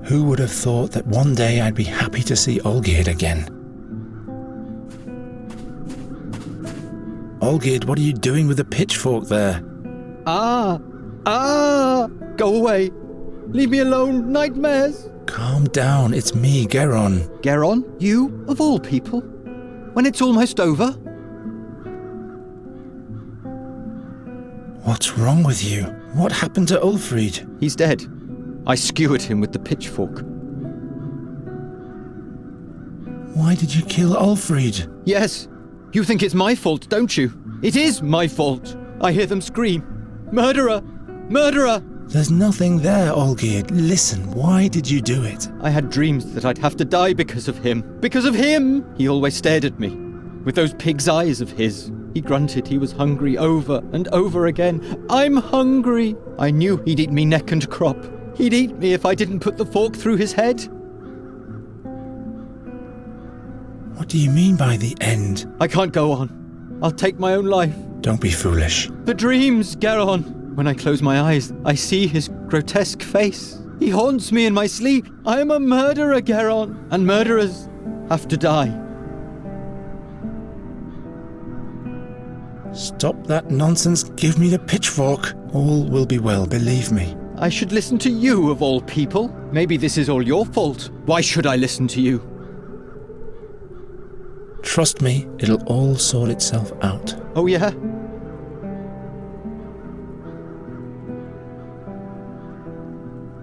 Who would have thought that one day I'd be happy to see Olgierd again? Olgierd, what are you doing with the pitchfork there? Go away. Leave me alone, nightmares. Calm down, it's me, Geron. Geron? You, of all people? When it's almost over? What's wrong with you? What happened to Ulfrid? He's dead. I skewered him with the pitchfork. Why did you kill Ulfrid? Yes. You think it's my fault, don't you? It is my fault. I hear them scream. Murderer! Murderer! There's nothing there, Olgierd. Listen, why did you do it? I had dreams that I'd have to die because of him. Because of him! He always stared at me. With those pig's eyes of his. He grunted he was hungry over and over again. I'm hungry! I knew he'd eat me neck and crop. He'd eat me if I didn't put the fork through his head. What do you mean by the end? I can't go on. I'll take my own life. Don't be foolish. The dreams, Geron. When I close my eyes, I see his grotesque face. He haunts me in my sleep. I am a murderer, Geron. And murderers have to die. Stop that nonsense. Give me the pitchfork. All will be well, believe me. I should listen to you, of all people. Maybe this is all your fault. Why should I listen to you? Trust me, it'll all sort itself out. Oh, yeah?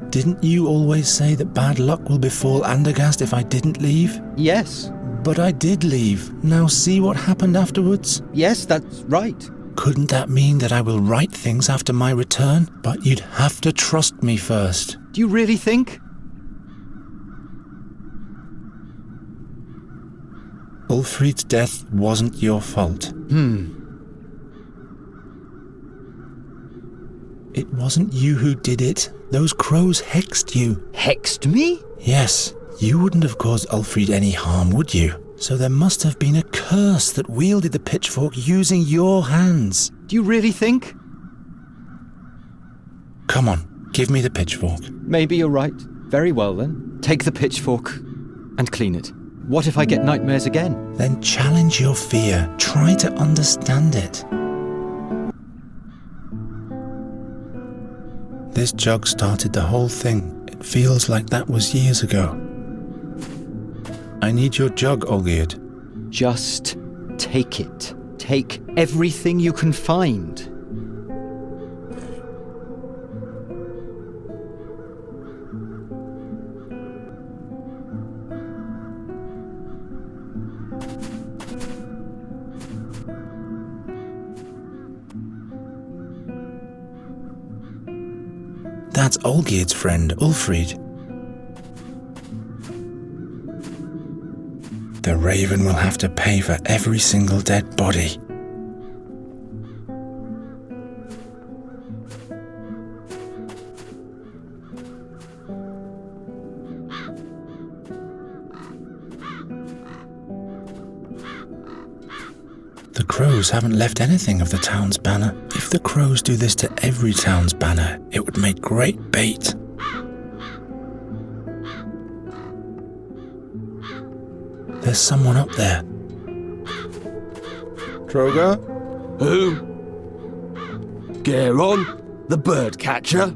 Didn't you always say that bad luck will befall Andergast if I didn't leave? Yes. But I did leave. Now see what happened afterwards? Yes, that's right. Couldn't that mean that I will right things after my return? But you'd have to trust me first. Do you really think? Ulfrid's death wasn't your fault. It wasn't you who did it. Those crows hexed you. Hexed me? Yes. You wouldn't have caused Ulfrid any harm, would you? So there must have been a curse that wielded the pitchfork using your hands. Do you really think? Come on, give me the pitchfork. Maybe you're right. Very well then. Take the pitchfork and clean it. What if I get nightmares again? Then challenge your fear. Try to understand it. This jug started the whole thing. It feels like that was years ago. I need your jug, Olgierd. Just take it. Take everything you can find. That's Olgierd's friend, Ulfrid. The Raven will have to pay for every single dead body. The crows haven't left anything of the town's banner. If the crows do this to every town's banner, it would make great bait. There's someone up there. Troga? Who? Geron? The bird catcher?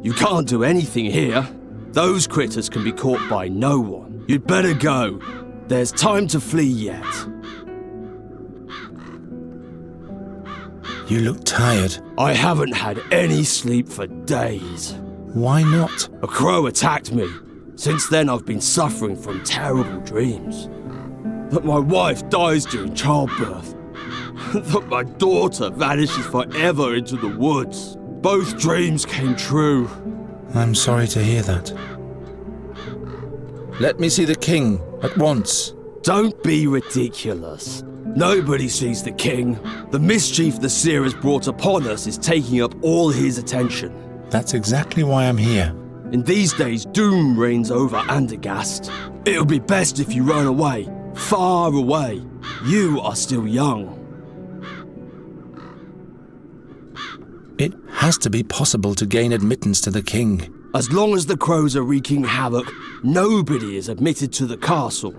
You can't do anything here. Those critters can be caught by no one. You'd better go. There's time to flee yet. You look tired. I haven't had any sleep for days. Why not? A crow attacked me. Since then I've been suffering from terrible dreams. That my wife dies during childbirth. That my daughter vanishes forever into the woods. Both dreams came true. I'm sorry to hear that. Let me see the king at once. Don't be ridiculous. Nobody sees the king. The mischief the seer has brought upon us is taking up all his attention. That's exactly why I'm here. In these days, doom reigns over Andergast. It'll be best if you run away. Far away. You are still young. It has to be possible to gain admittance to the king. As long as the crows are wreaking havoc, nobody is admitted to the castle.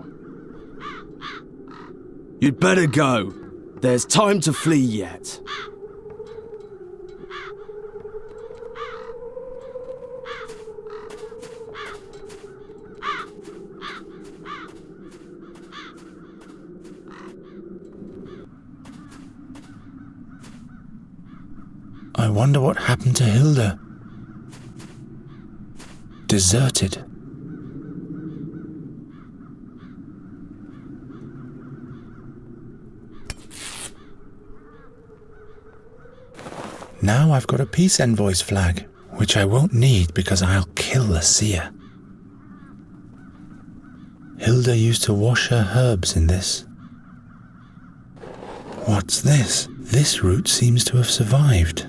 You'd better go. There's time to flee yet. I wonder what happened to Hilda. Deserted. Now I've got a peace envoy's flag, which I won't need because I'll kill the seer. Hilda used to wash her herbs in this. What's this? This root seems to have survived.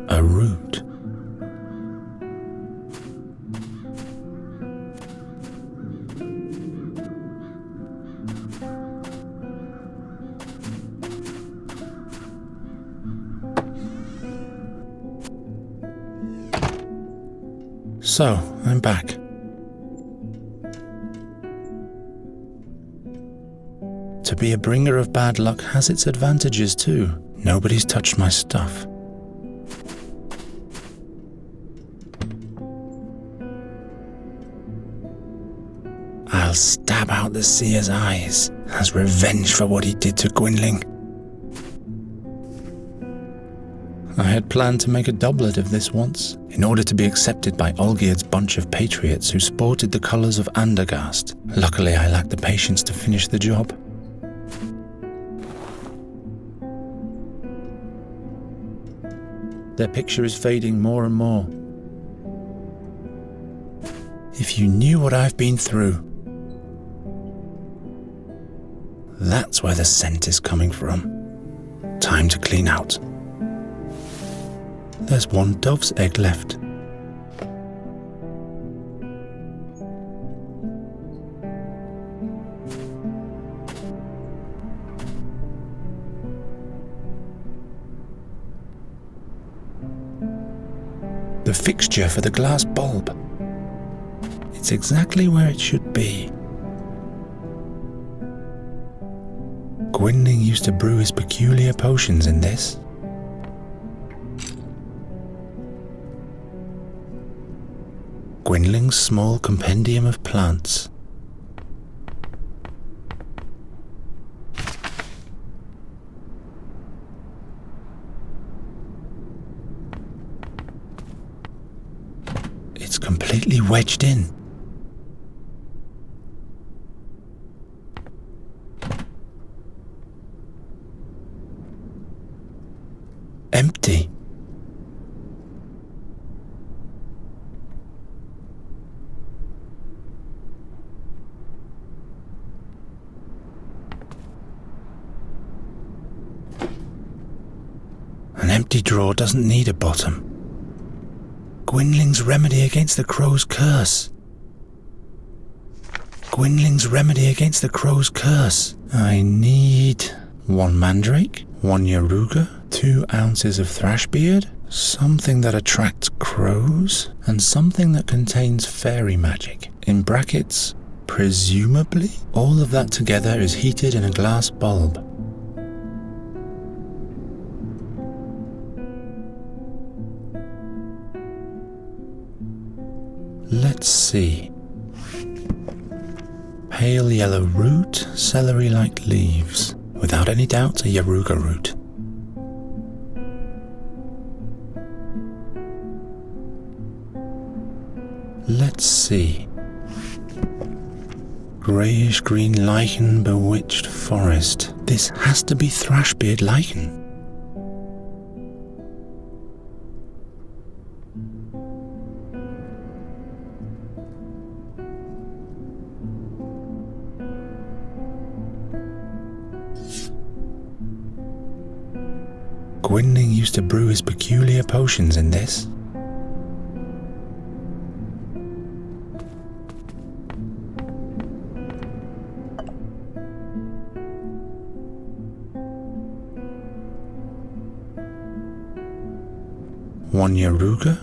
A root. So, I'm back. To be a bringer of bad luck has its advantages too. Nobody's touched my stuff. I'll stab out the seer's eyes as revenge for what he did to Gwynling. I had planned to make a doublet of this once, in order to be accepted by Olgierd's bunch of patriots who sported the colours of Andergast. Luckily, I lacked the patience to finish the job. Their picture is fading more and more. If you knew what I've been through, that's where the scent is coming from. Time to clean out. There's one dove's egg left. The fixture for the glass bulb. It's exactly where it should be. Gwynling used to brew his peculiar potions in this. Gwynling's small compendium of plants. It's completely wedged in. Empty. An empty drawer doesn't need a bottom. Gwynling's remedy against the crow's curse. Gwynling's remedy against the crow's curse. I need 1 mandrake, 1 yaruga, 2 ounces of thrashbeard, something that attracts crows, and something that contains fairy magic. In brackets, presumably, all of that together is heated in a glass bulb. Let's see. Pale yellow root, celery-like leaves. Without any doubt, a yaruga root. Let's see. Greyish-green lichen, bewitched forest. This has to be thrashbeard lichen. Gwynling used to brew his peculiar potions in this. One yaruga.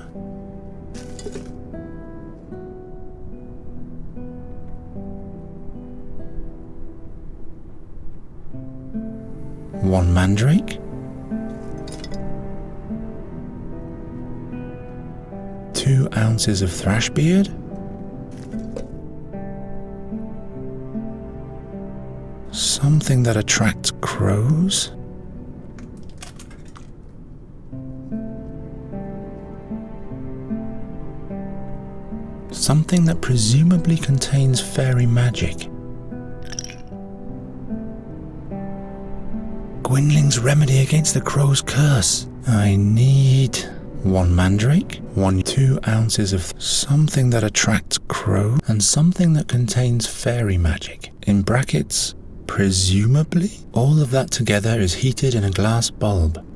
One mandrake. 2 ounces of thrashbeard. Something that attracts crows. Something that presumably contains fairy magic. Gwynling's remedy against the crow's curse. I need 1 mandrake, 2 ounces of something that attracts crow, and something that contains fairy magic. In brackets, presumably, all of that together is heated in a glass bulb.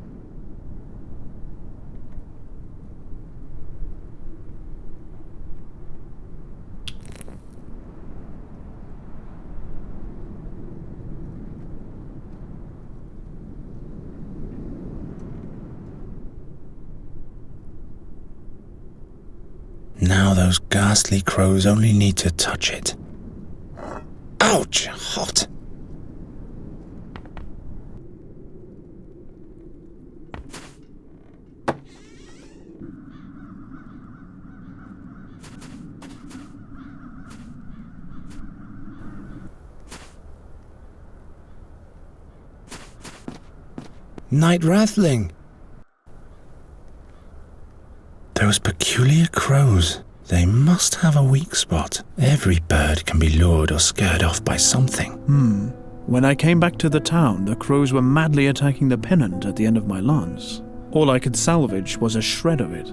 Now those ghastly crows only need to touch it. Ouch! Hot! Night Wrathling! Those peculiar crows. They must have a weak spot. Every bird can be lured or scared off by something. When I came back to the town, the crows were madly attacking the pennant at the end of my lance. All I could salvage was a shred of it.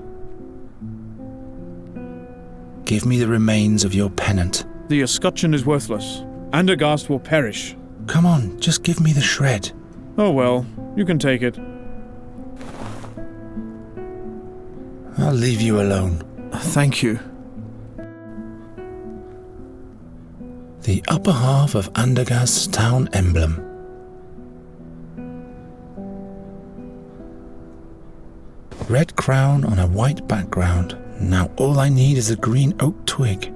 Give me the remains of your pennant. The escutcheon is worthless. Andergast will perish. Come on, just give me the shred. Oh well, you can take it. I'll leave you alone. Thank you. The upper half of Andergast's town emblem. Red crown on a white background. Now all I need is a green oak twig.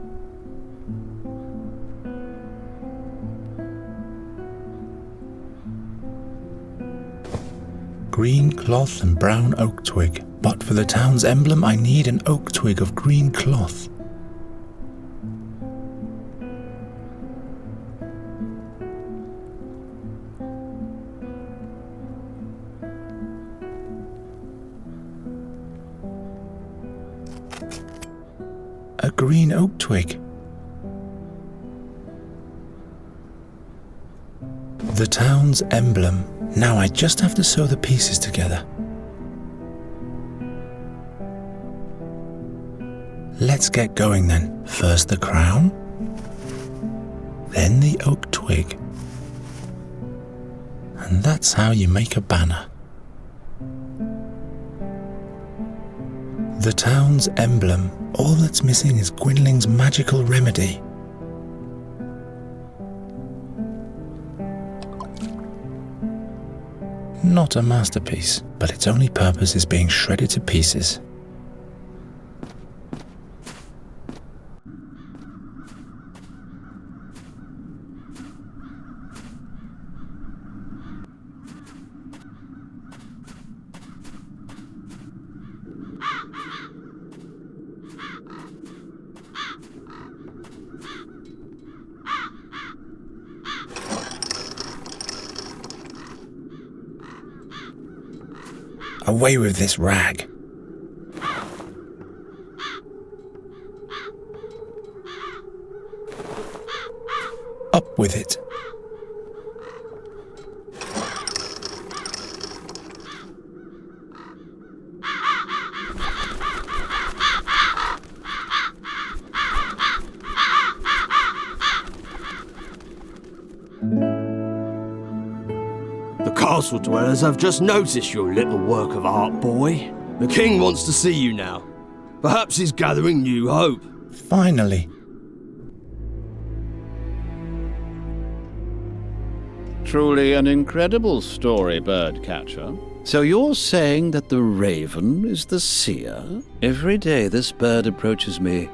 Green cloth and brown oak twig. But for the town's emblem, I need an oak twig of green cloth. A green oak twig. The town's emblem. Now I just have to sew the pieces together. Let's get going then. First the crown, then the oak twig. And that's how you make a banner. The town's emblem. All that's missing is Gwynling's magical remedy. Not a masterpiece, but its only purpose is being shredded to pieces. Away with this rag. Up with it. The castle dwellers have just noticed your little work of art, boy. The king wants to see you now. Perhaps he's gathering new hope. Finally. Truly an incredible story, Birdcatcher. So you're saying that the raven is the seer? Every day this bird approaches me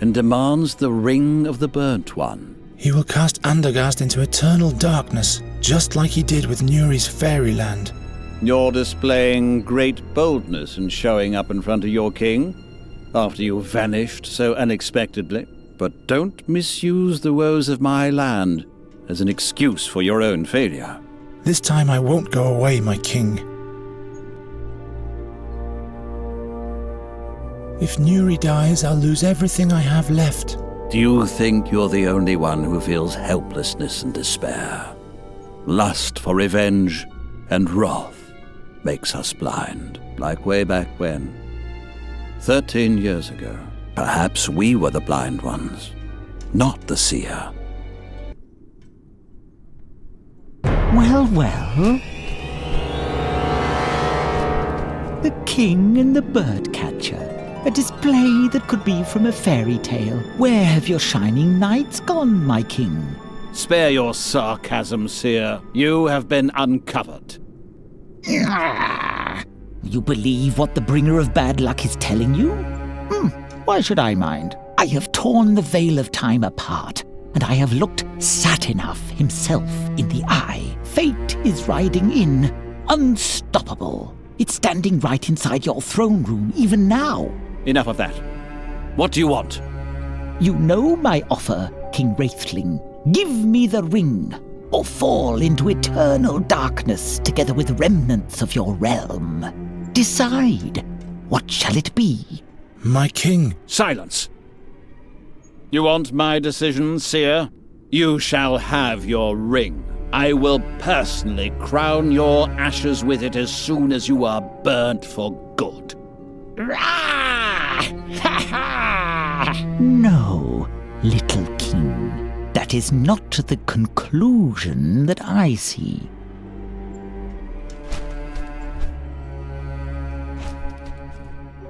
and demands the ring of the burnt one. He will cast Andergast into eternal darkness, just like he did with Nuri's fairyland. You're displaying great boldness in showing up in front of your king after you vanished so unexpectedly. But don't misuse the woes of my land as an excuse for your own failure. This time I won't go away, my king. If Nuri dies, I'll lose everything I have left. Do you think you're the only one who feels helplessness and despair? Lust for revenge and wrath makes us blind, like way back when. 13 years ago, perhaps we were the blind ones, not the seer. Well, well. The king and the birdcatcher. A display that could be from a fairy tale. Where have your shining knights gone, my king? Spare your sarcasm, seer. You have been uncovered. You believe what the bringer of bad luck is telling you? Why should I mind? I have torn the veil of time apart, and I have looked Satinav himself in the eye. Fate is riding in, unstoppable. It's standing right inside your throne room, even now. Enough of that. What do you want? You know my offer, King Wraithling. Give me the ring, or fall into eternal darkness together with remnants of your realm. Decide. What shall it be? My king. Silence. You want my decision, seer? You shall have your ring. I will personally crown your ashes with it as soon as you are burnt for good. No, little king. That is not the conclusion that I see.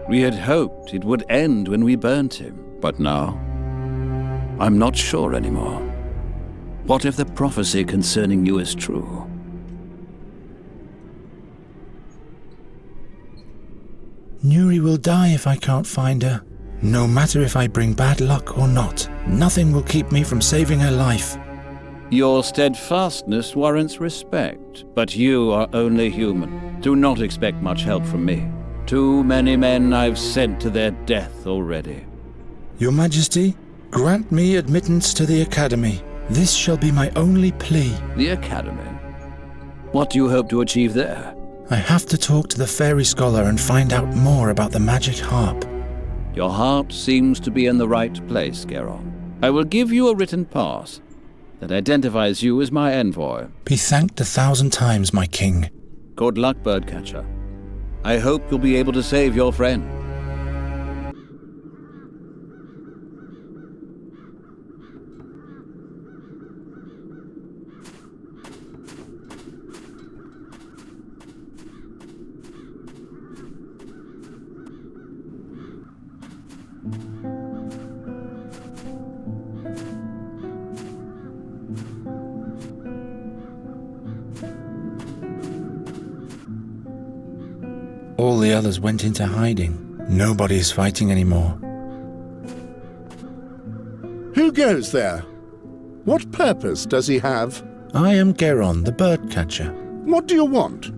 We had hoped it would end when we burnt him, but now I'm not sure anymore. What if the prophecy concerning you is true? Nuri will die if I can't find her. No matter if I bring bad luck or not, nothing will keep me from saving her life. Your steadfastness warrants respect, but you are only human. Do not expect much help from me. Too many men I've sent to their death already. Your Majesty, grant me admittance to the Academy. This shall be my only plea. The Academy? What do you hope to achieve there? I have to talk to the fairy scholar and find out more about the magic harp. Your heart seems to be in the right place, Geron. I will give you a written pass that identifies you as my envoy. Be thanked 1,000 times, my king. Good luck, Birdcatcher. I hope you'll be able to save your friend. All the others went into hiding. Nobody is fighting anymore. Who goes there? What purpose does he have? I am Geron, the birdcatcher. What do you want?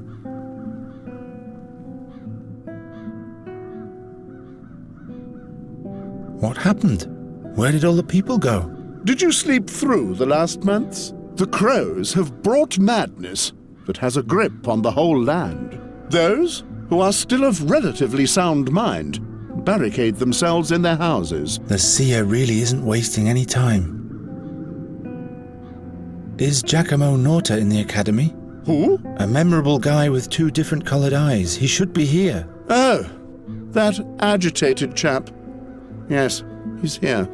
What happened? Where did all the people go? Did you sleep through the last months? The crows have brought madness that has a grip on the whole land. Those who are still of relatively sound mind, barricade themselves in their houses. The seer really isn't wasting any time. Is Giacomo Norta in the academy? Who? A memorable guy with 2 different coloured eyes. He should be here. Oh, that agitated chap. Yes, he's here.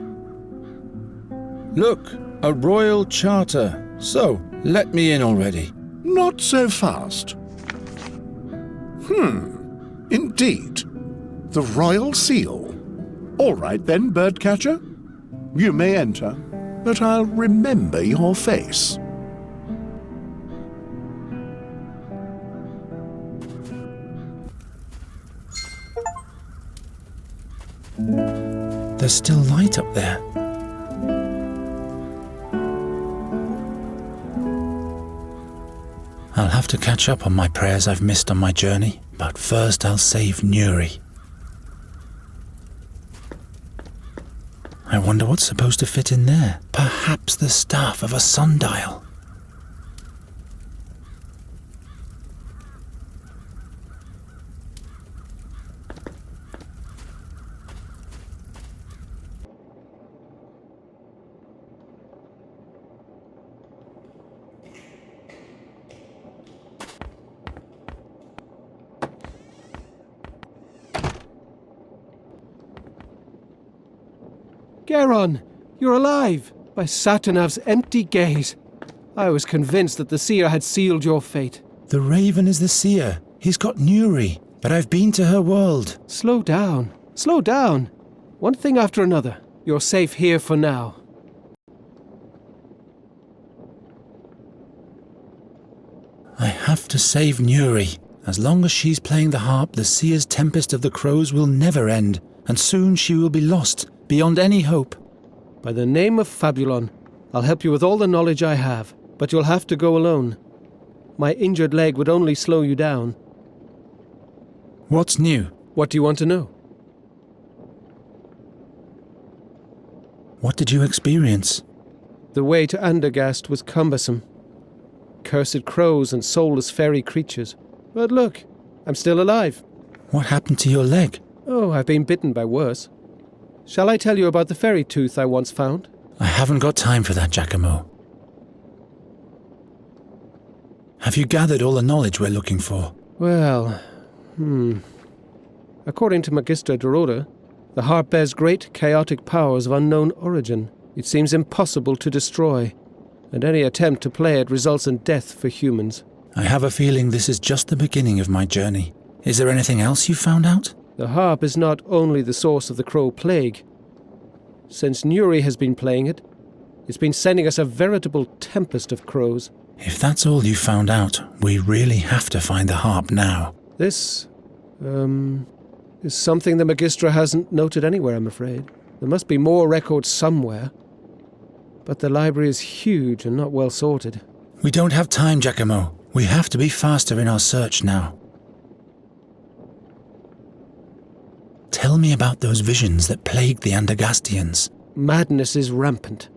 Look, a royal charter. So, let me in already. Not so fast. Indeed. The royal seal. All right then, birdcatcher. You may enter, but I'll remember your face. There's still light up there. I'll have to catch up on my prayers I've missed on my journey, but first I'll save Nuri. I wonder what's supposed to fit in there. Perhaps the staff of a sundial. Geron, you're alive! By Satinav's empty gaze. I was convinced that the seer had sealed your fate. The raven is the seer. He's got Nuri, but I've been to her world. Slow down. Slow down. One thing after another. You're safe here for now. I have to save Nuri. As long as she's playing the harp, the seer's tempest of the crows will never end, and soon she will be lost, beyond any hope. By the name of Fabulon, I'll help you with all the knowledge I have, but you'll have to go alone. My injured leg would only slow you down. What's new? What do you want to know? What did you experience? The way to Andergast was cumbersome. Cursed crows and soulless fairy creatures. But look, I'm still alive. What happened to your leg? Oh, I've been bitten by worse. Shall I tell you about the fairy tooth I once found? I haven't got time for that, Giacomo. Have you gathered all the knowledge we're looking for? Well, According to Magister Dorota, the harp bears great chaotic powers of unknown origin. It seems impossible to destroy, and any attempt to play it results in death for humans. I have a feeling this is just the beginning of my journey. Is there anything else you found out? The harp is not only the source of the crow plague. Since Nuri has been playing it, it's been sending us a veritable tempest of crows. If that's all you found out, we really have to find the harp now. This, is something the Magistra hasn't noted anywhere, I'm afraid. There must be more records somewhere. But the library is huge and not well sorted. We don't have time, Giacomo. We have to be faster in our search now. Tell me about those visions that plagued the Andergastians. Madness is rampant.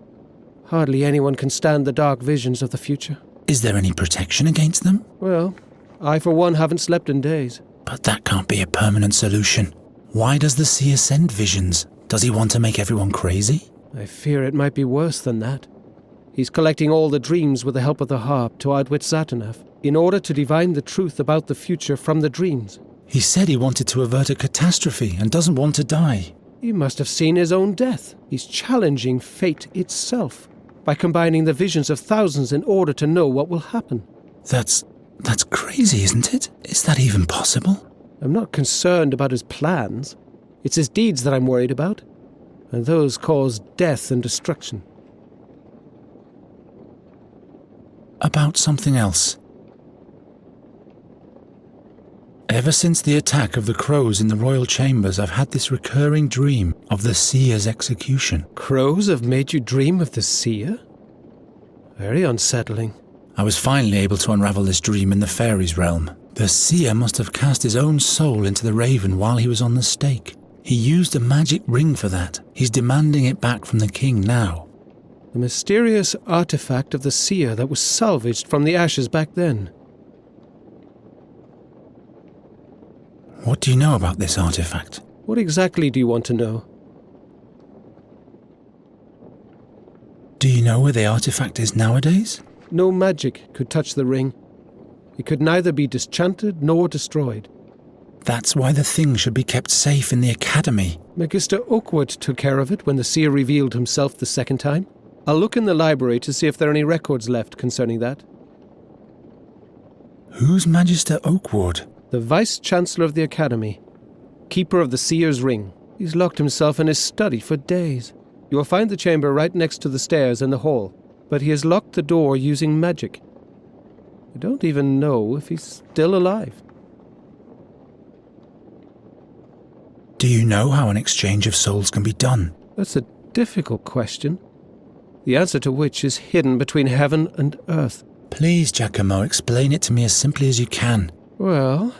Hardly anyone can stand the dark visions of the future. Is there any protection against them? Well, I for one haven't slept in days. But that can't be a permanent solution. Why does the seer send visions? Does he want to make everyone crazy? I fear it might be worse than that. He's collecting all the dreams with the help of the harp to outwit Satinav, in order to divine the truth about the future from the dreams. He said he wanted to avert a catastrophe and doesn't want to die. He must have seen his own death. He's challenging fate itself by combining the visions of thousands in order to know what will happen. That's crazy, isn't it? Is that even possible? I'm not concerned about his plans. It's his deeds that I'm worried about, and those cause death and destruction. About something else. Ever since the attack of the crows in the royal chambers, I've had this recurring dream of the seer's execution. Crows have made you dream of the seer? Very unsettling. I was finally able to unravel this dream in the fairies' realm. The seer must have cast his own soul into the raven while he was on the stake. He used a magic ring for that. He's demanding it back from the king now. The mysterious artifact of the seer that was salvaged from the ashes back then. What do you know about this artifact? What exactly do you want to know? Do you know where the artifact is nowadays? No magic could touch the ring. It could neither be disenchanted nor destroyed. That's why the thing should be kept safe in the academy. Magister Oakwood took care of it when the seer revealed himself the second time. I'll look in the library to see if there are any records left concerning that. Who's Magister Oakwood? The Vice-Chancellor of the Academy. Keeper of the Seer's Ring. He's locked himself in his study for days. You will find the chamber right next to the stairs in the hall, but he has locked the door using magic. I don't even know if he's still alive. Do you know how an exchange of souls can be done? That's a difficult question, the answer to which is hidden between heaven and earth. Please, Giacomo, explain it to me as simply as you can. Well,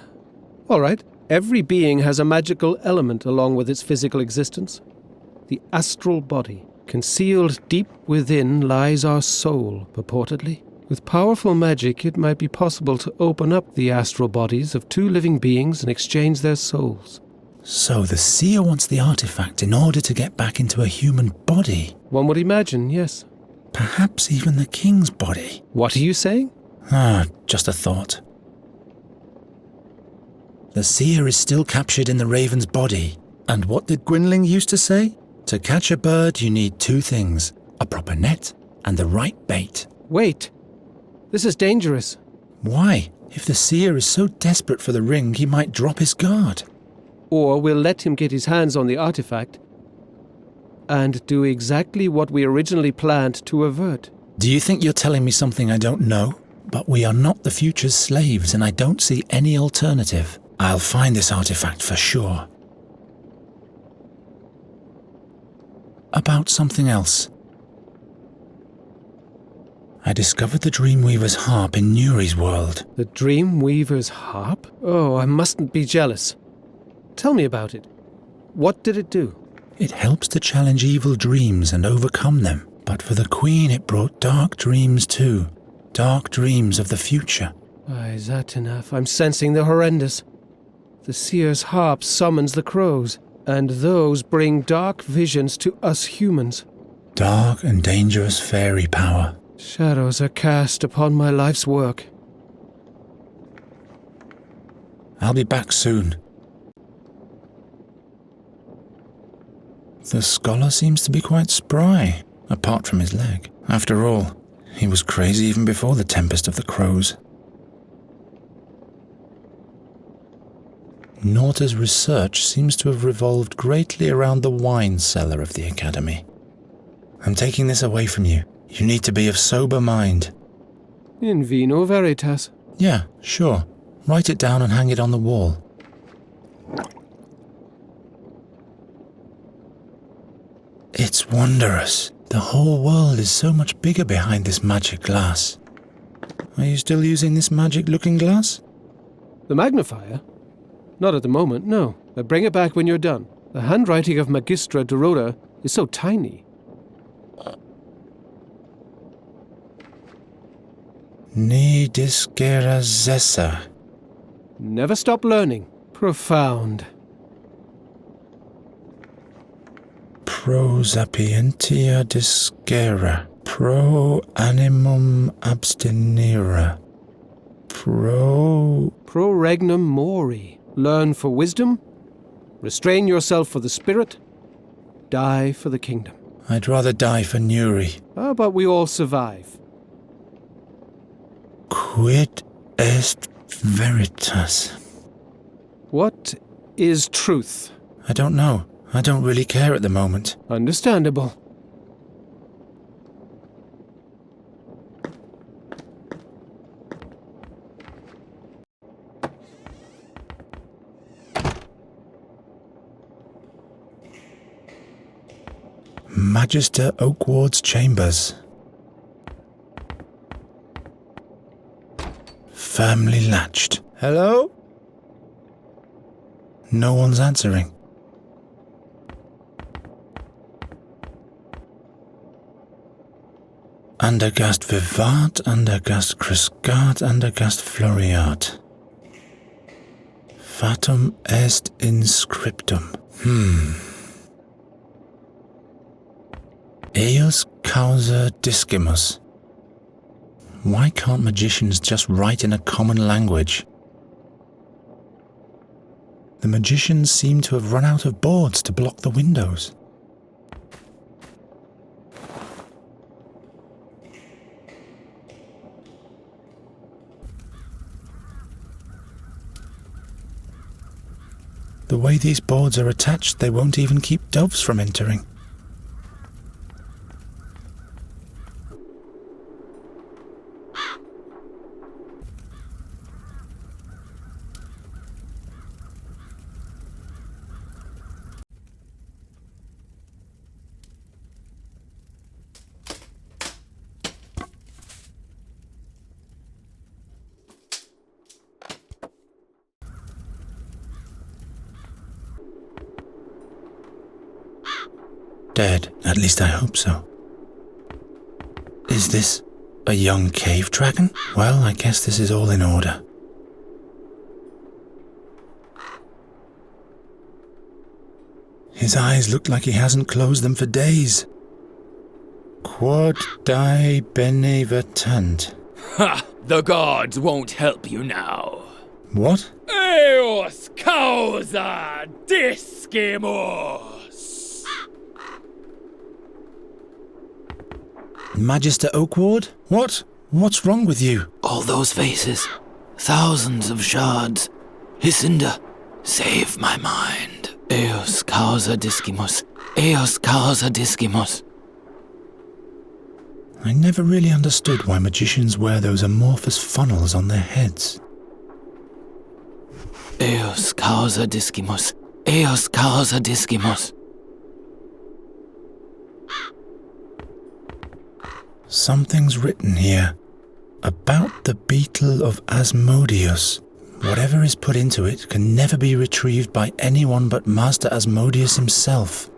all right. Every being has a magical element along with its physical existence. The astral body. Concealed deep within lies our soul, purportedly. With powerful magic, it might be possible to open up the astral bodies of two living beings and exchange their souls. So the seer wants the artifact in order to get back into a human body? One would imagine, yes. Perhaps even the king's body. What are you saying? Just a thought. The seer is still captured in the raven's body. And what did Gwynling used to say? To catch a bird, you need two things. A proper net and the right bait. Wait. This is dangerous. Why? If the seer is so desperate for the ring, he might drop his guard. Or we'll let him get his hands on the artifact and do exactly what we originally planned to avert. Do you think you're telling me something I don't know? But we are not the future's slaves, and I don't see any alternative. I'll find this artifact for sure. About something else. I discovered the Dreamweaver's harp in Nuri's world. The Dreamweaver's harp? Oh, I mustn't be jealous. Tell me about it. What did it do? It helps to challenge evil dreams and overcome them. But for the Queen, it brought dark dreams too. Dark dreams of the future. Aye, Satinav, I'm sensing the horrendous. The seer's harp summons the crows, and those bring dark visions to us humans. Dark and dangerous fairy power. Shadows are cast upon my life's work. I'll be back soon. The scholar seems to be quite spry, apart from his leg. After all, he was crazy even before the Tempest of the Crows. Norta's research seems to have revolved greatly around the wine cellar of the Academy. I'm taking this away from you. You need to be of sober mind. In vino veritas. Yeah, sure. Write it down and hang it on the wall. It's wondrous. The whole world is so much bigger behind this magic glass. Are you still using this magic looking glass? The magnifier? Not at the moment, no. But bring it back when you're done. The handwriting of Magistra Dorota is so tiny. Ni discera zessa. Never stop learning. Profound. Pro sapientia discera. Pro animum abstinera. Pro regnum mori. Learn for wisdom. Restrain yourself for the spirit. Die for the kingdom. I'd rather die for Nuri. But we all survive. Quid est veritas? What is truth? I don't know. I don't really care at the moment. Understandable. Magister Oakward's chambers. Firmly latched. Hello? No one's answering. Andergast vivat, Andergast crescat, Andergast floriat. Fatum est inscriptum. Eos causa discimus. Why can't magicians just write in a common language? The magicians seem to have run out of boards to block the windows. The way these boards are attached, they won't even keep doves from entering. Dead. At least I hope so. Is this a young cave dragon? Well, I guess this is all in order. His eyes look like he hasn't closed them for days. Quod die benevertant. Ha! The gods won't help you now. What? Eos causa discimus! Magister Oakward? What? What's wrong with you? All those faces. Thousands of shards. Hycinda, save my mind. Eos causa discimus. Eos causa discimus. I never really understood why magicians wear those amorphous funnels on their heads. Eos causa discimus. Eos causa discimus. Something's written here about the beetle of Asmodeus. Whatever is put into it can never be retrieved by anyone but Master Asmodeus himself.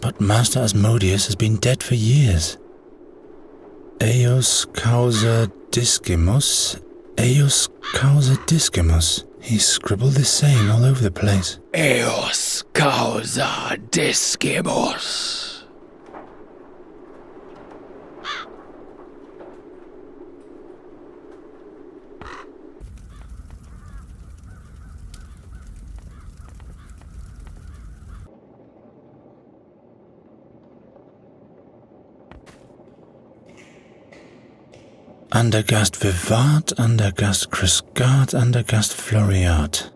But Master Asmodeus has been dead for years. Eos causa discimus. Eos causa discimus. He scribbled this saying all over the place. Eos causa discimus. Andergast vivat, Andergast crescat, Andergast floriat.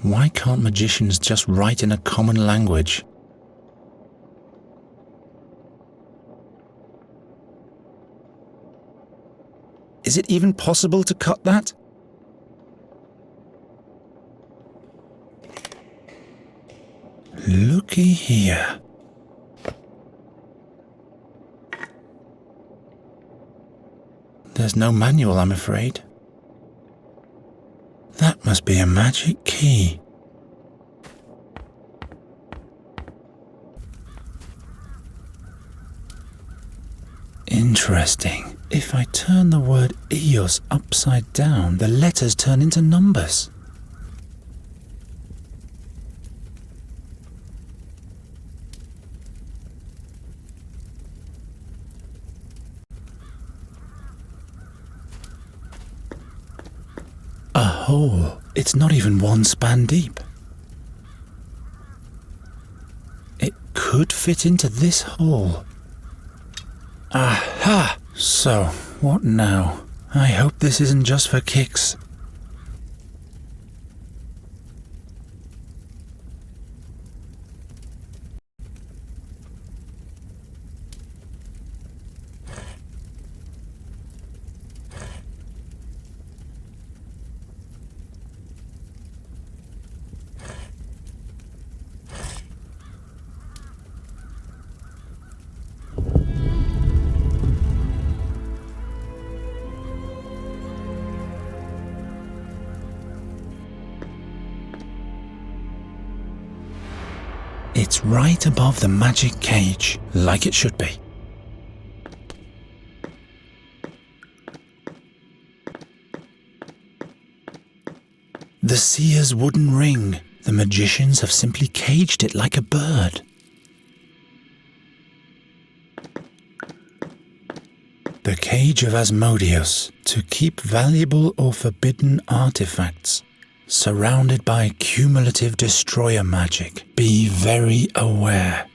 Why can't magicians just write in a common language? Is it even possible to cut that? Looky here. There's no manual, I'm afraid. That must be a magic key. Interesting. If I turn the word Eos upside down, the letters turn into numbers. A hole. It's not even one span deep. It could fit into this hole. Aha! So, what now? I hope this isn't just for kicks. It's right above the magic cage, like it should be. seer's wooden ring. The magicians have simply caged it like a bird. The Cage of Asmodeus, to keep valuable or forbidden artifacts. Surrounded by cumulative destroyer magic. Be very aware.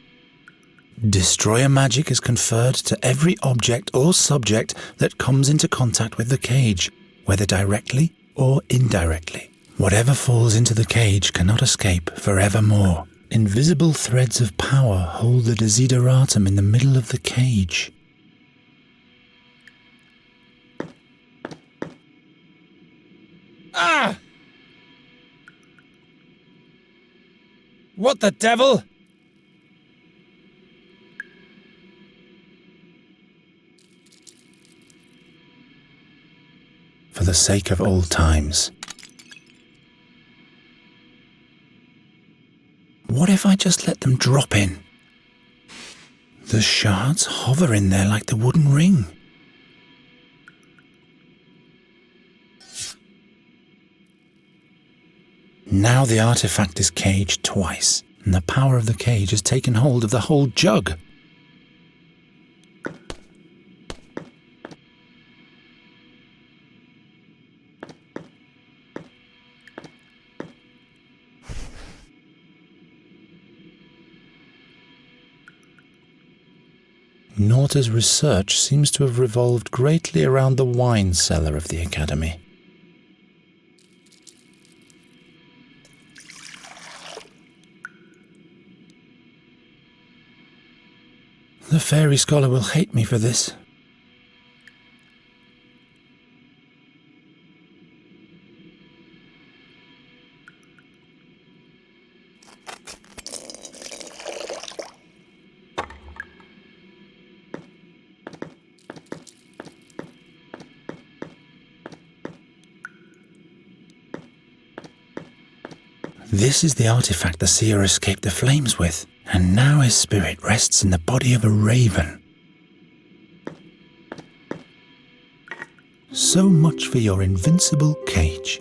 Destroyer magic is conferred to every object or subject that comes into contact with the cage, whether directly or indirectly. Whatever falls into the cage cannot escape forevermore. Invisible threads of power hold the desideratum in the middle of the cage. Ah! What the devil? For the sake of old times. What if I just let them drop in? The shards hover in there like the wooden ring. Now the artifact is caged twice, and the power of the cage has taken hold of the whole jug. Norta's research seems to have revolved greatly around the wine cellar of the Academy. The fairy scholar will hate me for this. This is the artifact the seer escaped the flames with, and now his spirit rests in the body of a raven. So much for your invincible cage.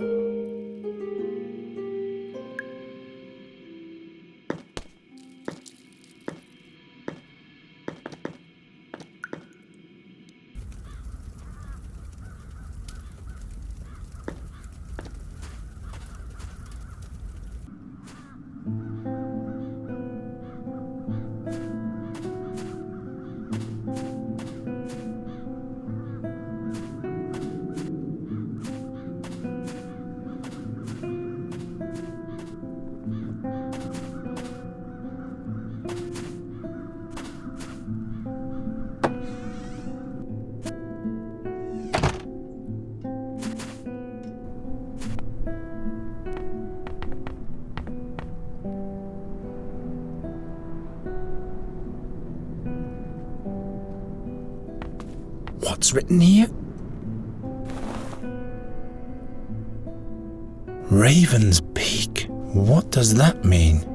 What's written here? Raven's Peak. What does that mean?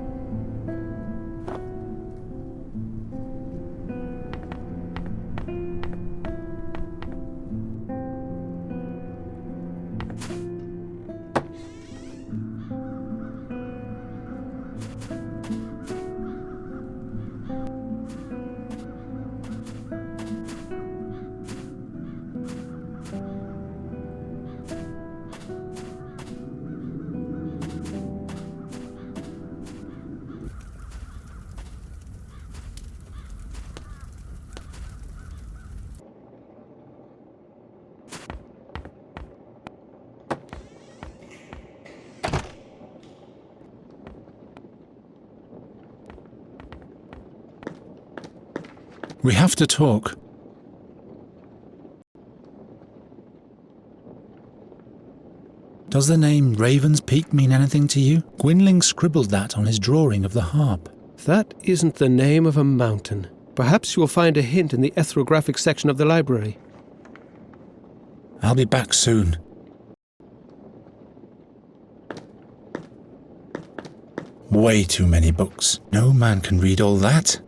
We have to talk. Does the name Raven's Peak mean anything to you? Gwynling scribbled that on his drawing of the harp. That isn't the name of a mountain. Perhaps you will find a hint in the ethnographic section of the library. I'll be back soon. Way too many books. No man can read all that.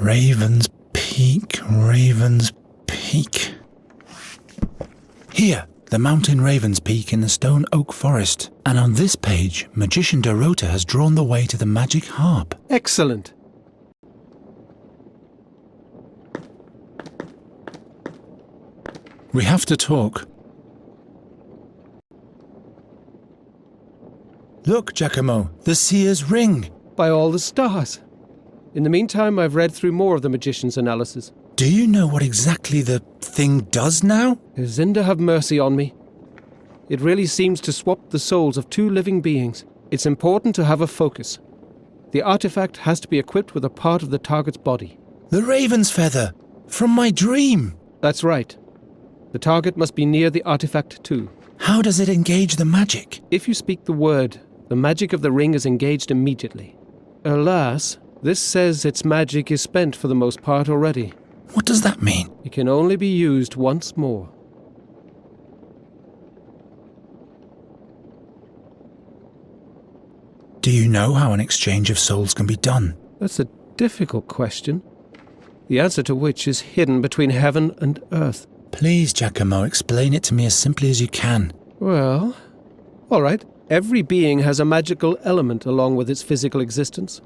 Raven's Peak, Raven's Peak. Here, the mountain Raven's Peak in the stone oak forest. And on this page, Magician Dorota has drawn the way to the magic harp. Excellent. We have to talk. Look, Giacomo, the Seer's Ring. By all the stars. In the meantime, I've read through more of the magician's analysis. Do you know what exactly the thing does now? Zinda have mercy on me. It really seems to swap the souls of two living beings. It's important to have a focus. The artifact has to be equipped with a part of the target's body. The raven's feather! From my dream! That's right. The target must be near the artifact too. How does it engage the magic? If you speak the word, the magic of the ring is engaged immediately. Alas, this says its magic is spent for the most part already. What does that mean? It can only be used once more. Do you know how an exchange of souls can be done? That's a difficult question, the answer to which is hidden between heaven and earth. Please, Giacomo, explain it to me as simply as you can. Well, all right. Every being has a magical element along with its physical existence.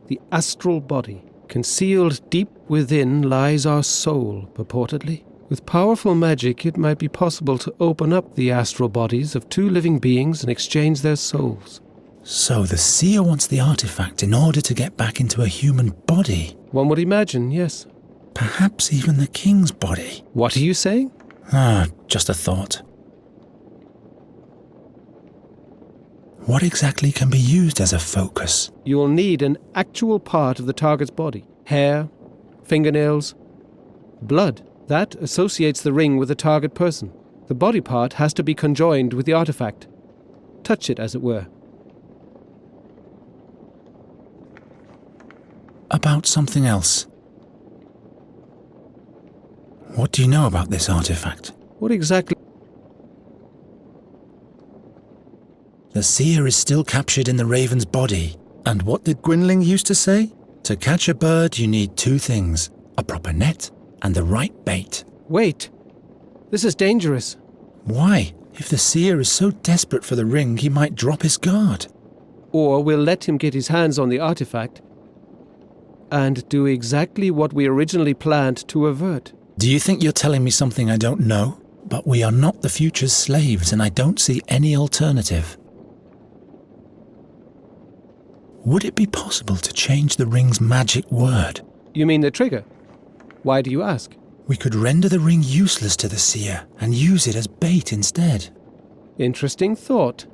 The astral body. Concealed deep within lies our soul, purportedly. With powerful magic, it might be possible to open up the astral bodies of two living beings and exchange their souls. So the seer wants the artifact in order to get back into a human body? One would imagine, yes. Perhaps even the king's body. What are you saying? Just a thought. What exactly can be used as a focus? You will need an actual part of the target's body. Hair, fingernails, blood. That associates the ring with the target person. The body part has to be conjoined with the artifact. Touch it, as it were. About something else. What do you know about this artifact? What exactly? The seer is still captured in the raven's body. And what did Gwynling used to say? To catch a bird, you need two things. A proper net and the right bait. Wait. This is dangerous. Why? If the seer is so desperate for the ring, he might drop his guard. Or we'll let him get his hands on the artifact and do exactly what we originally planned to avert. Do you think you're telling me something I don't know? But we are not the future's slaves, and I don't see any alternative. Would it be possible to change the ring's magic word? You mean the trigger? Why do you ask? We could render the ring useless to the seer and use it as bait instead. Interesting thought.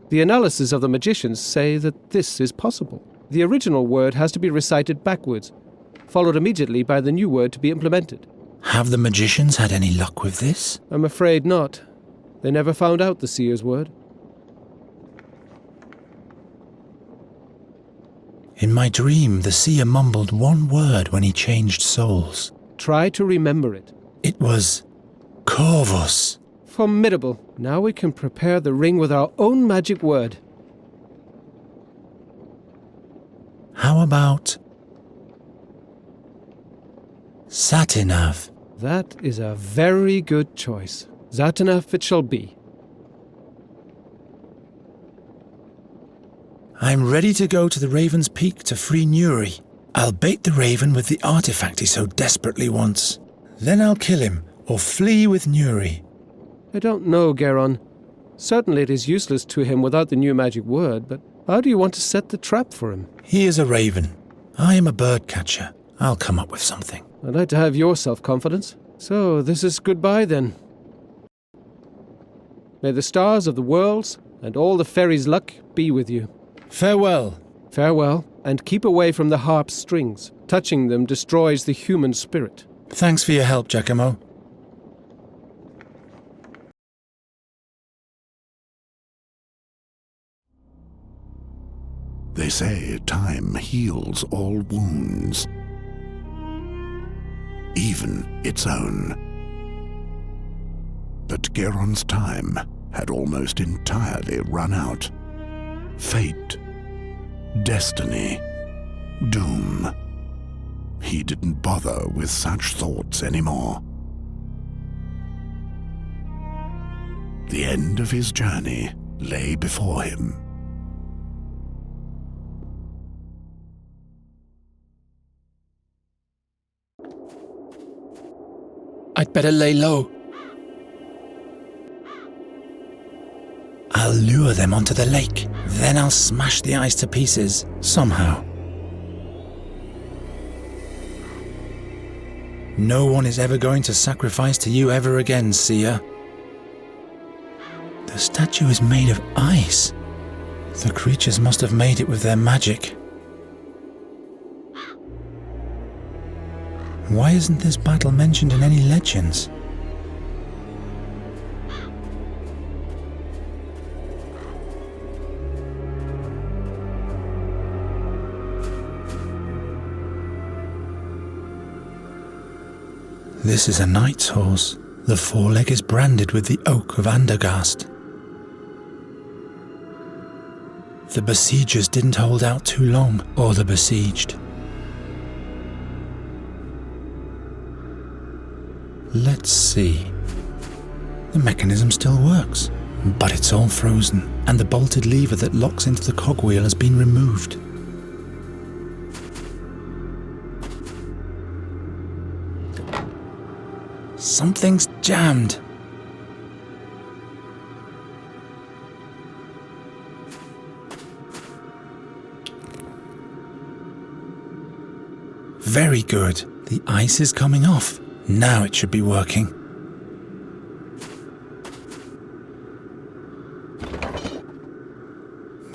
The analysis of the magicians say that this is possible. The original word has to be recited backwards, followed immediately by the new word to be implemented. Have the magicians had any luck with this? I'm afraid not. They never found out the seer's word. In my dream, the seer mumbled one word when he changed souls. Try to remember it. It was Corvus. Formidable. Now we can prepare the ring with our own magic word. How about Satinav? That is a very good choice. Satinav it shall be. I'm ready to go to the Raven's Peak to free Nuri. I'll bait the raven with the artifact he so desperately wants. Then I'll kill him, or flee with Nuri. I don't know, Geron. Certainly it is useless to him without the new magic word, but how do you want to set the trap for him? He is a raven. I am a bird catcher. I'll come up with something. I'd like to have your self-confidence. So, this is goodbye then. May the stars of the worlds and all the fairies' luck be with you. Farewell. Farewell, and keep away from the harp's strings. Touching them destroys the human spirit. Thanks for your help, Giacomo. They say time heals all wounds, even its own. But Geron's time had almost entirely run out. Fate, destiny, doom. he didn't bother with such thoughts anymore. The end of his journey lay before him. I'd better lay low. I'll lure them onto the lake. Then I'll smash the ice to pieces, somehow. No one is ever going to sacrifice to you ever again, seer. The statue is made of ice. The creatures must have made it with their magic. Why isn't this battle mentioned in any legends? This is a knight's horse. The foreleg is branded with the oak of Andergast. The besiegers didn't hold out too long, or the besieged. Let's see. The mechanism still works, but it's all frozen, and the bolted lever that locks into the cogwheel has been removed. Something's jammed. Very good. The ice is coming off. Now it should be working.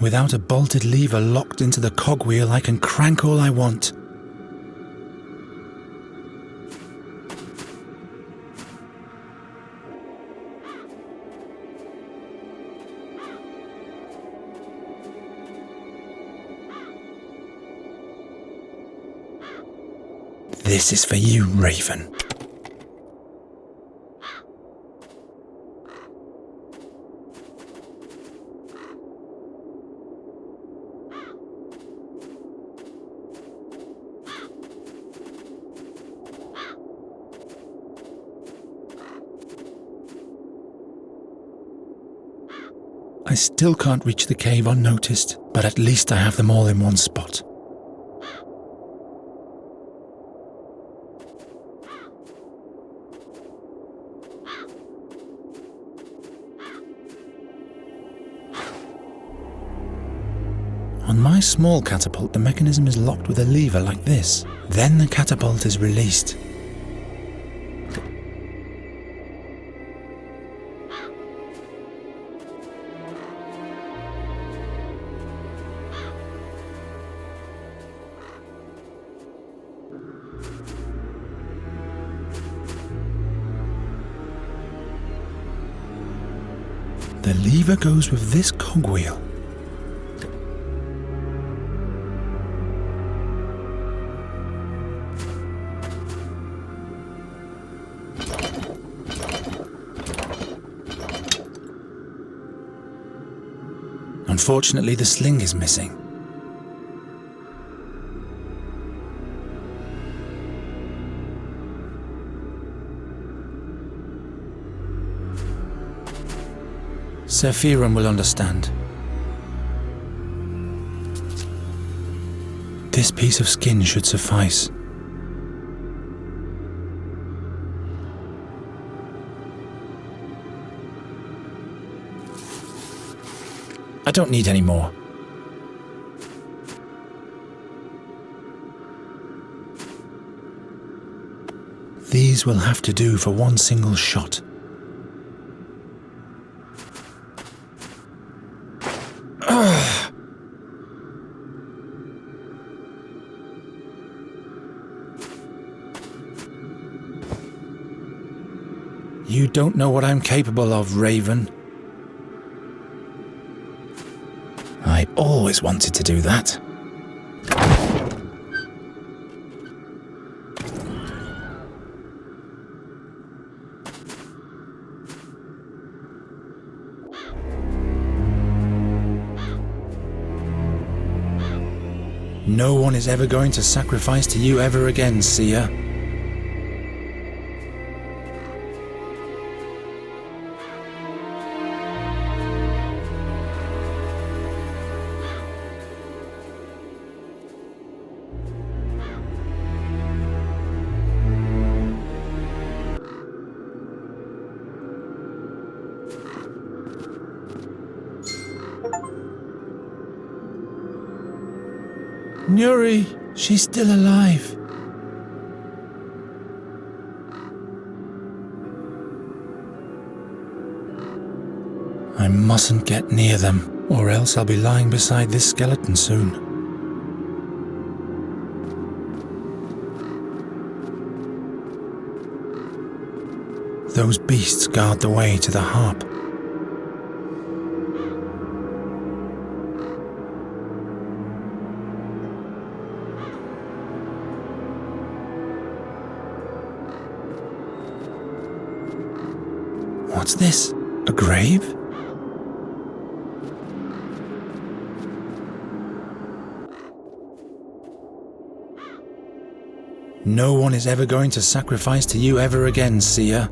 Without a bolted lever locked into the cogwheel, I can crank all I want. This is for you, Raven. I still can't reach the cave unnoticed, but at least I have them all in one spot. On my small catapult, the mechanism is locked with a lever like this. Then the catapult is released. The lever goes with this cogwheel. Unfortunately, the sling is missing. Sephiron will understand. This piece of skin should suffice. I don't need any more. These will have to do for one single shot. You don't know what I'm capable of, Raven. I always wanted to do that. No one is ever going to sacrifice to you ever again, seer. Nuri, she's still alive. I mustn't get near them, or else I'll be lying beside this skeleton soon. Those beasts guard the way to the harp. What's this? A grave? No one is ever going to sacrifice to you ever again, seer.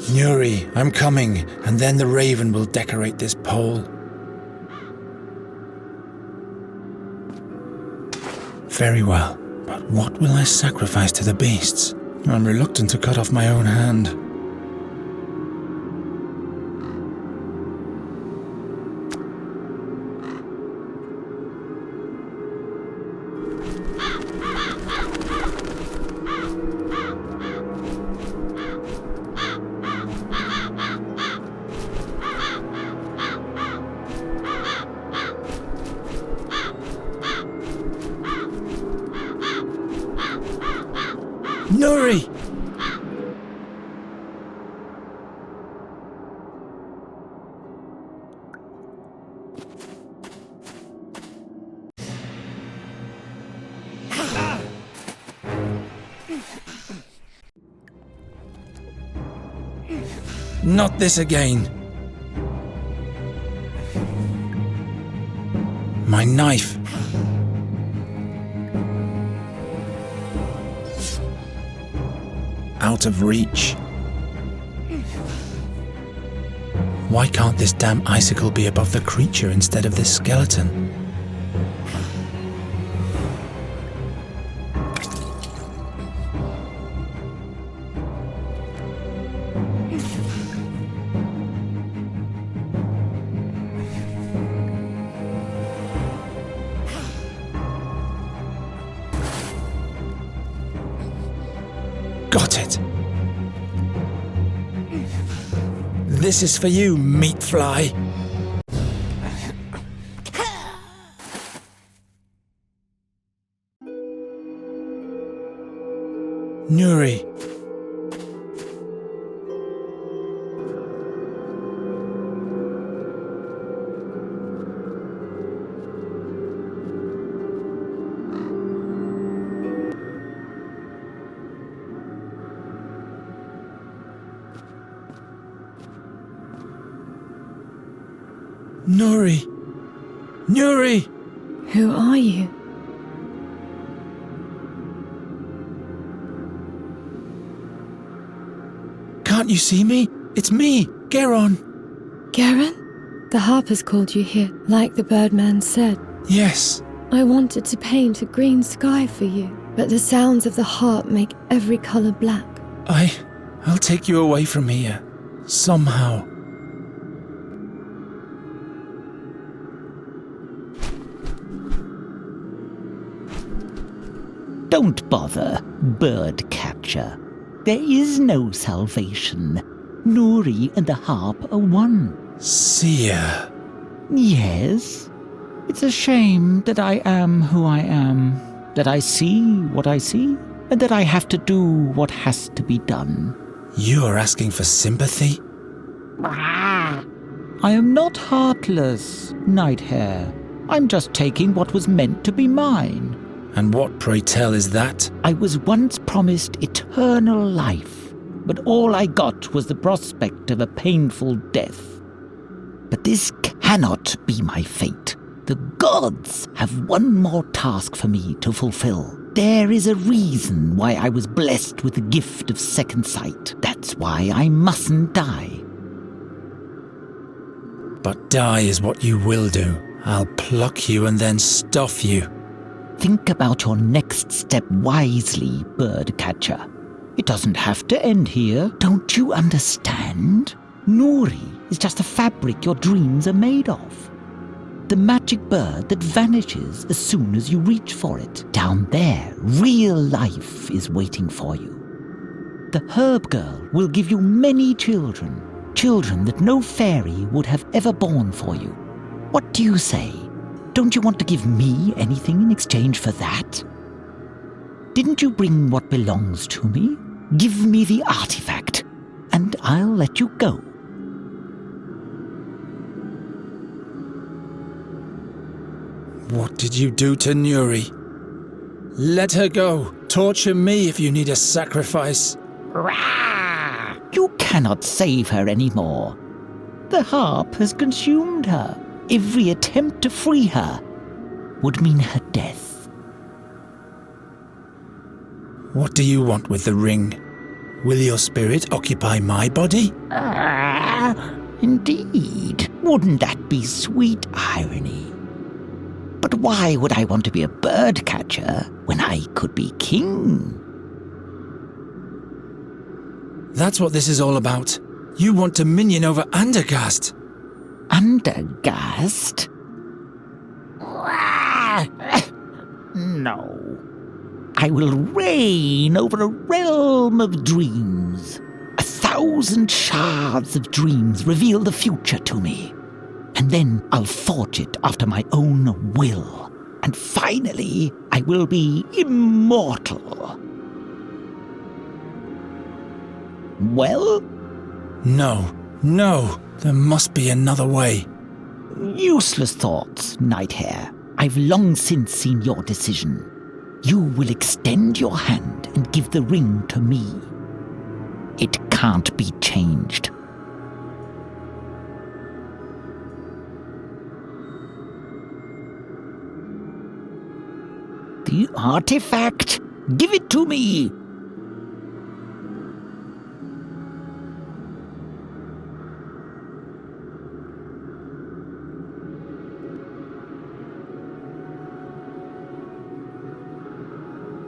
Nuri, I'm coming, and then the raven will decorate this pole. Very well, but what will I sacrifice to the beasts? I'm reluctant to cut off my own hand. Nuri! Not this again. My knife. Out of reach. Why can't this damn icicle be above the creature instead of this skeleton? Got it. This is for you, meat fly. Nuri. Nuri! Nuri! Who are you? Can't you see me? It's me, Geron. Geron? The harpers called you here, like the birdman said. Yes. I wanted to paint a green sky for you, but the sounds of the harp make every colour black. I'll take you away from here. Somehow. Don't bother, bird catcher. There is no salvation. Nuri and the harp are one. Seer. Yes. It's a shame that I am who I am, that I see what I see. and that I have to do what has to be done. You are asking for sympathy? I am not heartless, Nighthare. I'm just taking what was meant to be mine. And what, pray tell, is that? I was once promised eternal life, but all I got was the prospect of a painful death. But this cannot be my fate. The gods have one more task for me to fulfill. There is a reason why I was blessed with the gift of second sight. That's why I mustn't die. But die is what you will do. I'll pluck you and then stuff you. Think about your next step wisely, birdcatcher. It doesn't have to end here. Don't you understand? Nuri is just the fabric your dreams are made of. The magic bird that vanishes as soon as you reach for it. Down there, real life is waiting for you. The herb girl will give you many children. Children that no fairy would have ever born for you. What do you say? Don't you want to give me anything in exchange for that? Didn't you bring what belongs to me? Give me the artifact, and I'll let you go. What did you do to Nuri? Let her go. Torture me if you need a sacrifice. You cannot save her anymore. The harp has consumed her. Every attempt to free her would mean her death. What do you want with the ring? Will your spirit occupy my body? Indeed. Wouldn't that be sweet irony? But why would I want to be a birdcatcher when I could be king? That's what this is all about. You want dominion over Andergast. Andergast? No. I will reign over a realm of dreams. 1,000 shards of dreams reveal the future to me. And then I'll forge it after my own will. And finally, I will be immortal. Well? No. There must be another way. Useless thoughts, Nighthare. I've long since seen your decision. You will extend your hand and give the ring to me. It can't be changed. The artifact? Give it to me!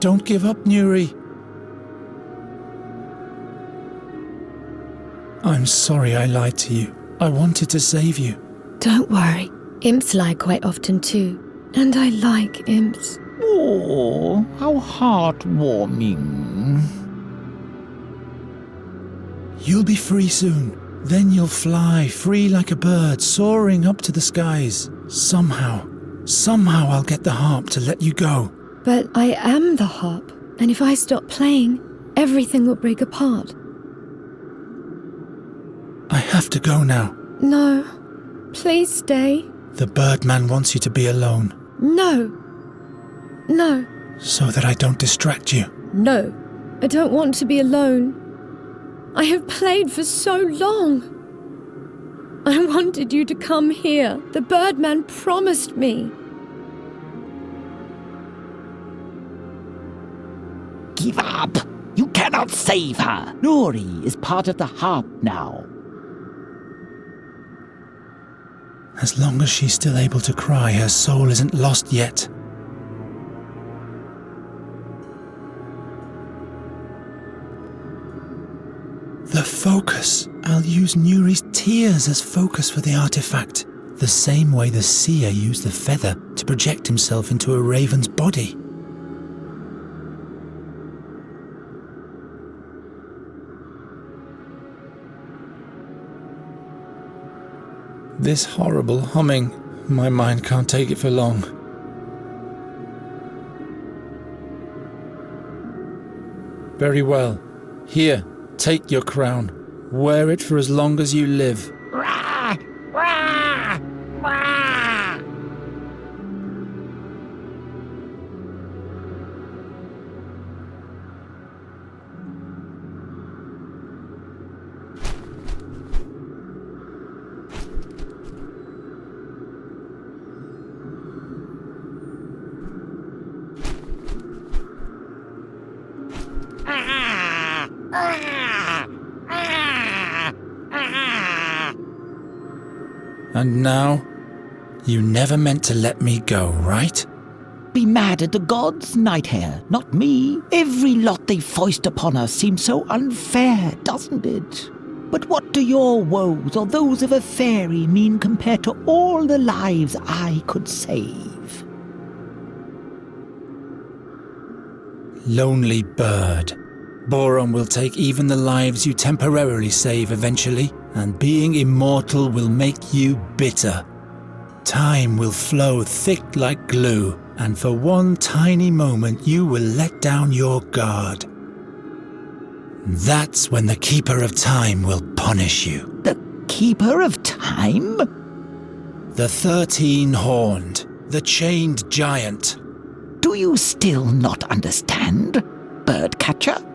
Don't give up, Nuri. I'm sorry I lied to you. I wanted to save you. Don't worry. Imps lie quite often too. And I like imps. Oh, how heartwarming. You'll be free soon. Then you'll fly, free like a bird, soaring up to the skies. Somehow I'll get the harp to let you go. But I am the harp, and if I stop playing, everything will break apart. I have to go now. No. Please stay. The Birdman wants you to be alone. No. So that I don't distract you. No. I don't want to be alone. I have played for so long. I wanted you to come here. The Birdman promised me. Give up! You cannot save her! Nuri is part of the harp now. As long as she's still able to cry, her soul isn't lost yet. The focus. I'll use Nuri's tears as focus for the artifact. The same way the seer used the feather to project himself into a raven's body. This horrible humming. My mind can't take it for long. Very well. Here, take your crown. Wear it for as long as you live. And now, you never meant to let me go, right? Be mad at the gods, Nighthare, not me. Every lot they foist upon us seems so unfair, doesn't it? But what do your woes or those of a fairy mean compared to all the lives I could save? Lonely bird. Boron will take even the lives you temporarily save eventually, and being immortal will make you bitter. Time will flow thick like glue, and for one tiny moment you will let down your guard. That's when the Keeper of Time will punish you. The Keeper of Time? The 13-horned, the chained giant. Do you still not understand, birdcatcher?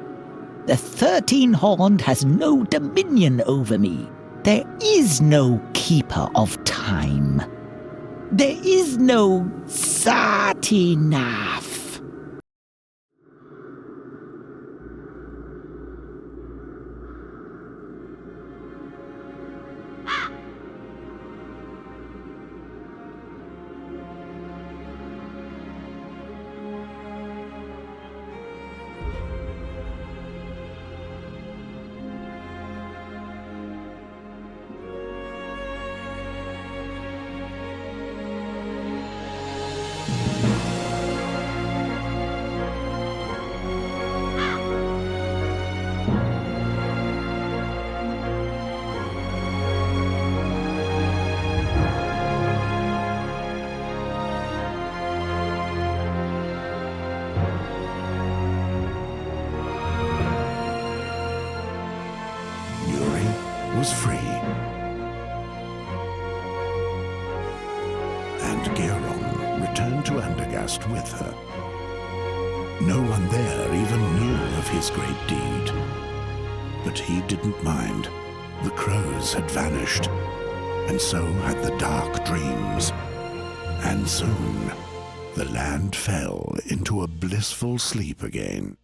The 13-horned has no dominion over me. There is no Keeper of Time. There is no Satinav. Was free, and Geron returned to Andergast with her. No one there even knew of his great deed, but he didn't mind. The crows had vanished, and so had the dark dreams, and soon the land fell into a blissful sleep again.